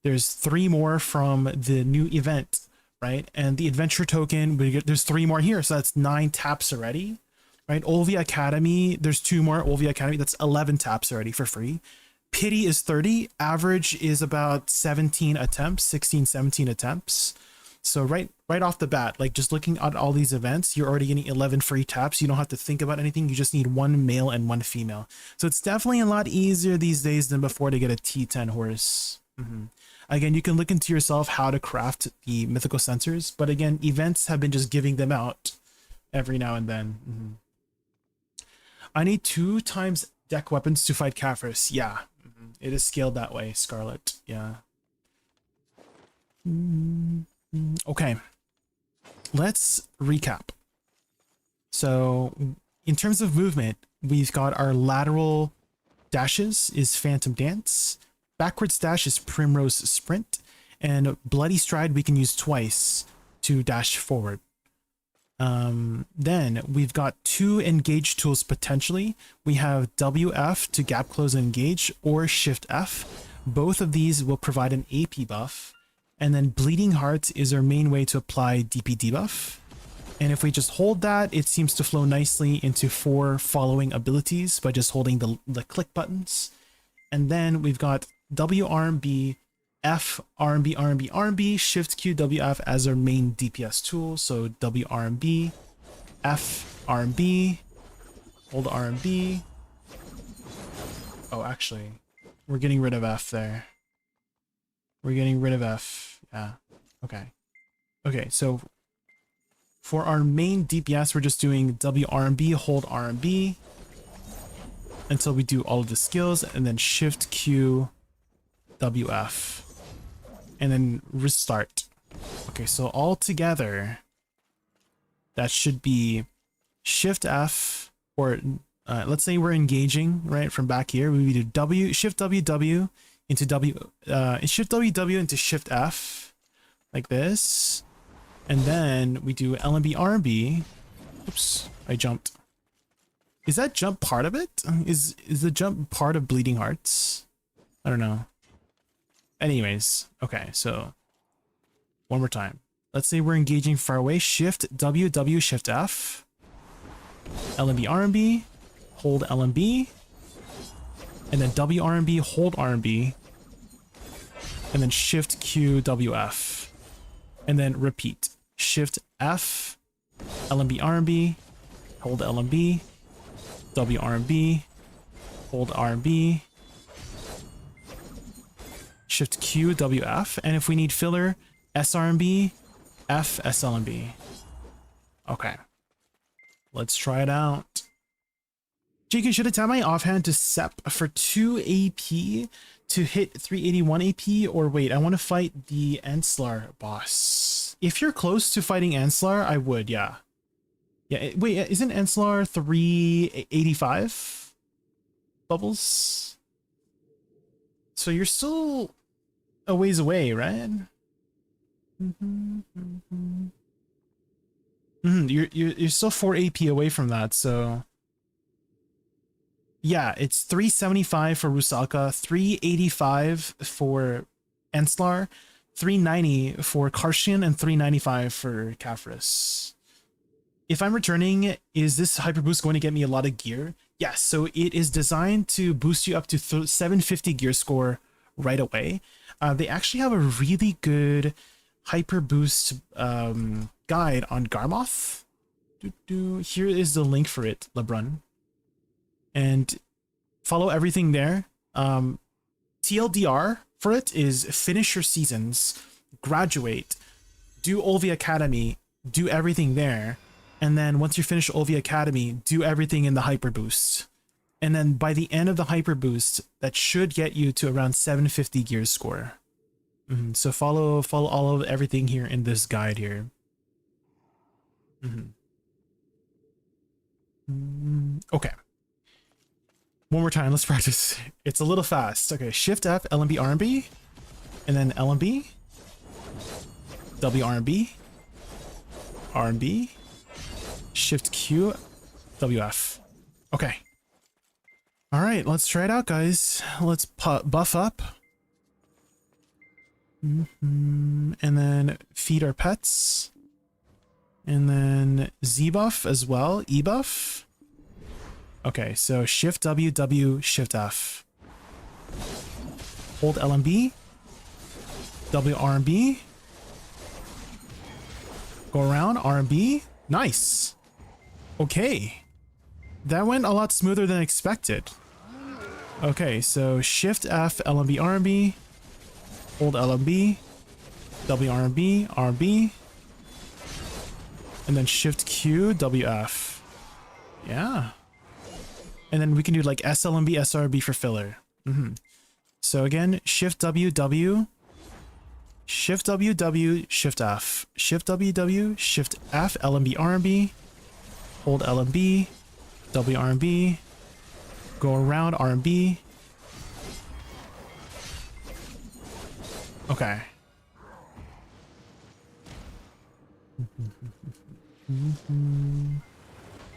There's 3 more from the new event, right? And the adventure token, there's 3 more here. So that's 9 taps already, right? Olvia Academy, there's 2 more. Olvia Academy, that's 11 taps already for free. Pity is 30. Average is about 17 attempts, 16, 17 attempts. So right off the bat, like just looking at all these events, you're already getting 11 free taps. You don't have to think about anything. You just need 1 male and 1 female. So it's definitely a lot easier these days than before to get a T10 horse. Again, you can look into yourself how to craft the mythical sensors. But again, events have been just giving them out every now and then. I need 2 times deck weapons to fight Kaffir. Yeah, it is scaled that way, Scarlet. Yeah. Okay, let's recap. So in terms of movement, we've got our lateral dashes is Phantom Dance, backwards dash is Primrose Sprint, and Bloody Stride we can use twice to dash forward. Then we've got 2 engage tools potentially. We have WF to gap close and engage, or Shift F. Both of these will provide an AP buff, and then Bleeding Heart is our main way to apply DP debuff. And if we just hold that, it seems to flow nicely into 4 following abilities by just holding the click buttons. And then we've got W RMB, F RMB, RMB, RMB, Shift Q, WF as our main DPS tool. So W RMB, F RMB, hold RMB. Oh, actually, we're getting rid of F there. We're getting rid of F. Yeah. Okay. Okay, so for our main DPS, we're just doing W RMB, hold RMB until we do all of the skills, and then Shift Q, WF, and then restart. Okay, so all together, that should be Shift F, or let's say we're engaging right from back here. We do W, Shift W, W into W, Shift W, W into Shift F, like this. And then we do LMB RMB. Oops, I jumped. Is that jump part of it? Is the jump part of Bleeding Hearts? I don't know. Anyways, okay, so one more time. Let's say we're engaging far away. Shift W, W, Shift F. LMB RMB, hold LMB. And then W RMB, hold RMB. And then Shift Q, WF. And then repeat. Shift F, LMB RMB, hold LMB, W RMB, hold RMB, Shift Q, WF, and if we need filler, SRMB, F, SLMB. Okay, let's try it out. Jaykun, should I tap my offhand to SEP for 2 AP to hit 381 AP, or wait, I want to fight the Enslar boss. If you're close to fighting Enslar, I would, yeah. Yeah, wait, isn't Enslar 385 bubbles? So you're still a ways away, right? You're still 4 AP away from that, so yeah, it's 375 for Rusaka, 385 for Enslar, 390 for Karshian, and 395 for Kafris. If I'm returning, is this hyper boost going to get me a lot of gear? Yes, so it is designed to boost you up to 750 gear score right away. They actually have a really good hyper boost guide on Garmoth. Here is the link for it, LeBrun. And follow everything there. TLDR for it is finish your seasons, graduate, do Olvi Academy, do everything there. And then once you finish Olvi Academy, do everything in the hyper boost. And then by the end of the hyper boost, that should get you to around 750 gear score. So follow all of everything here in this guide here. Okay. One more time, let's practice. It's a little fast. Okay, Shift F, LMB RMB, and then LMB, W RMB, RMB, Shift Q, WF. Okay. All right, let's try it out, guys. Let's buff up. And then feed our pets. And then Z buff as well, E buff. Okay, so Shift W, W, Shift F. Hold LMB. W RMB. Go around, RMB. Nice. Okay. That went a lot smoother than expected. Okay, so Shift F, LMB, RMB. Hold LMB. W RMB, RMB. And then Shift Q, WF. Yeah. And then we can do like SLMB, SRB for filler. So again, Shift W, W. Shift W, W, Shift F. Shift W, W, Shift F, LMB, RMB. Hold LMB. W RMB. Go around RMB. Okay.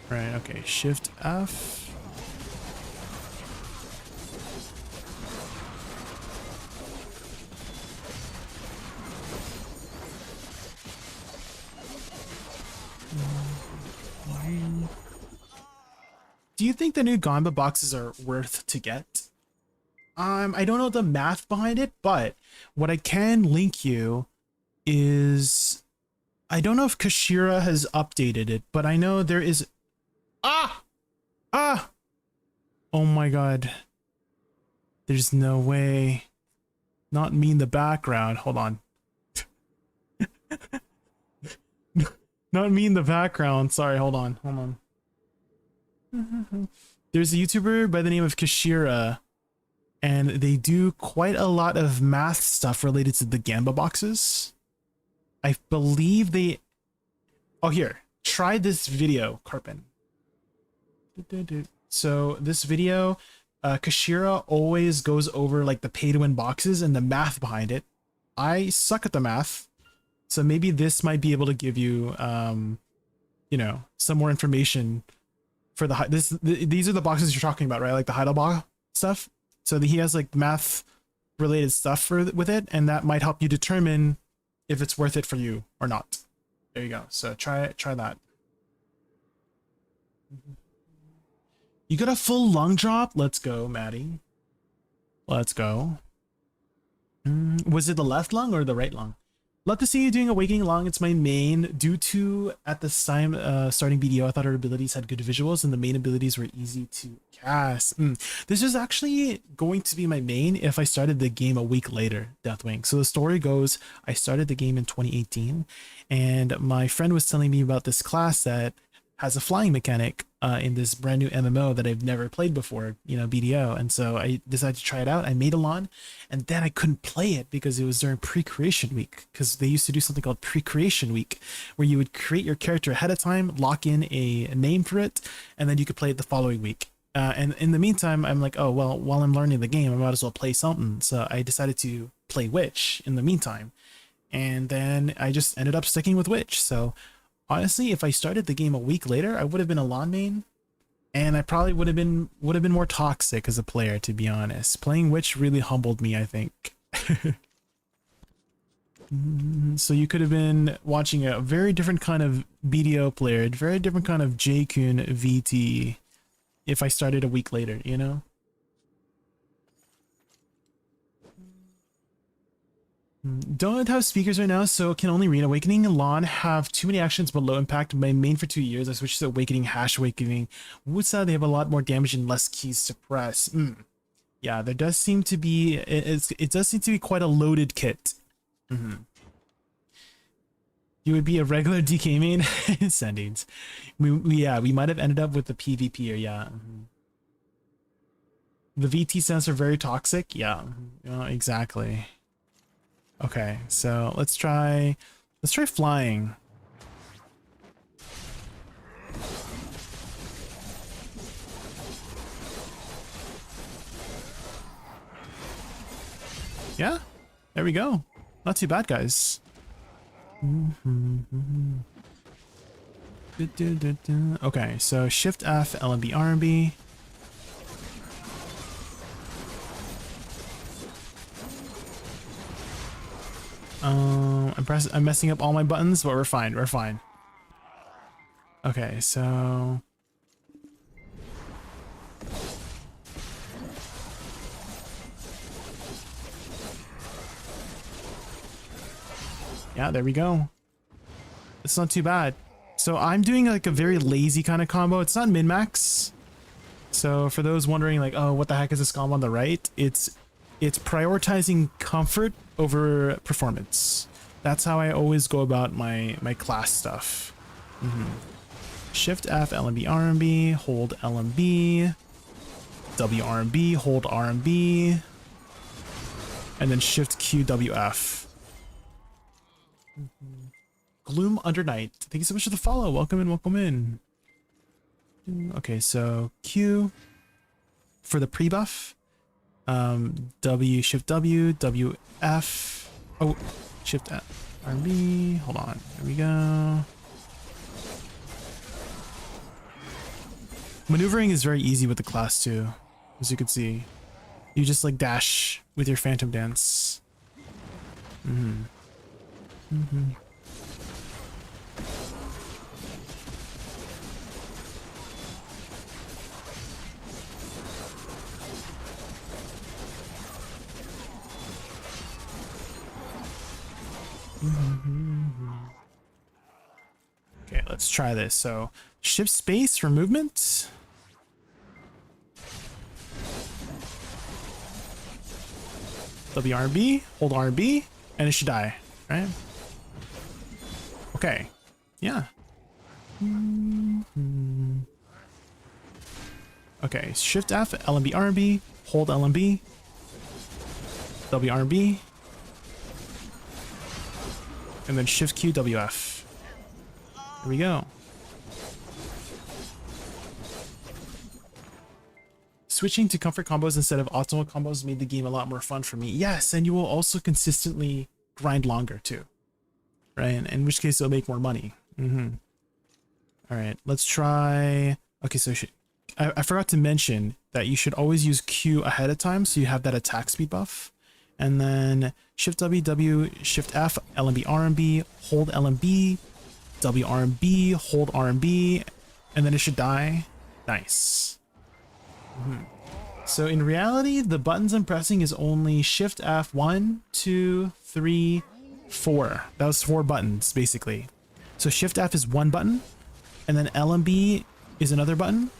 Right, okay. Shift F. do you think the new Gamba boxes are worth to get? I don't know the math behind it, but what I can link you is, I don't know if Kashira has updated it, but I know there is, oh my god, there's no way, not me in the background, hold on. Not me in the background, sorry, hold on. There's a YouTuber by the name of Kashira, and they do quite a lot of math stuff related to the Gamba boxes. I believe they... Oh, here. Try this video, Carpin. So this video, Kashira always goes over like the pay-to-win boxes and the math behind it. I suck at the math, so maybe this might be able to give you, you know, some more information for the... These are the boxes you're talking about, right? Like the Heidelberg stuff. So he has like math related stuff with it, and that might help you determine if it's worth it for you or not. There you go. So try that. You got a full lung drop? Let's go, Maddie. Let's go. Was it the left lung or the right lung? Love to see you doing Awakening Lung. It's my main. Due to, at this time, starting BDO, I thought her abilities had good visuals and the main abilities were easy to cast. This is actually going to be my main if I started the game a week later, Deathwing. So the story goes, I started the game in 2018, and my friend was telling me about this class that has a flying mechanic in this brand new MMO that I've never played before, you know, BDO. And so I decided to try it out. I made a lawn, and then I couldn't play it because it was during pre-creation week, because they used to do something called pre-creation week, where you would create your character ahead of time, lock in a name for it, and then you could play it the following week. And in the meantime, I'm like, oh, well, while I'm learning the game, I might as well play something. So I decided to play Witch in the meantime. And then I just ended up sticking with Witch. So honestly, if I started the game a week later, I would have been a lawn main, and I probably would have been more toxic as a player, to be honest. Playing Witch really humbled me, I think. So you could have been watching a very different kind of BDO player, a very different kind of JaykunVT if I started a week later, you know? Don't have speakers right now, so can only read. Awakening and Lawn have too many actions but low impact. My main for 2 years, I switched to Awakening, Hash Awakening. Woodsaw, they have a lot more damage and less keys to press. Yeah, there does seem to be, it does seem to be quite a loaded kit. You would be a regular DK main? Sendings. We might have ended up with the PvP, or yeah. The VT stands for very toxic? Yeah, exactly. Okay, so let's try flying. Yeah, there we go. Not too bad, guys. Okay, so Shift F, LMB, RMB. I'm messing up all my buttons, but we're fine. We're fine. Okay, so yeah, there we go. It's not too bad. So I'm doing like a very lazy kind of combo. It's not min-max. So for those wondering like, oh, what the heck is this combo on the right? It's prioritizing comfort over performance. That's how I always go about my class stuff. Shift F, LMB, RMB, hold LMB, W RMB, hold RMB, and then Shift Q, WF. Gloom Under Night, thank you so much for the follow. Welcome in, welcome in. Okay, so Q for the pre-buff. W, Shift W, WF. Oh, Shift F, RB. Hold on. There we go. Maneuvering is very easy with the class too, as you can see. You just like dash with your Phantom Dance. Okay, let's try this. So shift space for movement. WRB, hold RB, and it should die, right? Okay, yeah. Okay, shift F, LMB, RB, hold LMB, WRB, and then shift Q, WF. Here we go. Switching to comfort combos instead of optimal combos made the game a lot more fun for me. Yes, and you will also consistently grind longer too, right? In which case it'll make more money. All right, let's try. Okay, so I forgot to mention that you should always use Q ahead of time so you have that attack speed buff. And then shift W, W, shift F, LMB, RMB, hold LMB, W, RMB, hold RMB, and then it should die. Nice. So in reality, the buttons I'm pressing is only shift F, 1, 2, 3, 4. That was 4 buttons basically. So shift F is 1 button, and then LMB is another button,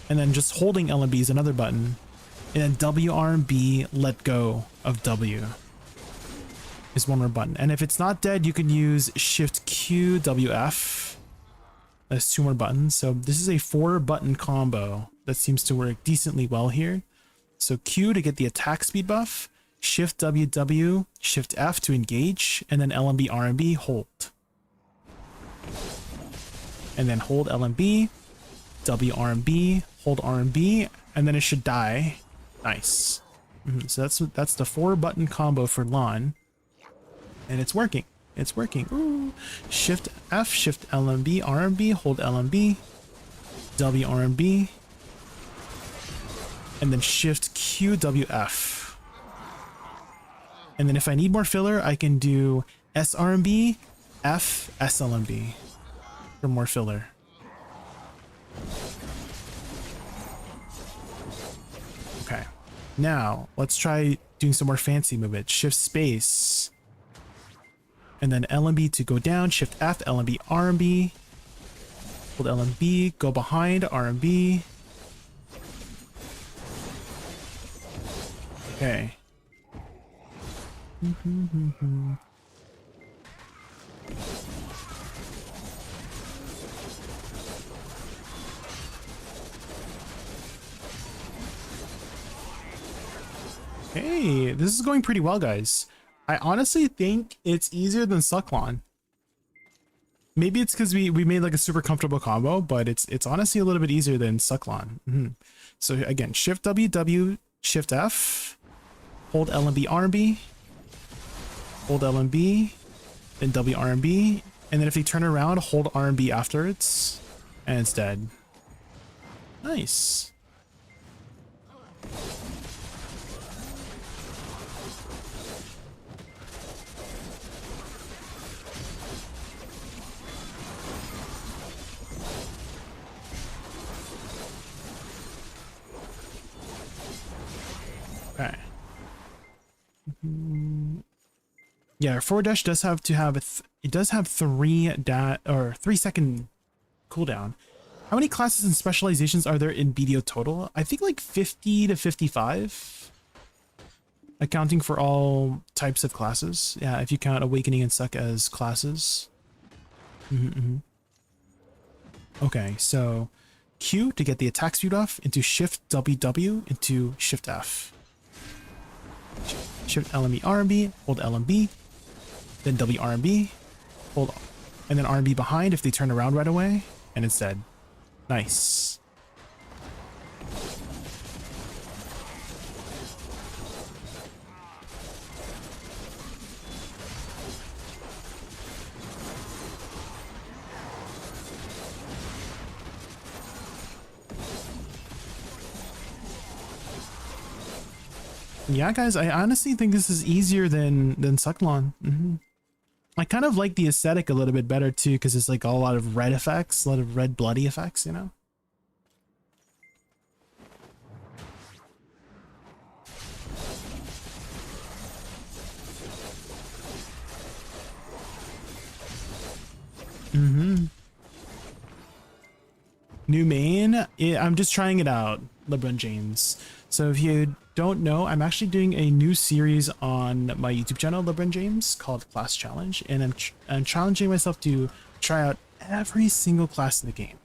and then just holding LMB is another button, and then WRB, let go of W is 1 more button. And if it's not dead, you can use shift Q, WF. That's 2 more buttons. So this is a 4 button combo that seems to work decently well here. So Q to get the attack speed buff, shift W, W, shift F to engage, and then LMB, RMB, hold. And then hold LMB, W, RMB, hold RMB, and then it should die. Nice. So that's the 4 button combo for LAN, and it's working. It's working. Ooh. Shift F, shift LMB, RMB, hold LMB, W, RMB, and then shift Q, WF. And then if I need more filler, I can do SRMB, F, SLMB for more filler. Okay, now let's try doing some more fancy movement. Shift space, and then LMB to go down, shift F, LMB, RMB, hold LMB, go behind, RMB. Okay. Hey, this is going pretty well, guys. I honestly think it's easier than SuccLon. Maybe it's because we made like a super comfortable combo, but it's honestly a little bit easier than SuccLon. So again, shift W, W, shift F, hold LMB, RMB, hold LMB, then W, RMB, and then if you turn around, hold RMB afterwards, and it's dead. Nice. Okay. Yeah, forward dash does have to have it does have 3 second cooldown. How many classes and specializations are there in BDO total? I think like 50 to 55, accounting for all types of classes. Yeah, if you count Awakening and Suck as classes. Okay, so Q to get the attack speed off, into shift WW, into shift F. Shift LMB, RMB, hold LMB, then W, RMB, hold, and then RMB behind if they turn around right away, and it's dead. Nice. Yeah, guys, I honestly think this is easier than SuccLon. I kind of like the aesthetic a little bit better too, because it's like a lot of red effects, a lot of red bloody effects, you know? New main? I'm just trying it out, LeBron James. So if you don't know, I'm actually doing a new series on my YouTube channel, LeBron James, called Class Challenge, and I'm challenging myself to try out every single class in the game.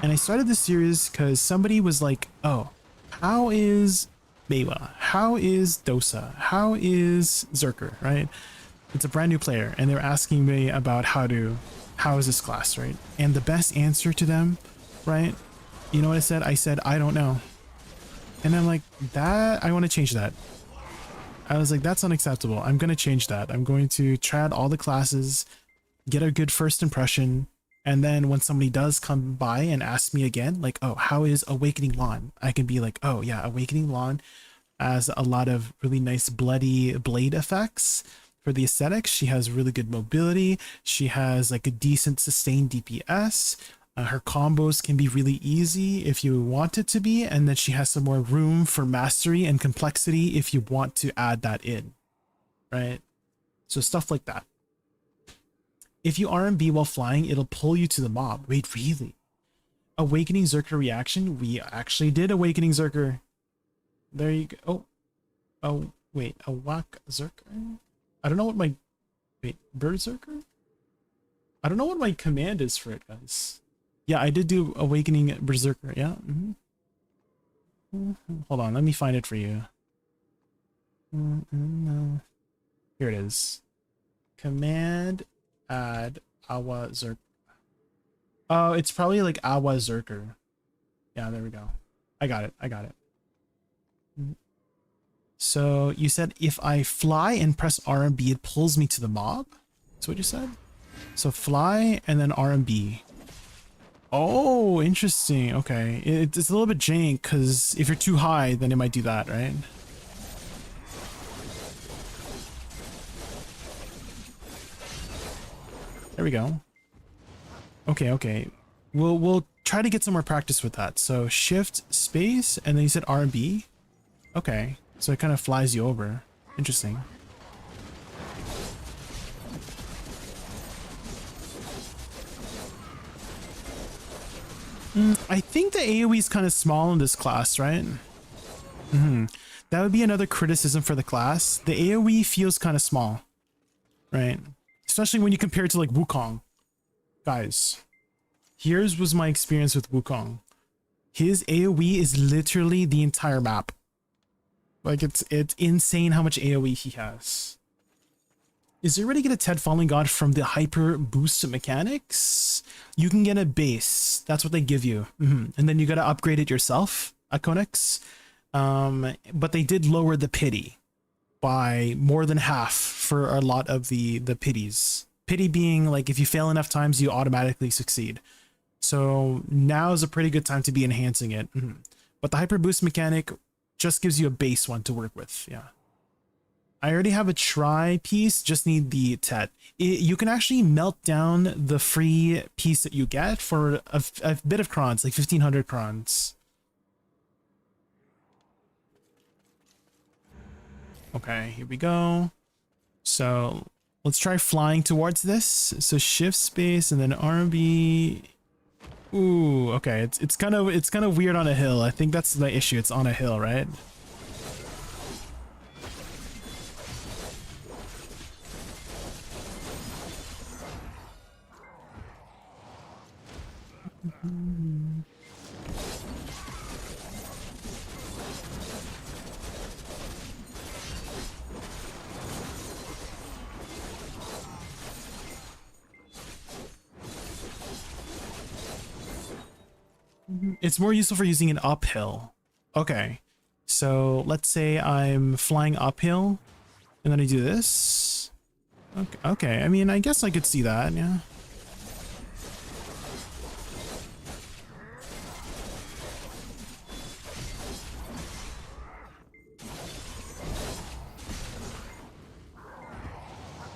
And I started this series because somebody was like, oh, how is Meiwa? How is Dosa? How is Zerker, right? It's a brand new player, and they're asking me about how is this class, right? And the best answer to them, right? You know what I said? I said, I don't know. And I'm like, that, I want to change that. I was like, that's unacceptable. I'm going to change that. I'm going to try out all the classes, get a good first impression. And then when somebody does come by and ask me again, like, oh, how is Awakening Lawn? I can be like, oh yeah, Awakening Lawn has a lot of really nice bloody blade effects for the aesthetics. She has really good mobility. She has like a decent sustained DPS. Her combos can be really easy if you want it to be. And then she has some more room for mastery and complexity if you want to add that in, right? So stuff like that. If you RMB while flying, it'll pull you to the mob. Wait, really? Awakening Zerker reaction? We actually did Awakening Zerker. There you go. Oh, wait. Awak Zerker? I don't know what my... Wait, Berserker? I don't know what my command is for it, guys. Yeah, I did do Awakening Berserker, yeah. Hold on, let me find it for you. Here it is. Command... add Awa Zerker. Oh, it's probably like Awa Zerker. Yeah, there we go. I got it. So you said if I fly and press RMB, it pulls me to the mob? That's what you said? So fly and then RMB. Oh, interesting. Okay. It's a little bit jank because if you're too high, then it might do that, right? There we go. Okay. We'll try to get some more practice with that. So shift space and then you said RB. Okay. So it kind of flies you over. Interesting. I think the AoE is kind of small in this class, right? That would be another criticism for the class. The AoE feels kind of small, right? Especially when you compare it to like Wukong. Guys, here's was my experience with Wukong. His AoE is literally the entire map. Like it's insane how much AoE he has. Is there a way to get a Ted Falling God from the hyper boost mechanics? You can get a base. That's what they give you. And then you got to upgrade it yourself at Konex. But they did lower the pity by more than half for a lot of the pities. Pity being like if you fail enough times, you automatically succeed. So now is a pretty good time to be enhancing it. But the hyper boost mechanic just gives you a base one to work with. Yeah. I already have a try piece, just need the TET. You can actually melt down the free piece that you get for a bit of crons, like 1500 crons. Okay, here we go. So let's try flying towards this. So shift space and then RB. Ooh, okay. It's kind of weird on a hill. I think that's the issue. It's on a hill, right? It's more useful for using it uphill. Okay. So let's say I'm flying uphill and then I do this. Okay. I mean, I guess I could see that. Yeah.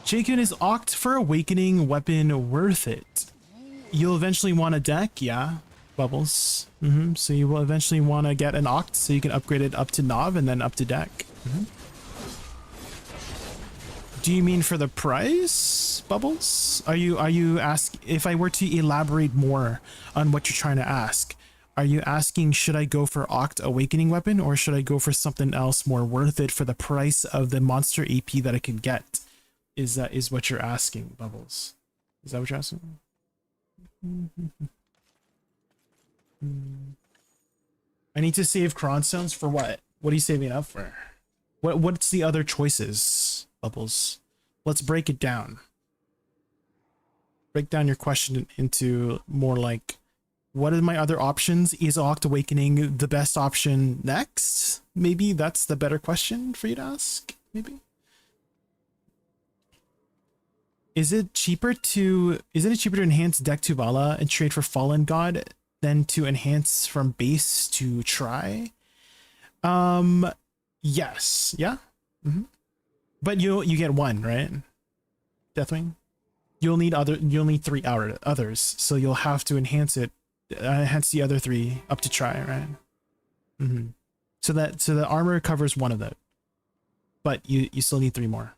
Jaykun, is Oct for Awakening weapon worth it? You'll eventually want a deck, yeah. Bubbles. So you will eventually want to get an Oct so you can upgrade it up to Nav and then up to deck. Do you mean for the price, Bubbles? Are you ask if I were to elaborate more on what you're trying to ask? Are you asking, should I go for Oct Awakening Weapon, or should I go for something else more worth it for the price of the monster AP that I could get? Is what you're asking, Bubbles? Is that what you're asking? I need to save Cron Stones for what? What are you saving up for? What's the other choices, Bubbles? Let's break it down. Break down your question into more like, what are my other options? Is Oct Awakening the best option next? Maybe that's the better question for you to ask, maybe? Isn't it cheaper to enhance Deck to Vala and trade for Fallen God than to enhance from base to try? Yes. Yeah. But you get one, right? Deathwing. You'll need 3 others, so you'll have to enhance the other 3 up to try, right? So the armor covers one of them, but you still need 3 more.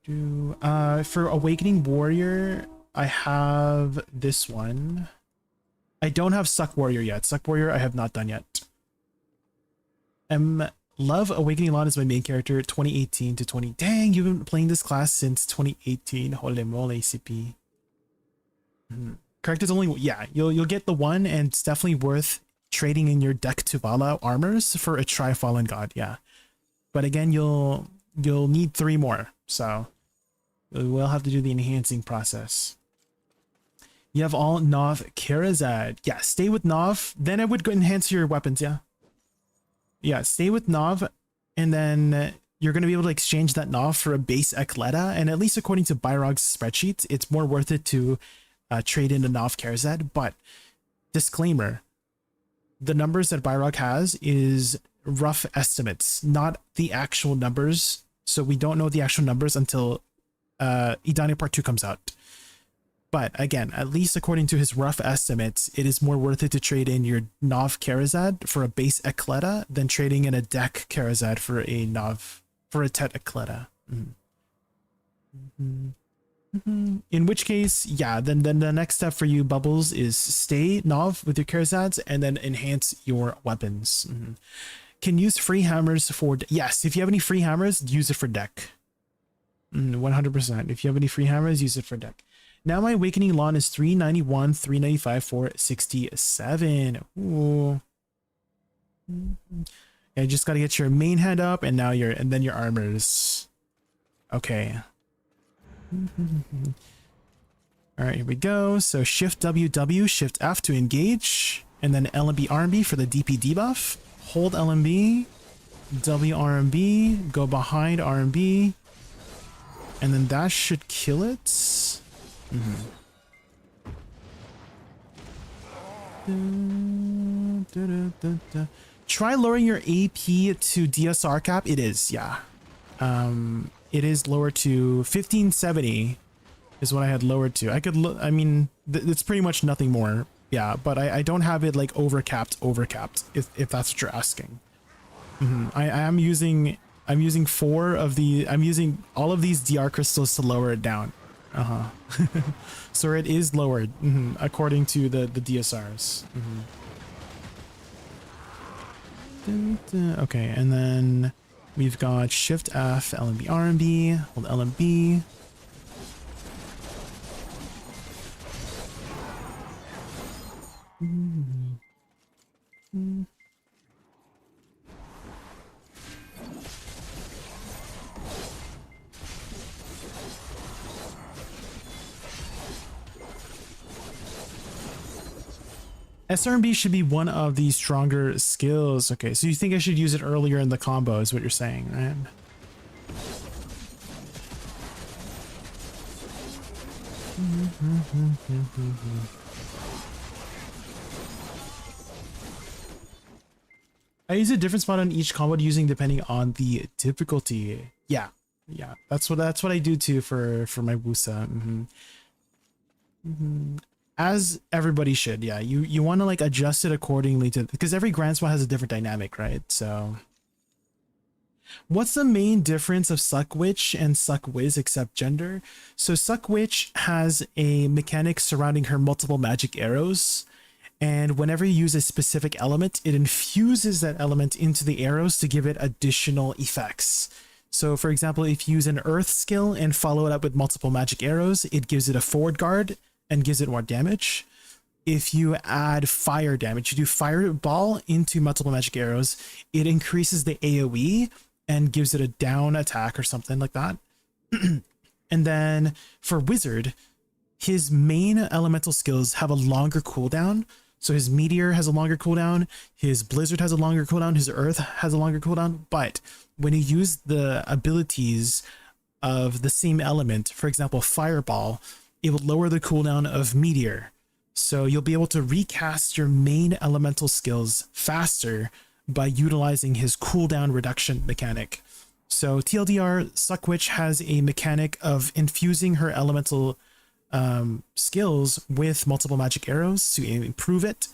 For Awakening Warrior, I have this one. I don't have Suck Warrior yet. Suck Warrior I have not done yet. Love Awakening Lot is my main character, 2018 to 20. Dang, you've been playing this class since 2018. Holy moly, CP. Characters only, yeah, you'll get the one, and it's definitely worth trading in your Deck to Vala armors for a Tri Fallen God, yeah. But again, you'll need 3 more, so we'll have to do the enhancing process. You have all Nov Karazad. Yeah, stay with Nov. Then I would go enhance your weapons, yeah. Yeah, stay with Nov, and then you're going to be able to exchange that Nov for a base Ekleta, and at least according to Byrog's spreadsheets, it's more worth it to trade in a Nov Karazad. But disclaimer, the numbers that Byrog has is rough estimates, not the actual numbers. So we don't know the actual numbers until Idania Part 2 comes out. But again, at least according to his rough estimates, it is more worth it to trade in your Nov Karazad for a base Ekleta than trading in a Deck Karazad for a Tet Ekleta. In which case, yeah, then the next step for you, Bubbles, is stay Nov with your Karazads and then enhance your weapons. Can use free hammers for... Yes, if you have any free hammers, use it for Deck. 100%. If you have any free hammers, use it for Deck. Now my Awakening Lawn is 391, 395, 467. Ooh. I just gotta get your main head up, and now then your armors. Okay. All right, here we go. So Shift WW, Shift F to engage, and then LMB RMB for the DP debuff. Hold LMB, W RMB, go behind RMB, and then that should kill it. Try lowering your AP to DSR cap. It is, yeah. It is lower to 1570 is what I had lowered to. I could I mean, it's pretty much nothing more. Yeah, but I don't have it like overcapped, if that's what you're asking. I'm using all of these DR crystals to lower it down. So it is lowered according to the DSRs. Okay, and then we've got Shift F, LMB RMB, hold LMB. SRMB should be one of the stronger skills. Okay, so you think I should use it earlier in the combo is what you're saying, right? I use a different spot on each combo using depending on the difficulty. Yeah, that's what I do too for my Wusa. As everybody should, yeah. You want to like adjust it accordingly to, because every grand spot has a different dynamic, right? So What's the main difference of SuccWitch and SuccWiz except gender? So SuccWitch has a mechanic surrounding her multiple magic arrows, and whenever you use a specific element, it infuses that element into the arrows to give it additional effects. So for example, if you use an earth skill and follow it up with multiple magic arrows, it gives it a forward guard and gives it more damage. If you add fire damage, you do fireball into multiple magic arrows, it increases the AoE and gives it a down attack or something like that. And then for Wizard, his main elemental skills have a longer cooldown. So his Meteor has a longer cooldown, his Blizzard has a longer cooldown, his Earth has a longer cooldown. But when you use the abilities of the same element, for example, Fireball, it will lower the cooldown of Meteor. So you'll be able to recast your main elemental skills faster by utilizing his cooldown reduction mechanic. So TLDR, SuccWitch has a mechanic of infusing her elemental skills with multiple magic arrows to improve it.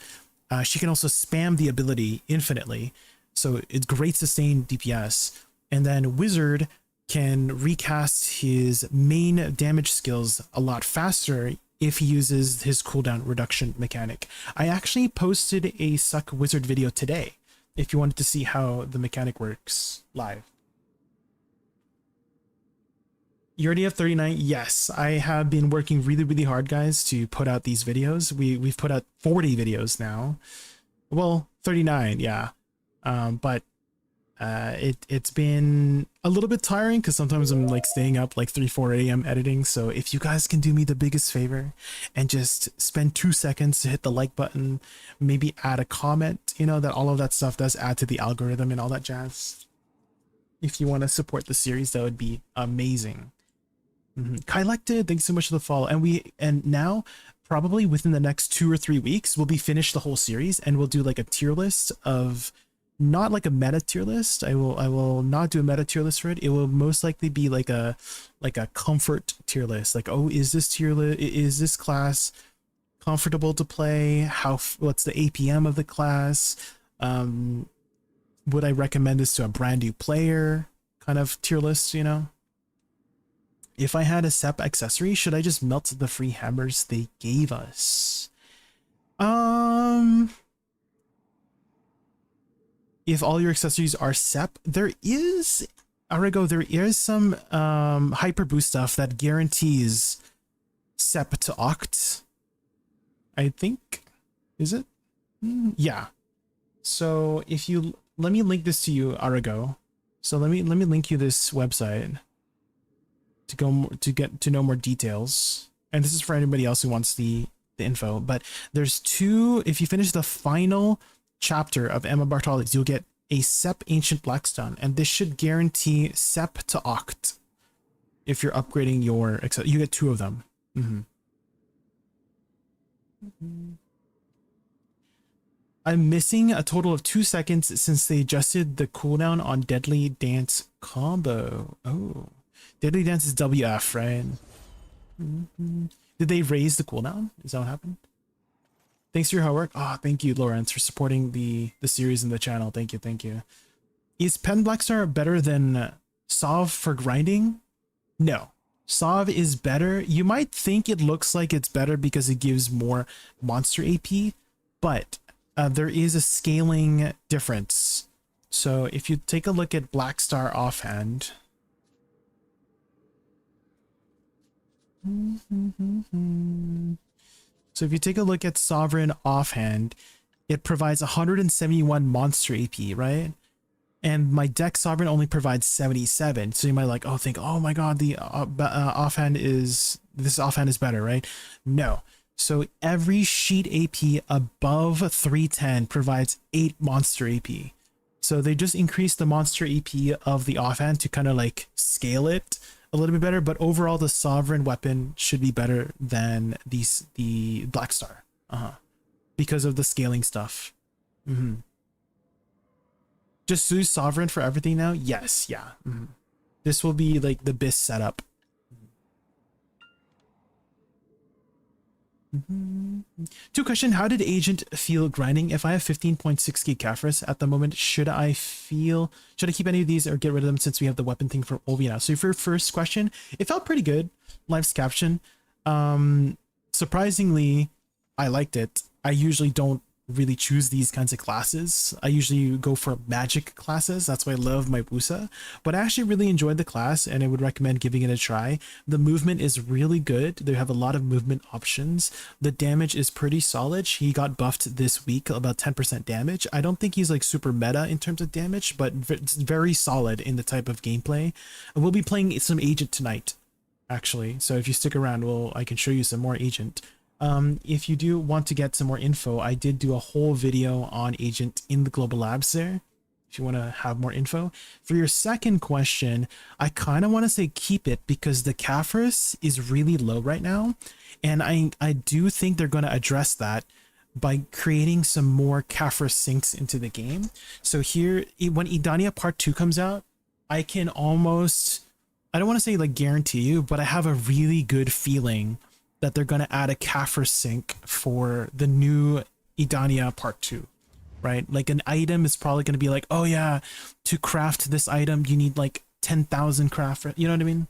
She can also spam the ability infinitely, so it's great sustained DPS. And then Wizard can recast his main damage skills a lot faster if he uses his cooldown reduction mechanic. I actually posted a SuccWizard video today if you wanted to see how the mechanic works live. You already have 39? Yes, I have been working really hard, guys, to put out these videos. We've put out 40 videos now. Well, 39, yeah. But it's been a little bit tiring because sometimes I'm like staying up like 3-4 a.m. editing. So if you guys can do me the biggest favor and just spend 2 seconds to hit the like button, maybe add a comment, you know, that all of that stuff does add to the algorithm and all that jazz. If you want to support the series, that would be amazing. Kylected, thanks so much for the follow. And now probably within the next 2 or 3 weeks, we'll be finished the whole series and we'll do like a tier list of, not like a meta tier list. I will not do a meta tier list for it. It will most likely be like a comfort tier list. Like, oh, is this class comfortable to play? What's the APM of the class? Would I recommend this to a brand new player? Kind of tier list, you know? If I had a SEP accessory, should I just melt the free hammers they gave us? If all your accessories are SEP, there is some hyper boost stuff that guarantees SEP to Oct. I think, is it? Yeah. So if you let me link this to you, Arago. So let me link you this website to get to know more details. And this is for anybody else who wants the info. But there's two. If you finish the final chapter of Emma Bartoli's, you'll get a SEP Ancient Blackstone, and this should guarantee SEP to Oct. If you're upgrading your, you get 2 of them. I'm missing a total of 2 seconds since they adjusted the cooldown on Deadly Dance combo. Oh, Deadly Dance is WF, right? Did they raise the cooldown? Is that what happened? Thanks for your hard work. Oh, thank you, Lawrence, for supporting the series and the channel. Thank you. Is Pen Blackstar better than Sov for grinding? No. Sov is better. You might think it looks like it's better because it gives more monster AP, but there is a scaling difference. So if you take a look at Blackstar offhand, so if you take a look at Sovereign offhand, it provides 171 monster AP, right? And my deck Sovereign only provides 77. So you might like, think, oh my god, the offhand is better, right? No. So every sheet AP above 310 provides 8 monster AP. So they just increased the monster AP of the offhand to kind of like scale it a little bit better, but overall the Sovereign weapon should be better than the Blackstar, because of the scaling stuff. Just use Sovereign for everything now? Yes, yeah. This will be like the BIS setup. Two question: how did Agent feel grinding? If I have 15.6k Kafris at the moment, should I keep any of these or get rid of them since we have the weapon thing for Ovi now? So for your first question, it felt pretty good. Life's caption. Surprisingly, I liked it. I usually don't really choose these kinds of classes. I usually go for magic classes. That's why I love my Busa. But I actually really enjoyed the class and I would recommend giving it a try. The movement is really good. They have a lot of movement options. The damage is pretty solid. He got buffed this week, about 10% damage. I don't think he's like super meta in terms of damage, but it's very solid in the type of gameplay. And we'll be playing some Agent tonight, actually. So if you stick around, I can show you some more Agent. If you do want to get some more info, I did do a whole video on Agent in the Global Labs there, if you want to have more info. For your second question, I kind of want to say keep it because the Kafris is really low right now. And I do think they're going to address that by creating some more Kafris sinks into the game. So here, when Idania Part 2 comes out, I can almost, I don't want to say like guarantee you, but I have a really good feeling that they're going to add a Kafris sync for the new Idania Part 2, right? Like an item is probably going to be like, oh yeah, to craft this item, you need like 10,000 craft, you know what I mean?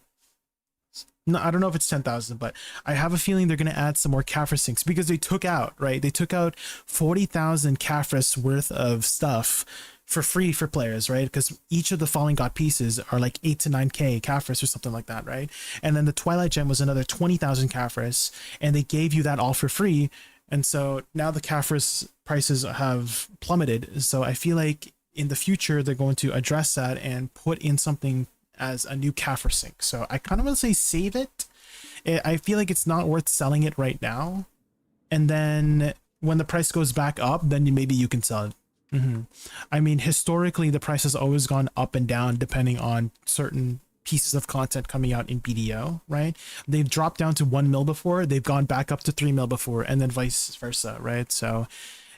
No, I don't know if it's 10,000, but I have a feeling they're going to add some more Kafris syncs because they took out, right? They took out 40,000 Kafris worth of stuff for free for players, right? Because each of the Falling God pieces are like 8 to 9k Kafris or something like that, right? And then the Twilight Gem was another 20,000 Kafris, and they gave you that all for free. And so now the Kafris prices have plummeted. So I feel like in the future they're going to address that and put in something as a new Kafris sync. So I kind of want to say save it. I feel like it's not worth selling it right now. And then when the price goes back up, then maybe you can sell it. I mean, historically, the price has always gone up and down depending on certain pieces of content coming out in BDO, right? They've dropped down to 1 mil before, they've gone back up to 3 mil before, and then vice versa, right? So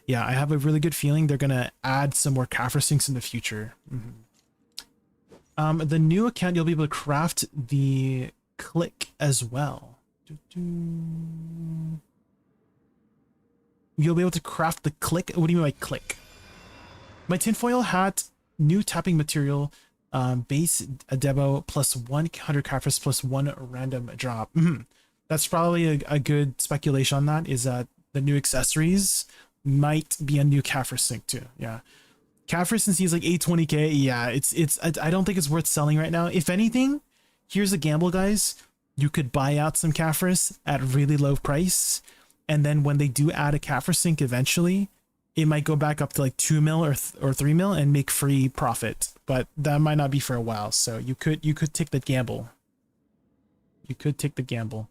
yeah, I have a really good feeling they're going to add some more Kafris syncs in the future. The new account, you'll be able to craft the click as well. You'll be able to craft the click. What do you mean by click? My tinfoil hat, new tapping material, base a demo plus 100 Kafris plus 1 random drop. That's probably a good speculation on that, is that the new accessories might be a new Kafris sync too. Yeah. Kafris, since he's like 820k, yeah, I don't think it's worth selling right now. If anything, here's a gamble, guys. You could buy out some Kafris at really low price, and then when they do add a Kafris sync eventually, it might go back up to like 2 mil or 3 mil and make free profit, but that might not be for a while. So you could take the gamble. You could take the gamble.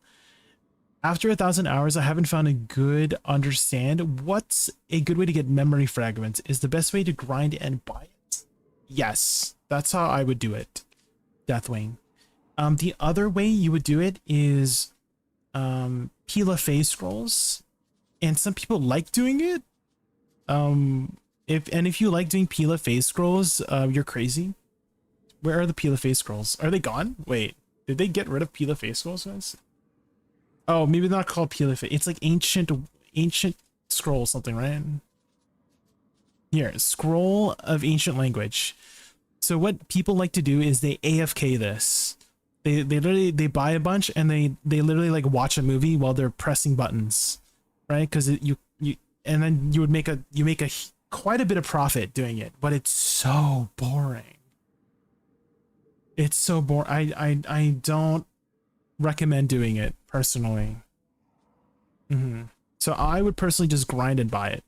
After 1,000 hours, I haven't found a good understand. What's a good way to get memory fragments? Is the best way to grind and buy it? Yes, that's how I would do it, Deathwing. The other way you would do it is Pila phase scrolls, and some people like doing it. If you like doing Pila phase scrolls, you're crazy. Where are the Pila phase scrolls? Are they gone? Wait, did they get rid of Pila phase scrolls, guys? Oh, maybe they're not called Pila phase. It's like ancient scroll something, right? Here, scroll of ancient language. So what people like to do is they AFK this. They literally buy a bunch and they literally like watch a movie while they're pressing buttons, right? Because and then you make quite a bit of profit doing it, but it's so boring. It's so boring. I don't recommend doing it personally. So I would personally just grind and buy it.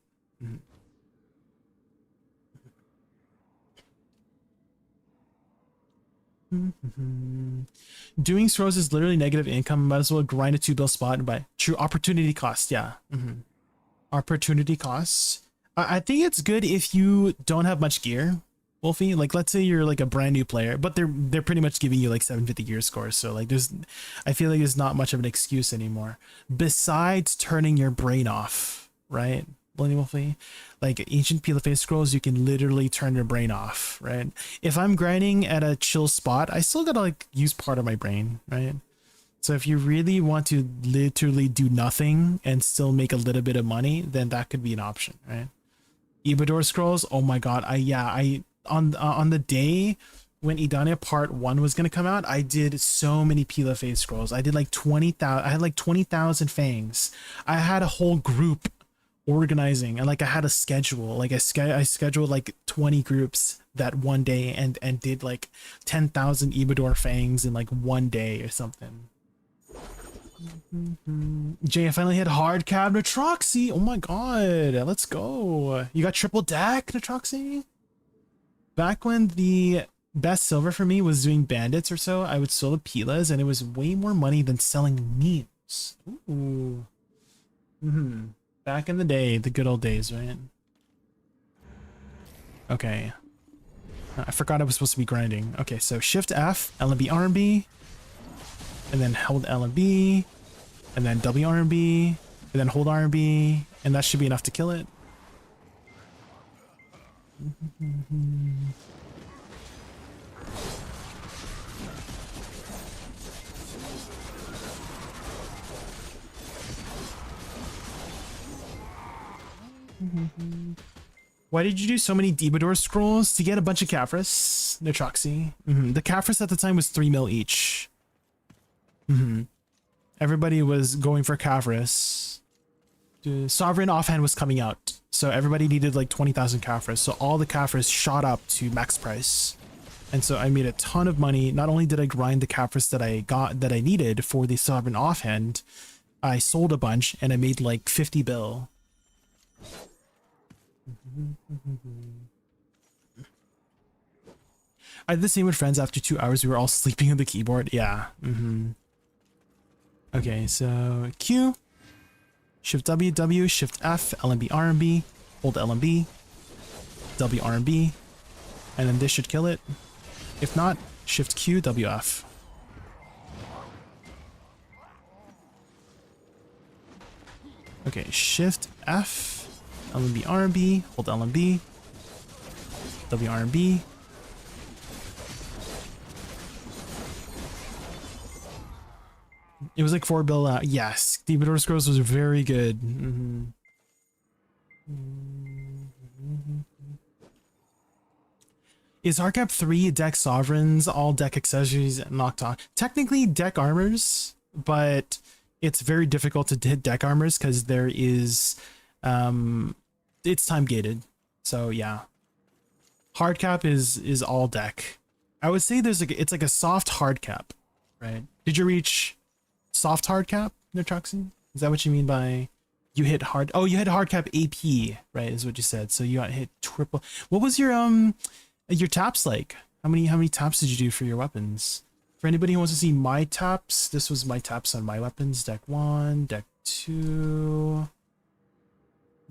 Doing scrolls is literally negative income. Might as well grind a 2 bill spot and buy. True opportunity cost. Yeah. Opportunity costs. I think it's good if you don't have much gear, Wolfie. Like, let's say you're like a brand new player, but they're pretty much giving you like 750 gear scores. So like I feel like there's not much of an excuse anymore besides turning your brain off, right? Wolfie, like ancient Pila phase scrolls, you can literally turn your brain off, right? If I'm grinding at a chill spot, I still gotta like use part of my brain, right? So if you really want to literally do nothing and still make a little bit of money, then that could be an option, right? Ibador scrolls. Oh my god. I on the day when Idania Part 1 was gonna come out, I did so many Pila Phase scrolls. I did like 20,000. I had like 20,000 fangs. I had a whole group organizing, and like I had a schedule. Like I scheduled like 20 groups that one day, and did like 10,000 Ibador fangs in like one day or something. Jay, I finally hit hard cab Natroxy. Oh my god, let's go. You got triple deck Natroxy? Back when the best silver for me was doing bandits or so, I would sell the Pilas, and it was way more money than selling memes. Ooh. Back in the day, the good old days, right? Okay. I forgot I was supposed to be grinding. Okay, so Shift F, LB RB, and then hold LB, and then W RB, and then hold RB, and that should be enough to kill it. Why did you do so many Debador scrolls? To get a bunch of Caphras, Natroxy. The Caphras at the time was 3 mil each. Everybody was going for Caphras. Sovereign offhand was coming out, so everybody needed like 20,000 Caphras. So all the Caphras shot up to max price, and so I made a ton of money. Not only did I grind the Caphras that I needed for the Sovereign offhand, I sold a bunch and I made like 50 bill. I did the same with friends. After 2 hours, we were all sleeping on the keyboard. Yeah. Okay, so Q, Shift W, W, Shift F, LMB, RMB, hold LMB, W, RMB, and then this should kill it. If not, Shift Q, WF. Okay, Shift F, LMB, RMB, hold LMB, W, RMB. It was like 4 bill out. Yes, Debador Scrolls was very good. Is Hardcap 3 deck sovereigns, all deck accessories knocked on? Technically deck armors, but it's very difficult to hit deck armors because there is it's time gated. So yeah. Hardcap is all deck. I would say it's like a soft hardcap, right? Did you reach soft hardcap, Natroxy? Is that what you mean by you hit hard? Oh, you hit hardcap AP, right? Is what you said. So you got hit triple. What was your taps like? How many taps did you do for your weapons? For anybody who wants to see my taps, this was my taps on my weapons. Deck 1, deck 2,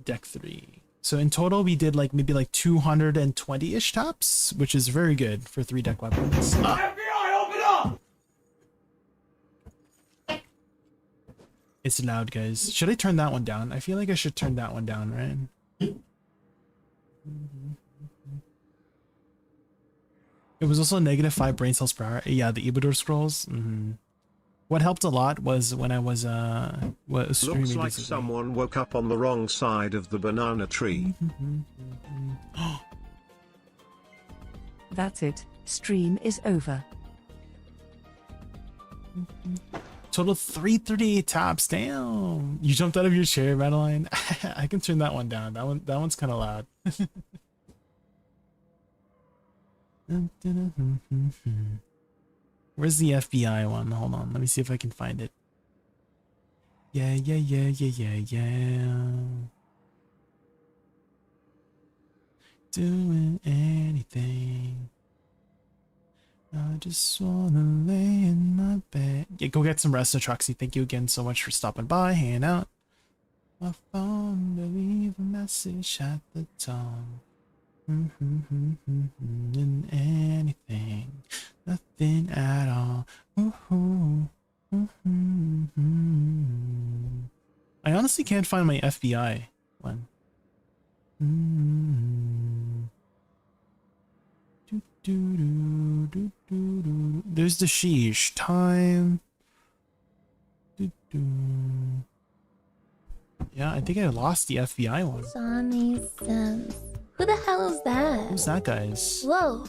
deck 3. So in total, we did like maybe like 220-ish taps, which is very good for 3 deck weapons. FBI, open up! It's loud, guys. Should I turn that one down? I feel like I should turn that one down, right? It was also -5 brain cells per hour. Yeah, the Ibador scrolls. What helped a lot was when I was streaming. Looks like basically. someone woke up on the wrong side of the banana tree. That's it. Stream is over. Total 338 taps. Damn. You jumped out of your chair, Madeline. I can turn that one down. That one's kind of loud. Where's the FBI one? Hold on. Let me see if I can find it. Yeah. Doing anything. I just wanna lay in my bed. Yeah, go get some rest, Atroxy. Thank you again so much for stopping by, hanging out. My phone to leave a message at the tone. And anything, nothing at all. I honestly can't find my FBI one. There's the sheesh time. Yeah, I think I lost the FBI one. Johnny Sims. Who the hell is that? Who's that, guys? Whoa.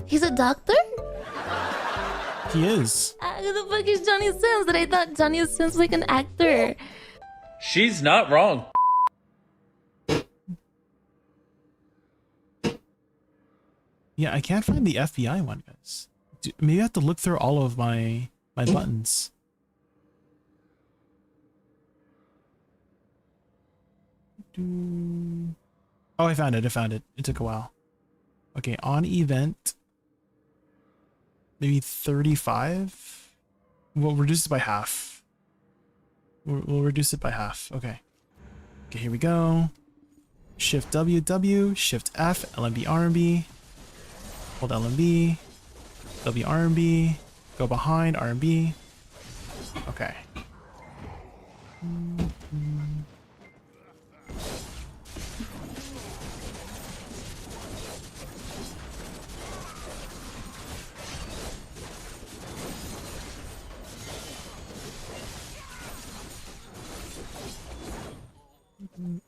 He's a doctor? He is. Who the fuck is Johnny Sims? That I thought Johnny Sims was like an actor. She's not wrong. Yeah, I can't find the FBI one, guys. Maybe I have to look through all of my buttons. Oh, I found it. It took a while. Okay, on event. Maybe 35? We'll reduce it by half. We'll reduce it by half. Okay. Okay, here we go. Shift W, W, Shift F, LMB, RMB. Hold LMB. W, RMB. Go behind, RMB. Okay.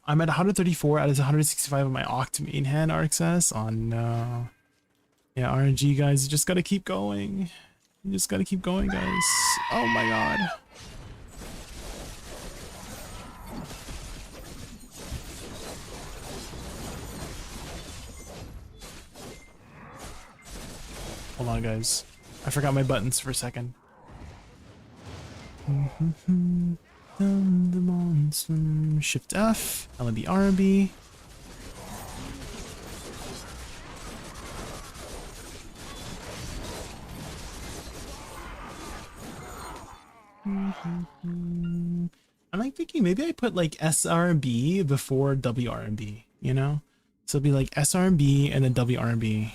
I'm at 134 out of 165 of my Oct main hand RXS. Oh no. Yeah, RNG guys, you just gotta keep going. You just gotta keep going, guys. Oh my god. Hold on, guys. I forgot my buttons for a second. The monster. Shift F, LMB, RMB. I'm like thinking maybe I put like SRB before WRMB, you know? So it'd be like SRB and then WRMB.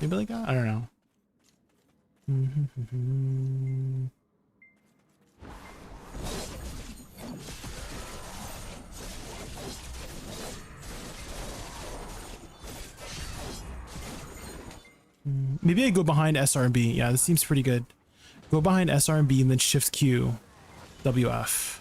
Maybe like that? I don't know. Maybe I go behind SRB. Yeah, this seems pretty good. Go behind SRB and then Shift Q, WF.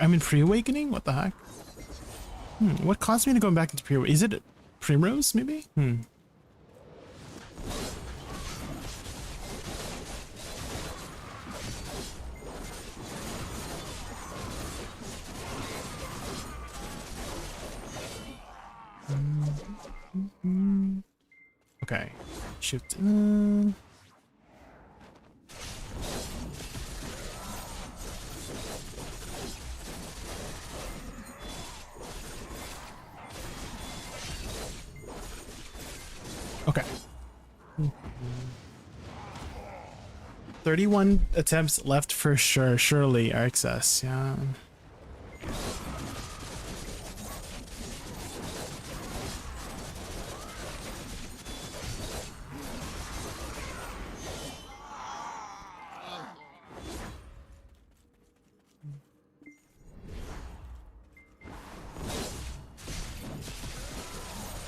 I'm in pre-awakening? What the heck? What caused me to go back into pre-awakening? Is it Primrose, maybe? Okay. Shift. Okay. 31 attempts left for sure. Surely RXS, yeah.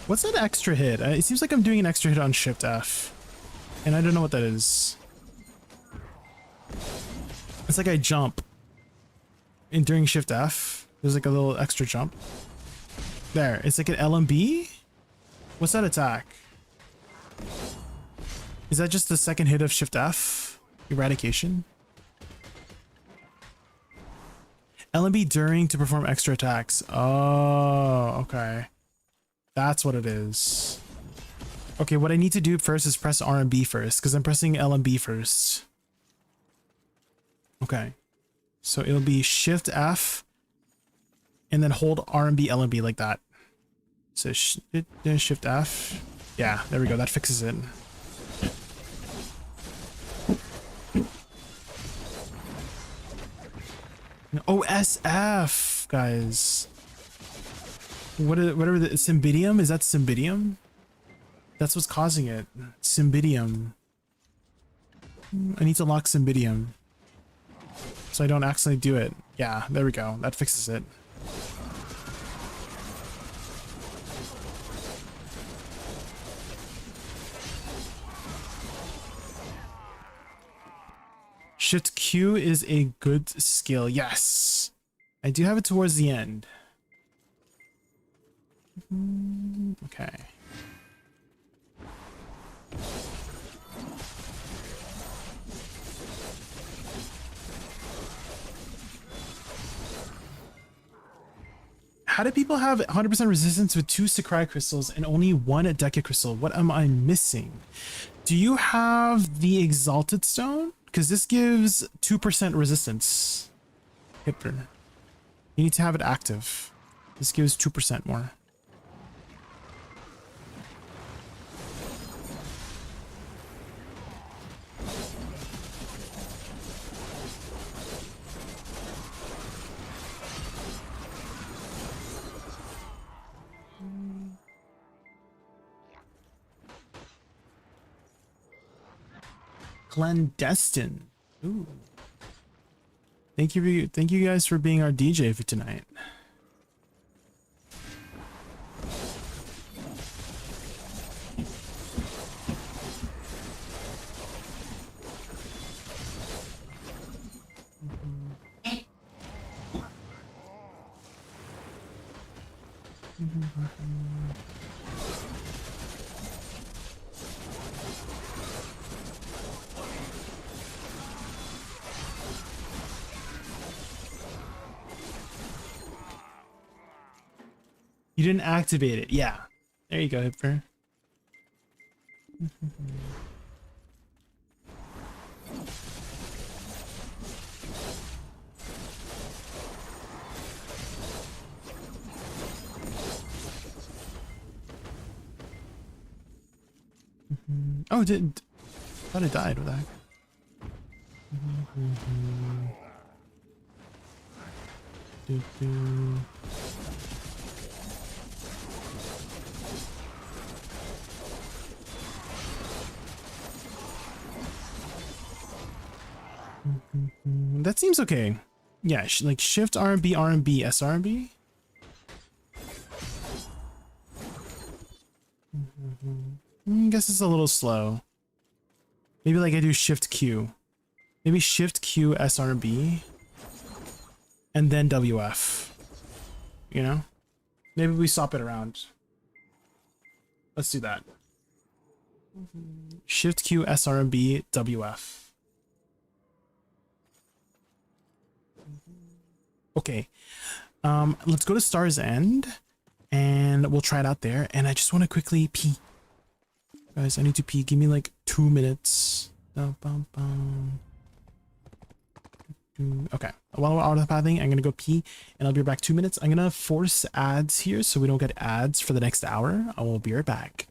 What's that extra hit? It seems like I'm doing an extra hit on Shift F. And I don't know what that is. It's like I jump. And during Shift F, there's like a little extra jump. There, it's like an LMB? What's that attack? Is that just the second hit of Shift F? Eradication? LMB during to perform extra attacks. Oh, okay. That's what it is. Okay, what I need to do first is press RMB first, because I'm pressing LMB first. Okay. So it'll be Shift F, and then hold RMB, LMB like that. So Shift F. Yeah, there we go. That fixes it. Oh, SF, guys. Whatever the Cymbidium, is that Cymbidium? That's what's causing it. Cymbidium. I need to lock Cymbidium so I don't accidentally do it. Yeah, there we go. That fixes it. Shift Q is a good skill. Yes. I do have it towards the end. Okay. How do people have 100% resistance with 2 Sakurai crystals and only 1 Deca crystal? What am I missing? Do you have the Exalted Stone? Because this gives 2% resistance. Hipper. You need to have it active. This gives 2% more. Clandestine. Ooh. Thank you guys for being our DJ for tonight. You didn't activate it. Yeah. There you go, Hipper. Oh, it didn't. I thought it died. What the heck? That seems okay. Yeah, like shift RB, RB, SRB. I guess it's a little slow. Maybe like I do shift Q. Maybe shift Q, SRB. And then WF. You know? Maybe we swap it around. Let's do that. Shift Q, SRB, WF. Okay. Let's go to Star's End and we'll try it out there. And I just want to quickly pee. Guys, I need to pee. Give me like 2 minutes. Okay. While we're autopathing, I'm gonna go pee and I'll be back 2 minutes. I'm gonna force ads here so we don't get ads for the next hour. I will be right back.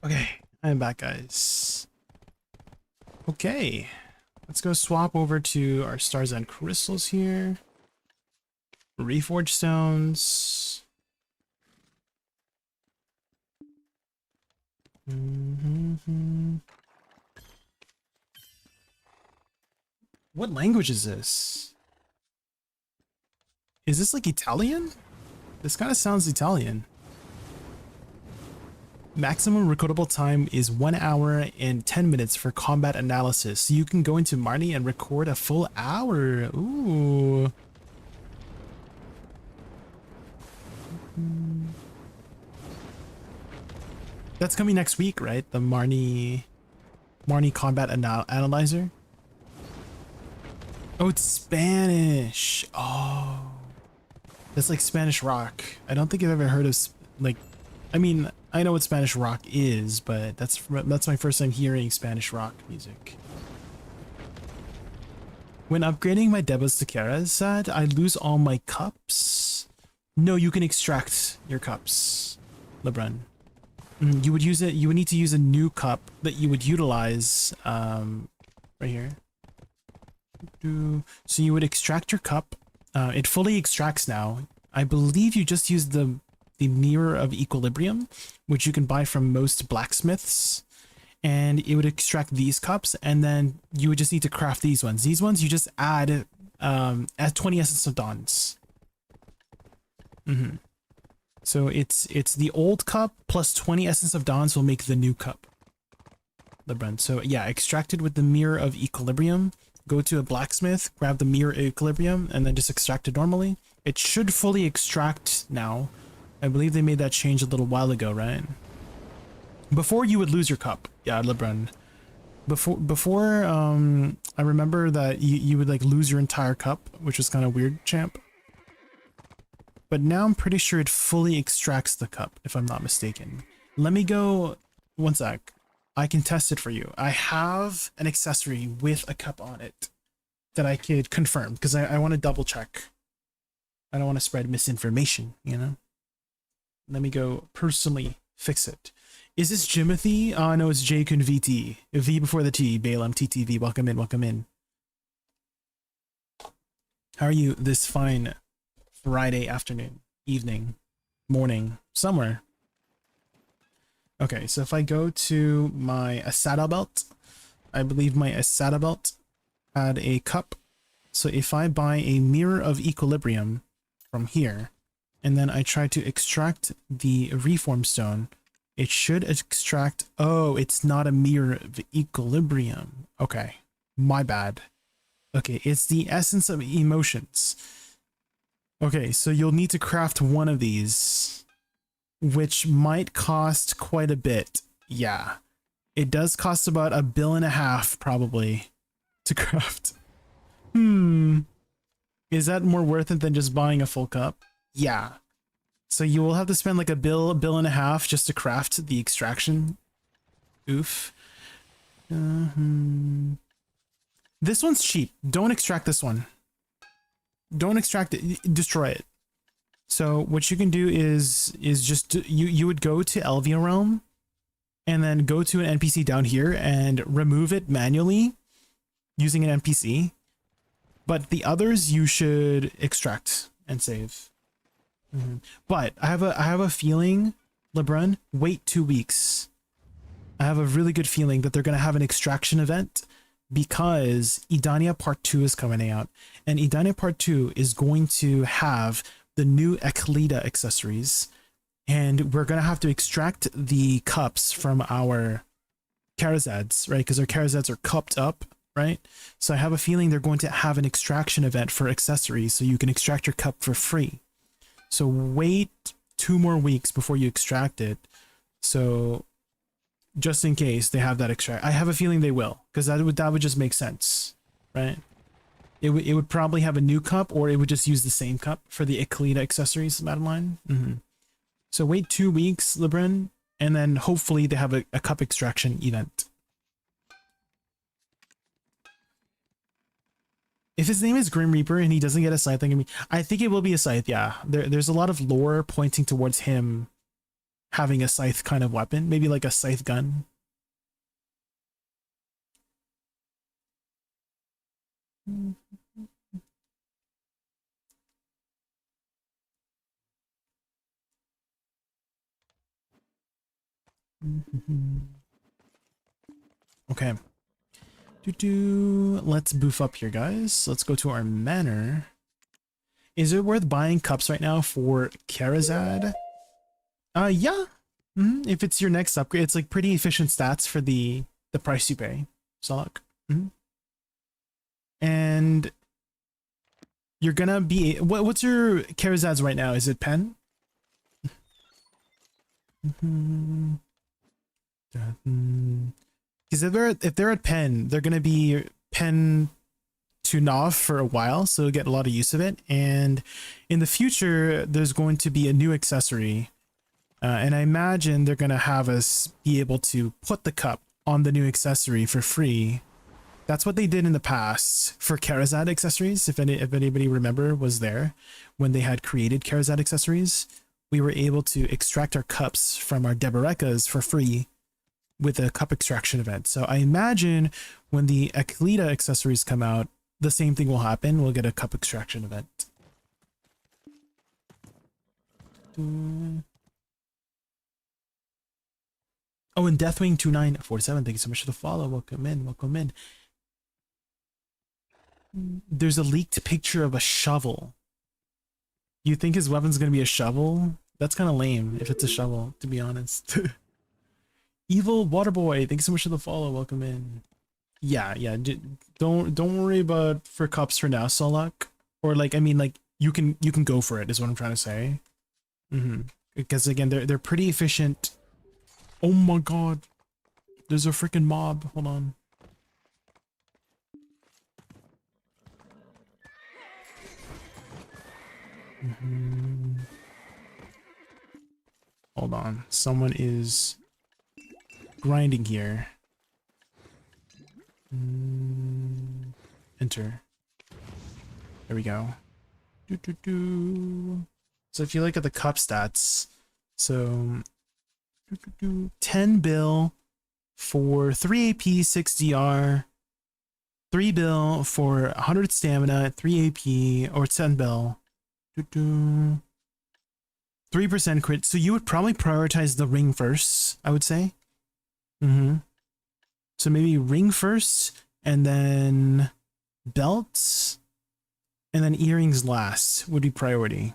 Okay, I'm back, guys. Okay, let's go swap over to our stars and crystals here. Reforged stones. What language is this? Is this like Italian? This kind of sounds Italian. Maximum recordable time is 1 hour and 10 minutes for combat analysis. So you can go into Marnie and record a full hour. Ooh. That's coming next week, right? The Marnie combat analyzer. Oh, it's Spanish. Oh, that's like Spanish rock. I don't think I've ever heard of like. I mean, I know what Spanish rock is, but that's my first time hearing Spanish rock music. When upgrading my Devos to Karazad, I lose all my cups. No, you can extract your cups, LeBrun. You would use it. You would need to use a new cup that you would utilize right here. So you would extract your cup. It fully extracts now. I believe you just use the mirror of equilibrium, which you can buy from most blacksmiths, and it would extract these cups, and then you would just need to craft these ones. These ones you just add 20 essence of dawns. So it's the old cup plus 20 essence of dawns will make the new cup, LeBrun. So yeah, extract it with the mirror of equilibrium. Go to a blacksmith, grab the mirror of equilibrium, and then just extract it normally. It should fully extract now. I believe they made that change a little while ago, right? Before you would lose your cup. Yeah, LeBrun. Before I remember that you would like lose your entire cup, which was kind of weird, champ. But now I'm pretty sure it fully extracts the cup, if I'm not mistaken. Let me go, one sec. I can test it for you. I have an accessory with a cup on it that I could confirm, because I want to double check. I don't want to spread misinformation, you know? Let me go personally fix it. Is this Jimothy? No, it's JaykunVT. V before the T. Balaam TTV. Welcome in, welcome in. How are you this fine Friday afternoon, evening, morning, somewhere? Okay, so if I go to my Asada belt, I believe my Asada belt had a cup. So if I buy a mirror of equilibrium from here, and then I try to extract the reform stone, it should extract. Oh, it's not a mirror of equilibrium. Okay, my bad. Okay, it's the essence of emotions. Okay, so you'll need to craft one of these, which might cost quite a bit. Yeah, it does cost about $1.5 billion probably to craft. Is that more worth it than just buying a full cup? Yeah. So you will have to spend like $1.5 billion just to craft the extraction. Oof. This one's cheap. Don't extract this one. Don't extract it. Destroy it. So what you can do is just you would go to Elvia Realm and then go to an NPC down here and remove it manually using an NPC. But the others you should extract and save. But I have a feeling, LeBrun, wait 2 weeks. I have a really good feeling that they're gonna have an extraction event, because Edania Part 2 is coming out, and Edania Part 2 is going to have the new Eclida accessories, and we're gonna have to extract the cups from our Karazads, right? Because our Karazads are cupped up, right? So I have a feeling they're going to have an extraction event for accessories, so you can extract your cup for free. So wait 2 more weeks before you extract it. So just in case they have that extract, I have a feeling they will, because that would just make sense, right? It would probably have a new cup, or it would just use the same cup for the Eclida accessories, Madeline. So wait 2 weeks, LeBrun, and then hopefully they have a cup extraction event. If his name is Grim Reaper and he doesn't get a scythe, I think it will be a scythe. Yeah, there's a lot of lore pointing towards him having a scythe kind of weapon, maybe like a scythe gun. Okay. Let's boof up here, guys. Let's go to our manor. Is it worth buying cups right now for Karazad? Yeah. If it's your next upgrade, it's like pretty efficient stats for the price you pay. Solok. And you're gonna be what's your Karazad's right now? Is it pen? Because if they're at pen, they're gonna be pen to Nav for a while, so get a lot of use of it. And in the future, there's going to be a new accessory, and I imagine they're gonna have us be able to put the cup on the new accessory for free. That's what they did in the past for Karazad accessories. If anybody remember was there when they had created Karazad accessories, we were able to extract our cups from our Debarekas for free with a cup extraction event. So I imagine when the Aklita accessories come out, the same thing will happen. We'll get a cup extraction event. Oh, and Deathwing2947, thank you so much for the follow. Welcome in, welcome in. There's a leaked picture of a shovel. You think his weapon's gonna be a shovel? That's kind of lame if it's a shovel, to be honest. Evil Waterboy, thank you so much for the follow. Welcome in. Yeah. Don't worry about for cups for now, Solak. Or like, I mean, like you can go for it is what I'm trying to say. Because again, they're pretty efficient. Oh my god, there's a freaking mob. Hold on. Hold on, someone is grinding here. Enter. There we go. So if you look at the cup stats, so 10 bill for 3 AP, 6 DR, 3 bill for 100 stamina, 3 AP, or 10 bill. 3% crit. So you would probably prioritize the ring first, I would say. So maybe ring first, and then belts, and then earrings last would be priority.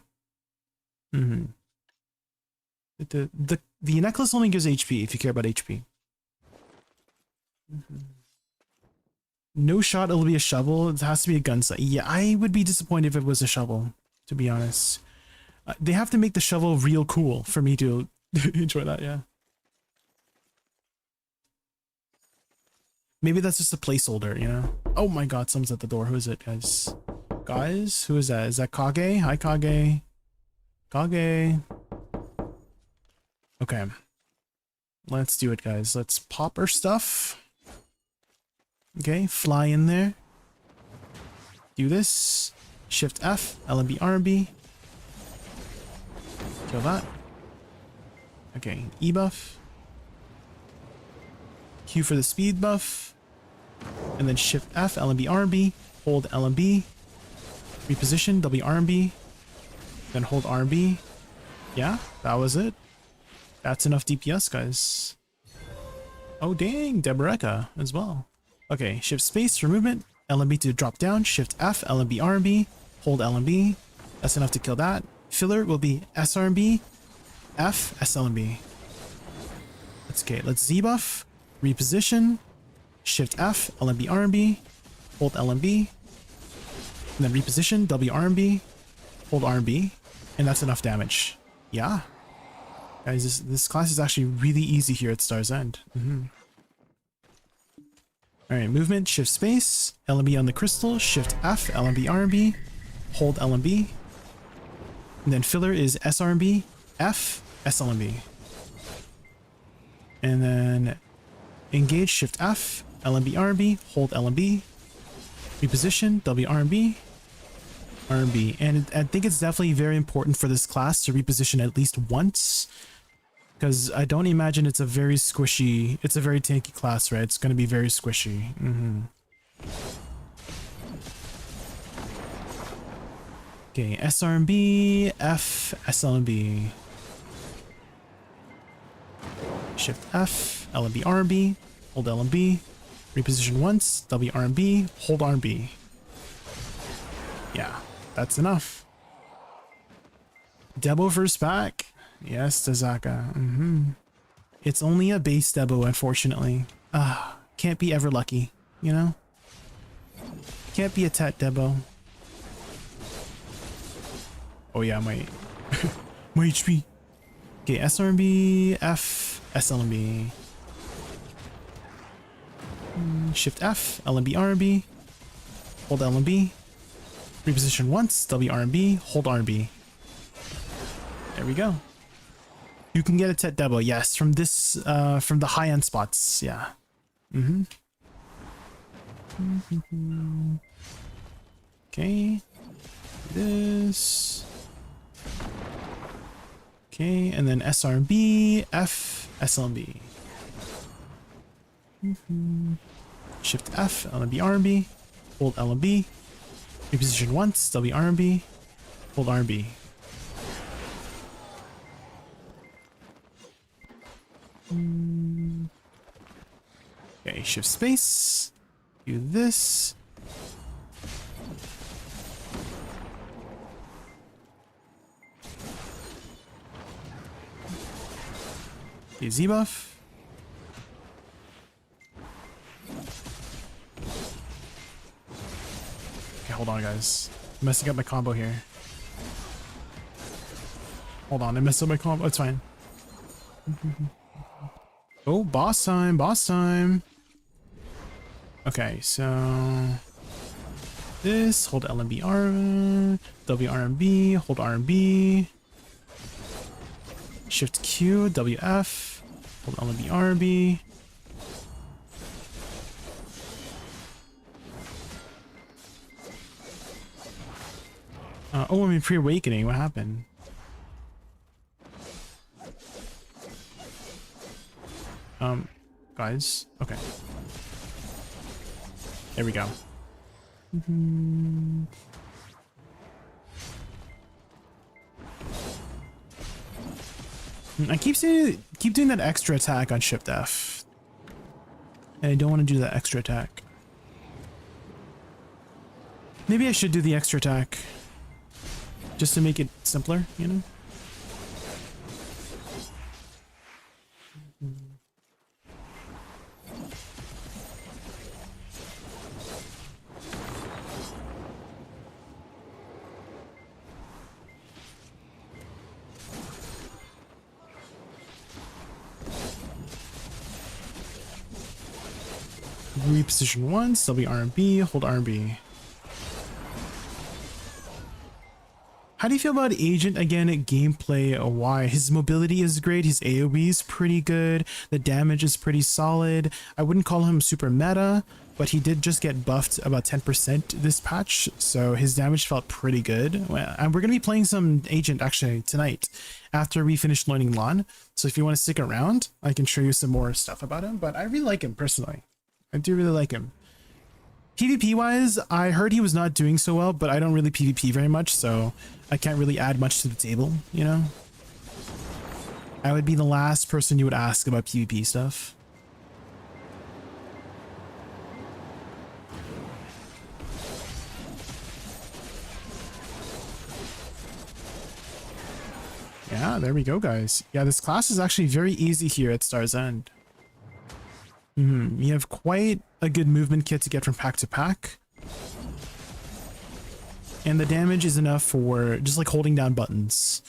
The necklace only gives HP if you care about HP. No shot, it'll be a shovel. It has to be a gun sight. Yeah, I would be disappointed if it was a shovel, to be honest. They have to make the shovel real cool for me to enjoy that, yeah. Maybe that's just a placeholder, you know? Oh my god, someone's at the door. Who is it, guys? Guys, who is that? Is that Kage? Hi, Kage. Kage. Okay. Let's do it, guys. Let's pop our stuff. Okay, fly in there. Do this. Shift F, LMB, RMB. Kill that. Okay, E buff. Q for the speed buff. And then Shift F, LMB, RMB. Hold LMB. Reposition, W, RMB. Then hold RMB. Yeah, that was it. That's enough DPS, guys. Oh, dang, Debareka as well. Okay, shift space for movement. LMB to drop down. Shift F, LMB, RMB. Hold LMB. That's enough to kill that. Filler will be SRMB, F, SLMB. That's okay. Let's Z buff. Reposition. Shift F, LMB, RMB. Hold LMB. And then reposition, W, RMB. Hold RMB. And that's enough damage. Yeah. Guys, this class is actually really easy here at Star's End. Alright, movement, shift space, LMB on the crystal, shift F, LMB, RMB, hold LMB. And then filler is SRMB, F, SLMB. And then engage, shift F, LMB, RMB, hold LMB, reposition, W, RMB, RMB. And I think it's definitely very important for this class to reposition at least once, Because I don't imagine it's a very squishy, it's a very tanky class, right? It's going to be very squishy. Okay, SRMB, F, SLMB. Shift F, LMB, RMB, hold LMB, reposition once, W RMB, hold RMB. Yeah, that's enough. Debo first pack. Yes, Tazaka. It's only a base Debo, unfortunately. Can't be ever lucky, you know? Can't be a Tet Debo. Oh yeah, my my HP. Okay, SRMB, F, SLMB. Shift F, LMB, RMB. Hold LMB. Reposition once, W RMB, hold RMB. There we go. You can get a Tet Debo, yes, from this, from the high-end spots, yeah. Okay. This. Okay, and then SRB, F, SLB. Shift F, LMB, RMB. Hold LMB. Reposition once, W RMB. Hold RMB. Okay, shift space. Do this. Okay, Z buff. Okay, hold on, guys. I'm messing up my combo here. Hold on, I messed up my combo. It's fine. Oh, boss time, boss time. Okay, so this, hold LMB R, WRMB, hold RMB, shift Q, WF, hold LMB RMB. Oh, I'm in pre-awakening. What happened? Guys, okay. There we go. I keep doing that extra attack on Shift F. And I don't want to do that extra attack. Maybe I should do the extra attack. Just to make it simpler, you know? Reposition once, WRMB, hold RMB. How do you feel about Agent again at gameplay? Why? His mobility is great, his AoE is pretty good, the damage is pretty solid. I wouldn't call him super meta, but he did just get buffed about 10% this patch, so his damage felt pretty good. And we're going to be playing some Agent actually tonight after we finish learning Lon. So if you want to stick around, I can show you some more stuff about him, but I really like him personally. I do really like him. PvP wise, I heard he was not doing so well, but I don't really PvP very much, so I can't really add much to the table, you know? I would be the last person you would ask about PvP stuff. Yeah, there we go, guys. Yeah, this class is actually very easy here at Star's End. You have quite a good movement kit to get from pack to pack. And the damage is enough for just like holding down buttons.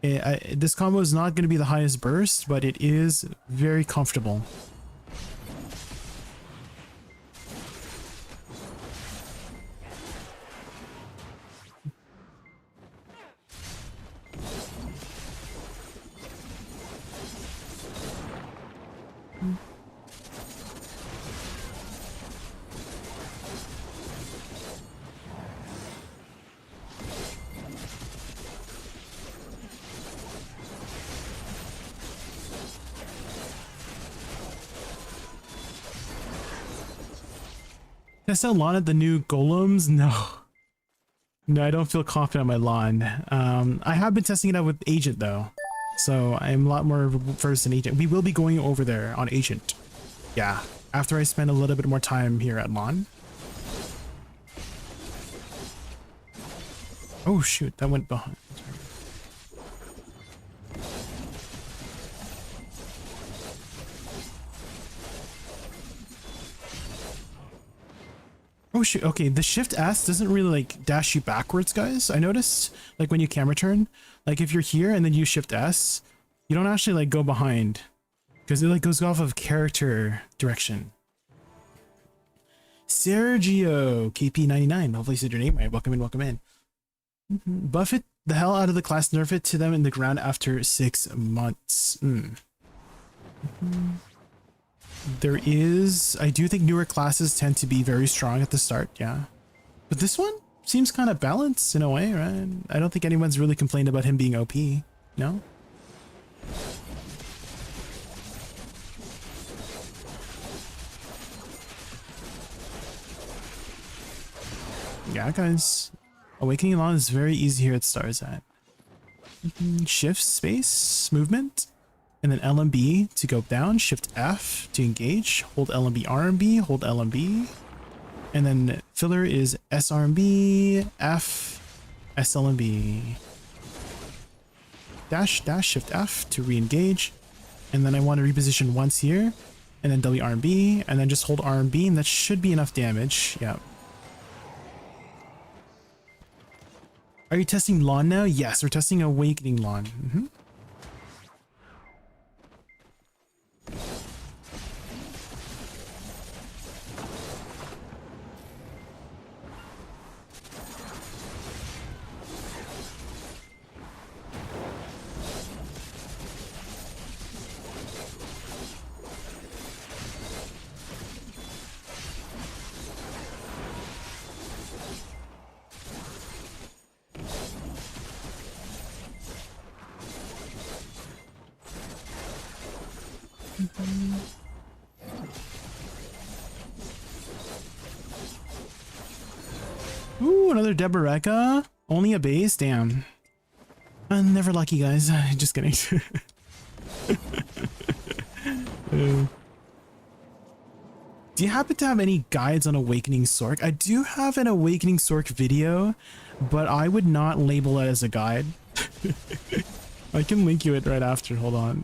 This combo is not going to be the highest burst, but it is very comfortable. Test out lawn at the new golems? No. No, I don't feel confident on my lawn. I have been testing it out with Agent though. So I'm a lot more versed in Agent. We will be going over there on Agent. Yeah, after I spend a little bit more time here at lawn. Oh shoot, that went behind. Oh shoot, okay, the Shift S doesn't really like dash you backwards, guys. I noticed like when you camera turn, like if you're here and then you Shift S, you don't actually like go behind because it like goes off of character direction. Sergio KP99, hopefully you said your name right. Welcome in, welcome in. Buff it the hell out of the class, nerf it to them in the ground after 6 months. There is, I do think newer classes tend to be very strong at the start, yeah. But this one seems kind of balanced in a way, right? I don't think anyone's really complained about him being OP, no? Yeah, guys. Awakening Lawn is very easy here at Starzan. Shift space movement, and then LMB to go down. Shift F to engage. Hold LMB RMB. Hold LMB, and then filler is SRMB F SLMB. Dash dash Shift F to re-engage, and then I want to reposition once here, and then WRMB, and then just hold RMB, and that should be enough damage. Yeah. Are you testing lawn now? Yes, we're testing Awakening Lawn. Ooh, another Deboreka. Only a base? Damn. Never lucky, guys. Just kidding. Do you happen to have any guides on Awakening Sork? I do have an Awakening Sork video, but I would not label it as a guide. I can link you it right after. Hold on.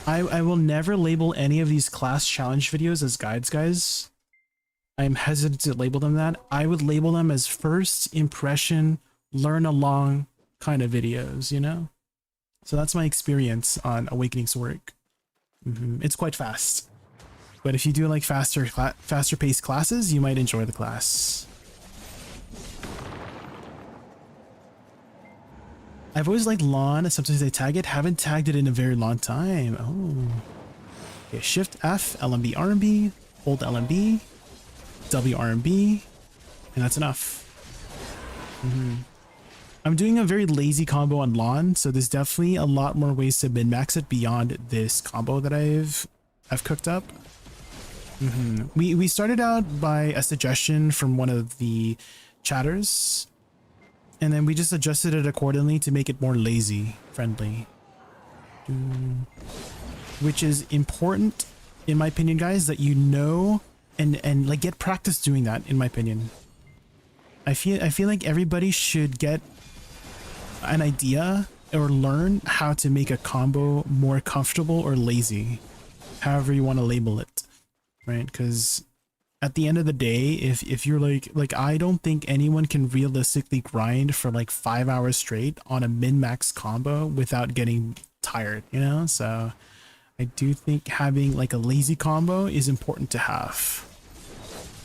I will never label any of these class challenge videos as guides, guys. I'm hesitant to label them that. I would label them as first impression, learn along kind of videos, you know? So that's my experience on Awakening Sork. It's quite fast. But if you do like faster paced classes, you might enjoy the class. I've always liked lawn. Sometimes I tag it. Haven't tagged it in a very long time. Oh. Okay, Shift F, LMB, RMB, hold LMB, W RMB, and that's enough. I'm doing a very lazy combo on lawn, so there's definitely a lot more ways to min-max it beyond this combo that I've cooked up. We started out by a suggestion from one of the chatters, and then we just adjusted it accordingly to make it more lazy friendly. Which is important, in my opinion, guys, that you know and like get practice doing that, in my opinion. I feel like everybody should get an idea or learn how to make a combo more comfortable or lazy, however you want to label it, right? Because at the end of the day, if you're like I don't think anyone can realistically grind for like 5 hours straight on a min-max combo without getting tired, you know? So I do think having like a lazy combo is important to have.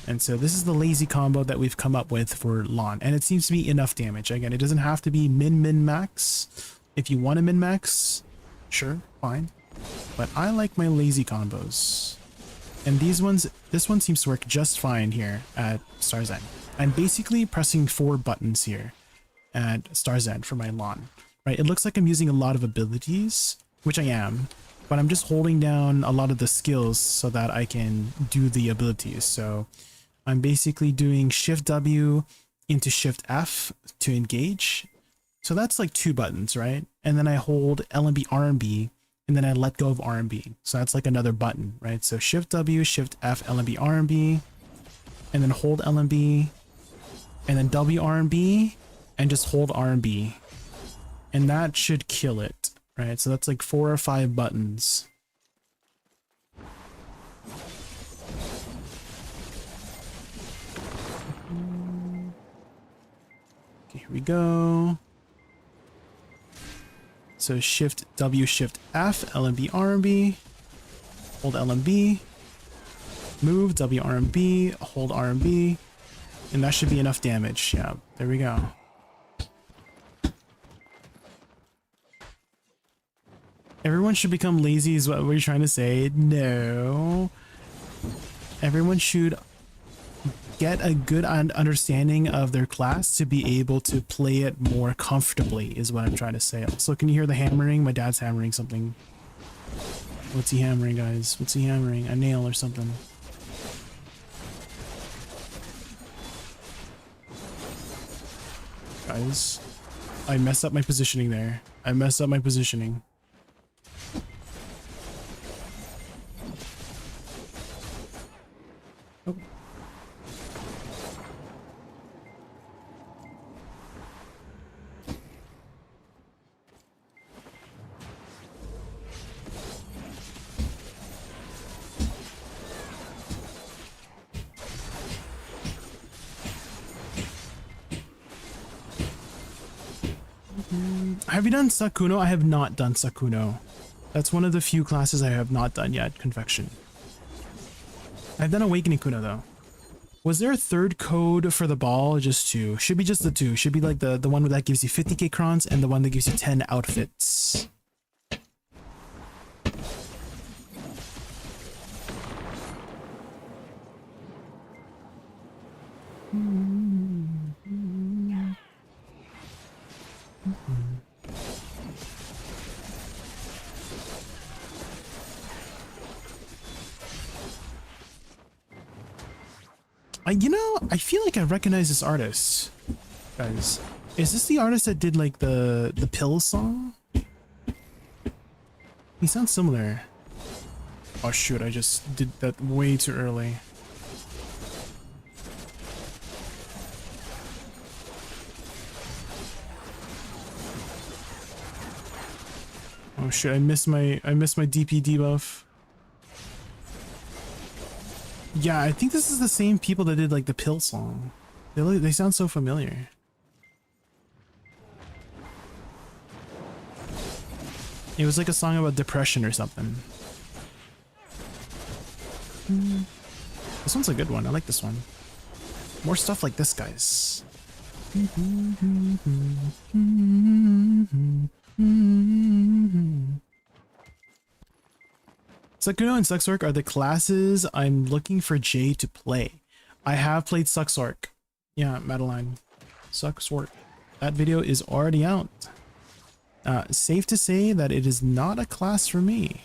And so this is the lazy combo that we've come up with for lawn, and it seems to be enough damage. Again, it doesn't have to be min-max. If you want to min-max, sure, fine. But I like my lazy combos. And this one seems to work just fine here at Starzan. I'm basically pressing 4 buttons here at Starzan for my lawn. right? It looks like I'm using a lot of abilities, which I am, but I'm just holding down a lot of the skills so that I can do the abilities. So I'm basically doing Shift W into Shift F to engage. So that's like 2 buttons, right? And then I hold LMB RMB, and then I let go of RMB. So that's like another button, right? So Shift W, Shift F, LMB RMB, and then hold LMB, and then W RMB, and just hold RMB. And that should kill it, right? So that's like 4 or 5 buttons. Okay, here we go. So Shift W, Shift F, LMB, RMB, hold LMB, move W, RMB, hold RMB, and that should be enough damage. Yeah, there we go. Everyone should become lazy is what we're trying to say. No. Everyone should get a good understanding of their class to be able to play it more comfortably is what I'm trying to say. Also, can you hear the hammering? My dad's hammering something. What's he hammering, guys? What's he hammering? A nail or something. Guys, I messed up my positioning there. I messed up my positioning. Oh. Have you done Sakuno? I have not done Sakuno. That's one of the few classes I have not done yet, Confection. I've done Awakening Kuno though. Was there a third code for the ball? Just 2. Should be just the 2. Should be like the one that gives you 50k crons and the one that gives you 10 outfits. You know, I feel like I recognize this artist, guys. Is this the artist that did like the Pills song? He sounds similar. Oh shoot, I just did that way too early. Oh shit, I missed my DP debuff. Yeah, I think this is the same people that did like the Pill song. They sound so familiar. It was like a song about depression or something. This one's a good one. I like this one. More stuff like this, guys. Sakuno and Suxork are the classes I'm looking for Jay to play. I have played Suxork. Yeah, Madeline. Suxork. That video is already out. Safe to say that it is not a class for me.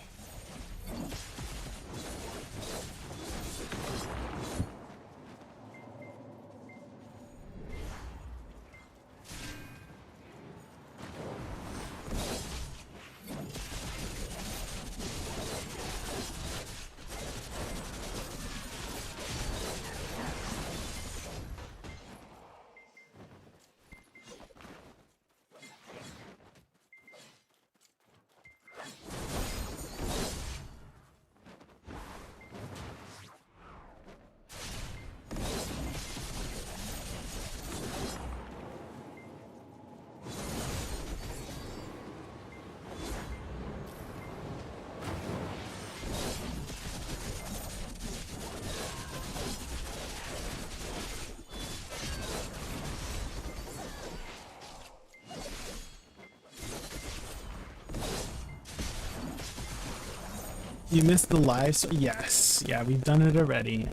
You missed the live, so yes. Yeah, we've done it already.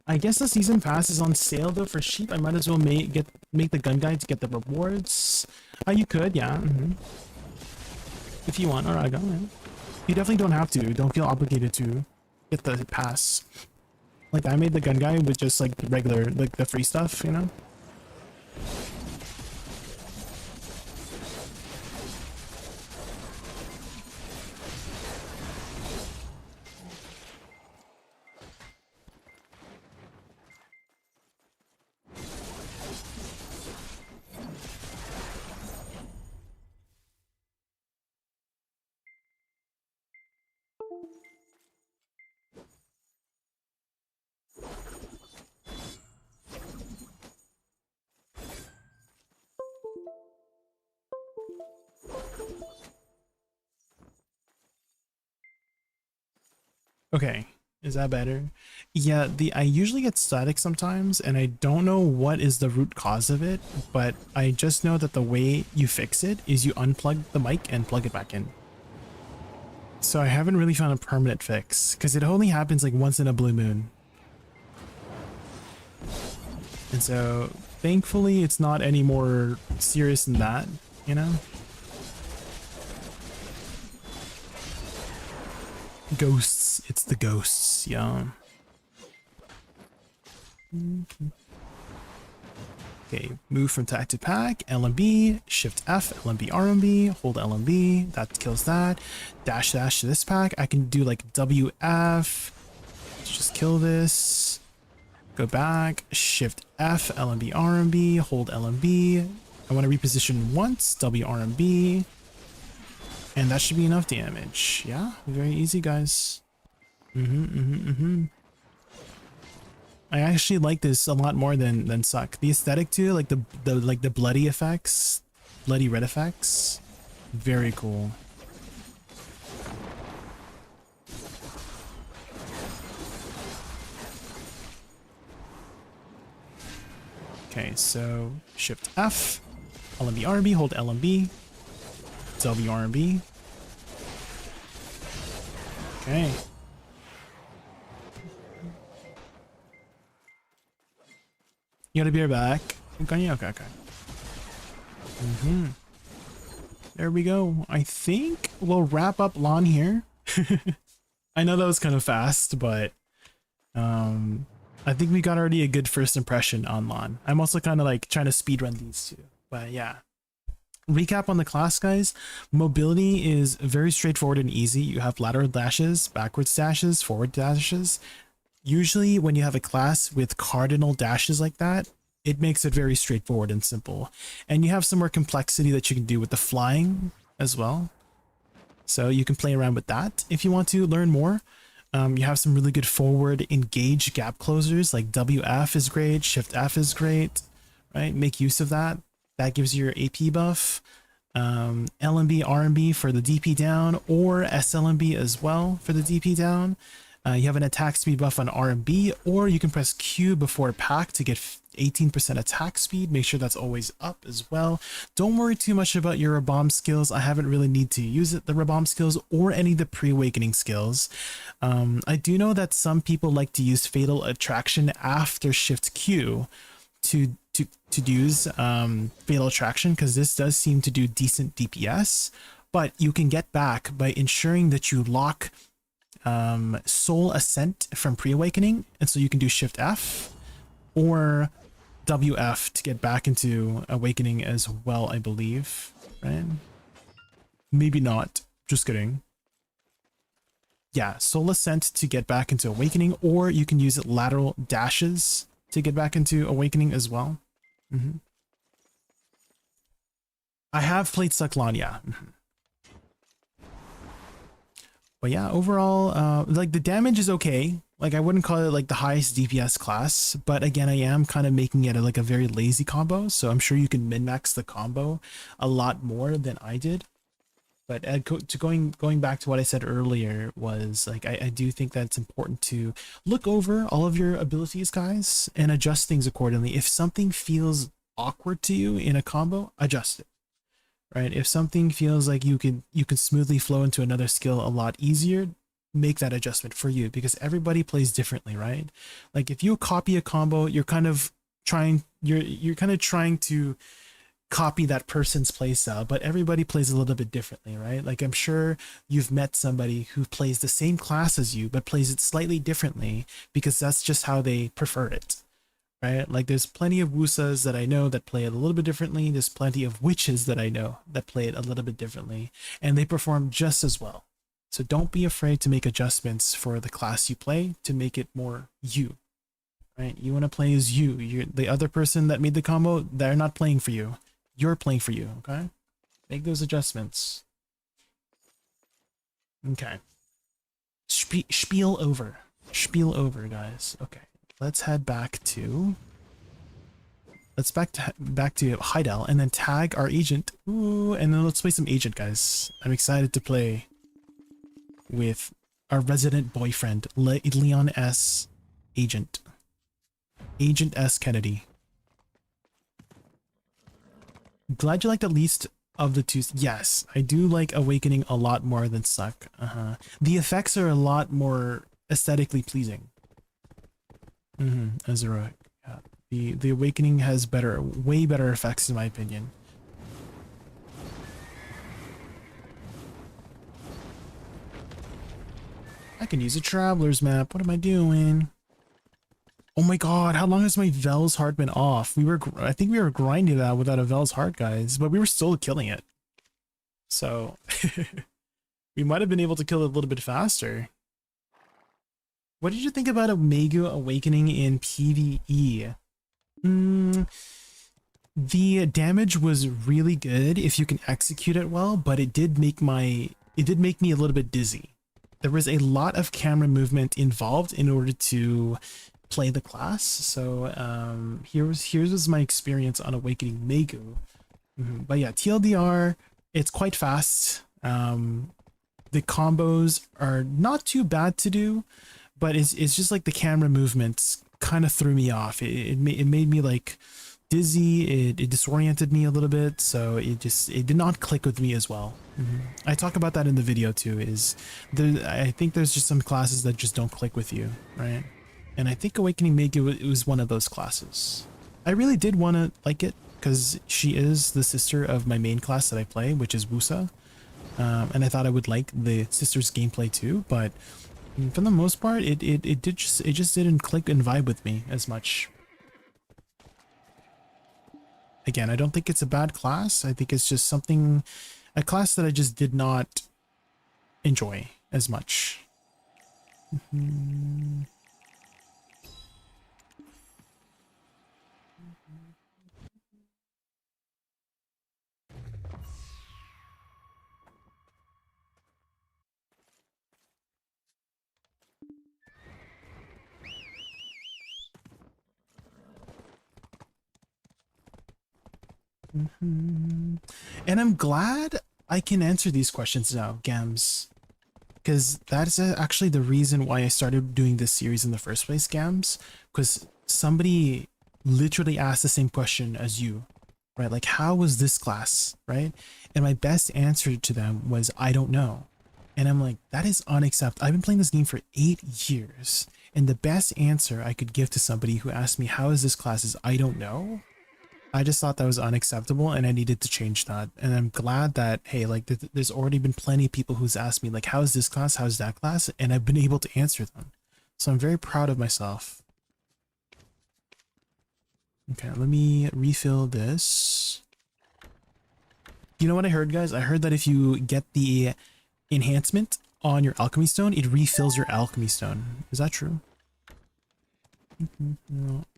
I guess the season pass is on sale though for cheap. I might as well make the gun guide to get the rewards. You could, yeah. If you want, or I don't know. You definitely don't have to. Don't feel obligated to get the pass. Like, I made the gun guy with just like the regular, like the free stuff, you know? Okay, is that better? Yeah, I usually get static sometimes, and I don't know what is the root cause of it, but I just know that the way you fix it is you unplug the mic and plug it back in. So I haven't really found a permanent fix, because it only happens like once in a blue moon. And so, thankfully, it's not any more serious than that, you know? Ghosts. It's the ghosts, yeah. Okay, move from pack to pack, LMB, Shift F, LMB, RMB, hold LMB, that kills that. Dash dash to this pack. I can do like WF, let's just kill this. Go back, Shift F, LMB, RMB, hold LMB. I want to reposition once, WRMB. And that should be enough damage. Yeah, very easy, guys. I actually like this a lot more than Suck. The aesthetic too, like the bloody effects, bloody red effects, very cool. Okay, so Shift F, LMB, RMB, hold LMB. WRB. Okay. You gotta be right back. Okay, okay. There we go. I think we'll wrap up LAN here. I know that was kind of fast, but I think we got already a good first impression on LAN. I'm also kind of like trying to speedrun these two, but yeah. Recap on the class, guys. Mobility is very straightforward and easy. You have lateral dashes, backwards dashes, forward dashes. Usually when you have a class with cardinal dashes like that, it makes it very straightforward and simple. And you have some more complexity that you can do with the flying as well. So you can play around with that if you want to learn more. You have some really good forward engage gap closers, like WF is great, Shift F is great, right? Make use of that. That gives you your AP buff, LMB, RMB for the DP down, or SLMB as well for the DP down. You have an attack speed buff on RMB, or you can press Q before pack to get 18% attack speed. Make sure that's always up as well. Don't worry too much about your bomb skills. I haven't really need to use it, the bomb skills or any of the pre-awakening skills. I do know that some people like to use Fatal Attraction after Shift Q to use Fatal Attraction, because this does seem to do decent DPS, but you can get back by ensuring that you lock Soul Ascent from pre-awakening, and so you can do Shift F or WF to get back into awakening as well, I believe, right? Maybe not, just kidding. Yeah, Soul Ascent to get back into awakening, or you can use lateral dashes to get back into awakening as well. I have played SuccLAN, yeah. But yeah, overall, like the damage is okay. Like I wouldn't call it like the highest DPS class, but again, I am kind of making it like a very lazy combo. So I'm sure you can min-max the combo a lot more than I did. But going back to what I said earlier was like, I do think that it's important to look over all of your abilities, guys, and adjust things accordingly. If something feels awkward to you in a combo, adjust it, right? If something feels like you can smoothly flow into another skill a lot easier, make that adjustment for you, because everybody plays differently, right? Like if you copy a combo, you're kind of trying to copy that person's playstyle, but everybody plays a little bit differently, right? Like I'm sure you've met somebody who plays the same class as you, but plays it slightly differently because that's just how they prefer it, right? Like there's plenty of wusas that I know that play it a little bit differently. There's plenty of witches that I know that play it a little bit differently, and they perform just as well. So don't be afraid to make adjustments for the class you play to make it more you, right? You want to play as you. You're the other person that made the combo, they're not playing for you. You're playing for you, okay? Make those adjustments. Okay. Spiel over. Spiel over, guys. Okay. Let's head back to... Let's back to Heidel and then tag our agent. Ooh, and then let's play some agent, guys. I'm excited to play with our resident boyfriend, Leon S. Agent. Agent S. Kennedy. Glad you liked at least of the two. Yes, I do like Awakening a lot more than Suck. The effects are a lot more aesthetically pleasing. Azura. Yeah. The Awakening has way better effects in my opinion. I can use a traveler's map. What am I doing? Oh my god, how long has my Vel's heart been off? I think we were grinding that without a Vel's heart, guys, but we were still killing it. So we might have been able to kill it a little bit faster. What did you think about Omega Awakening in PvE? The damage was really good if you can execute it well, but it did make me a little bit dizzy. There was a lot of camera movement involved in order to play the class. So here's my experience on Awakening Megu. But yeah, TLDR, it's quite fast. The combos are not too bad to do, but it's just like the camera movements kind of threw me off. It made me like dizzy. It disoriented me a little bit, so it did not click with me as well. I talk about that in the video too. I think there's just some classes that just don't click with you, right? And I think Awakening Megu was one of those classes. I really did want to like it because she is the sister of my main class that I play, which is Wusa. And I thought I would like the sister's gameplay too, but for the most part, it just didn't click and vibe with me as much. Again, I don't think it's a bad class. I think it's just a class that I just did not enjoy as much. And I'm glad I can answer these questions now, Gams, because that is actually the reason why I started doing this series in the first place, Gams, because somebody literally asked the same question as you, right? Like, how was this class, right? And my best answer to them was, I don't know. And I'm like, that is unacceptable. I've been playing this game for 8 years, and the best answer I could give to somebody who asked me, how is this class, is I don't know. I just thought that was unacceptable, and I needed to change that. And I'm glad that, hey, like there's already been plenty of people who's asked me, like, how is this class, how's that class, and I've been able to answer them. So I'm very proud of myself. Okay, let me refill this. You know what I heard, guys? I heard that if you get the enhancement on your alchemy stone, it refills your alchemy stone. Is that true?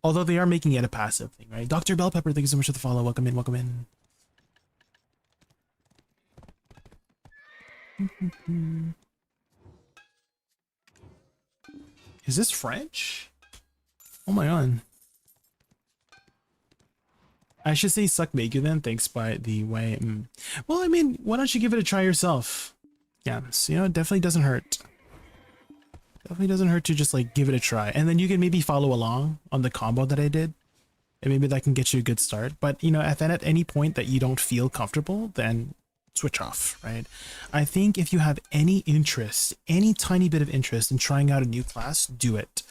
Although they are making it a passive thing, right? Dr. Bell Pepper, thank you so much for the follow. Welcome in, welcome in. Is this French? Oh my god. I should say suck Megu then, thanks by the way. Well, I mean, why don't you give it a try yourself? Yeah, so, you know, it definitely doesn't hurt. Definitely doesn't hurt to just like give it a try, and then you can maybe follow along on the combo that I did, and maybe that can get you a good start. But you know, at any point that you don't feel comfortable, then switch off, right? I think if you have any interest, any tiny bit of interest in trying out a new class, do it.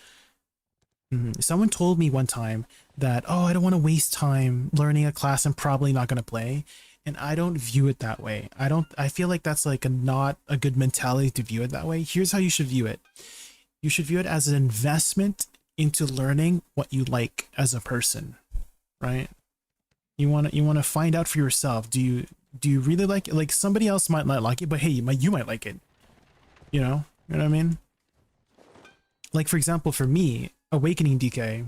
Someone told me one time that, oh, I don't want to waste time learning a class I'm probably not going to play. And I don't view it that way. I feel like that's like not a good mentality to view it that way. Here's how you should view it. You should view it as an investment into learning what you like as a person, right? You want to find out for yourself. Do you really like it? Like somebody else might not like it, but hey, you might like it. You know what I mean? Like for example, for me, Awakening DK,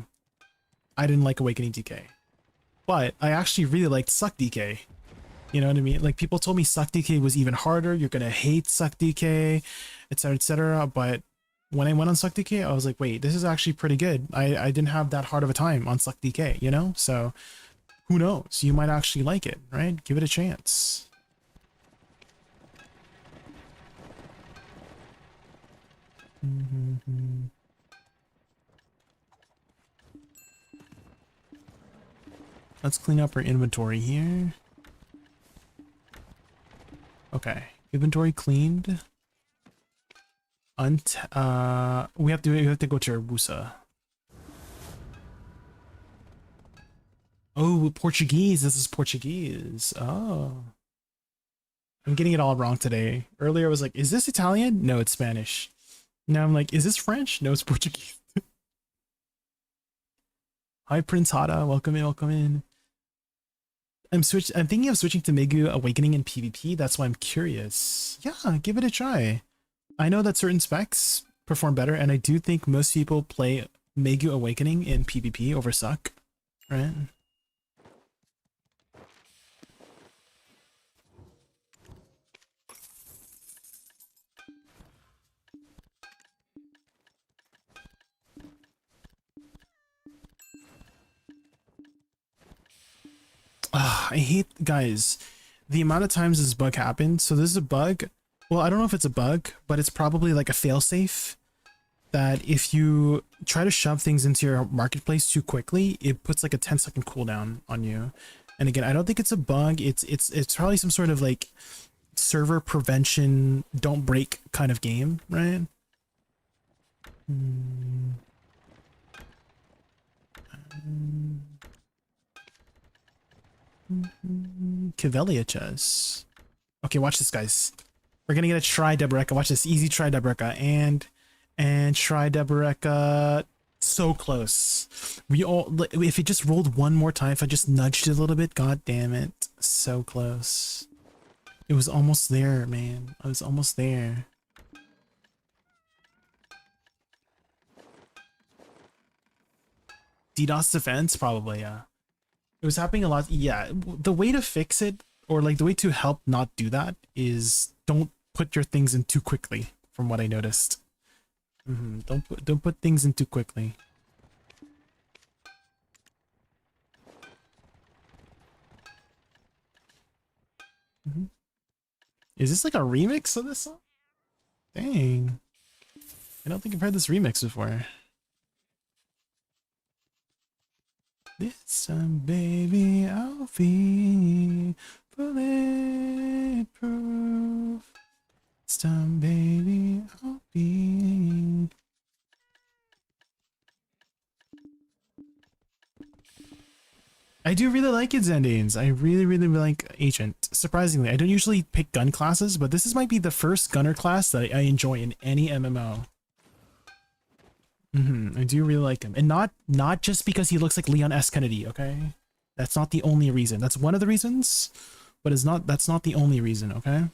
I didn't like Awakening DK, but I actually really liked Suck DK. You know what I mean? Like people told me Suck DK was even harder. You're gonna hate Suck DK, etc., etc. But when I went on Suck DK, I was like, wait, this is actually pretty good. I didn't have that hard of a time on Suck DK, you know? So who knows? You might actually like it, right? Give it a chance. Let's clean up our inventory here. Okay, inventory cleaned. We have to go to Urbusa. Oh, Portuguese. This is Portuguese. Oh. I'm getting it all wrong today. Earlier I was like, is this Italian? No, it's Spanish. Now I'm like, is this French? No, it's Portuguese. Hi, Prince Hada. Welcome in, welcome in. I'm thinking of switching to Megu Awakening in PvP. That's why I'm curious. Yeah, give it a try. I know that certain specs perform better, and I do think most people play Megu Awakening in PvP over Suck, right? I hate, guys, the amount of times this bug happens. So this is a bug. Well, I don't know if it's a bug, but it's probably like a failsafe that if you try to shove things into your marketplace too quickly, it puts like a 10-second cooldown on you. And again, I don't think it's a bug. It's probably some sort of like server prevention, don't break kind of game, right? Cavelia chess. Okay, watch this, guys. We're gonna get a try Deboreka. Watch this. Easy try Deboreka. And try Deboreka. So close. We all, if it just rolled one more time, if I just nudged it a little bit, god damn it. So close. It was almost there, man. I was almost there. DDoS defense? Probably, yeah. It was happening a lot. Yeah, the way to fix it, or like the way to help not do that, is don't put your things in too quickly, from what I noticed. Don't put things in too quickly. Is this like a remix of this song? Dang. I don't think I've heard this remix before. This time, baby, I'll be bulletproof. This time, baby, I'll be. I do really like its endings. I really, really like Agent. Surprisingly, I don't usually pick gun classes, but this might be the first gunner class that I enjoy in any MMO. I do really like him, and not just because he looks like Leon S. Kennedy. Okay, that's not the only reason. That's one of the reasons, but that's not the only reason. Okay.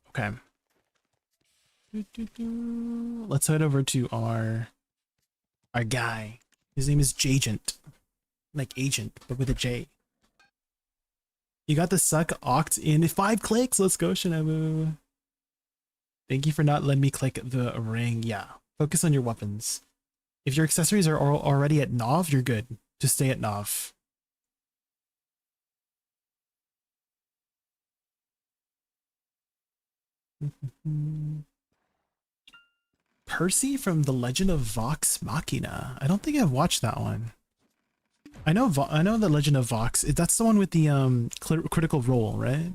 Okay. Let's head over to our guy. His name is Jagent, like agent, but with a J. You got the suck oct in 5 clicks. Let's go, Shinabu. Thank you for not letting me click the ring. Yeah, focus on your weapons. If your accessories are already at Nov, you're good. Just stay at Nov. Percy from The Legend of Vox Machina. I don't think I've watched that one. I know The Legend of Vox. That's the one with the Critical Role, right?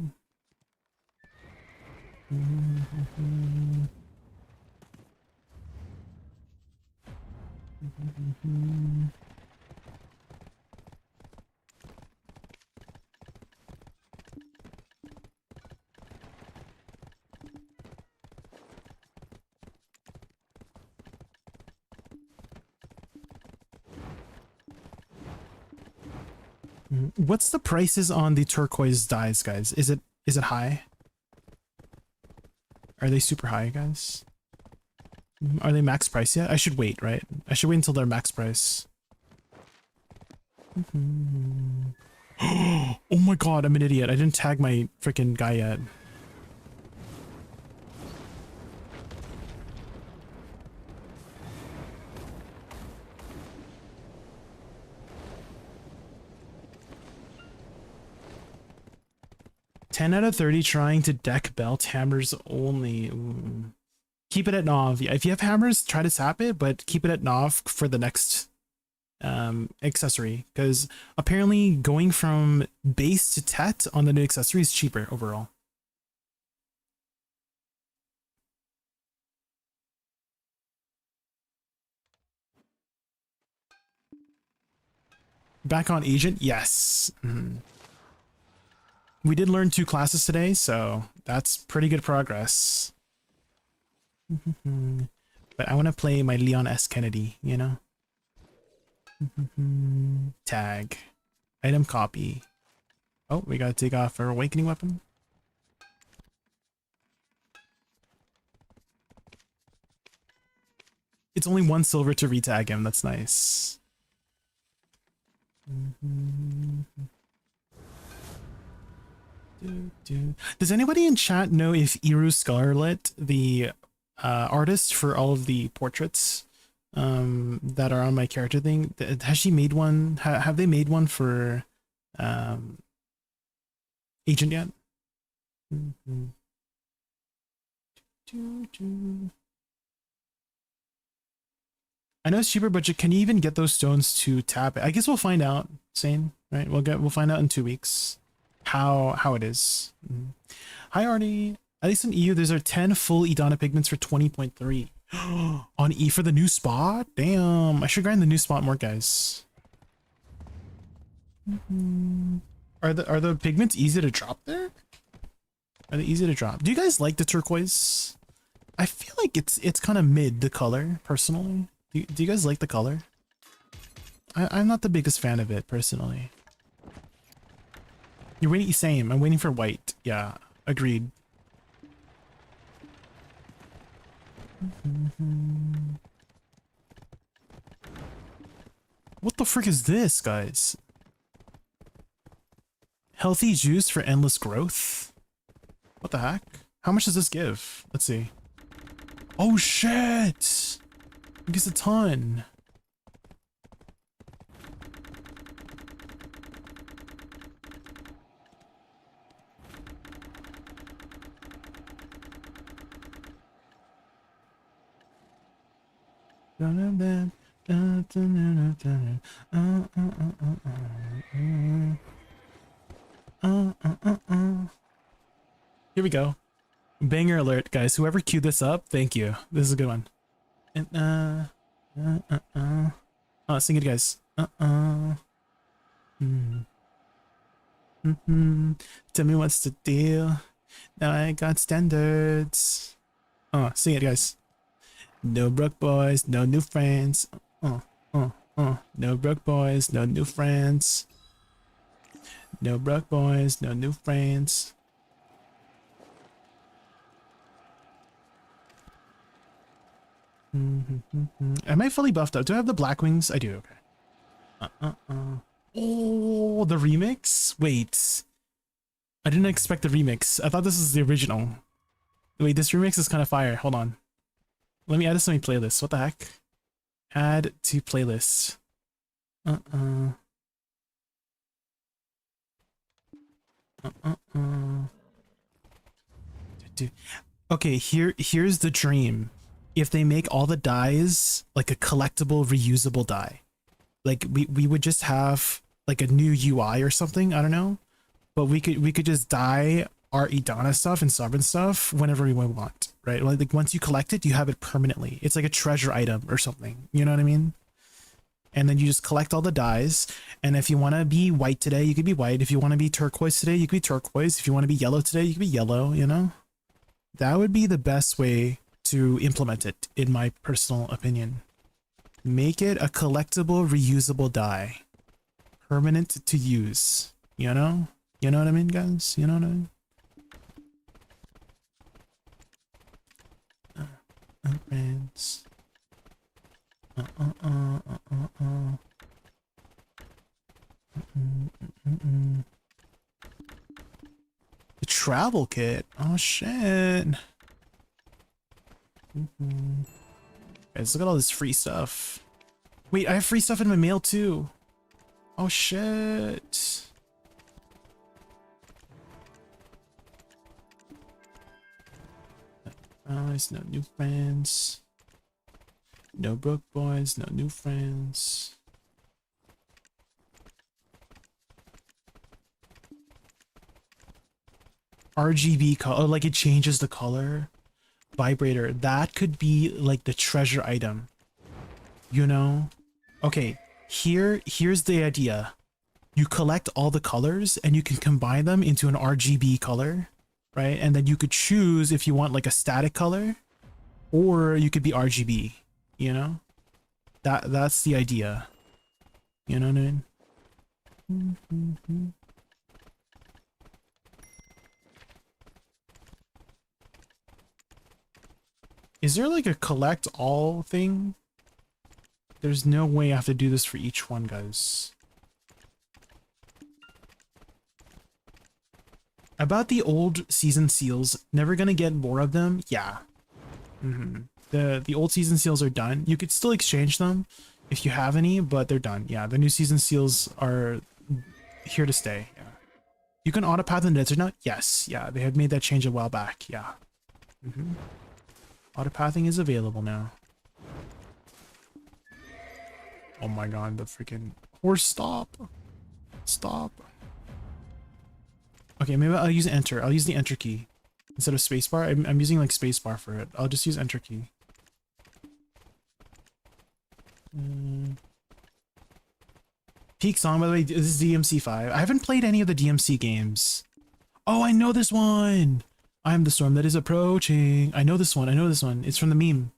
What's the prices on the turquoise dyes, guys? Is it high? Are they super high, guys? Are they max price yet? I should wait, right? I should wait until they're max price. Oh my god, I'm an idiot. I didn't tag my freaking guy yet. $10 out of 30 trying to deck belt hammers only. Ooh. Keep it at Nov. If you have hammers, try to tap it, but keep it at Nov for the next accessory, because apparently going from base to tet on the new accessory is cheaper overall. Back on agent? Yes. We did learn 2 classes today, so that's pretty good progress. But I want to play my Leon S. Kennedy, you know? Tag. Item copy. Oh, we gotta take off our awakening weapon. It's only 1 silver to retag him, that's nice. Does anybody in chat know if Iru Scarlet, the artist for all of the portraits that are on my character thing, has she made one? Have they made one for agent yet? I know it's cheaper, but can you even get those stones to tap it? I guess we'll find out, Sane. Right? We'll find out in 2 weeks how it is. Hi Arnie. At least in EU, there's 10 full Idana pigments for 20.3. On E for the new spot? Damn, I should grind the new spot more, guys. Are the pigments easy to drop there? Are they easy to drop? Do you guys like the turquoise? I feel like it's kind of mid, the color, personally. Do you guys like the color? I'm not the biggest fan of it, personally. You're waiting, same. I'm waiting for white. Yeah, agreed. What the frick is this, guys? Healthy juice for endless growth? What the heck? How much does this give? Let's see. Oh shit! It gives a ton. Here we go. Banger alert, guys. Whoever queued this up, thank you. This is a good one. And oh, sing it, guys. Tell me what's the deal. Now I got standards. Oh, sing it, guys. No broke boys, no new friends. No broke boys, no new friends. No broke boys, no new friends. Am I fully buffed up? Do I have the black wings? I do, okay. Oh, the remix? Wait. I didn't expect the remix. I thought this was the original. Wait, this remix is kind of fire. Hold on. Let me add this to my playlist. What the heck? Add to playlist. Okay, here's the dream. if they make all the dyes like a collectible, reusable dye. Like we would just have like a new UI or something. I don't know, but we could just dye our Idana stuff and Sovereign stuff whenever we want, right? Like once you collect it, you have it permanently. It's like a treasure item or something. You know what I mean? And then you just collect all the dyes. And if you want to be white today, you could be white. If you want to be turquoise today, you could be turquoise. If you want to be yellow today, you could be yellow, you know? That would be the best way to implement it, in my personal opinion. Make it a collectible, reusable dye. Permanent to use, you know? You know what I mean, guys? You know what I mean? Friends. The travel kit. Oh shit. Guys, look at all this free stuff. Wait, I have free stuff in my mail too. Oh shit. There's no new friends. No broke boys, no new friends. RGB color, like it changes the color. Vibrator, that could be like the treasure item. You know? Okay, here's the idea. You collect all the colors and you can combine them into an RGB color, right? And then you could choose if you want like a static color or you could be RGB. You know, that's the idea. You know what I mean? Is there like a collect all thing? There's no way I have to do this for each one, guys. About the old season seals, never gonna get more of them? Yeah. The old season seals are done. You could still exchange them if you have any, but they're done. Yeah, the new season seals are here to stay. Yeah. You can autopath in the desert now? Yes. Yeah, they had made that change a while back. Yeah. Autopathing is available now. Oh my god, the freaking horse, stop. Stop. Okay, maybe I'll use enter. I'll use the enter key instead of spacebar. I'm using like spacebar for it. I'll just use enter key. Peak song, by the way, this is DMC5. I haven't played any of the DMC games. Oh, I know this one. I am the storm that is approaching. I know this one. I know this one. It's from the meme.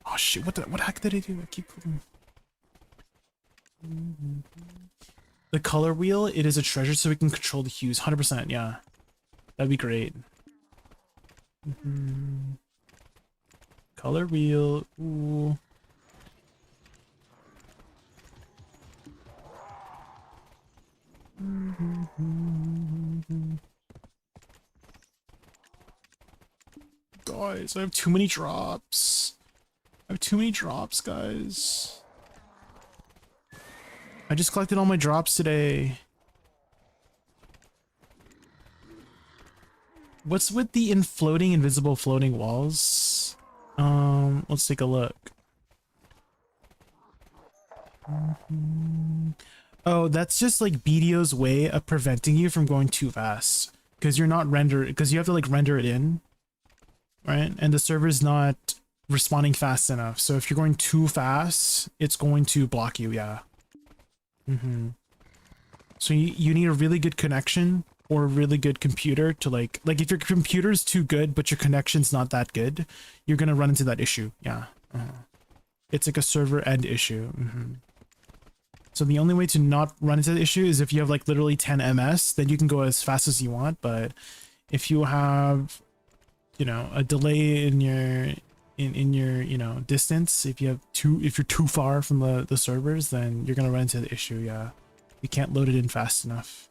Oh shit! What the heck did I do? I keep clicking. The color wheel. It is a treasure, so we can control the hues. 100%. Yeah, that'd be great. Color wheel. Ooh. Guys, I have too many drops. I have too many drops, guys. I just collected all my drops today. What's with the invisible floating walls? Let's take a look. Oh, that's just like BDO's way of preventing you from going too fast. Because you're not because you have to like render it in. Right? And the server's not responding fast enough. So if you're going too fast, it's going to block you, yeah. So you need a really good connection or a really good computer to like if your computer's too good but your connection's not that good, you're gonna run into that issue, yeah. It's like a server end issue. So the only way to not run into the issue is if you have like literally 10 ms, then you can go as fast as you want. But if you have, you know, a delay in your you know, distance, if you're too far from the servers, then you're gonna run into the issue, yeah. You can't load it in fast enough.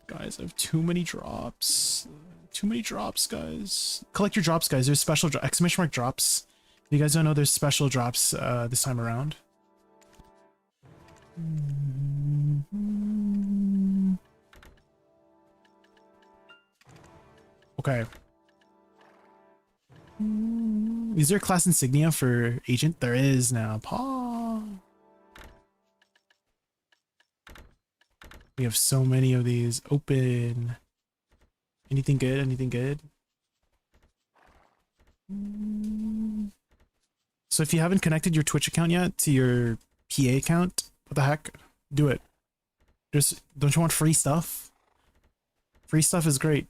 Guys, I have too many drops. Too many drops, guys. Collect your drops, guys. There's special exclamation mark drops You guys don't know there's special drops this time around. Okay. Is there a class insignia for agent? There is now. Paw. We have so many of these. Open. Anything good? Anything good? So if you haven't connected your Twitch account yet to your PA account, what the heck? Do it. Just, don't you want free stuff? Free stuff is great.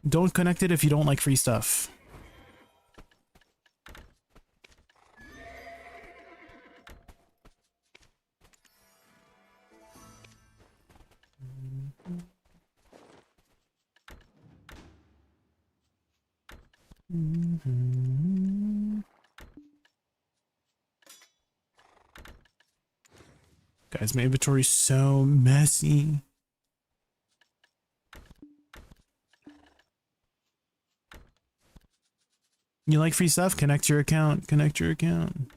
Don't connect it if you don't like free stuff. Guys, my inventory is so messy. You like free stuff? Connect your account. Connect your account.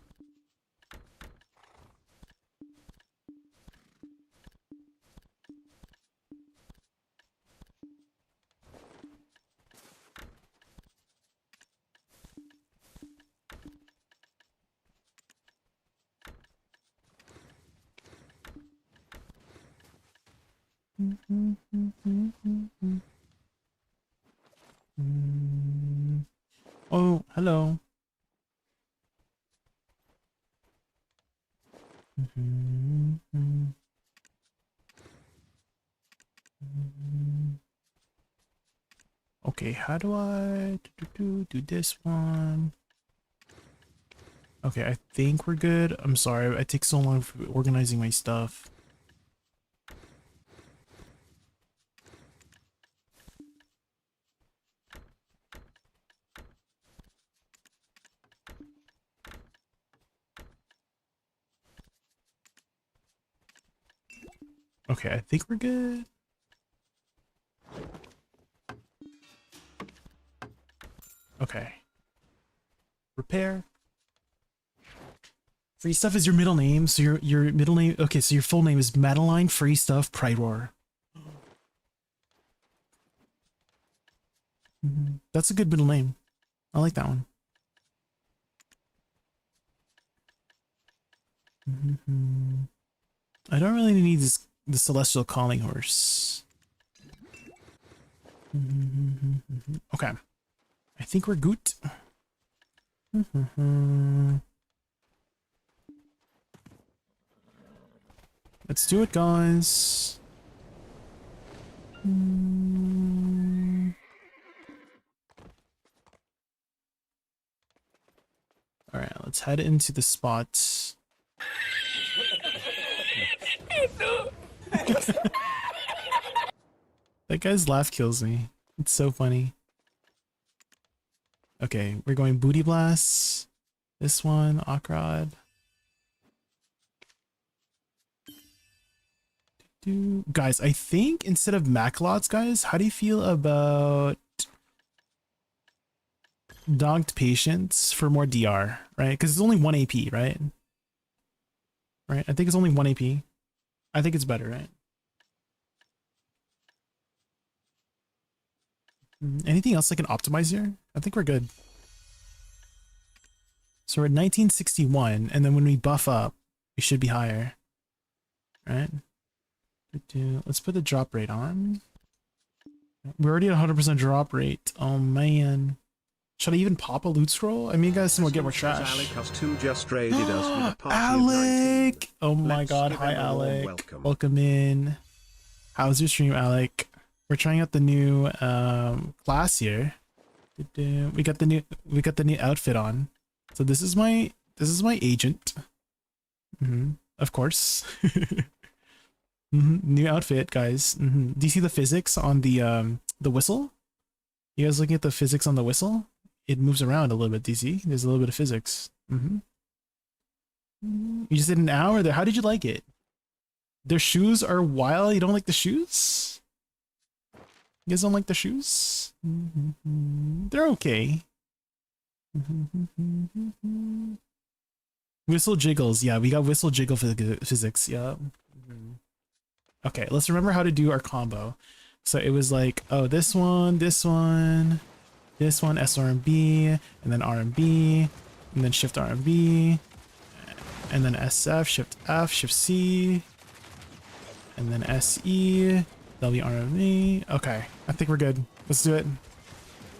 Oh, hello. Okay, how do I do this one? Okay, I think we're good. I'm sorry, I take so long for organizing my stuff. Okay, I think we're good. Okay. Repair. Free Stuff is your middle name, so your middle name. Okay, so your full name is Madeline Free Stuff Pride Roar. That's a good middle name. I like that one. I don't really need the Celestial Calling Horse. Okay. I think we're good. Let's do it, guys. Alright, let's head into the spot. That guy's laugh kills me. It's so funny. Okay, we're going Booty Blast. This one, Akrod. Guys, I think instead of Maclots, guys, how do you feel about Dogged Patience for more DR, right? Because it's only 1 AP, right? Right? I think it's only 1 AP. I think it's better, right? Anything else I can optimize here? I think we're good. So we're at 1961, and then when we buff up, we should be higher. Right? Let's put the drop rate on. We're already at 100% drop rate. Oh man. Should I even pop a loot scroll? I mean, you guys will get more trash. Alec has two just raided us with a party Alec! of 19. Oh my Let's god, give hi him a warm Alec. Welcome in. How's your stream, Alec? We're trying out the new class here. We got the new outfit on. So this is my agent. Of course. New outfit, guys. Do you see the physics on the whistle? You guys looking at the physics on the whistle? It moves around a little bit, DC. There's a little bit of physics. You just did an hour there. How did you like it? Their shoes are wild. You don't like the shoes? You guys don't like the shoes? They're okay. Whistle jiggles. Yeah, we got whistle jiggle physics. Yeah. Okay, let's remember how to do our combo. So it was like, oh, this one, this one, this one, SRMB, and then RMB, and then shift RMB, and then SF, shift F, shift C, and then SE, WRME. Okay, I think we're good. Let's do it.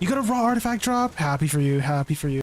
You got a raw artifact drop? Happy for you, happy for you.